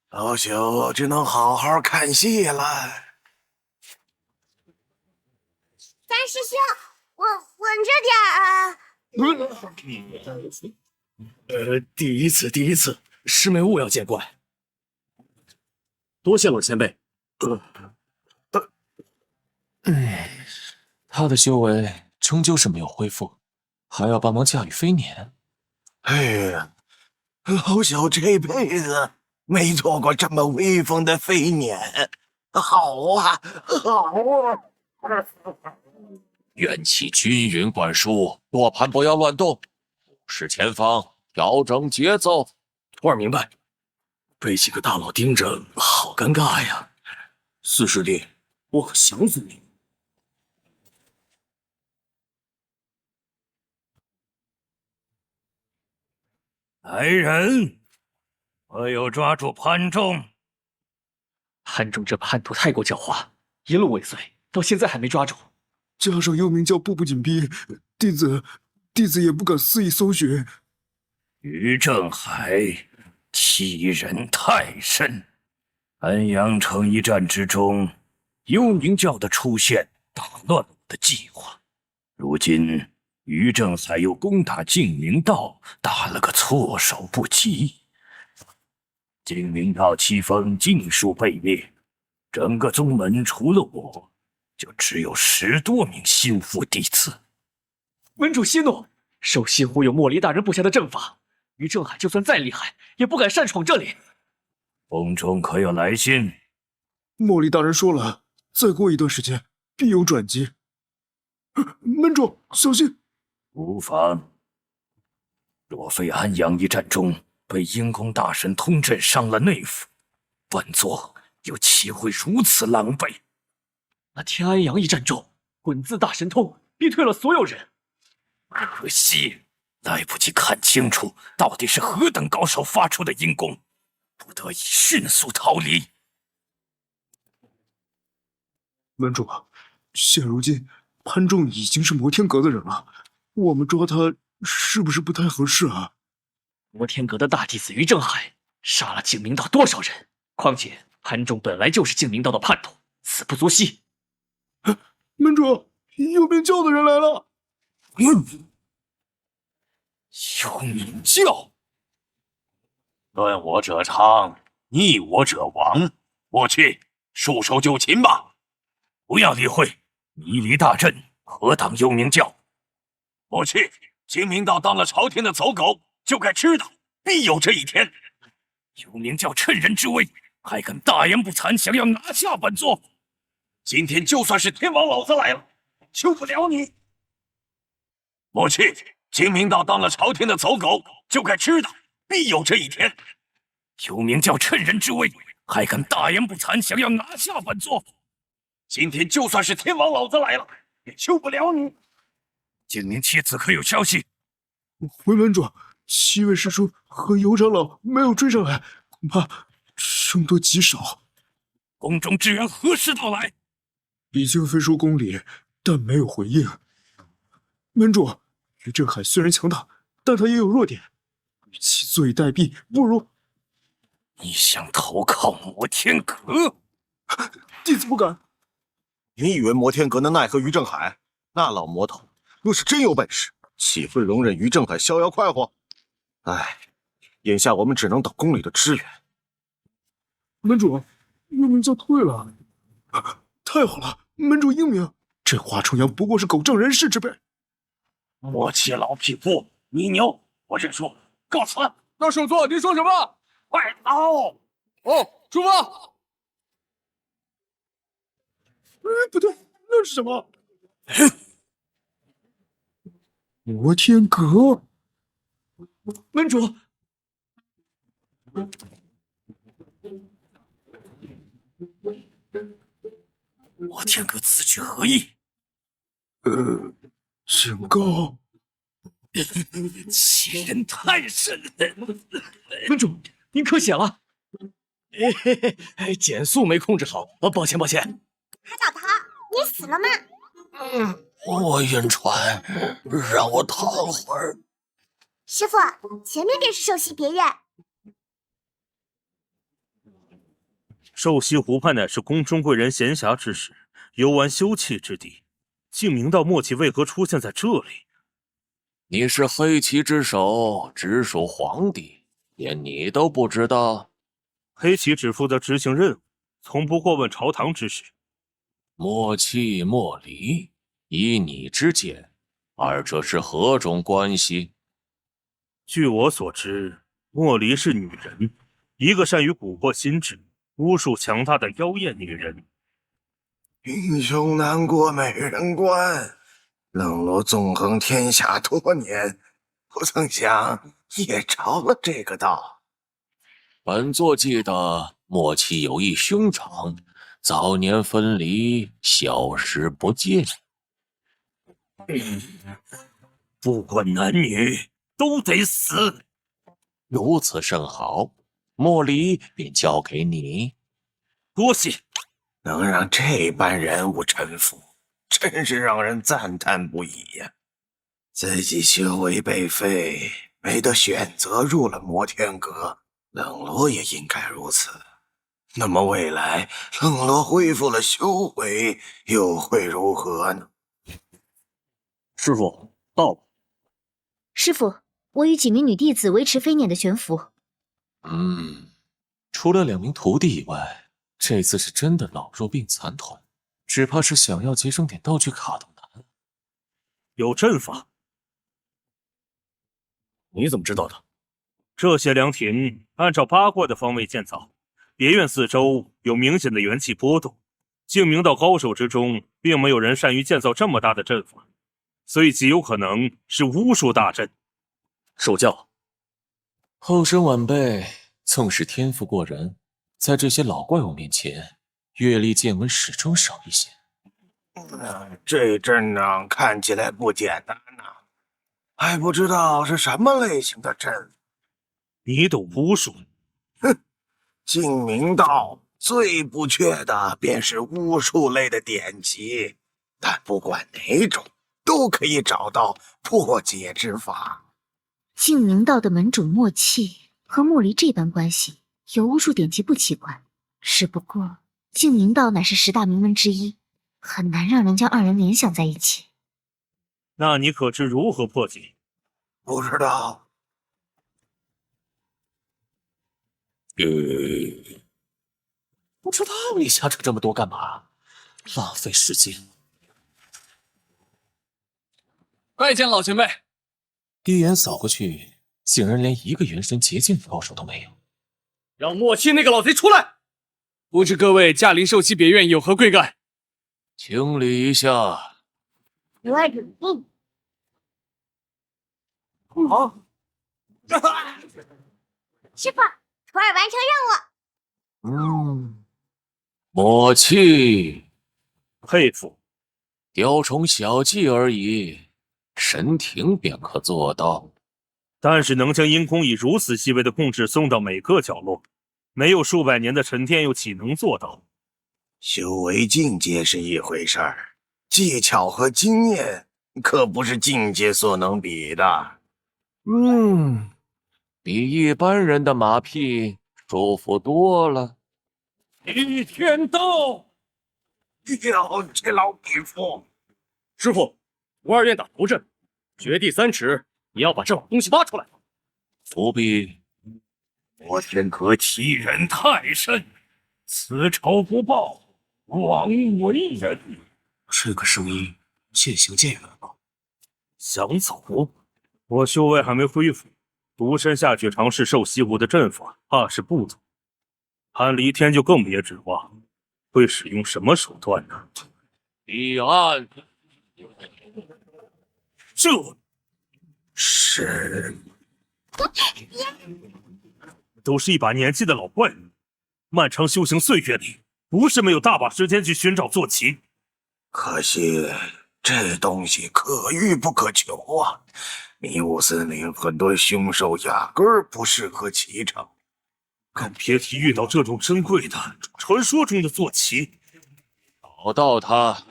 老朽只能好好看戏了。三师兄，稳着点啊！第一次，师妹勿要见怪。多谢冷前辈。他的修为终究是没有恢复，还要帮忙驾驭飞辇。哎呀，老朽这辈子没坐过这么威风的飞辇。好啊，好啊！元气均匀灌输，舵盘不要乱动，目视前方，调整节奏。徒儿明白。被几个大佬盯着，好尴尬呀。四师弟，我可想死你。来人，我有抓住潘仲。潘仲这叛徒太过狡猾，一路尾随，到现在还没抓住。加上幽冥教步步紧逼，弟子也不敢肆意搜寻。于正海欺人太甚。安阳城一战之中，幽冥教的出现打乱了我的计划。如今于正海又攻打净明道，打了个措手不及。净明道七峰尽数被灭，整个宗门除了我，就只有10多名心腹弟子。门主息怒，守西湖有莫离大人布下的阵法，于正海就算再厉害，也不敢擅闯这里。宫中可有来信？莫离大人说了，再过一段时间必有转机。门主小心！无妨。若非安阳一战中被阴宫大神通阵伤了内府，本座又岂会如此狼狈？那天安阳一战中，滚字大神通逼退了所有人。可惜来不及看清楚到底是何等高手发出的阴功，不得已迅速逃离。门主，现如今潘仲已经是摩天阁的人了，我们抓他是不是不太合适啊？摩天阁的大弟子于正海杀了净明道多少人？况且潘仲本来就是净明道的叛徒，死不足惜。门主，幽冥教的人来了！幽冥教，论我者昌，逆我者亡。我去，束手就擒吧！不要理会迷离大阵，何当幽冥教？我去，净明道当了朝廷的走狗，就该知道必有这一天。幽冥教趁人之危，还敢大言不惭，想要拿下本座。今天就算是天王老子来了，救不了你。我去，净明道当了朝廷的走狗，就该知道必有这一天。幽冥教趁人之危，还敢大言不惭，想要拿下本座。今天就算是天王老子来了，也救不了你。净明妻子可有消息？回门主，7位师叔和尤长老没有追上来，恐怕凶多吉少。宫中支援何时到来？已经飞出宫里，但没有回应。门主，于正海虽然强大，但他也有弱点，与其坐以待毙，不如……你想投靠摩天阁？弟子不敢。你以为摩天阁能奈何于正海？那老魔头若是真有本事，岂会容忍于正海逍遥快活？唉，眼下我们只能等宫里的支援。门主，幽冥教退了，太好了！门主英明，这华重阳不过是狗仗人势之辈。莫欺老匹夫，你牛！我认输，告辞。那首座，您说什么？快走！哦，出发！不对，那是什么？摩天阁。门主，摩天阁此举何意？警告！欺人太甚！门主，您咳血了。减速没控制好，抱歉。海岛桃，你死了吗？我晕船，让我躺会儿。师傅，前面便是寿溪别院。寿溪湖畔乃是宫中贵人闲暇之时游玩休憩之地，净明道默契为何出现在这里？你是黑旗之首，直属皇帝，连你都不知道？黑旗只负责执行任务，从不过问朝堂之事。默契莫离，以你之见，二者是何种关系？据我所知，莫离是女人，一个善于蛊惑心智、巫术强大的妖艳女人。英雄难过美人关，冷落纵横天下多年，不曾想也着了这个道。本座记得默契有一兄长，早年分离，消失不见。不管男女，都得死。如此甚好，莫离便交给你。多谢。能让这般人物臣服，真是让人赞叹不已呀！自己修为被废，没得选择入了摩天阁，冷罗也应该如此。那么未来冷罗恢复了修为，又会如何呢？师傅到了。师傅，我与几名女弟子维持飞辇的悬浮。除了2名徒弟以外，这次是真的老弱病残团，只怕是想要节省点道具卡都难。有阵法。你怎么知道的？这些凉亭按照八卦的方位建造，别院四周有明显的元气波动。净明道高手之中，并没有人善于建造这么大的阵法，所以极有可能是巫术大阵。受教。后生晚辈纵使天赋过人，在这些老怪物面前，阅历见闻始终少一些。这阵仗看起来不简单呐，还不知道是什么类型的阵。你懂巫术？哼，净明道最不缺的便是巫术类的典籍，但不管哪种，都可以找到破解之法。净明道的门主莫契和莫离这般关系，有巫术典籍不奇怪。只不过净明道乃是10大名门之一，很难让人将2人联想在一起。那你可知如何破解？不知道。不知道你瞎扯这么多干嘛？浪费时间。拜见老前辈。一眼扫过去，竟然连一个元神结境高手都没有。让莫欺那个老贼出来！不知各位驾临寿熙别院有何贵干？请理一下。好。师傅，徒儿完成任务。默契，佩服。雕虫小技而已，神庭便可做到。但是能将阴空以如此细微的控制送到每个角落，没有数百年的沉淀又岂能做到？修为境界是一回事儿，技巧和经验可不是境界所能比的。比一般人的马屁舒服多了。倚天刀！哟，这老匹夫！师傅，徒儿愿打头阵，绝地3尺，你要把这把东西挖出来。不必。摩天阁欺人太甚，此仇不报，枉为人。这个声音渐行渐远了。想走？我修为还没恢复，独身下去尝试兽西湖的阵法，怕是不足。韩离天就更别指望，会使用什么手段呢？立案。这是都是一把年纪的老怪物，漫长修行岁月里，不是没有大把时间去寻找坐骑。可惜这东西可遇不可求啊！迷雾森林很多凶兽压根儿不适合骑乘，更别提遇到这种珍贵的传说中的坐骑。找到他。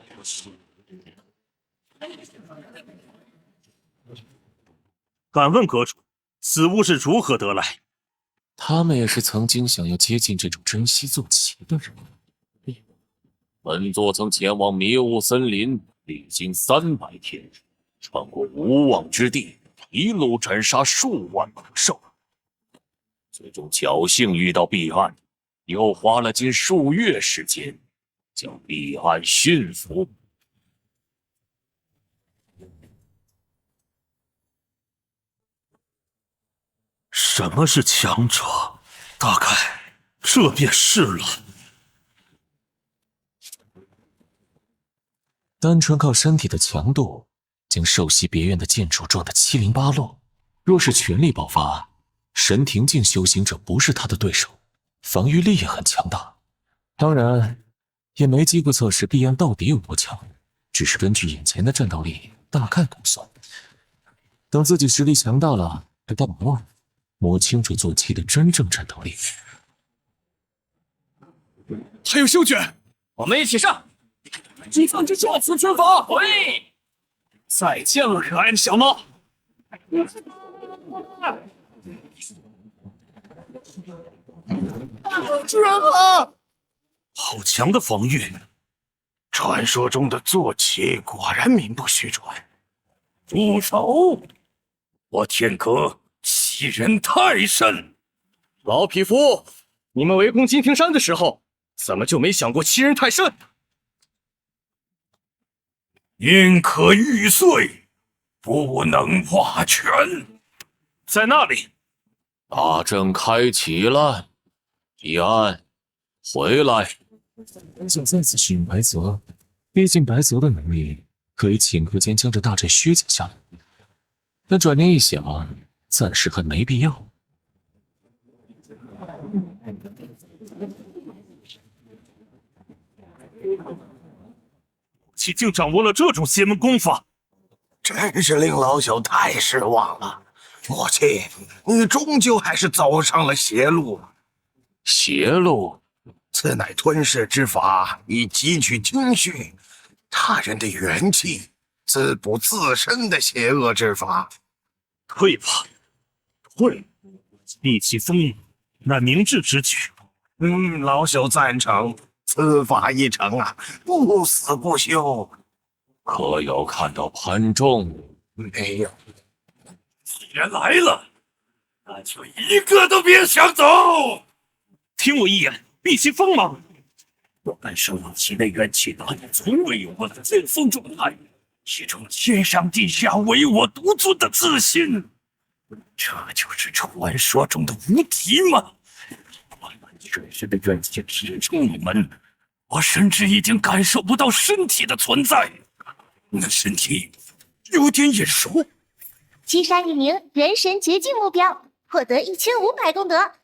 敢问阁主，此物是如何得来？他们也是曾经想要接近这种珍稀坐骑的人。本座曾前往迷雾森林，历经300天，穿过无望之地，一路斩杀数万猛兽，最终侥幸遇到彼岸，又花了近数月时间，将彼岸驯服。什么是强者？大概这便是了。单纯靠身体的强度，将寿熙别院的建筑撞得七零八落。若是全力爆发，神庭境修行者不是他的对手，防御力也很强大。当然，也没机会测试碧岸到底有多强，只是根据眼前的战斗力大概估算。等自己实力强大了，再到望摸清楚坐骑的真正战斗力。还有修卷，我们一起上！击放之下此拳法。喂，再见了，可爱的小猫。居然啊！好强的防御！传说中的坐骑果然名不虚传。住手！我天阁欺人太甚！老匹夫，你们围攻金庭山的时候，怎么就没想过欺人太甚？宁可玉碎，不能画全。在那里，大阵开启了，提案回来。想再次使用白泽，毕竟白泽的能力可以顷刻间将这大阵削减下来。但转念一想，暂时还没必要。岂竟掌握了这种邪门功法，真是令老朽太失望了。默契，你终究还是走上了邪路。邪路？此乃吞噬之法，以汲取精血、他人的元气，滋补自身的邪恶之法。退吧，退！逆其风，乃明智之举。老朽赞成。此法一成啊，不死不休。可有看到潘仲？没有。既然来了，那就一个都别想走。听我一言，避其锋芒。我感受到其内元气大有从未有过的巅峰状态，一种天上地下唯我独尊的自信。这就是传说中的无敌吗？全身的元气支撑你们，我甚至已经感受不到身体的存在。那身体有点眼熟。击杀一名元神绝境目标，获得1500功德。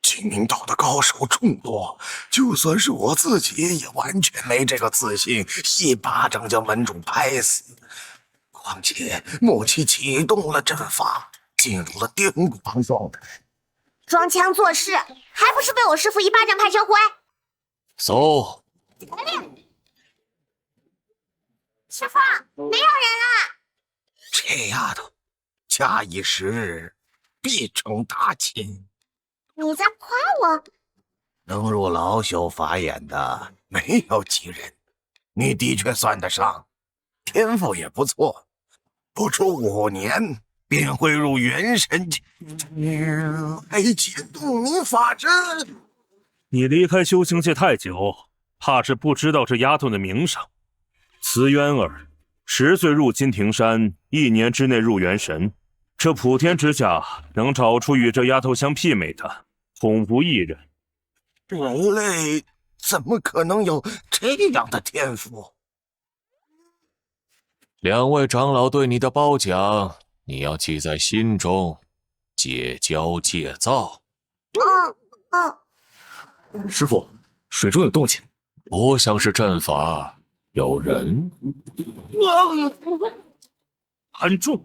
金明岛的高手众多，就算是我自己，也完全没这个自信，一巴掌将门主拍死。况且默契启动了阵法，进入了癫狂状态。装腔作势，还不是被我师父一巴掌拍成灰？走。师父，没有人了。这丫头，假以时日，必成大器。你在夸我？能入老朽法眼的没有几人，你的确算得上，天赋也不错，不出5年便会入元神境，还解洞明法阵。你离开修行界太久，怕是不知道这丫头的名声。慈渊儿10岁入金庭山，1年之内入元神，这普天之下能找出与这丫头相媲美的，恐无一人。人类怎么可能有这样的天赋？2位长老对你的褒奖，你要记在心中，戒骄戒躁。师父，水中有动静，不像是阵法，有人。很重，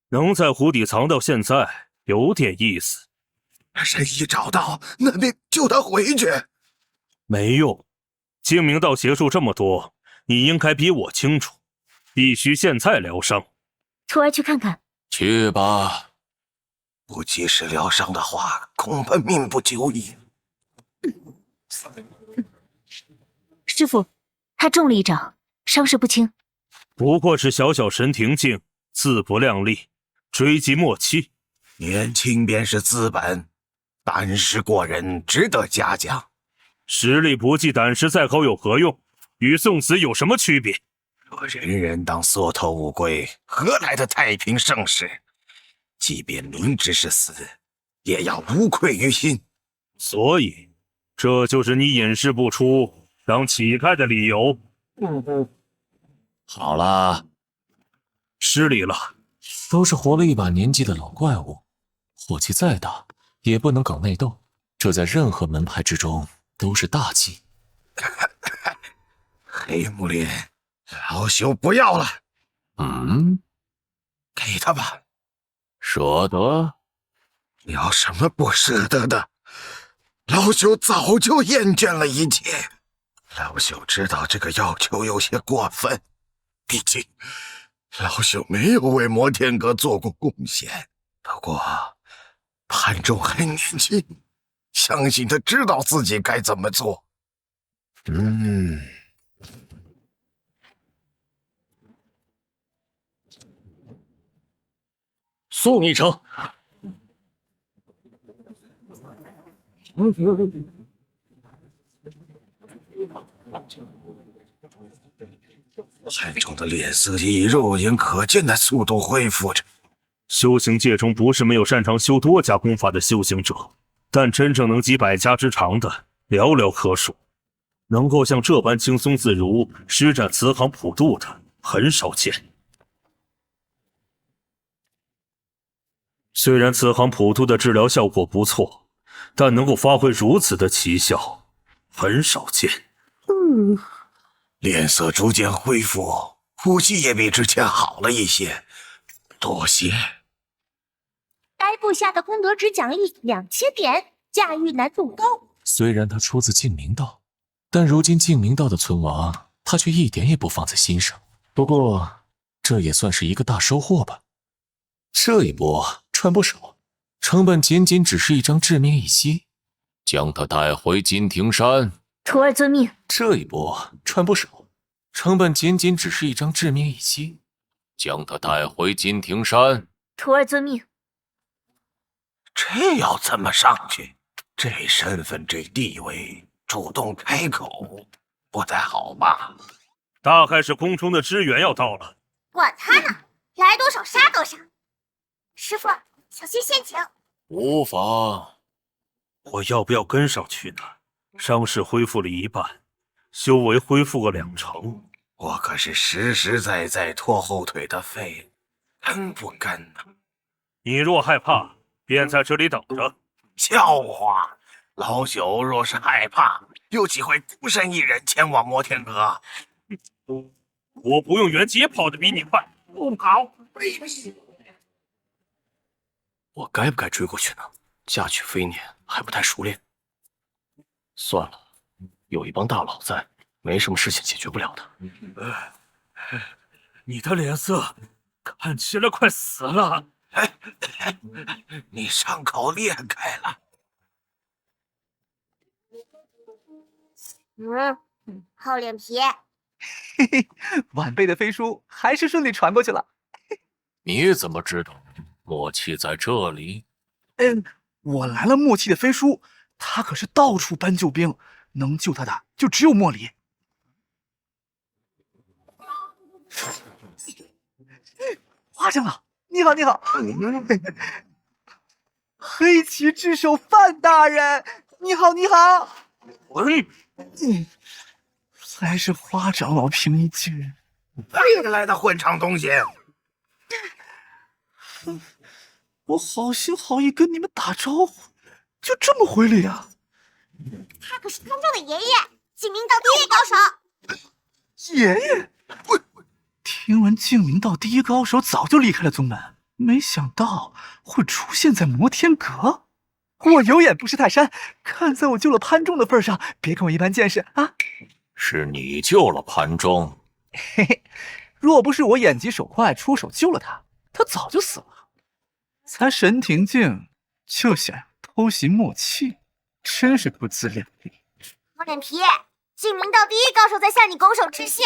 能在湖底藏到现在，有点意思。人一找到，那便救他回去。没用，精明道邪术这么多，你应该比我清楚。必须现在疗伤。徒儿去看看。去吧。不及时疗伤的话，恐怕命不久矣。师父，他中了一掌，伤势不轻。不过是小小神庭境，自不量力，追击末期。年轻便是资本，胆识过人，值得嘉奖。实力不济，胆识再高有何用？与送死有什么区别？若人人当缩头乌龟，何来的太平盛世？即便明知是死，也要无愧于心。所以，这就是你隐世不出，当乞丐的理由。好了，失礼了。都是活了一把年纪的老怪物，火气再大，也不能搞内斗。这在任何门派之中都是大忌。黑木林，老朽不要了。给他吧。舍得？有什么不舍得的？老朽早就厌倦了一切。老朽知道这个要求有些过分，毕竟老朽没有为摩天阁做过贡献。不过潘仲很年轻，相信他知道自己该怎么做。送一程。潘仲的脸色以肉眼可见的速度恢复着。修行界中不是没有擅长修多家功法的修行者，但真正能集百家之长的寥寥可数，能够像这般轻松自如施展慈航普渡的很少见。虽然慈航普渡的治疗效果不错，但能够发挥如此的奇效，很少见。脸色逐渐恢复，呼吸也比之前好了一些。多谢。该部下的功德值奖励2000点，驾驭难度高。虽然他出自净明道，但如今净明道的存亡，他却一点也不放在心上。不过，这也算是一个大收获吧。这一波赚不少，成本仅仅只是一张致命一息，将他带回金庭山。徒儿遵命。这一波赚不少，成本仅仅只是一张致命一息，将他带回金庭山。徒儿遵命。这要怎么上去？这身份，这地位，主动开口不太好吧？大概是宫中的支援要到了。管他呢，来多少杀多少。师傅，小心陷阱。无妨。我要不要跟上去呢？伤势恢复了一半，修为恢复个2成。我可是实实在在拖后腿的废物，跟不跟呢？你若害怕，便在这里等着。笑话！老朽若是害怕，又岂会孤身一人前往摩天阁？我不用元气也跑得比你快。不跑，我该不该追过去呢？嫁娶飞年还不太熟练。算了，有一帮大佬在，没什么事情解决不了的。你的脸色看起来快死了。你伤口裂开了。厚脸皮。嘿嘿，晚辈的飞书还是顺利传过去了。你怎么知道默契在这里？我来了默契的飞书，他可是到处搬救兵，能救他的就只有莫离。华长老，你好，你好。黑旗之首范大人，你好，你好。还是花长老平易近人。哪来的混账东西！我好心好意跟你们打招呼，就这么回礼啊？他可是潘仲的爷爷，净明道第一高手。爷爷，听闻净明道第一高手早就离开了宗门，没想到会出现在摩天阁。我有眼不识泰山，看在我救了潘仲的份上，别跟我一般见识啊！是你救了潘仲？嘿嘿，若不是我眼疾手快出手救了他，他早就死了。才神庭境就想要偷袭默契，真是不自量力。厚脸皮，净明道第一高手在向你拱手致谢。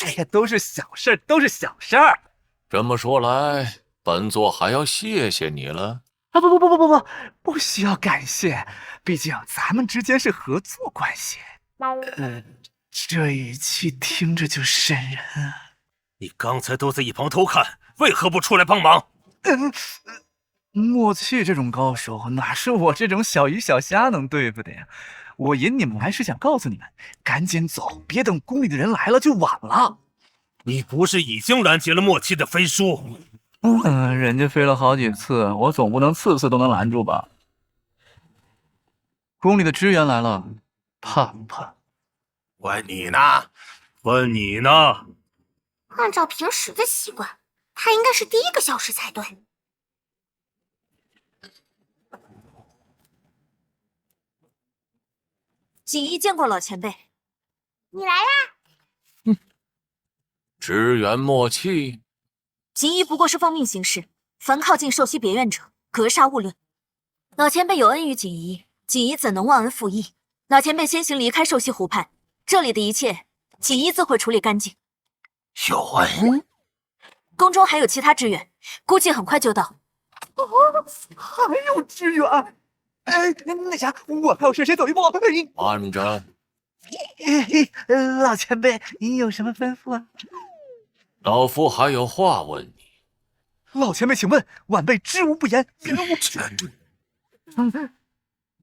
哎呀，都是小事，都是小事儿。这么说来，本座还要谢谢你了。啊不需要感谢，毕竟咱们之间是合作关系。这语气听着就瘆人啊！你刚才都在一旁偷看，为何不出来帮忙？默契这种高手，哪是我这种小鱼小虾能对付的呀？我引你们来是想告诉你们，赶紧走，别等宫里的人来了就晚了。你不是已经拦截了默契的飞书？人家飞了好几次，我总不能次次都能拦住吧？宫里的支援来了，怕不怕？问你呢？问你呢？按照平时的习惯，他应该是第一个消失才对。锦衣见过老前辈。你来啦！支援默契。锦衣不过是奉命行事，凡靠近寿西别院者，格杀勿论。老前辈有恩于锦衣，锦衣怎能忘恩负义？老前辈先行离开寿西湖畔，这里的一切，锦衣自会处理干净。有恩？宫中还有其他支援，估计很快就到。还有支援？哎，那啥，我还要率先走一步。慢着。老前辈，您有什么吩咐啊？老夫还有话问你。老前辈，请问，晚辈知无不言，别无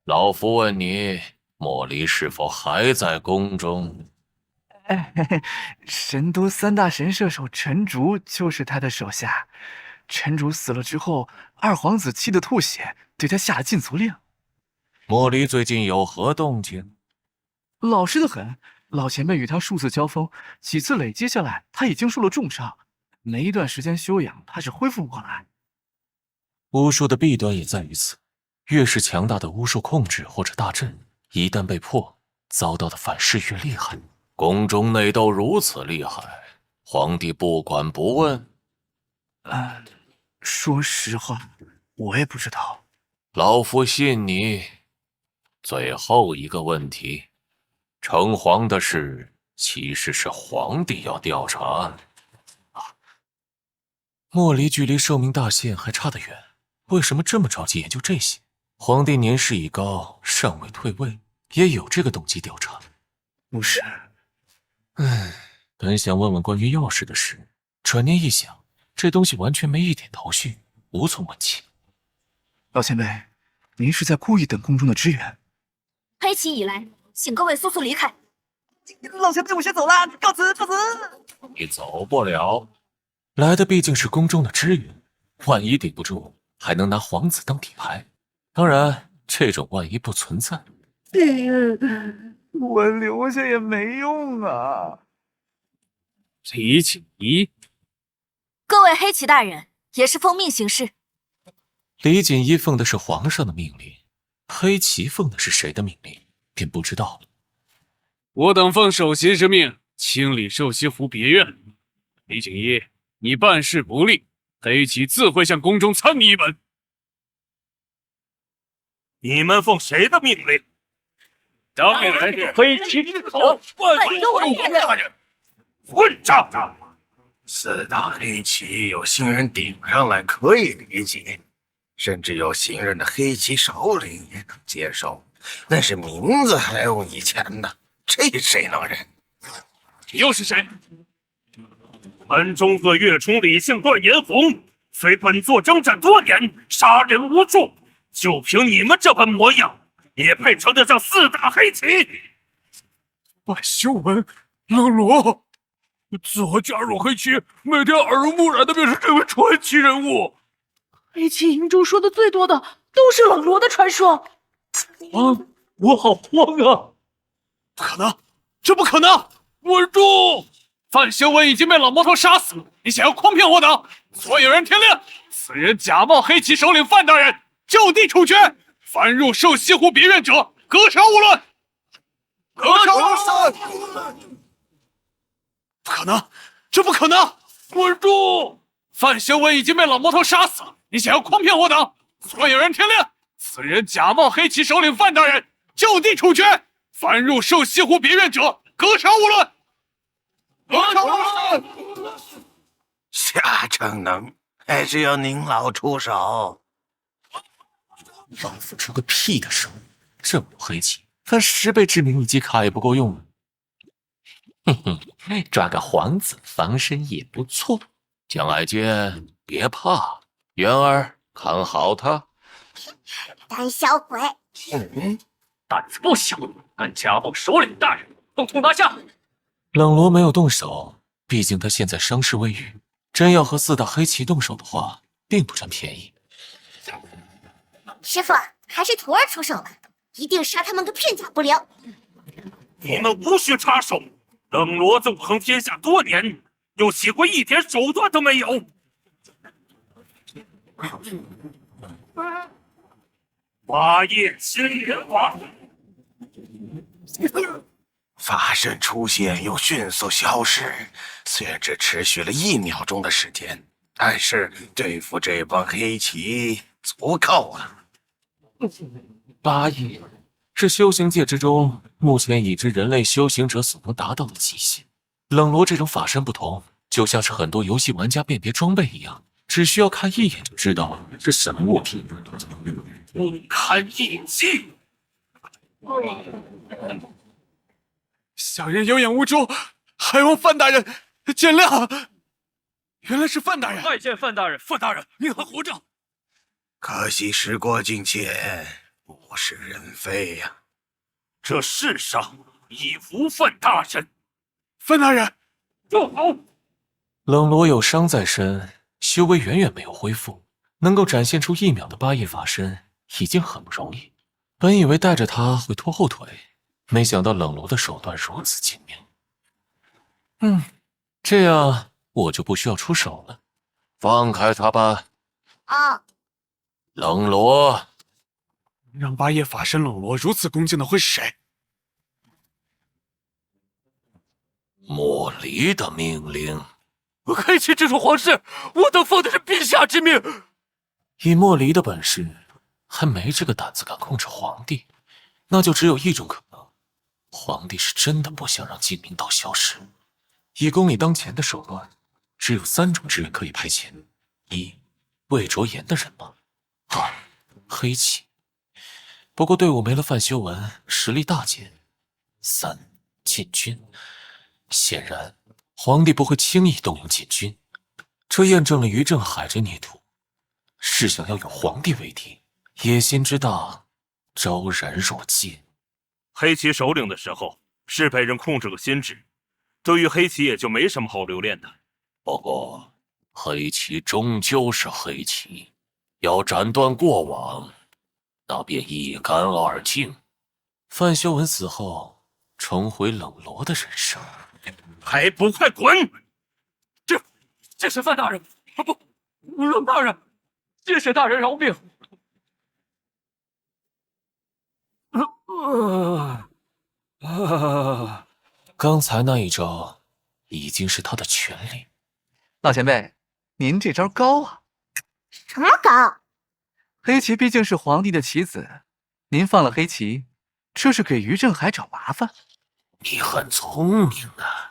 老夫问你，莫离是否还在宫中？神都三大神射手陈竹就是他的手下。陈竹死了之后，二皇子气得吐血，对他下了禁足令。莫离最近有何动静？老实的很，老前辈与他数次交锋，几次累积下来，他已经受了重伤，没一段时间休养，怕是恢复不过来。巫术的弊端也在于此，越是强大的巫术控制或者大阵，一旦被破，遭到的反噬越厉害。宫中内斗如此厉害，皇帝不管不问？说实话，我也不知道。老夫信你。最后一个问题，城隍的事其实是皇帝要调查。莫离距离寿命大限还差得远，为什么这么着急研究这些？皇帝年事已高，尚未退位，也有这个动机调查。不是，本想问问关于钥匙的事，转念一想，这东西完全没一点头绪，无从问起。老前辈，您是在故意等宫中的支援？黑旗已来，请各位速速离开。老前辈，我先走了，告辞，告辞。你走不了，来的毕竟是宫中的支援，万一顶不住，还能拿皇子当底牌。当然，这种万一不存在。我留下也没用啊。李锦衣，各位黑旗大人，也是奉命行事。李锦衣奉的是皇上的命令，黑旗奉的是谁的命令，便不知道了。我等奉首席之命，清理寿西湖别院。李锦衣，你办事不力，黑旗自会向宫中参你一本。你们奉谁的命令？当然是黑旗之头，万岁大人！混账！四大黑旗有新人顶上来可以理解，甚至有新任的黑旗首领也能接受，但是名字还用以前呢，这谁能忍？你又是谁？门中鹤岳冲李姓段延红，虽本座征战多年，杀人无数，就凭你们这般模样，也配称得上四大黑旗？万修文、冷罗，自我加入黑旗，每天耳濡目染的便是这位传奇人物。黑旗营中说的最多的都是冷罗的传说。我好慌啊！不可能，这不可能！稳住！范修文已经被老魔头杀死，你想要诓骗我等？所有人听令，此人假冒黑旗首领范大人，就地处决！凡入寿西湖别院者，格杀勿论！格杀勿论！不可能，这不可能！稳住！范修文已经被老魔头杀死，你想要诓骗我等？所有人听令，此人假冒黑旗首领范大人，就地处决！凡入寿西湖别院者，格杀勿论！格杀勿论！夏承能，还是要您老出手。老夫出个屁的手！这么多黑旗，翻10倍致命一击卡也不够用了。抓个皇子防身也不错。将来见，别怕，元儿看好他。胆小鬼！胆子不小，敢假冒首领大人，统统拿下！冷罗没有动手，毕竟他现在伤势未愈，真要和四大黑旗动手的话，并不占便宜。师傅，还是徒儿出手吧，一定杀他们个片甲不留。你们无需插手，冷罗纵横天下多年，又岂会一点手段都没有？霸业青莲花，法身出现又迅速消失，虽然只持续了1秒钟的时间，但是对付这帮黑旗足够了。8亿是修行界之中目前已知人类修行者所能达到的极限。冷罗这种法身不同，就像是很多游戏玩家辨别装备一样，只需要看一眼就知道是什么物品。看印记。小人有眼无珠，还望范大人见谅。原来是范大人，拜见范大人。范大人，您还活着？可惜时过境迁，物是人非呀。这世上已无范大人。范大人，住口！冷罗有伤在身，修为远远没有恢复，能够展现出1秒的8亿法身已经很不容易。本以为带着他会拖后腿，没想到冷罗的手段如此精明。这样我就不需要出手了。放开他吧。啊！冷罗，让8叶法身冷罗如此恭敬的会是谁？莫离的命令。黑旗之主皇室，我等奉的是陛下之命。以莫离的本事，还没这个胆子敢控制皇帝，那就只有一种可能：皇帝是真的不想让净明道消失。以宫里当前的手段，只有3种职员可以派遣：一，魏卓言的人马；二，黑旗。不过队伍没了范修文，实力大减；三，禁军。显然，皇帝不会轻易动用禁军，这验证了于正海这孽徒是想要与皇帝为敌，野心之大，昭然若揭。黑旗首领的时候是被人控制了心智，对于黑旗也就没什么好留恋的。不过，黑旗终究是黑旗，要斩断过往，那便一干二净。范修文死后，重回冷罗的人生。还不快滚！这是范大人，不，冷大人，谢谢大人饶命。刚才那一招已经是他的全力。老前辈，您这招高啊！什么高？黑旗毕竟是皇帝的棋子，您放了黑旗，这是给于正海找麻烦。你很聪明啊。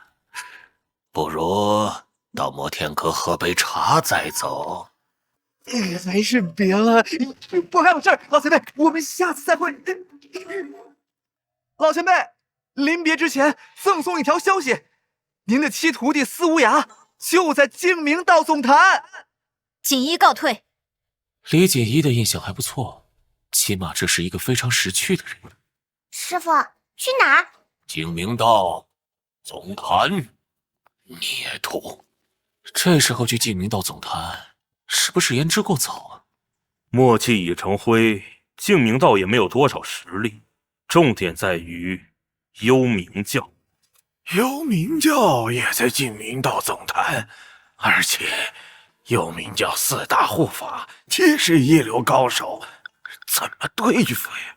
不如到摩天阁喝杯茶再走。还是别了，我还有事儿。老前辈，我们下次再会。老前辈，临别之前赠送一条消息：您的七徒弟司无涯就在净明道总坛。锦衣告退。李锦衣的印象还不错，起码这是一个非常识趣的人。师傅，去哪儿？净明道总坛。孽徒，这时候去净明道总坛，是不是言之过早啊？默契已成灰，净明道也没有多少实力，重点在于幽冥教。幽冥教也在净明道总坛，而且幽冥教4大护法皆是一流高手，怎么对付呀？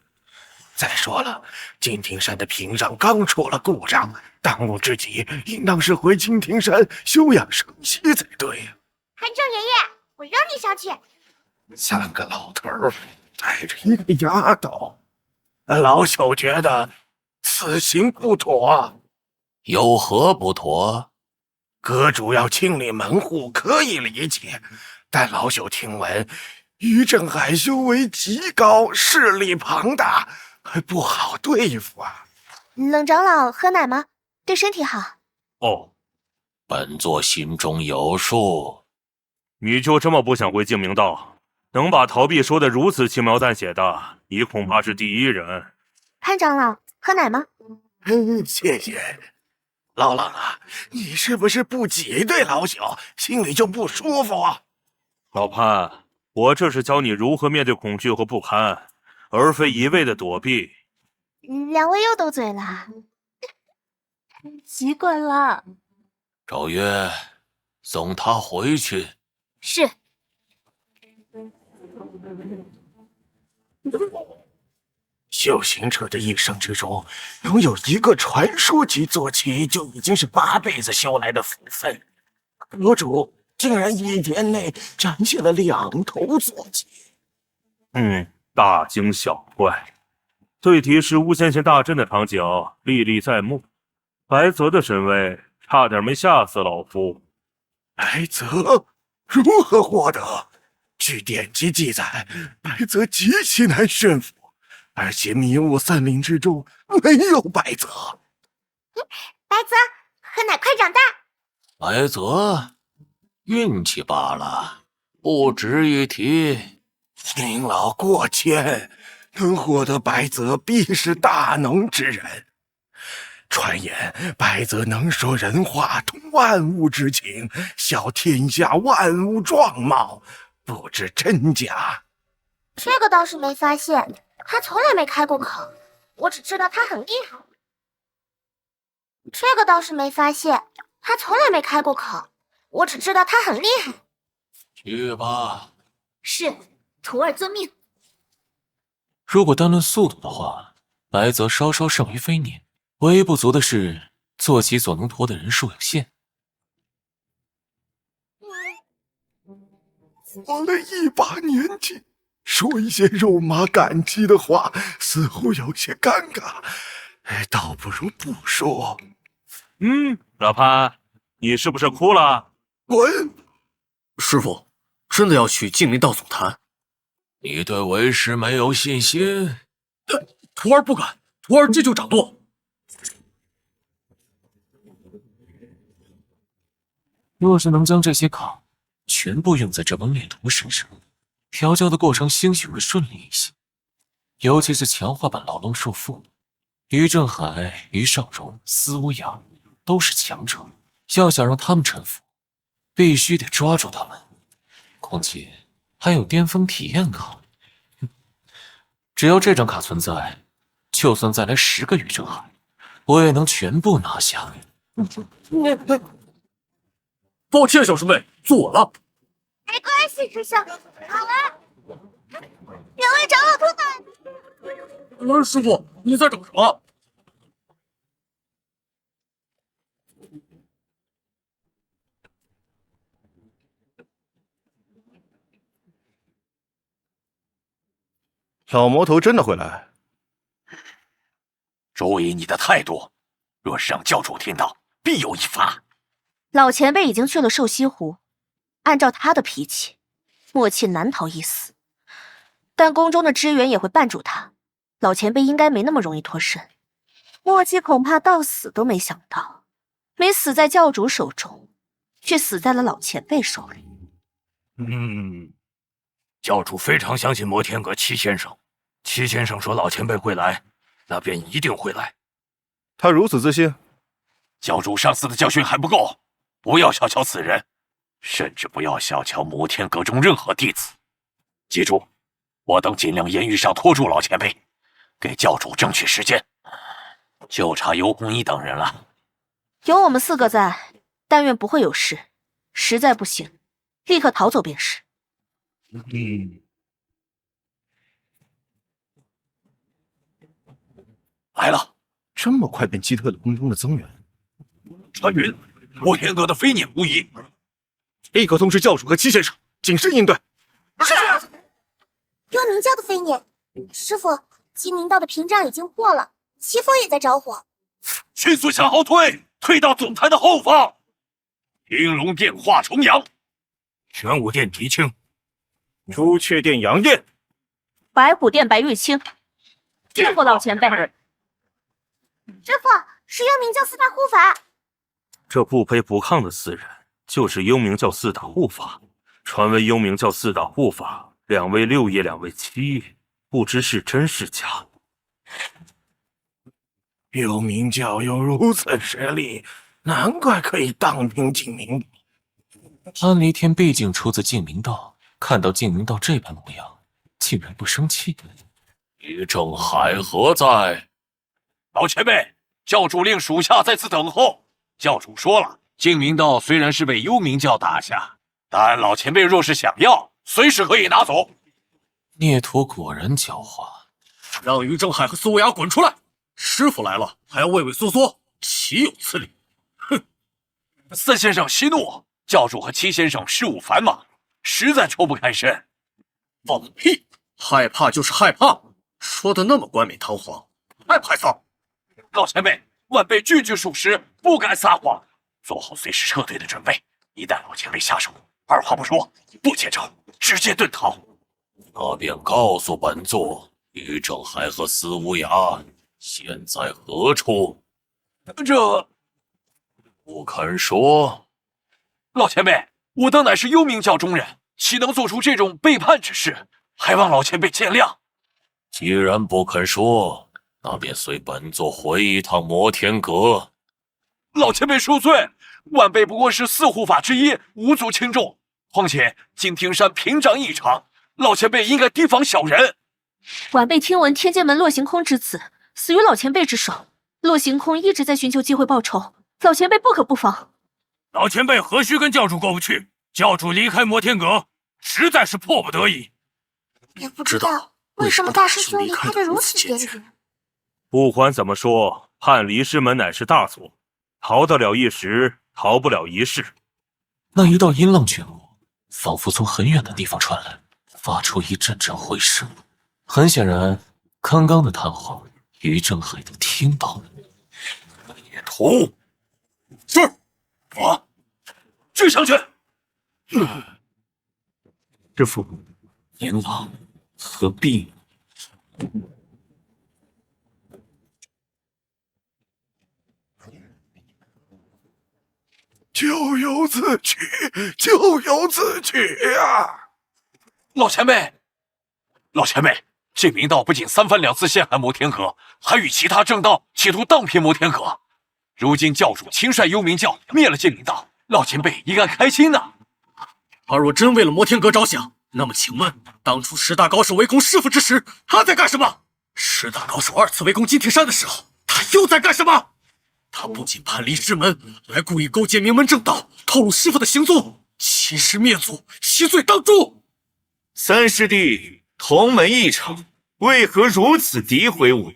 再说了，金庭山的屏障刚出了故障，当务之急应当是回金庭山休养生息才对呀。韩正爷爷，我让你上去。3个老头带着一个丫头，老朽觉得此行不妥。有何不妥？阁主要清理门户可以理解，但老朽听闻于正海修为极高，势力庞大，还不好对付啊。冷长老喝奶吗？对身体好。哦，本座心中有数。你就这么不想回净明道？能把逃避说得如此轻描淡写的，你恐怕是第一人。潘长老喝奶吗？谢谢。老冷啊，你是不是不挤兑老朽，心里就不舒服啊？老潘，我这是教你如何面对恐惧和不堪，而非一味的躲避。两位又斗嘴了。习惯了。赵月，送他回去。是。修行者的一生之中，拥有一个传说级坐骑，就已经是8辈子修来的福分。阁主竟然1天内展现了2头坐骑，大惊小怪。对敌是巫仙仙大阵的场景历历在目，白泽的神威差点没吓死老夫。白泽如何获得？据典籍记载，白泽极其难驯服，而且迷雾森林之中没有白泽。白泽，喝奶快长大。白泽，运气罢了，不值一提。您老过谦，能获得白泽必是大能之人。传言白泽能说人话，通万物之情，晓天下万物状貌，不知真假。这个倒是没发现，他从来没开过口，我只知道他很厉害。这个倒是没发现，他从来没开过口，我只知道他很厉害。去吧。是，徒儿遵命。如果单论速度的话，白泽稍稍胜于飞年，唯一不足的是坐骑所能驮的人数有限。活了一把年纪，说一些肉麻感激的话，似乎有些尴尬，倒不如不说。老潘，你是不是哭了？滚！师傅，真的要去净明道总坛？你对为师没有信心？徒儿不敢，徒儿这就掌舵。若是能将这些卡全部用在这帮猎徒身上，调教的过程兴许会顺利一些。尤其是强化版牢笼束缚，于正海、于尚荣、司无涯都是强者，要想让他们臣服，必须得抓住他们。况且还有巅峰体验卡，只要这张卡存在，就算再来10个于正海，我也能全部拿下。抱歉，小师妹，坐稳了。没关系，师兄，好了。两位长老同在。师傅，你在找什么？小魔头真的会来？注意你的态度，若是让教主听到，必有一罚。老前辈已经去了寿西湖，按照他的脾气，莫契难逃一死。但宫中的支援也会绊住他，老前辈应该没那么容易脱身。莫契恐怕到死都没想到，没死在教主手中，却死在了老前辈手里。教主非常相信摩天阁戚先生，戚先生说老前辈会来，那便一定会来。他如此自信？教主上次的教训还不够，不要小瞧此人，甚至不要小瞧摩天阁中任何弟子。记住，我等尽量言语上拖住老前辈，给教主争取时间。就差尤公一等人了。有我们4个在，但愿不会有事。实在不行，立刻逃走便是。来了，这么快便击退了宫中的增援。传云，摩天阁的飞撵无疑。立刻通知教主和戚先生，谨慎应对。是。幽冥教的飞撵，师傅，金明道的屏障已经破了，齐风也在着火。迅速向后退，退到总坛的后方。青龙殿化重阳，玄武殿狄青，朱雀殿杨艳，白虎殿白玉清。谢过老前辈。师傅，是幽冥教4大护法。这不卑不亢的4人，就是幽冥教4大护法。传闻幽冥教4大护法，2位6叶，2位7叶，不知是真是假。幽冥教有如此实力，难怪可以荡平净明。潘离天毕竟出自净明道，看到净明道这般模样，竟然不生气。于正海何在？老前辈，教主令属下在此等候。教主说了，净明道虽然是被幽冥教打下，但老前辈若是想要，随时可以拿走。孽徒果然狡猾，让于正海和苏无涯滚出来！师傅来了，还要畏畏缩缩，岂有此理！哼！四先生息怒，教主和七先生事务繁忙，实在抽不开身。放屁！害怕就是害怕，说的那么冠冕堂皇，还害臊！老前辈，晚辈句句属实，不敢撒谎，做好随时撤退的准备。一旦老前辈下手，二话不说，不接招，直接遁逃。那便告诉本座，于正海和司无涯现在何处？这不肯说。老前辈，我等乃是幽冥教中人，岂能做出这种背叛之事？还望老前辈见谅。既然不肯说，那便随本座回一趟摩天阁。老前辈恕罪，晚辈不过是四护法之一，无足轻重。况且金庭山屏障异常，老前辈应该提防小人。晚辈听闻天剑门洛行空之子死于老前辈之手，洛行空一直在寻求机会报仇，老前辈不可不防。老前辈何须跟教主过不去？教主离开摩天阁，实在是迫不得已。也不知道为什么大师兄离开的如此坚决。不管怎么说，叛离师门乃是大错，逃得了一时，逃不了一世。那一道音浪卷过，仿佛从很远的地方传来，发出一阵阵回声。很显然，刚刚的谈话，于正海都听到了。野图，是我，追上去。师父，年老何必？咎由自取，咎由自取呀！老前辈，这明道不仅三番两次陷害摩天阁，还与其他正道企图荡平摩天阁。如今教主亲率幽冥教灭了剑明道，老前辈应该开心呐。他若真为了摩天阁着想，那么请问，当初十大高手围攻师傅之时，他在干什么？十大高手二次围攻金庭山的时候，他又在干什么？他不仅叛离师门，还故意勾结名门正道，透露师傅的行踪，欺师灭祖，其罪当诛。三师弟同门一场，为何如此诋毁我？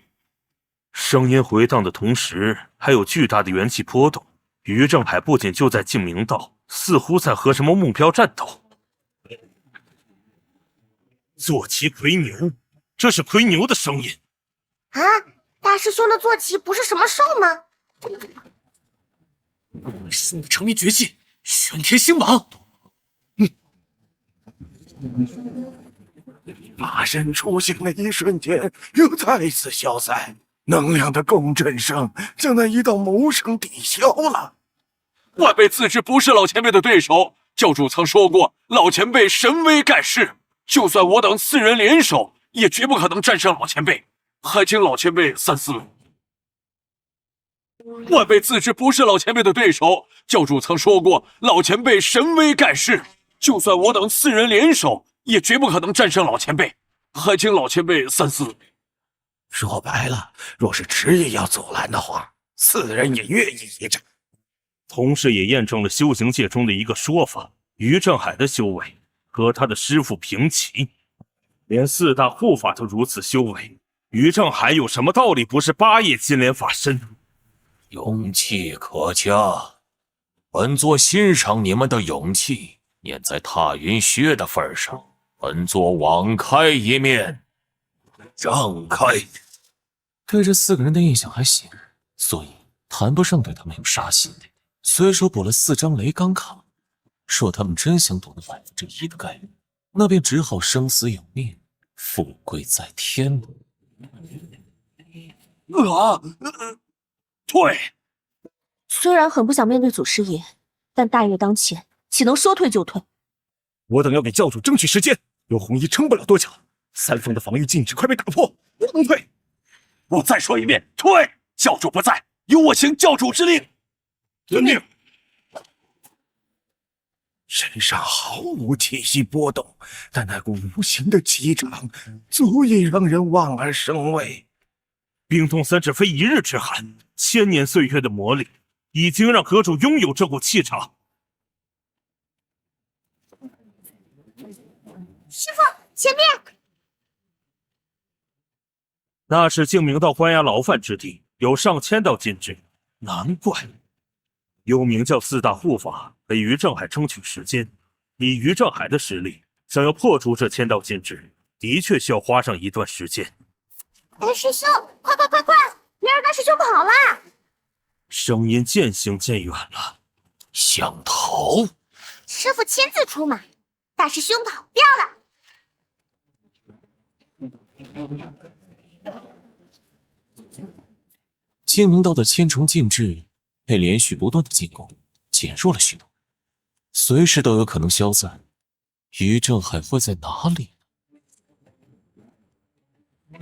声音回荡的同时，还有巨大的元气波动。于正海不仅就在净明道，似乎在和什么目标战斗。坐骑奎牛，这是奎牛的声音啊！大师兄的坐骑不是什么兽吗？术成名绝技，玄天星蟒。法身出现的一瞬间，又再一次消散，能量的共振声将那一道谋声抵消了。晚辈自知不是老前辈的对手，教主曾说过，老前辈神威盖世，就算我等四人联手，也绝不可能战胜老前辈，还请老前辈三思。晚辈自知不是老前辈的对手，教主曾说过，老前辈神威盖世，就算我等四人联手，也绝不可能战胜老前辈，还请老前辈三思。说白了，若是执意要阻拦的话，四人也愿意一战。同时也验证了修行界中的一个说法：于正海的修为和他的师父平齐，连四大护法都如此修为，于正海有什么道理不是八叶金莲法身？勇气可嘉，本座欣赏你们的勇气，念在踏云靴的份上，本座网开一面。让开！对这四个人的印象还行，所以谈不上对他们有杀心。随手补了4张雷钢卡，若他们真想赌那1%的概率，那便只好生死有命，富贵在天了。退！虽然很不想面对祖师爷，但大业当前，岂能说退就退？我等要给教主争取时间，有红衣撑不了多久。三丰的防御禁制快被打破，不能退！我再说一遍，退！教主不在，由我行教主之令。遵命。身上毫无气息波动，但那股无形的气场，足以让人望而生畏。冰冻三尺非一日之寒，千年岁月的磨砺，已经让阁主拥有这股气场。师父，前面！那是净明道关押牢犯之地，有上千道禁制，难怪幽冥教四大护法给于正海争取时间。以于正海的实力，想要破除这1000道禁制，的确需要花上一段时间。大师兄，快！灵儿大师兄跑了！声音渐行渐远了。想逃？师傅亲自出马，大师兄跑掉了。净明道的千重禁制被连续不断的进攻减弱了许多，随时都有可能消散。于正海会在哪里呢？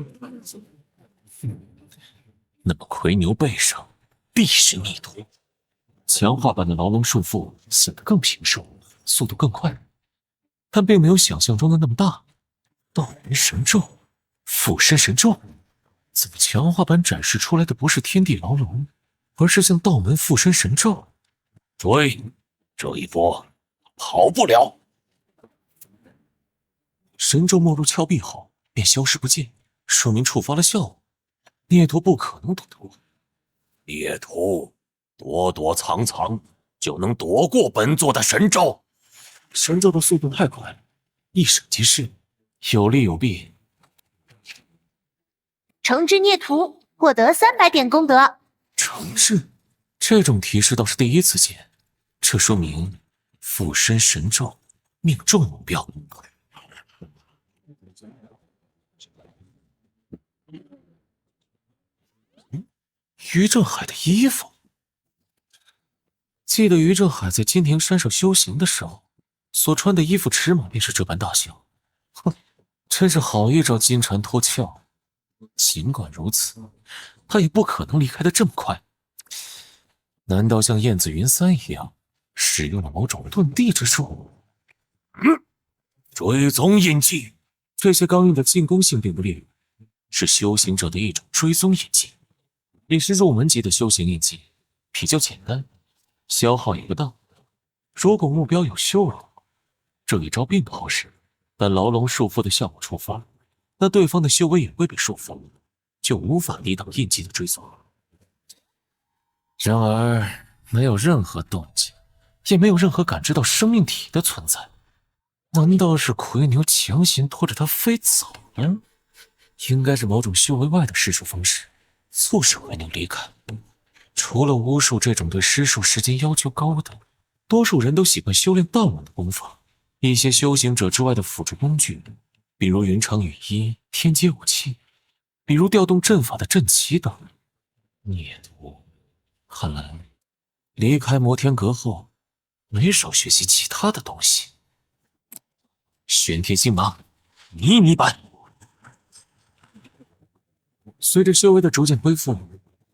那么魁牛背上必是逆徒。强化版的牢笼束缚显得更平顺，速度更快，但并没有想象中的那么大。道门神咒、附身神咒，怎么强化版展示出来的不是天地牢笼，而是像道门附身神咒？追，这一波跑不了。神咒没入峭壁后便消失不见，说明触发了效果。孽徒不可能躲得过。孽徒躲躲藏藏就能躲过本座的神咒。神咒的速度太快了，一闪即逝，有利有弊。惩治孽徒，获得300点功德。惩治？这种提示倒是第一次见，这说明附身神咒命中目标。于正海的衣服，记得于正海在金庭山上修行的时候，所穿的衣服尺码便是这般大小。哼，真是好一招金蝉脱壳。尽管如此，他也不可能离开的这么快。难道像燕子云三一样，使用了某种遁地之术？追踪印记，这些刚硬的进攻性并不厉害，是修行者的一种追踪印记。也是入门级的修行印记，比较简单，消耗也不大。如果目标有修容，这一招并不好使，但牢笼束缚的效果触发，那对方的修为也会被束缚，就无法抵挡印记的追踪。然而，没有任何动静，也没有任何感知到生命体的存在。难道是魁牛强行拖着他飞走了？应该是某种修为外的施术方式促使魁牛离开。除了巫术这种对施术时间要求高的，多数人都喜欢修炼道门的功法。一些修行者之外的辅助工具，比如云长羽衣、天阶武器，比如调动阵法的阵旗等。孽徒，看来离开摩天阁后，没少学习其他的东西。玄天星芒，迷你版。随着修为的逐渐恢复，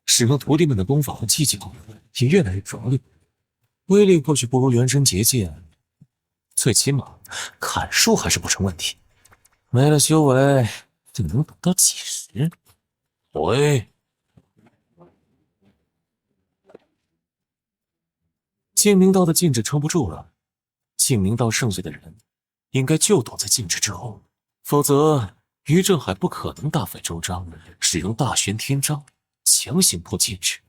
使用徒弟们的功法和技巧也越来越着力，威力或许不如元神结界，最起码砍树还是不成问题。没了修为，这能等到几时？喂，净明道的禁制撑不住了，净明道剩下的人应该就躲在禁制之后，否则于正海不可能大费周章使用大玄天章强行破禁制，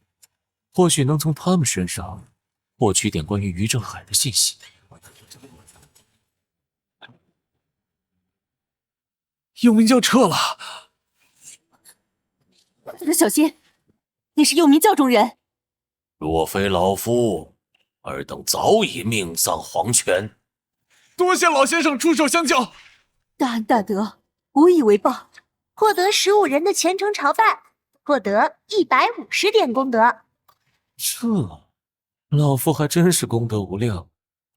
或许能从他们身上获取点关于于正海的信息。幽冥教撤了，小心，你是幽冥教中人。若非老夫，尔等早已命丧黄泉。多谢老先生出手相救，大恩大德，无以为报。获得15人的虔诚朝拜，获得150点功德。这，老夫还真是功德无量，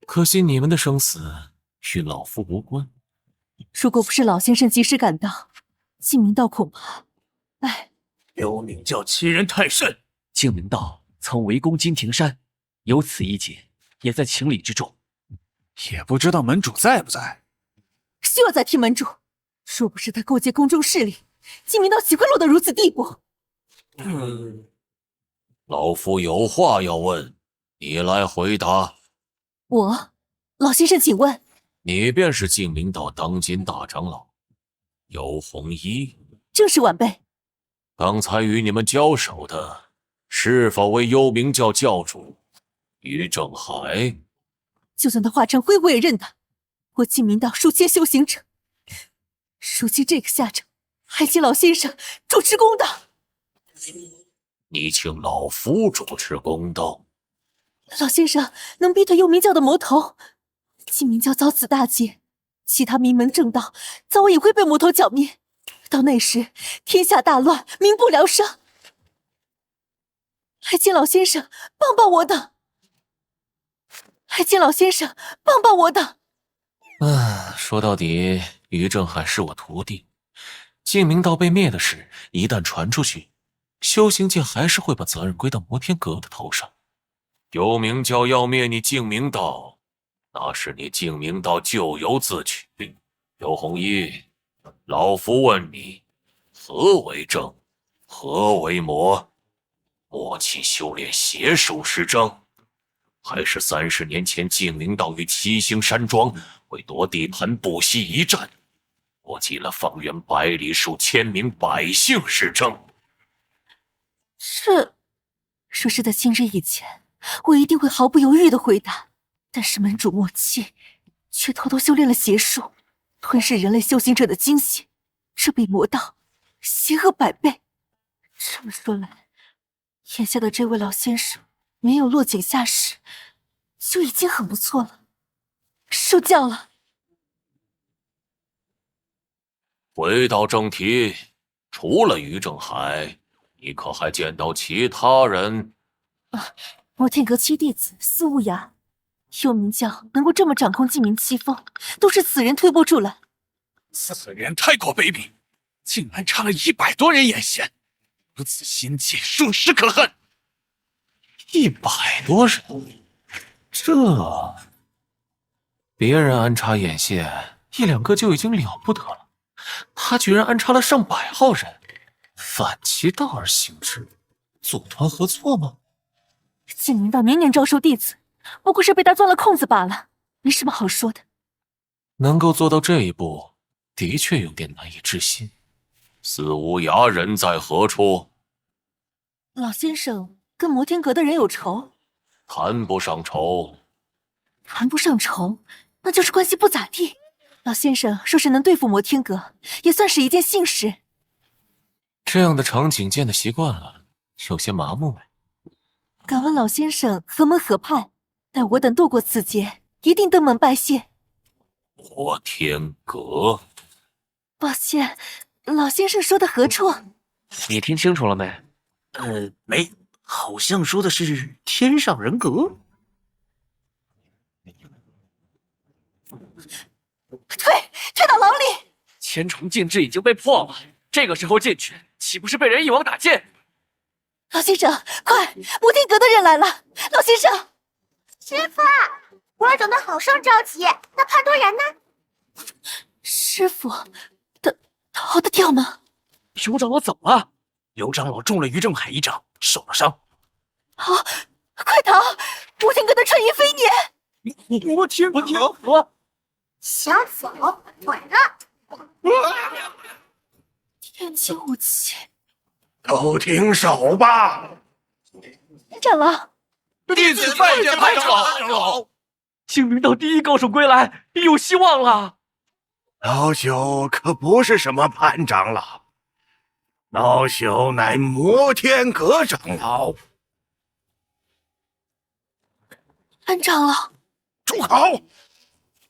可惜你们的生死与老夫无关。如果不是老先生及时赶到，净明道恐怕……哎，幽冥教欺人太甚，净明道曾围攻金庭山，有此一劫，也在情理之中。也不知道门主在不在。休要再提门主，若不是他勾结宫中势力，净明道岂会落得如此地步？老夫有话要问，你来回答。老先生请问。你便是净明道当今大长老，尤弘一？正是晚辈。刚才与你们交手的，是否为幽冥教教主于正海？就算他化成灰，我也认他。我净明道数千修行者，如今这个下场，还请老先生主持公道。你请老夫主持公道。老先生能逼退幽冥教的魔头，净明教遭此大劫，其他名门正道早晚也会被魔头剿灭。到那时，天下大乱，民不聊生。还请老先生帮帮我等。还请老先生帮帮我等。说到底，于正海是我徒弟。净明道被灭的事一旦传出去，修行界还是会把责任归到摩天阁的头上。幽冥教要灭你净明道，那是你净明道咎由自取。尤弘一，老夫问你，何为正，何为魔？默契修炼邪术是正，还是30年前净明道与七星山庄为夺地盘不惜一战，波及了方圆100里数千名百姓是正？说是在今日以前，我一定会毫不犹豫地回答。但是门主默契却偷偷修炼了邪术，吞噬人类修行者的精血，这比魔道邪恶100倍。这么说来，眼下的这位老先生没有落井下石，就已经很不错了。受教了。回到正题，除了于正海，你可还见到其他人？摩天阁7弟子司无涯，幽冥教能够这么掌控净冥七风，都是此人推波助澜。此人太过卑鄙，竟然插了100多人眼线，如此心计，属实可恨。100多人，这别人安插眼线1两个就已经了不得了，他居然安插了上百号人，反其道而行之，组团合作吗？净明道年年招收弟子，不过是被他钻了空子罢了，没什么好说的。能够做到这一步，的确有点难以置信。司无涯人在何处？老先生跟摩天阁的人有仇？谈不上仇。谈不上仇，那就是关系不咋地。老先生说是能对付摩天阁，也算是一件幸事。这样的场景见得习惯了，有些麻木。敢问老先生何门何派？待我等渡过此劫，一定登门拜谢。摩天阁。抱歉，老先生说的何处？你听清楚了没？没，好像说的是天上人格。推到牢里！千重禁制已经被破了，这个时候进去，岂不是被人一网打尽？老先生，快！摩天阁的人来了！老先生，师傅，我儿等的好生着急，那潘多然呢？师傅，逃得掉吗？尤长老怎么了？尤长老中了于正海一掌，受了伤。好，快逃！摩天阁的穿云飞撵！摩天阁！想走，稳了！天机武器。都停手吧！长老，弟子拜见潘长老。净明道第一高手归来，有希望了。老朽可不是什么潘长老，老朽乃摩天阁长老。潘长老，住口！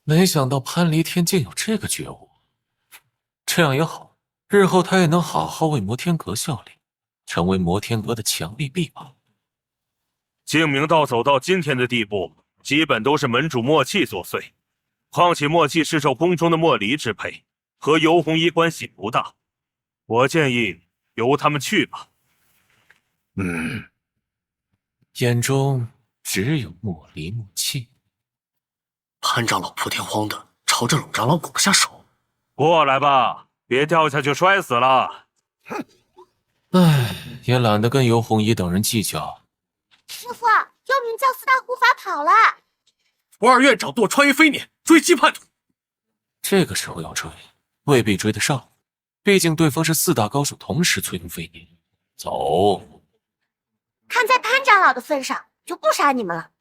没想到潘离天竟有这个觉悟，这样也好，日后他也能好好为摩天阁效力，成为摩天阁的强力臂膀。净明道走到今天的地步，基本都是门主默契作祟。况且默契是受宫中的莫离支配，和尤弘一关系不大。我建议由他们去吧。眼中只有莫离默契。潘长老破天荒的朝着冷长老拱了下手。过来吧，别掉下去摔死了。唉，也懒得跟尤弘一等人计较。师傅，幽冥教4大护法跑了。不二院长堕穿云飞撵，追击叛徒。这个时候要追，未必追得上，毕竟对方是4大高手同时催动飞撵，走。看在潘长老的份上，就不杀你们了。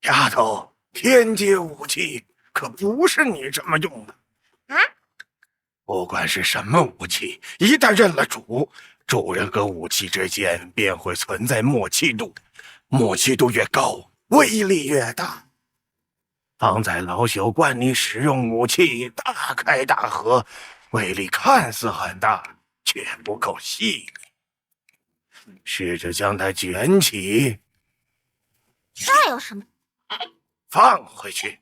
丫头，天阶武器可不是你这么用的啊！不管是什么武器，一旦认了主，主人和武器之间便会存在默契度，默契度越高，威力越大。放在老朽惯你使用武器大开大合，威力看似很大，却不够细腻。试着将它卷起，那有什么？放回去。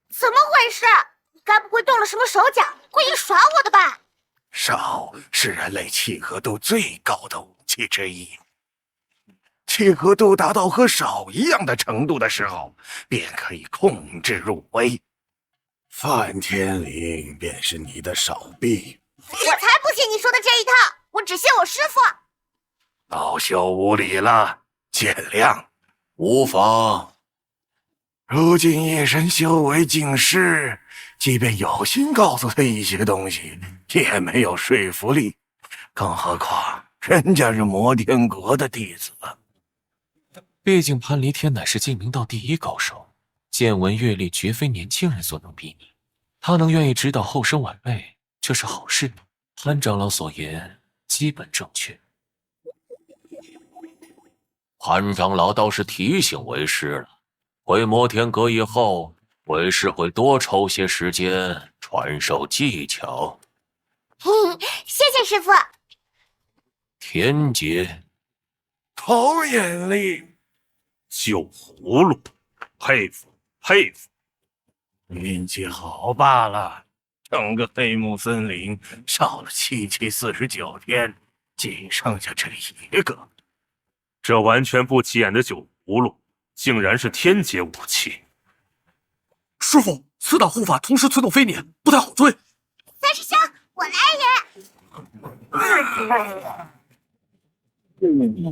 怎么回事？你该不会动了什么手脚，故意耍我的吧？少是人类契合度最高的武器之一，契合度达到和少一样的程度的时候，便可以控制入微。梵天灵便是你的手臂。我才不信你说的这一套，我只信我师父。老朽无礼了，见谅。无妨。如今夜神修为尽失，即便有心告诉他一些东西，也没有说服力，更何况人家是摩天阁的弟子。毕竟潘离天乃是净明道第一高手，见闻阅历绝非年轻人所能比拟。他能愿意指导后生晚辈，这是好事。潘长老所言基本正确。潘长老倒是提醒为师了，回摩天阁以后，为师会多抽些时间传授技巧。谢谢师父。天劫，好眼力，酒葫芦，佩服佩服。运气好罢了，整个黑木森林烧了749天，仅剩下这一个。这完全不起眼的酒葫芦，竟然是天阶武器。师傅，四大护法同时催动飞辇，不太好追。三师兄，我来也。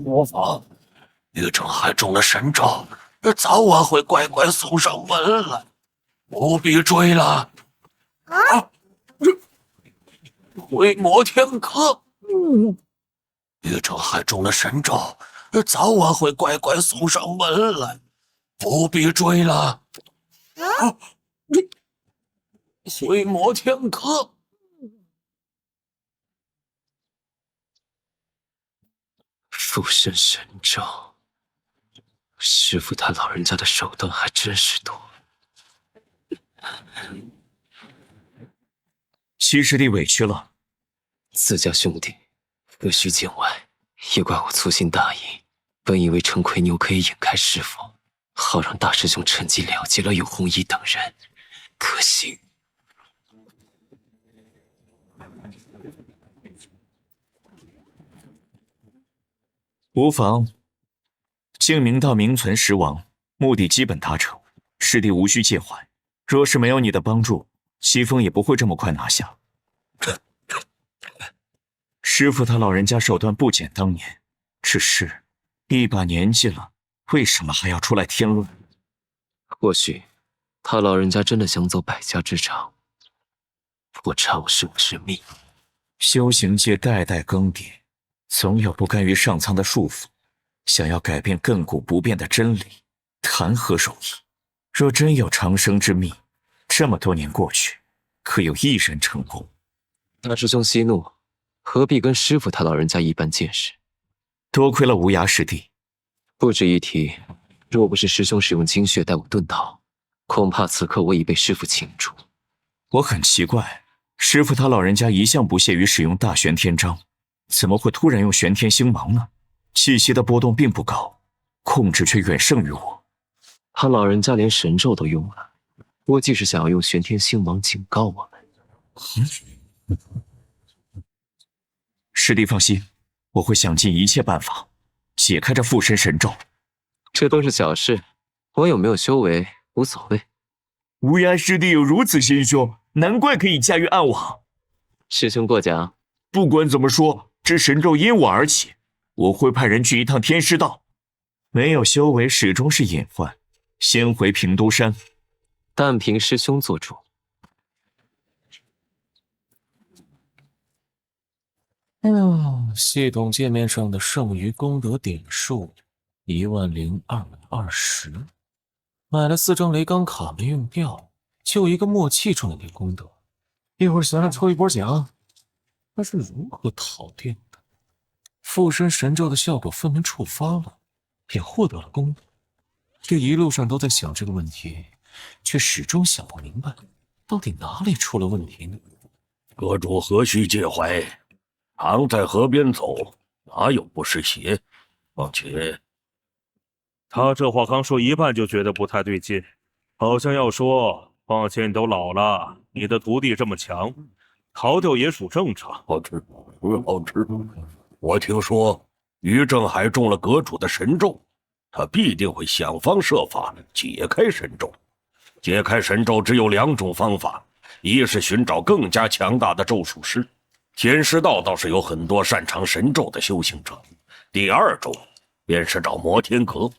魔法，玉成还中了神咒，早晚会乖乖送上门来，不必追了。回摩天阁。玉成还中了神咒，早晚会乖乖送上门来，不必追了。回摩天阁。附身神咒，师父他老人家的手段还真是多。七师弟委屈了，自家兄弟何须见外，也怪我粗心大意。本以为陈奎牛可以引开师父，好让大师兄趁机了结了永红衣等人，可惜。无妨，净明道名存实亡，目的基本达成，师弟无需介怀。若是没有你的帮助，西风也不会这么快拿下。师父他老人家手段不减当年，只是一把年纪了，为什么还要出来添乱？或许他老人家真的想走百家之长，或长生之秘。修行界代代更迭，总有不甘于上苍的束缚，想要改变亘古不变的真理，谈何容易？若真有长生之秘，这么多年过去，可有一人成功？大师兄息怒，何必跟师父他老人家一般见识？多亏了无涯师弟。不值一提，若不是师兄使用精血带我遁逃，恐怕此刻我已被师父擒住。我很奇怪，师父他老人家一向不屑于使用大玄天章，怎么会突然用玄天星芒呢？气息的波动并不高，控制却远胜于我。他老人家连神咒都用了，估计是想要用玄天星芒警告我们。师弟放心，我会想尽一切办法解开这附身神咒。这都是小事，我有没有修为无所谓。无涯师弟有如此心胸，难怪可以驾驭暗网。师兄过奖。不管怎么说，这神咒因我而起，我会派人去一趟天师道。没有修为始终是隐患，先回平都山。但凭师兄做主。系统界面上的剩余功德点数10220，买了4张雷钢卡没用掉，就一个默契赚了点功德。一会儿想想抽一波奖，那是如何讨定的？附身神咒的效果分明触发了，也获得了功德。这一路上都在想这个问题，却始终想不明白，到底哪里出了问题呢？阁主何须介怀？常在河边走，哪有不湿鞋？况且，他这话刚说一半就觉得不太对劲，好像要说：“况且你都老了，你的徒弟这么强，逃掉也属正常。”好吃，好吃。我听说于正海中了阁主的神咒，他必定会想方设法解开神咒。解开神咒只有2种方法，一是寻找更加强大的咒术师。天师道倒是有很多擅长神咒的修行者。第2种便是找摩天阁。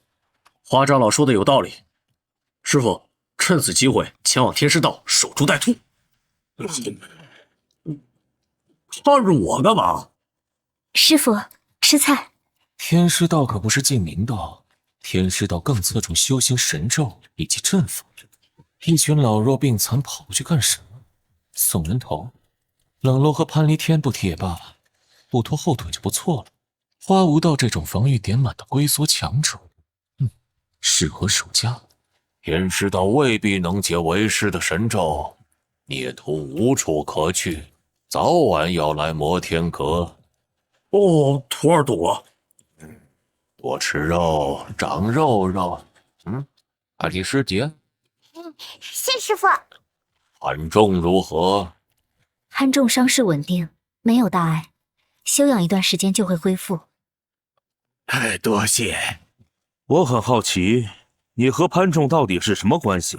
花长老说的有道理，师傅，趁此机会前往天师道守株待兔。看着我干嘛？师傅，吃菜。天师道可不是净明道，天师道更侧重修行神咒以及阵法。一群老弱病残跑过去干什么？送人头。冷落和潘离天不提也罢了，不拖后腿就不错了。花无道这种防御点满的龟缩强者，适合守家。天师道未必能解为师的神咒，孽徒无处可去，早晚要来摩天阁。哦，徒儿懂了。多吃肉，长肉肉。阿里师姐，谢师傅。韩仲如何？韩仲伤势稳定，没有大碍，休养一段时间就会恢复。多谢。我很好奇，你和潘仲到底是什么关系？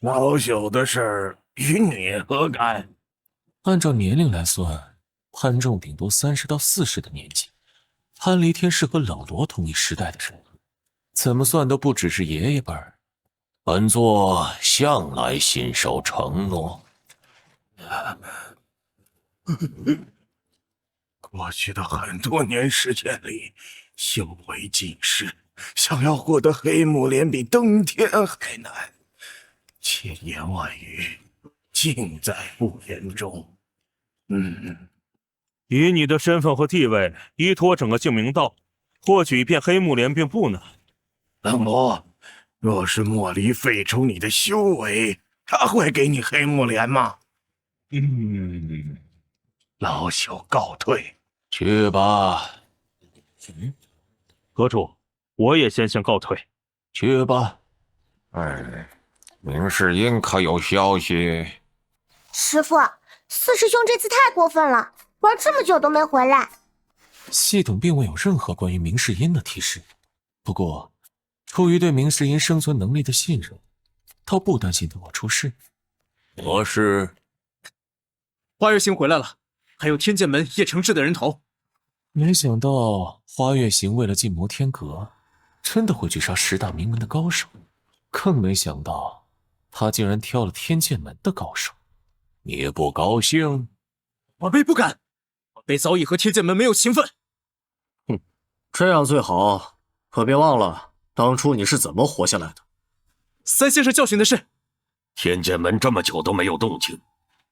老朽的事儿与你何干？按照年龄来算，潘仲顶多30到40的年纪，潘离天是和冷罗同一时代的人，怎么算都不只是爷爷辈儿。本座向来信守承诺。过去的很多年时间里，修为尽失，想要获得黑木莲比登天还难，千言万语尽在不言中。以你的身份和地位，依托整个净明道，获取一片黑木莲并不难。冷罗，若是莫离废除你的修为，他会给你黑木莲吗？老朽告退。去吧。阁主，我也先行告退。去吧。明世英可有消息？师傅，四师兄这次太过分了，玩这么久都没回来。系统并未有任何关于明世英的提示，不过出于对明世英生存能力的信任，倒不担心对我出事。何事？花月行回来了，还有天剑门叶承志的人头。没想到花月行为了进摩天阁，真的会去杀10大名门的高手，更没想到他竟然挑了天剑门的高手。你不高兴？晚辈不敢，晚辈早已和天剑门没有情分。这样最好，可别忘了当初你是怎么活下来的。三先生教训的是，天剑门这么久都没有动静。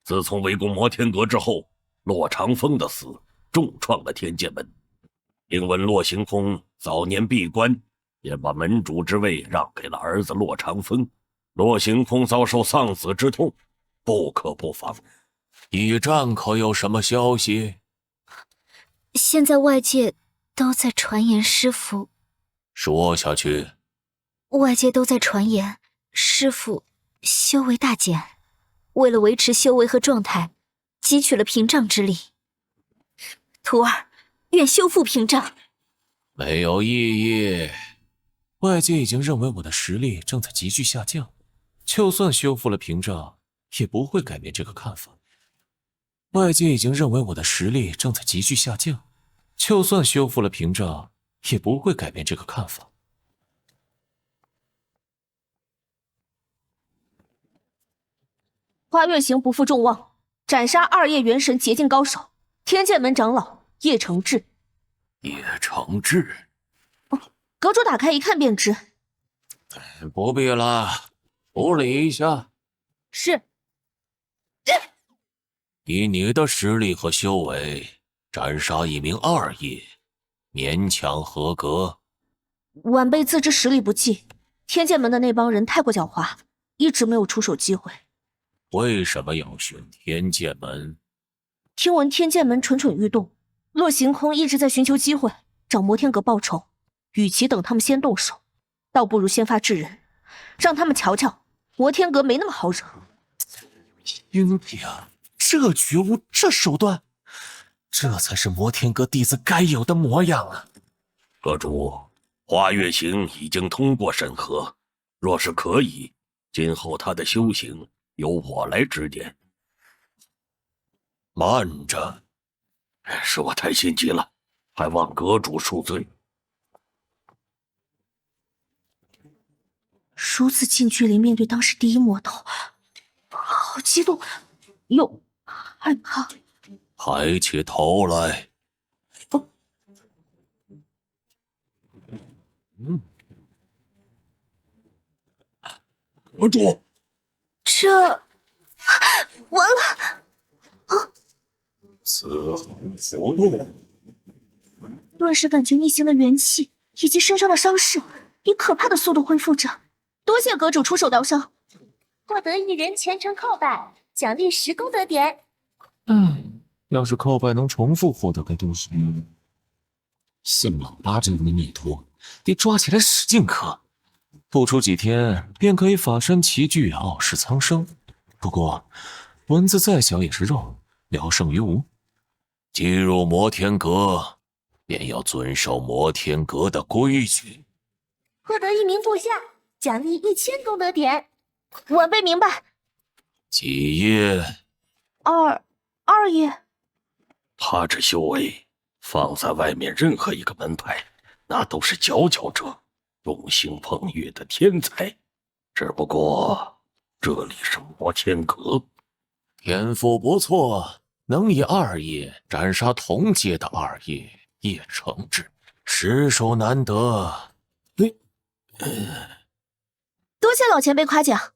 自从围攻摩天阁之后，骆长风的死重创了天剑门。听闻骆行空早年闭关，便把门主之位让给了儿子骆长风。骆行空遭受丧子之痛，不可不防。驿站可有什么消息？现在外界都在传言师傅，说下去。外界都在传言师傅修为大减，为了维持修为和状态，汲取了屏障之力。徒儿愿修复屏障。没有意义。外界已经认为我的实力正在急剧下降，就算修复了屏障，也不会改变这个看法。外界已经认为我的实力正在急剧下降，就算修复了屏障，也不会改变这个看法。花月行不负众望，斩杀2叶元神捷径高手，天剑门长老叶承志。叶承志，阁主打开一看便知。不必了，处理一下。是。以你的实力和修为，斩杀一名2叶，勉强合格。晚辈自知实力不济，天剑门的那帮人太过狡猾，一直没有出手机会。为什么要选天剑门？听闻天剑门蠢蠢欲动，洛行空一直在寻求机会找摩天阁报仇。与其等他们先动手，倒不如先发制人，让他们瞧瞧摩天阁没那么好惹。阴平，这觉悟，这手段，这才是摩天阁弟子该有的模样啊！阁主，花月行已经通过审核，若是可以，今后他的修行由我来指点。慢着，是我太心急了，还望阁主恕罪。如此近距离面对当时第一魔头，好激动，又害怕。抬起头来。阁主，这完了！此行不动。顿时感觉逆行的元气以及身上的伤势以可怕的速度恢复着。多谢阁主出手疗伤，获得1人虔诚叩拜，奖励10功德点。要是叩拜能重复获得该多少？像老八这样的孽徒，得抓起来使劲磕，不出几天便可以法身齐聚，傲视苍生。不过，蚊子再小也是肉，聊胜于无。进入摩天阁，便要遵守摩天阁的规矩。获得1名部下，奖励1000功德点。晚辈明白。几叶？2叶。他这修为，放在外面任何一个门派，那都是佼佼者，众星捧月的天才。只不过这里是摩天阁，天赋不错，能以2叶斩杀同阶的2叶叶承志，实属难得。多谢老前辈夸奖。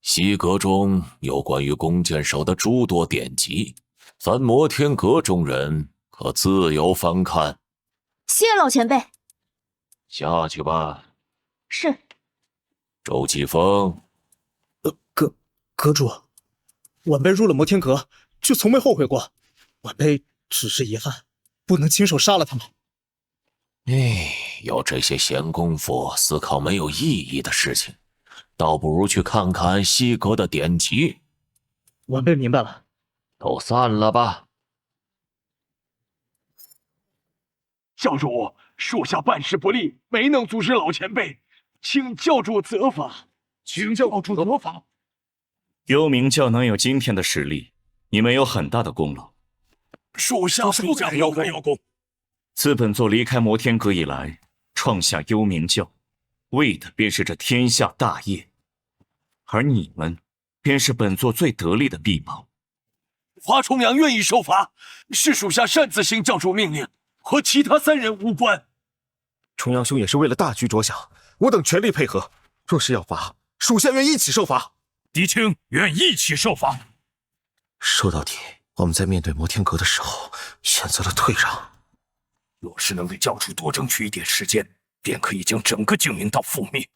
西阁中有关于弓箭手的诸多典籍，咱摩天阁中人可自由翻看。谢老前辈。下去吧。是。周继风，阁主，晚辈入了摩天阁，却从没后悔过。晚辈只是遗憾，不能亲手杀了他们。有这些闲工夫思考没有意义的事情，倒不如去看看西阁的典籍。晚辈明白了。都散了吧。教主，属下办事不力，没能阻止老前辈，请教主责罚。请教主责罚。幽冥教能有今天的实力，你们有很大的功劳。属下不敢邀功。自本座离开摩天阁以来，创下幽冥教，为的便是这天下大业，而你们便是本座最得力的臂膀。华重阳愿意受罚，是属下擅自行教主命令，和其他3人无关。重阳兄也是为了大局着想，我等全力配合。若是要罚，属下愿一起受罚。狄青愿一起受罚。说到底，我们在面对摩天阁的时候，选择了退让。若是能给教主多争取一点时间，便可以将整个净明道覆灭。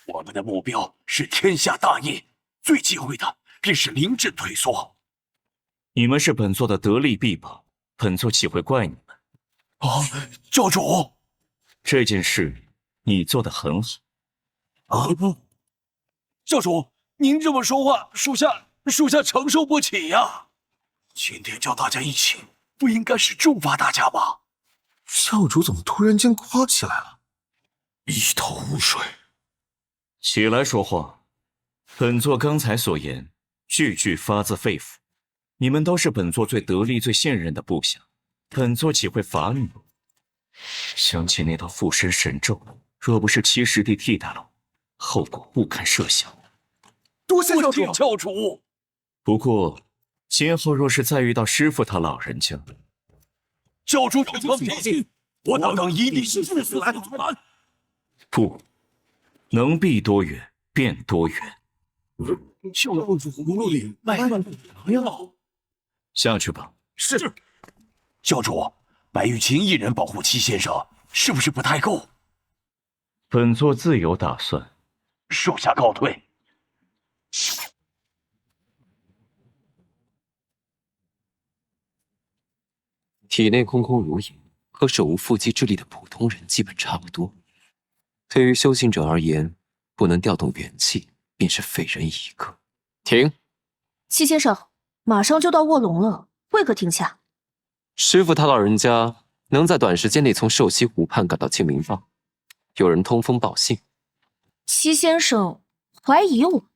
我们的目标是天下大业，最忌讳的便是临阵退缩。你们是本座的得力臂膀，本座岂会怪你们？教主，这件事你做得很好。教主，您这么说话，属下承受不起呀。今天叫大家一起，不应该是重罚大家吗？教主怎么突然间夸起来了？一头雾水。起来说话。本座刚才所言，句句发自肺腑。你们都是本座最得力、最信任的部下，本座岂会罚你？想起那道附身神咒，若不是七师弟替代了我，后果不堪设想。多谢教主。教主。不过，今后若是再遇到师傅他老人家，教主有何脾气，我等以你是誓死来还。不，能避多远便多远。教主葫芦里卖良药。下去吧。是。教主，白玉琴一人保护戚先生，是不是不太够？本座自有打算。属下告退。体内空空如也，和手无缚鸡之力的普通人基本差不多。对于修行者而言，不能调动元气，便是废人一个。停！戚先生，马上就到卧龙了，为何停下？师傅他老人家能在短时间内从兽溪湖畔赶到净明坊，有人通风报信。戚先生怀疑我？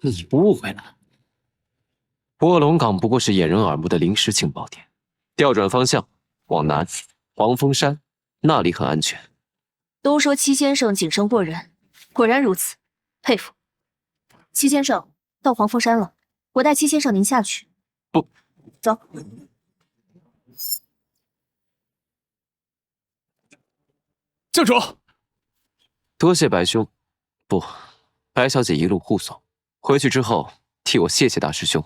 你误会了。卧龙岗不过是掩人耳目的临时情报点。调转方向，往南，黄风山，那里很安全。都说戚先生谨慎过人，果然如此，佩服。戚先生到黄风山了，我带戚先生您下去。不，走。教主，多谢白兄，不，白小姐一路护送，回去之后替我谢谢大师兄。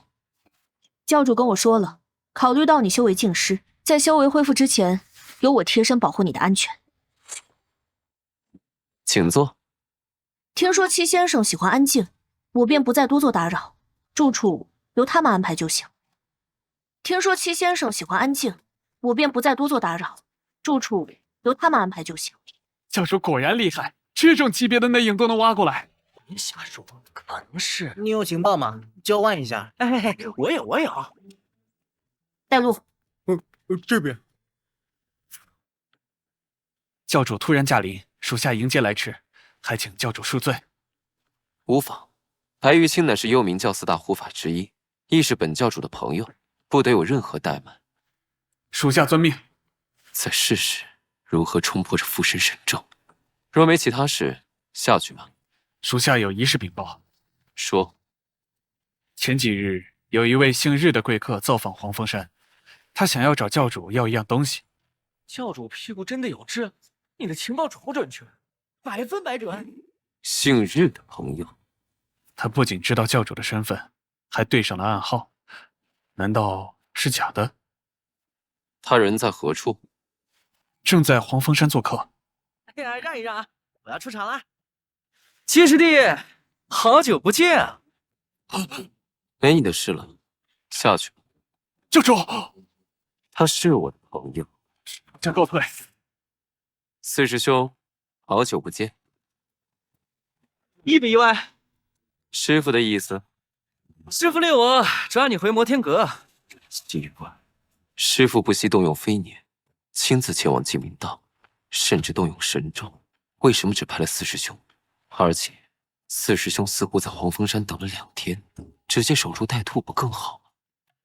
教主跟我说了。考虑到你修为尽失，在修为恢复之前，由我贴身保护你的安全。请坐。听说戚先生喜欢安静，我便不再多做打扰，住处由他们安排就行。听说戚先生喜欢安静，我便不再多做打扰，住处由他们安排就行。教主果然厉害，这种级别的内应都能挖过来。别瞎说，可能是你有情报吗？交换一下。哎，我有。带路。这边。教主突然驾临，属下迎接来迟，还请教主恕罪。无妨，白玉清乃是幽冥教四大护法之一，亦是本教主的朋友，不得有任何怠慢。属下遵命。再试试如何冲破这附身神咒。若没其他事，下去吧。属下有一事禀报。说。前几日有一位姓日的贵客造访黄风山，他想要找教主要一样东西。教主屁股真的有痣，你的情报超准确，100分100准。姓日的朋友，他不仅知道教主的身份，还对上了暗号，难道是假的？他人在何处？正在黄风山做客。哎呀，让一让啊，我要出场了。七师弟，好久不见啊！没你的事了，下去。教主，他是我的朋友。将告退。四师兄，好久不见。意不意外？师傅的意思？师傅令我抓你回摩天阁。奇怪，师傅不惜动用飞年，亲自前往净明道，甚至动用神咒，为什么只派了四师兄？而且四师兄似乎在黄风山等了2天，直接守株待兔不更好吗？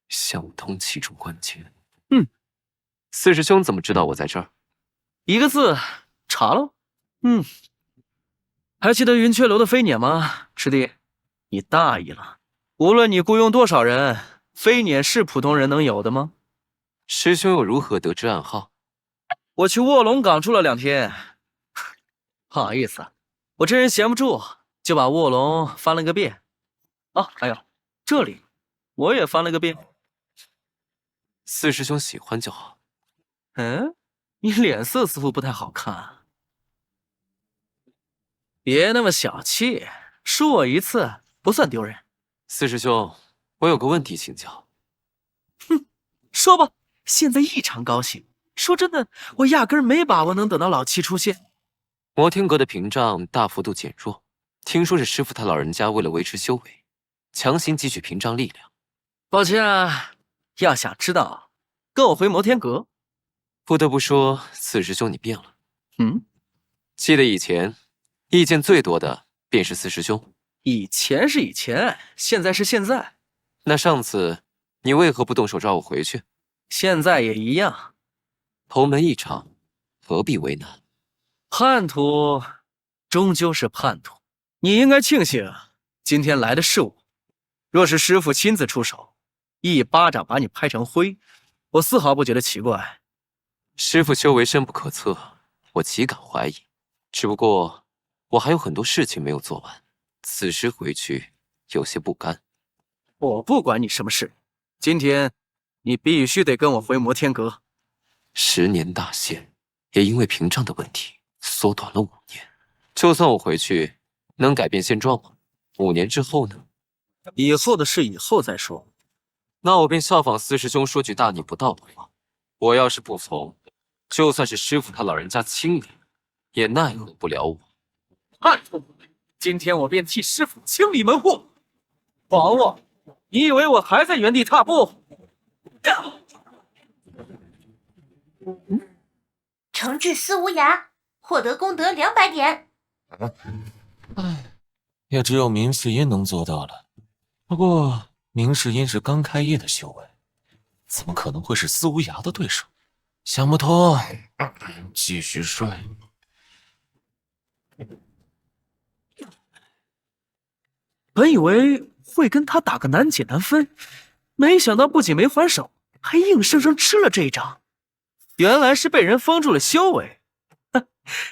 想不通其中关键。四师兄怎么知道我在这儿？一个字，查喽。还记得云雀楼的飞辇吗？师弟，你大意了。无论你雇佣多少人，飞辇是普通人能有的吗？师兄又如何得知暗号？我去卧龙岗住了2天，不好意思，我这人闲不住，就把卧龙翻了个遍。哦，还有这里，我也翻了个遍。四师兄喜欢就好。你脸色似乎不太好看。别那么小气，输我一次不算丢人。四师兄，我有个问题请教。说吧，现在异常高兴。说真的，我压根儿没把握能等到老七出现。摩天阁的屏障大幅度减弱，听说是师傅他老人家为了维持修为，强行汲取屏障力量。抱歉啊，要想知道，跟我回摩天阁。不得不说，四师兄你变了。记得以前意见最多的便是四师兄。以前是以前，现在是现在。那上次你为何不动手抓我回去？现在也一样。同门一场，何必为难？叛徒终究是叛徒，你应该庆幸今天来的是我。若是师傅亲自出手，一巴掌把你拍成灰，我丝毫不觉得奇怪。师傅修为深不可测，我岂敢怀疑？只不过我还有很多事情没有做完，此时回去有些不甘。我不管你什么事，今天你必须得跟我回摩天阁。10年大限，也因为屏障的问题缩短了5年。就算我回去，能改变现状吗？5年之后呢？以后的事以后再说。那我便效仿四师兄说句大逆不道的话，我要是不从，就算是师傅他老人家亲临，也奈何不了我。叛徒！今天我便替师傅清理门户。枉我！你以为我还在原地踏步？惩治司无涯，获得功德200点。也只有明世音能做到了。不过明世音是刚开业的修为，怎么可能会是司无涯的对手？想不通，继续睡。本以为会跟他打个难解难分，没想到不仅没还手，还硬生生吃了这一掌。原来是被人封住了修为。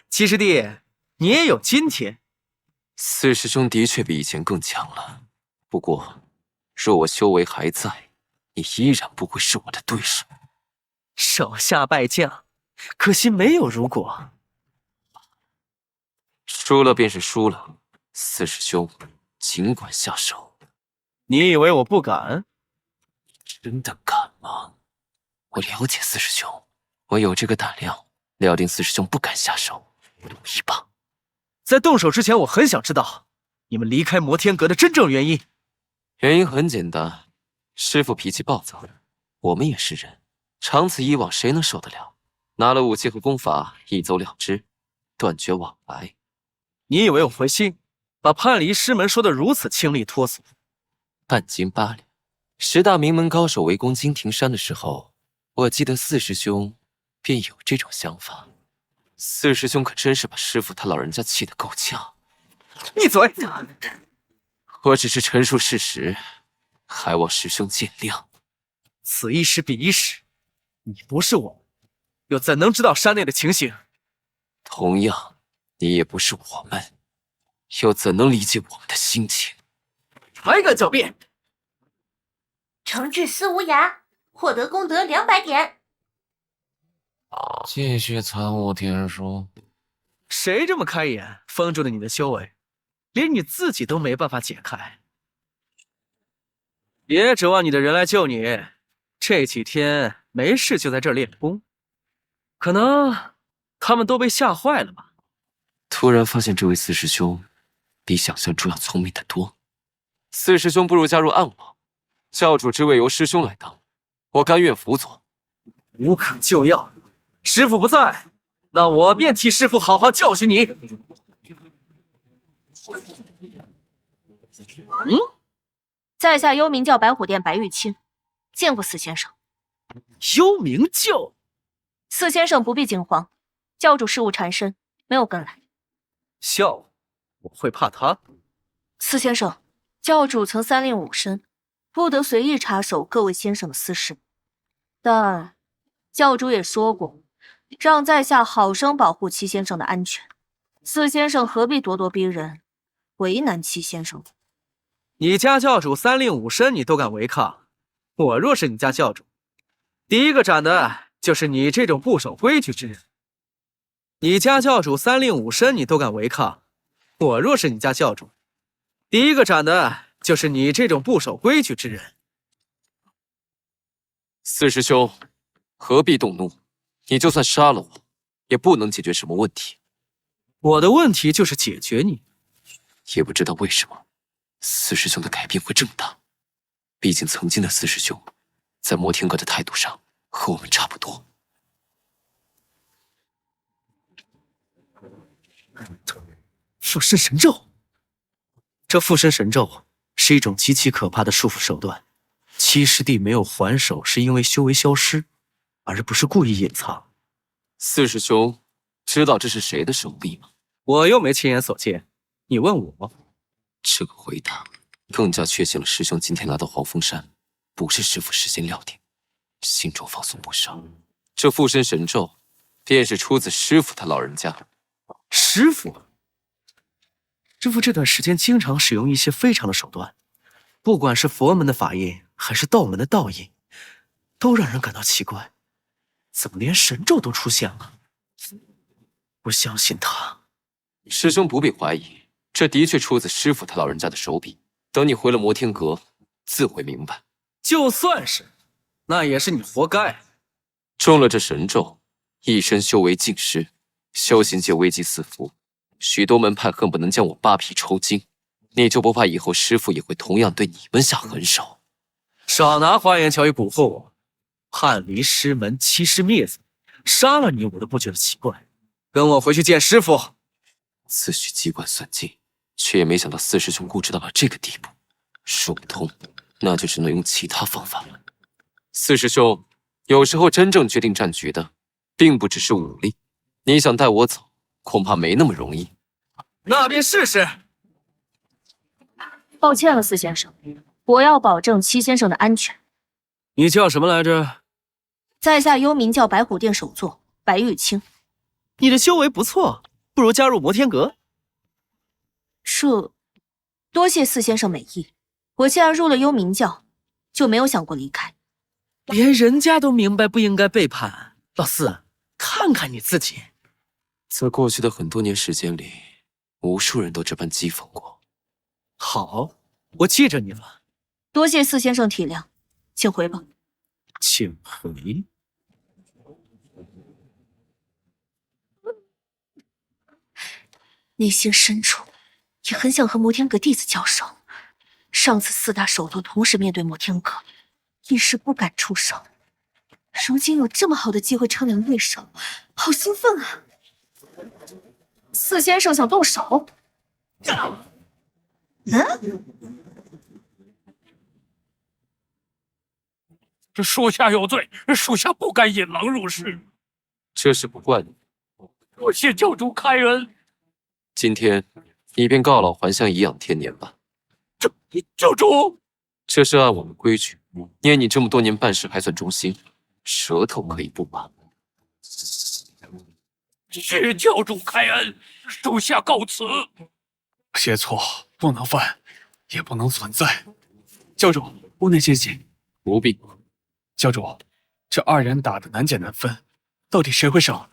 七师弟，你也有今天。四师兄的确比以前更强了，不过若我修为还在，你依然不会是我的对手。手下败将，可惜没有如果。输了便是输了，四师兄尽管下手。你以为我不敢？真的敢吗？我了解四师兄，我有这个胆量，料定四师兄不敢下手。赌一把。在动手之前，我很想知道你们离开摩天阁的真正原因。原因很简单，师父脾气暴躁，我们也是人，长此以往，谁能受得了？拿了武器和功法一走了之，断绝往来。你以为我会信？把叛离师门说得如此清丽脱俗。半斤8两，10大名门高手围攻金庭山的时候，我记得四师兄便有这种想法。四师兄可真是把师父他老人家气得够呛。闭嘴！我只是陈述事实，还望师兄见谅。此一时彼一时，你不是我，又怎能知道山内的情形？同样，你也不是我们，又怎能理解我们的心情？还敢狡辩！惩治司无涯，获得功德200点。继续参悟天书。谁这么开眼，封住了你的修为，连你自己都没办法解开？别指望你的人来救你，这几天没事就在这儿练功，可能他们都被吓坏了吧。突然发现这位四师兄比想象中要聪明得多。四师兄不如加入暗网，教主之位由师兄来当，我甘愿辅佐。无可救药，师父不在，那我便替师父好好教训你。在下幽冥教白虎殿白玉清，见过四先生。幽冥教，四先生不必惊慌，教主事务缠身，没有跟来。笑话，我会怕他？四先生，教主曾3令5申，不得随意插手各位先生的私事，但教主也说过，让在下好生保护七先生的安全。四先生何必咄咄逼人，为难七先生？你家教主3令5申你都敢违抗，我若是你家教主，第一个斩的就是你这种不守规矩之人。你家教主3令5申你都敢违抗，我若是你家教主，第一个斩的就是你这种不守规矩之人。四师兄，何必动怒？你就算杀了我，也不能解决什么问题。我的问题就是解决你。也不知道为什么，四师兄的改变会这么大。毕竟曾经的四师兄，在摩天阁的态度上和我们差不多。附身神咒，这附身神咒是一种极其可怕的束缚手段，七师弟没有还手，是因为修为消失，而不是故意隐藏。四师兄，知道这是谁的手臂吗？我又没亲眼所见，你问我？这个回答更加确信了师兄今天来到黄风山，不是师父事先料定，心中放松不少。这附身神咒，便是出自师父他老人家。师父，师父这段时间经常使用一些非常的手段，不管是佛门的法印，还是道门的道印，都让人感到奇怪。怎么连神咒都出现了？不相信他。师兄不必怀疑，这的确出自师父他老人家的手笔。等你回了摩天阁，自会明白。就算是，那也是你活该。中了这神咒，一身修为尽失，修行界危机四伏，许多门派恨不能将我扒皮抽筋。你就不怕以后师父也会同样对你们下狠手？少拿花言巧语蛊惑我！叛离师门，欺师灭祖，杀了你我都不觉得奇怪。跟我回去见师父。自诩机关算尽，却也没想到四师兄固执到了这个地步。说不通，那就只能用其他方法了。四师兄，有时候真正决定战局的，并不只是武力。你想带我走，恐怕没那么容易。那便试试。抱歉了，四先生，我要保证七先生的安全。你叫什么来着？在下幽冥教白虎殿首座白玉清。你的修为不错，不如加入摩天阁。多谢四先生美意。我既然入了幽冥教，就没有想过离开。连人家都明白不应该背叛，老四，看看你自己。在过去的很多年时间里，无数人都这般讥讽过。好，我记着你了。多谢四先生体谅，请回吧。请回。内心深处也很想和摩天阁弟子交手。上次四大首座同时面对摩天阁，一时不敢出手。如今有这么好的机会称量对手，好兴奋啊！四先生想动手？这属下有罪，属下不敢引狼入室。这事不怪你。多谢教主开恩。今天你便告老还乡，颐养天年吧。教主，这是按我们规矩，念你这么多年办事还算忠心，舌头可以不拔。谢教主开恩，属下告辞。些错不能犯，也不能存在。教主，无内见解。不必。教主，这二人打得难解难分，到底谁会胜？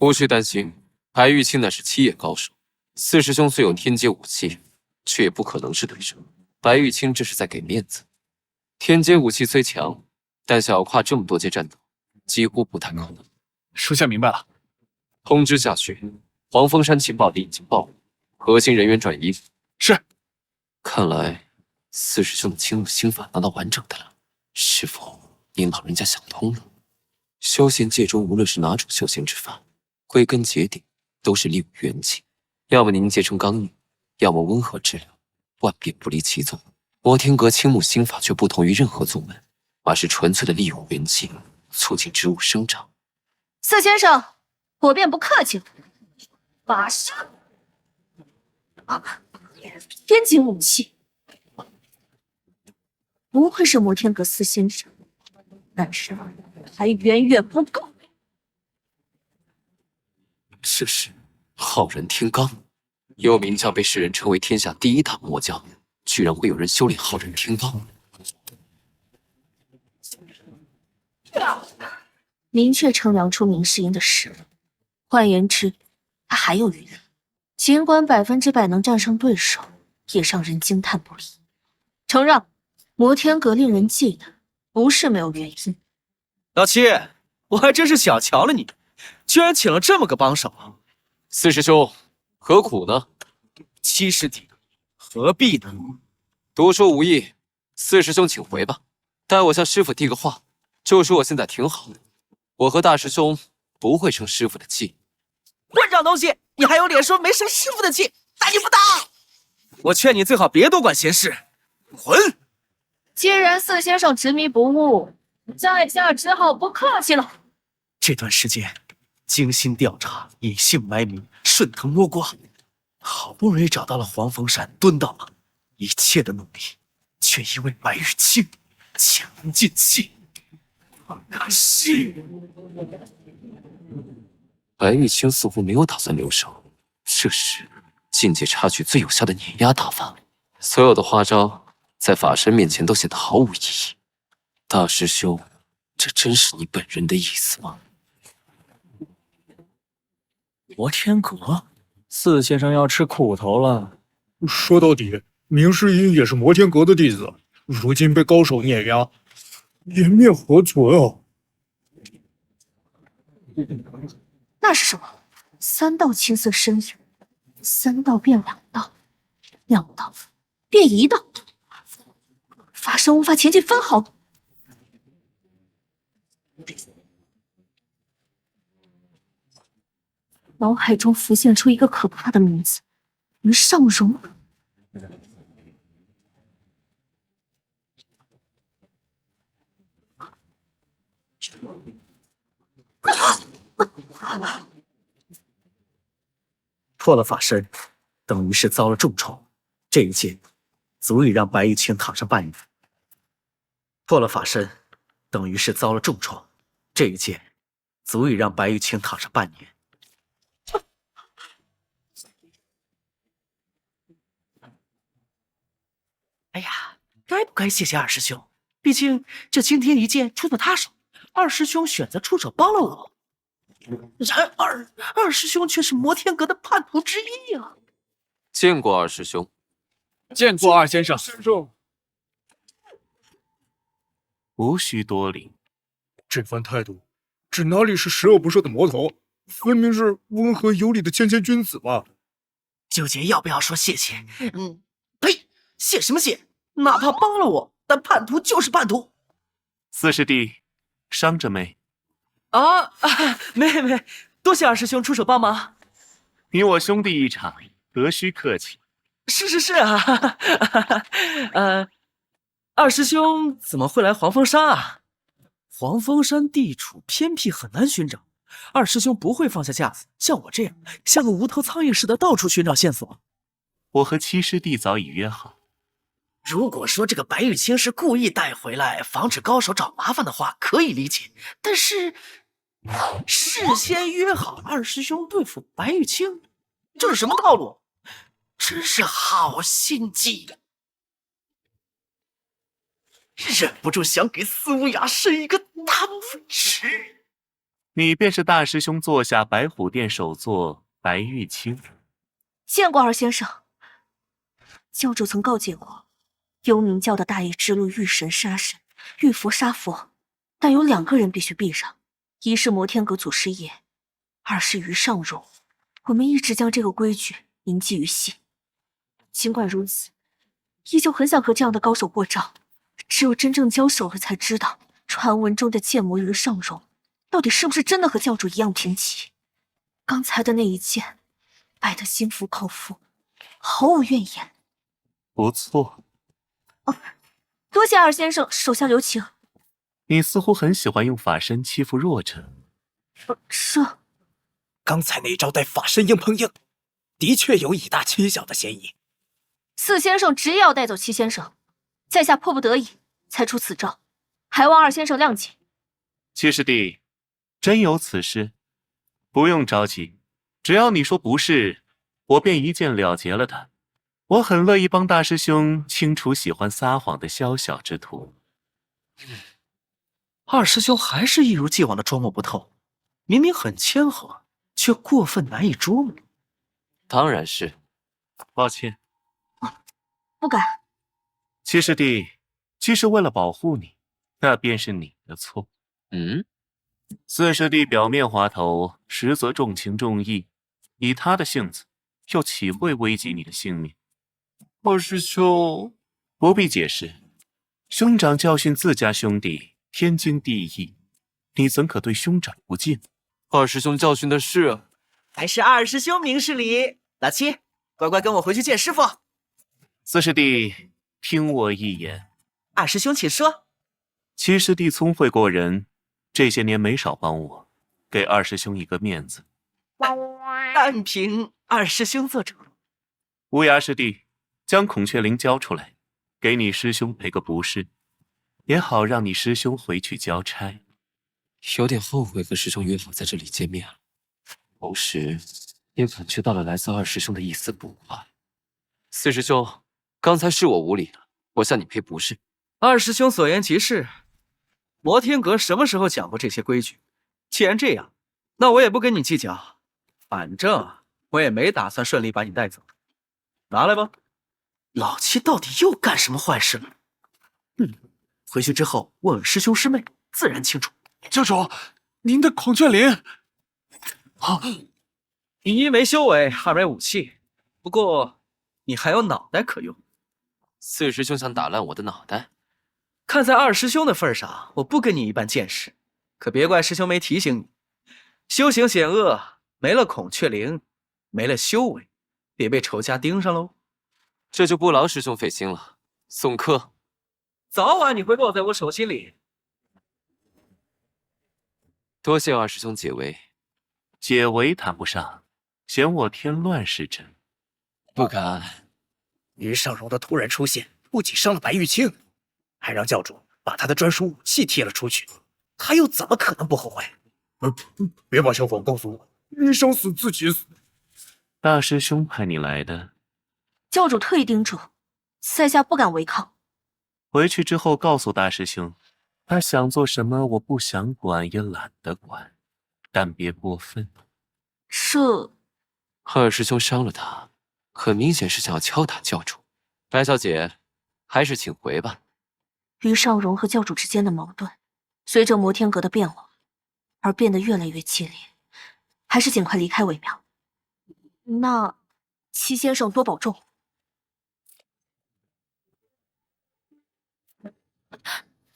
无需担心，白玉清乃是七叶高手，四师兄虽有天阶武器，却也不可能是对手。白玉清这是在给面子。天阶武器虽强，但想要跨这么多阶战斗，几乎不太可能。属下明白了。通知下去，黄风山情报里已经暴露，核心人员转移。是。看来四师兄的青木心法拿到完整的了。师傅，您老人家想通了。修仙界中无论是哪种修行之法，归根结底都是力武元气，要么凝结成刚硬，要么温和治疗，万变不离其宗。摩天阁青木心法却不同于任何宗门，而是纯粹的力武元气，促进植物生长。四先生，我便不客气了。拔杀！天阶武器，不愧是摩天阁四先生，但是还远远不够。这是浩然天罡，幽冥教被世人称为天下第一大魔教，居然会有人修炼浩然天罡。明确称量出明世英的实力，换言之，他还有余力。尽管100%能战胜对手，也让人惊叹不已。承让，摩天阁令人忌惮，不是没有原因。老七，我还真是小瞧了你，居然请了这么个帮手。四师兄，何苦呢？七师弟，何必呢？多说无益，四师兄请回吧。待我向师傅递个话，就说我现在挺好的，我和大师兄不会生师傅的气。混账东西，你还有脸说没生师傅的气？打你不打！我劝你最好别多管闲事，滚！既然四先生执迷不悟，在下只好不客气了。这段时间精心调查，隐姓埋名，顺藤摸瓜，好不容易找到了黄风山，蹲到了，一切的努力却因为白玉清前功尽弃。可惜，白玉清似乎没有打算留手，这是境界差距最有效的碾压打法。所有的花招在法神面前都显得毫无意义。大师兄，这真是你本人的意思吗？摩天阁，四先生要吃苦头了。说到底，明世隐也是摩天阁的弟子，如今被高手碾压，颜面何存啊？那是什么？3道青色身影，3道变2道，2道变1道，法身无法前进分毫。脑海中浮现出一个可怕的名字：于尚荣。破了法身，等于是遭了重创。这一剑足以让白玉清躺上半年。破了法身，等于是遭了重创。这一剑足以让白玉清躺上半年。哎呀，该不该谢谢二师兄？毕竟这惊天一剑出自他手，二师兄选择出手帮了我。然而，二师兄却是摩天阁的叛徒之一啊！见过二师兄，见过二先生。无需多礼。这番态度，这哪里是十恶不赦的魔头，分明是温和有礼的谦谦君子吧？纠结要不要说谢谢？呸！谢什么谢？哪怕帮了我，但叛徒就是叛徒。四师弟，伤着没？没，多谢二师兄出手帮忙。你我兄弟一场，何须客气？是啊，二师兄怎么会来黄风山啊？黄风山地处偏僻，很难寻找。二师兄不会放下架子，像我这样，像个无头苍蝇似的到处寻找线索。我和七师弟早已约好。如果说这个白玉清是故意带回来防止高手找麻烦的话，可以理解。但是事先约好二师兄对付白玉清，这是什么套路？真是好心机！忍不住想给司无涯伸一个大拇指。你便是大师兄座下白虎殿首座白玉清。见过二先生。教主曾告诫过，幽冥教的大业之路遇神杀神，遇佛杀佛，但有2个人必须避让，一是摩天阁祖师爷，二是于尚荣。我们一直将这个规矩铭记于心。尽管如此，依旧很想和这样的高手过招。只有真正交手了，才知道传闻中的剑魔于尚荣到底是不是真的和教主一样平起。刚才的那一剑，拜得心服口服，毫无怨言。不错。多谢二先生，手下留情。你似乎很喜欢用法身欺负弱者。这刚才那招带法身硬碰硬，的确有以大欺小的嫌疑。四先生执意要带走七先生，在下迫不得已才出此招，还望二先生谅解。七师弟，真有此事？不用着急，只要你说不是，我便一剑了结了他。我很乐意帮大师兄清除喜欢撒谎的宵小之徒。二师兄还是一如既往的捉摸不透，明明很谦和，却过分难以捉摸。当然是。抱歉。不敢。七师弟，既是为了保护你，那便是你的错。四师弟表面滑头，实则重情重义，以他的性子，又岂会危及你的性命？二师兄，不必解释。兄长教训自家兄弟，天经地义，你怎可对兄长不敬？二师兄教训的是，还是二师兄明事理。老七，乖乖跟我回去见师傅。四师弟，听我一言。二师兄请说。七师弟聪慧过人，这些年没少帮我，给二师兄一个面子。但凭二师兄做主。乌鸦师弟，将孔雀翎交出来，给你师兄赔个不是，也好让你师兄回去交差。有点后悔和师兄约好在这里见面了，同时也感觉到了来自二师兄的一丝不快。四师兄，刚才是我无礼了，我向你赔不是。二师兄所言极是，摩天阁什么时候讲过这些规矩？既然这样，那我也不跟你计较，反正我也没打算顺利把你带走。拿来吧。老七到底又干什么坏事了？回去之后问问师兄师妹，自然清楚。教主，您的孔雀翎。你一没修为，二没武器，不过你还有脑袋可用。四师兄想打烂我的脑袋？看在二师兄的份上，我不跟你一般见识。可别怪师兄没提醒你，修行险恶，没了孔雀翎，没了修为，别被仇家盯上喽。这就不劳师兄费心了。送客，早晚你会落在我手心里。多谢二师兄解围。解围谈不上，嫌我添乱是真。不敢。于尚荣的突然出现，不仅伤了白玉清，还让教主把他的专属武器踢了出去，他又怎么可能不后悔？别把想法告诉我，你生死自己死。大师兄派你来的，教主特意叮嘱，在下不敢违抗。回去之后告诉大师兄，他想做什么我不想管也懒得管，但别过分。这二师兄伤了他，很明显是想要敲打教主。白小姐，还是请回吧。于尚荣和教主之间的矛盾，随着摩天阁的变化而变得越来越激烈，还是尽快离开为妙。那戚先生多保重。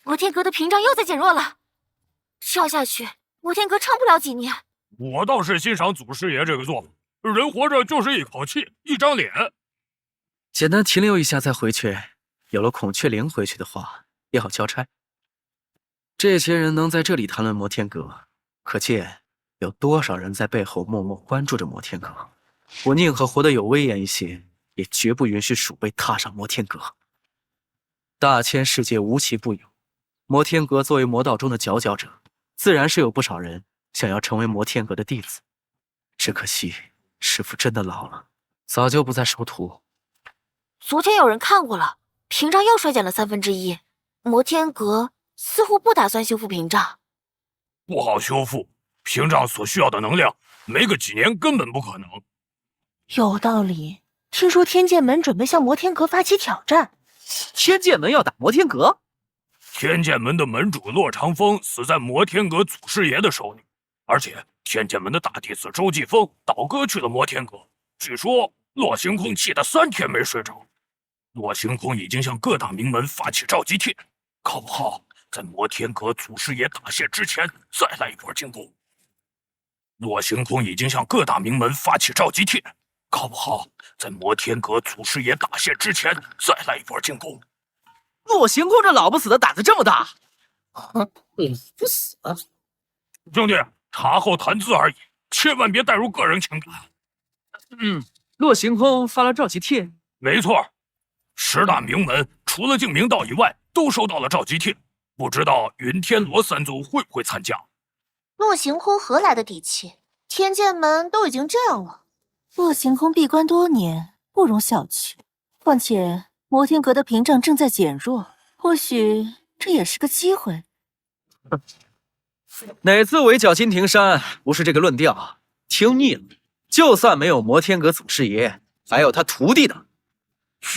摩天阁的屏障又在减弱了，跳下去，摩天阁撑不了几年。我倒是欣赏祖师爷这个做法，人活着就是一口气，一张脸。简单停留一下再回去，有了孔雀翎回去的话，也好交差。这些人能在这里谈论摩天阁，可见有多少人在背后默默关注着摩天阁。我宁可活得有威严一些，也绝不允许鼠辈踏上摩天阁。大千世界无奇不有，摩天阁作为魔道中的佼佼者，自然是有不少人想要成为摩天阁的弟子。只可惜师父真的老了，早就不再收徒。昨天有人看过了，屏障又衰减了1/3，摩天阁似乎不打算修复屏障。不好修复，屏障所需要的能量，没个几年根本不可能。有道理。听说天剑门准备向摩天阁发起挑战。天剑门要打摩天阁？天剑门的门主骆长风死在摩天阁祖师爷的手里，而且天剑门的大弟子周继峰倒戈去了摩天阁。据说骆行空气得3天没睡着。骆行空已经向各大名门发起召集帖，搞不好在摩天阁祖师爷大限之前再来一波进攻。骆行空已经向各大名门发起召集帖，搞不好在摩天阁祖师爷大限之前再来一波进攻。骆行空这老不死的胆子这么大，不死啊！兄弟，茶后谈资而已，千万别带入个人情感。骆行空发了召集帖？没错，10大名门除了净明道以外，都收到了召集帖，不知道云天罗3族会不会参加。骆行空何来的底气？天剑门都已经这样了。骆行空闭关多年，不容小觑。况且摩天阁的屏障正在减弱，或许这也是个机会。哪次围剿金庭山不是这个论调？听腻了，就算没有摩天阁祖师爷，还有他徒弟的。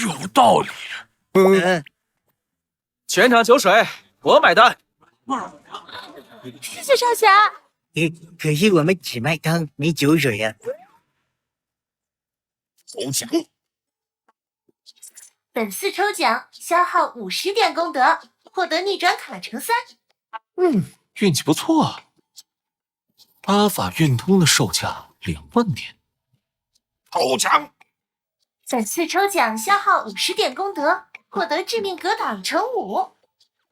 有道理。全场酒水我买单。谢谢少侠。可是我们只卖汤没酒水啊。抽奖，本次抽奖消耗50点功德，获得逆转卡乘3。运气不错啊。八法运通的售价2万点。抽奖，本次抽奖消耗50点功德，获得致命格挡乘5。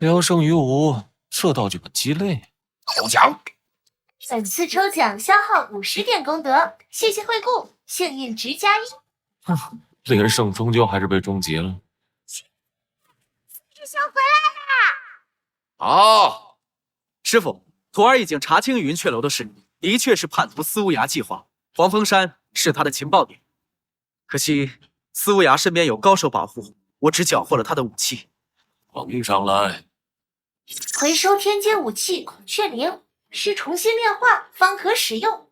聊胜于无，这道具很鸡肋。投降！本次抽奖消耗50点功德，谢谢惠顾，幸运值加1。连胜终究还是被终结了。师兄回来啦！好，师傅，徒儿已经查清云雀楼的事，的确是叛徒司无涯计划，黄风山是他的情报点。可惜司无涯身边有高手保护，我只缴获了他的武器。捧上来。回收天阶武器孔雀翎，需重新炼化方可使用。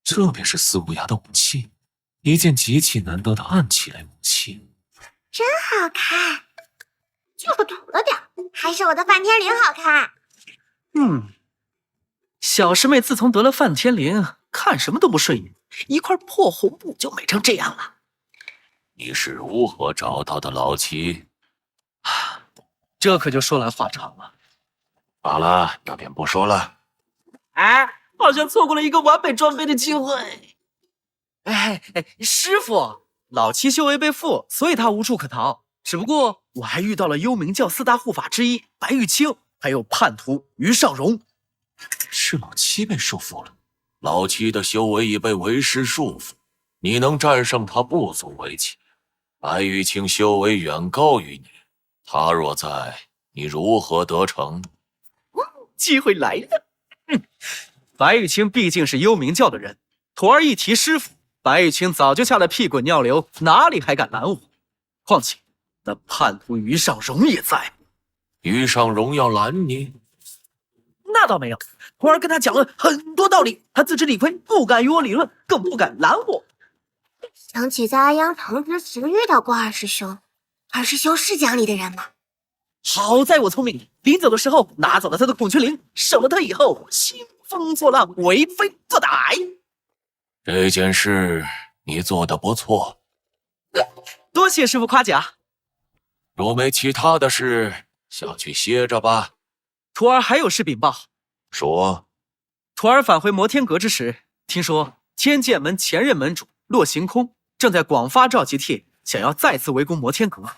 这便是司无涯的武器，一件极其难得的暗器类武器。真好看，就是土了点，还是我的梵天翎好看。小师妹自从得了梵天翎，看什么都不顺眼，一块破红布就美成这样了。你是如何找到的老七？这可就说来话长了。好了，那便不说了。好像错过了一个完美装备的机会。师傅，老七修为被缚，所以他无处可逃。只不过我还遇到了幽冥教4大护法之一白玉清，还有叛徒于尚荣。是老七被束缚了。老七的修为已被为师束缚，你能战胜他不足为奇。白玉清修为远高于你，他若在，你如何得逞？机会来了。白玉清毕竟是幽冥教的人，徒儿一提师傅，白玉清早就吓得屁滚尿流，哪里还敢拦我？况且那叛徒于尚荣也在。于尚荣要拦你？那倒没有，徒儿跟他讲了很多道理，他自知理亏，不敢与我理论，更不敢拦我。想起在安阳城之时遇到过二师兄，二师兄是讲理的人吗？好在我聪明，临走的时候拿走了他的孔雀翎，守了他以后，兴风作浪，为非作歹。这件事你做得不错，多谢师傅夸奖。若没其他的事，下去歇着吧。徒儿还有事禀报。说。徒儿返回摩天阁之时，听说天剑门前任门主洛行空正在广发召集帖，想要再次围攻摩天阁。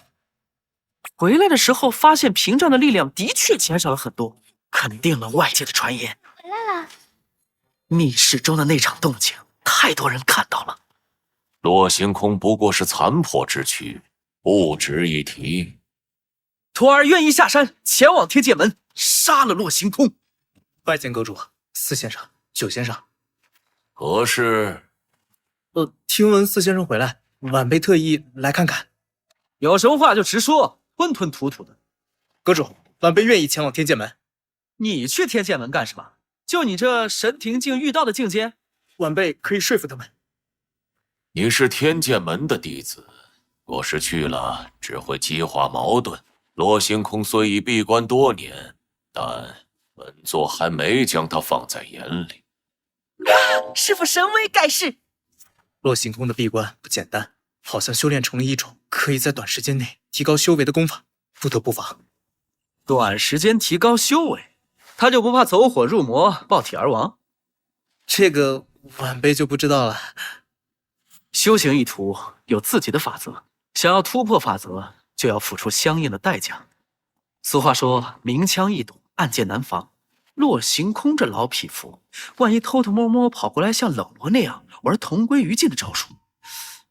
回来的时候发现屏障的力量的确减少了很多，肯定了外界的传言。回来了。密室中的那场动静，太多人看到了。洛行空不过是残破之躯，不值一提。徒儿愿意下山前往天剑门，杀了洛行空。拜见阁主，四先生、九先生。何事？听闻四先生回来，晚辈特意来看看。有什么话就直说，吞吞吐吐的。阁主，晚辈愿意前往天剑门。你去天剑门干什么？就你这神庭境御道的境界，晚辈可以说服他们。你是天剑门的弟子，若是去了，只会激化矛盾。罗星空虽已闭关多年，但本座还没将他放在眼里。师父神威盖世。洛行空的闭关不简单，好像修炼成了一种可以在短时间内提高修为的功法，不得不防。短时间提高修为，他就不怕走火入魔，爆体而亡？这个晚辈就不知道了。修行一途有自己的法则，想要突破法则，就要付出相应的代价。俗话说，明枪易躲，暗箭难防。洛行空这老匹夫，万一偷偷摸摸跑过来像冷罗那样玩同归于尽的招数，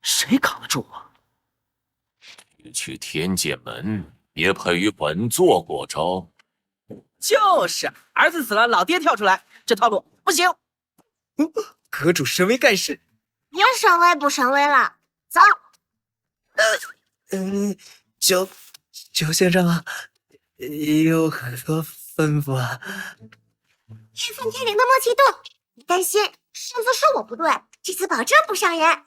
谁扛得住啊？你去天剑门，也配与本座过招？就是，儿子死了，老爹跳出来，这套路不行。阁主神威盖世，别神威不神威了，走。九先生啊，有何吩咐啊？天分天灵的默契度，你担心，上次是我不对，这次保证不伤人。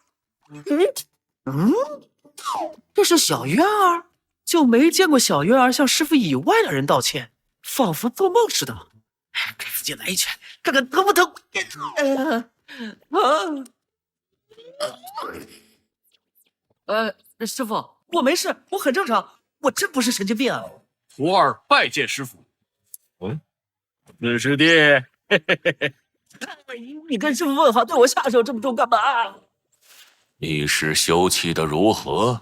这是小月儿，就没见过小月儿向师傅以外的人道歉，仿佛做梦似的。给自己来一拳，看看疼不疼？师傅，我没事，我很正常，我真不是神经病啊。徒儿拜见师傅。四师弟，你跟师傅问好，对我下手这么重干嘛？你是修葺的如何？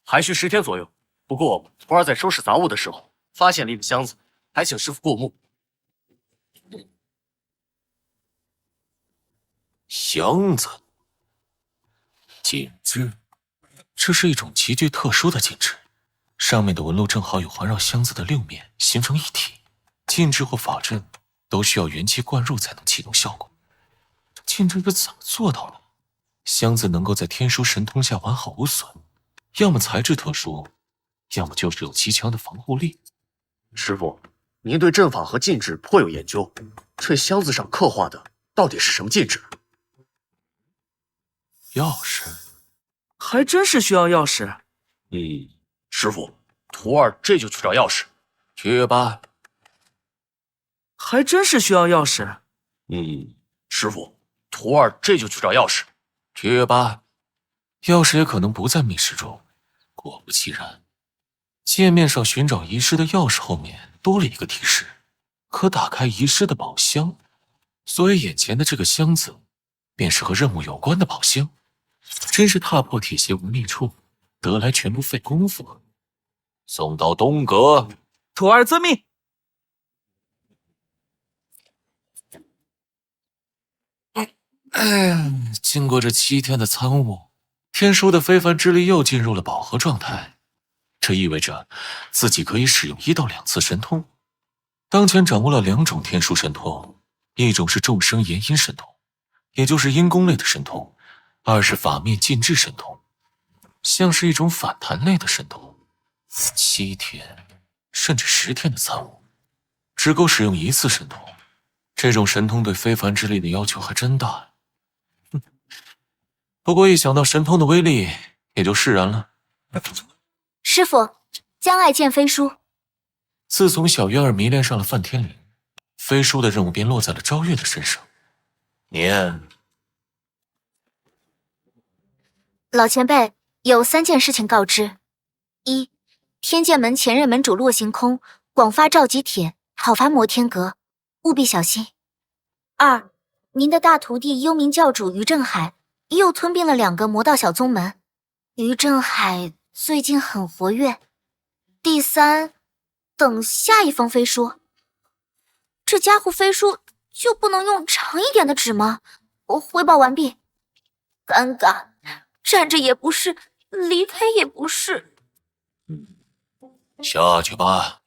还需10天左右。不过徒儿在收拾杂物的时候，发现了一个箱子，还请师傅过目。箱子，禁制，这是一种极具特殊的禁制，上面的纹路正好有环绕箱子的6面，形成一体。禁制或法阵都需要元气灌入才能启动效果。这禁制是怎么做到的？箱子能够在天书神通下完好无损，要么材质特殊，要么就是有极强的防护力。师傅，您对阵法和禁制颇有研究，这箱子上刻画的到底是什么禁制？钥匙，还真是需要钥匙。师傅，徒儿这就去找钥匙。去吧。还真是需要钥匙。师傅，徒儿这就去找钥匙。去吧。钥匙也可能不在密室中。果不其然，界面上寻找遗失的钥匙后面多了一个提示，可打开遗失的宝箱。所以眼前的这个箱子，便是和任务有关的宝箱。真是踏破铁鞋无觅处，得来全不费工夫。送到东阁。徒儿遵命。经过这7天的参悟，天书的非凡之力又进入了饱和状态，这意味着自己可以使用1到2次神通。当前掌握了2种天书神通，一种是众生言音神通，也就是阴功类的神通；二是法面禁制神通，像是一种反弹类的神通。7天甚至10天的参悟，只够使用1次神通。这种神通对非凡之力的要求还真大。不过一想到神通的威力，也就释然了。师傅，将爱剑飞书。自从小月儿迷恋上了范天灵，飞书的任务便落在了昭月的身上。念。老前辈，有3件事情告知：一，天剑门前任门主洛行空广发召集帖，讨伐摩天阁，务必小心。2，您的大徒弟幽冥教主于振海又吞并了2个魔道小宗门，于振海最近很活跃。第3，等下一封飞书。这家伙飞书就不能用长一点的纸吗？我汇报完毕。尴尬，站着也不是，离开也不是。下去吧。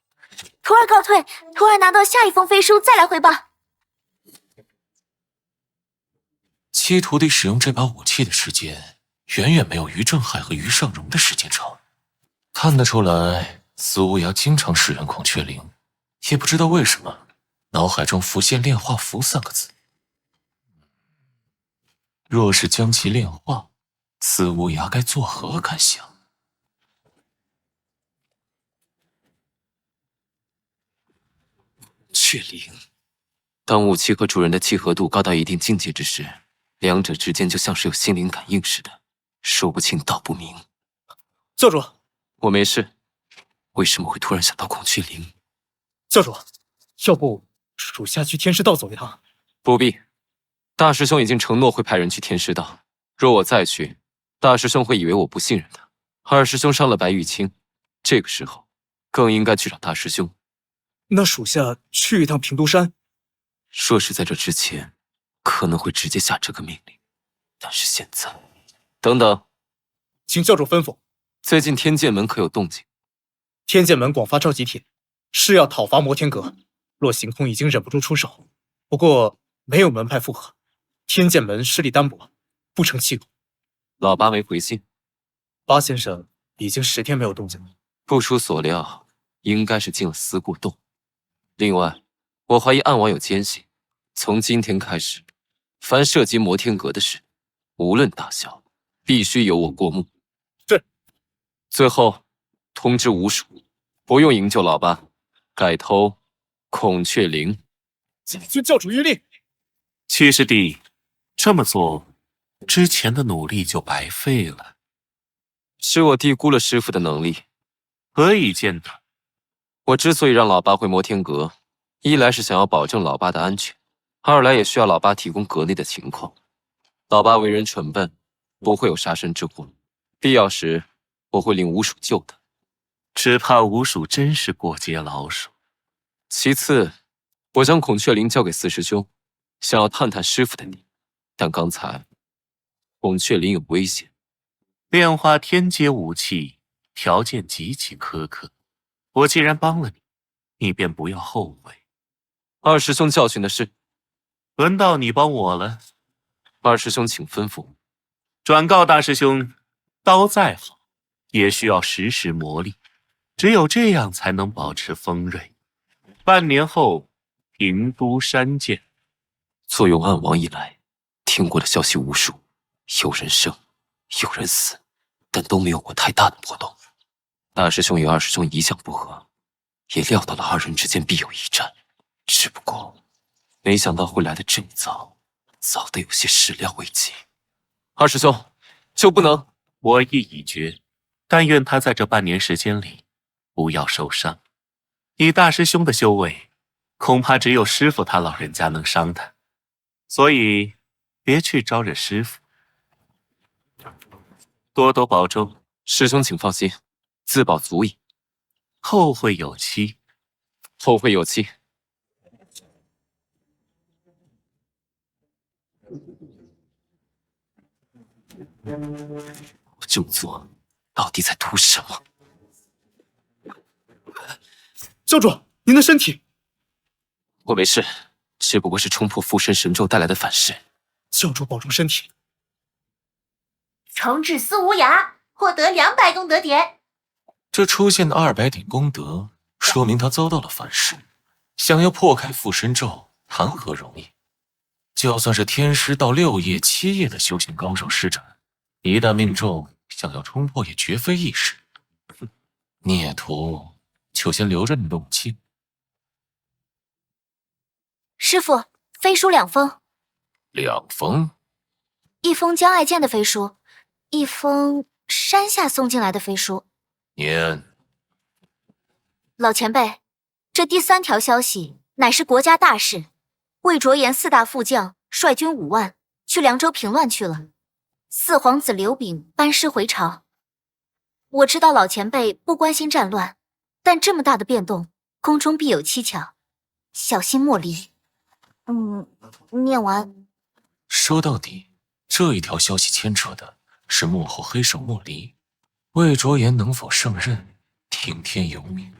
徒儿告退，徒儿拿到下一封飞书再来汇报。七徒弟使用这把武器的时间，远远没有于正海和于尚荣的时间长。看得出来，司无涯经常使用孔雀翎，也不知道为什么，脑海中浮现炼化符3个字。若是将其炼化，司无涯该作何感想？雀翎，当武器和主人的契合度高到一定境界之时，两者之间就像是有心灵感应似的，说不清道不明。教主，我没事，为什么会突然想到孔雀翎？教主，要不属下去天师道走一趟？不必，大师兄已经承诺会派人去天师道，若我再去，大师兄会以为我不信任他。二师兄伤了白玉清，这个时候更应该去找大师兄。那属下去一趟平都山。说是在这之前，可能会直接下这个命令，但是现在，等等，请教主吩咐。最近天剑门可有动静？天剑门广发召集帖，是要讨伐摩天阁。洛行空已经忍不住出手，不过没有门派附和，天剑门实力单薄，不成气候。老八没回信。八先生已经10天没有动静了。不出所料，应该是进了思过洞。另外，我怀疑暗网有奸细，从今天开始，凡涉及摩天阁的事，无论大小，必须由我过目。是。最后，通知吴蜀，不用营救老八，改偷孔雀翎。谨遵教主谕令。七师弟，这么做，之前的努力就白费了。是我低估了师傅的能力。何以见得？我之所以让老八回摩天阁，一来是想要保证老八的安全，二来也需要老八提供阁内的情况。老八为人蠢笨，不会有杀身之祸，必要时我会令吴蜀救他。只怕吴蜀真是过街老鼠。其次，我将孔雀翎交给四师兄，想要探探师傅的你，但刚才孔雀翎有危险。炼化天阶武器条件极其苛刻，我既然帮了你，你便不要后悔。二师兄教训的是，轮到你帮我了。二师兄请吩咐。转告大师兄，刀再好，也需要时时磨砺，只有这样才能保持锋锐。半年后，平都山见。坐拥暗王以来，听过的消息无数，有人生，有人死，但都没有过太大的波动。大师兄与二师兄一向不和，也料到了二人之间必有一战，只不过没想到会来得这么早，早得有些始料未及。二师兄，就不能……我意已决，但愿他在这半年时间里不要受伤。以大师兄的修为，恐怕只有师傅他老人家能伤他，所以别去招惹师傅。多多保重。师兄请放心，自保足矣。后会有期。后会有期。我这么做到底在图什么？教主，您的身体……我没事，只不过是冲破附身神咒带来的反噬。教主保重身体。重置司无涯，获得200功德点。这出现的200点功德，说明他遭到了反噬。想要破开附身咒，谈何容易？就算是天师到6夜、7夜的修行高手施展，一旦命中，想要冲破也绝非易事。孽徒，就先留着你的武器。师傅，飞书2封2封，一封江爱剑的飞书，一封山下送进来的飞书。念。老前辈，这第3条消息乃是国家大事，魏卓言4大副将率军5万去凉州平乱去了，四皇子刘炳班师回朝。我知道老前辈不关心战乱，但这么大的变动，宫中必有蹊跷，小心莫离。念完。说到底，这一条消息牵扯的是幕后黑手莫离。魏卓言能否胜任，听天由命。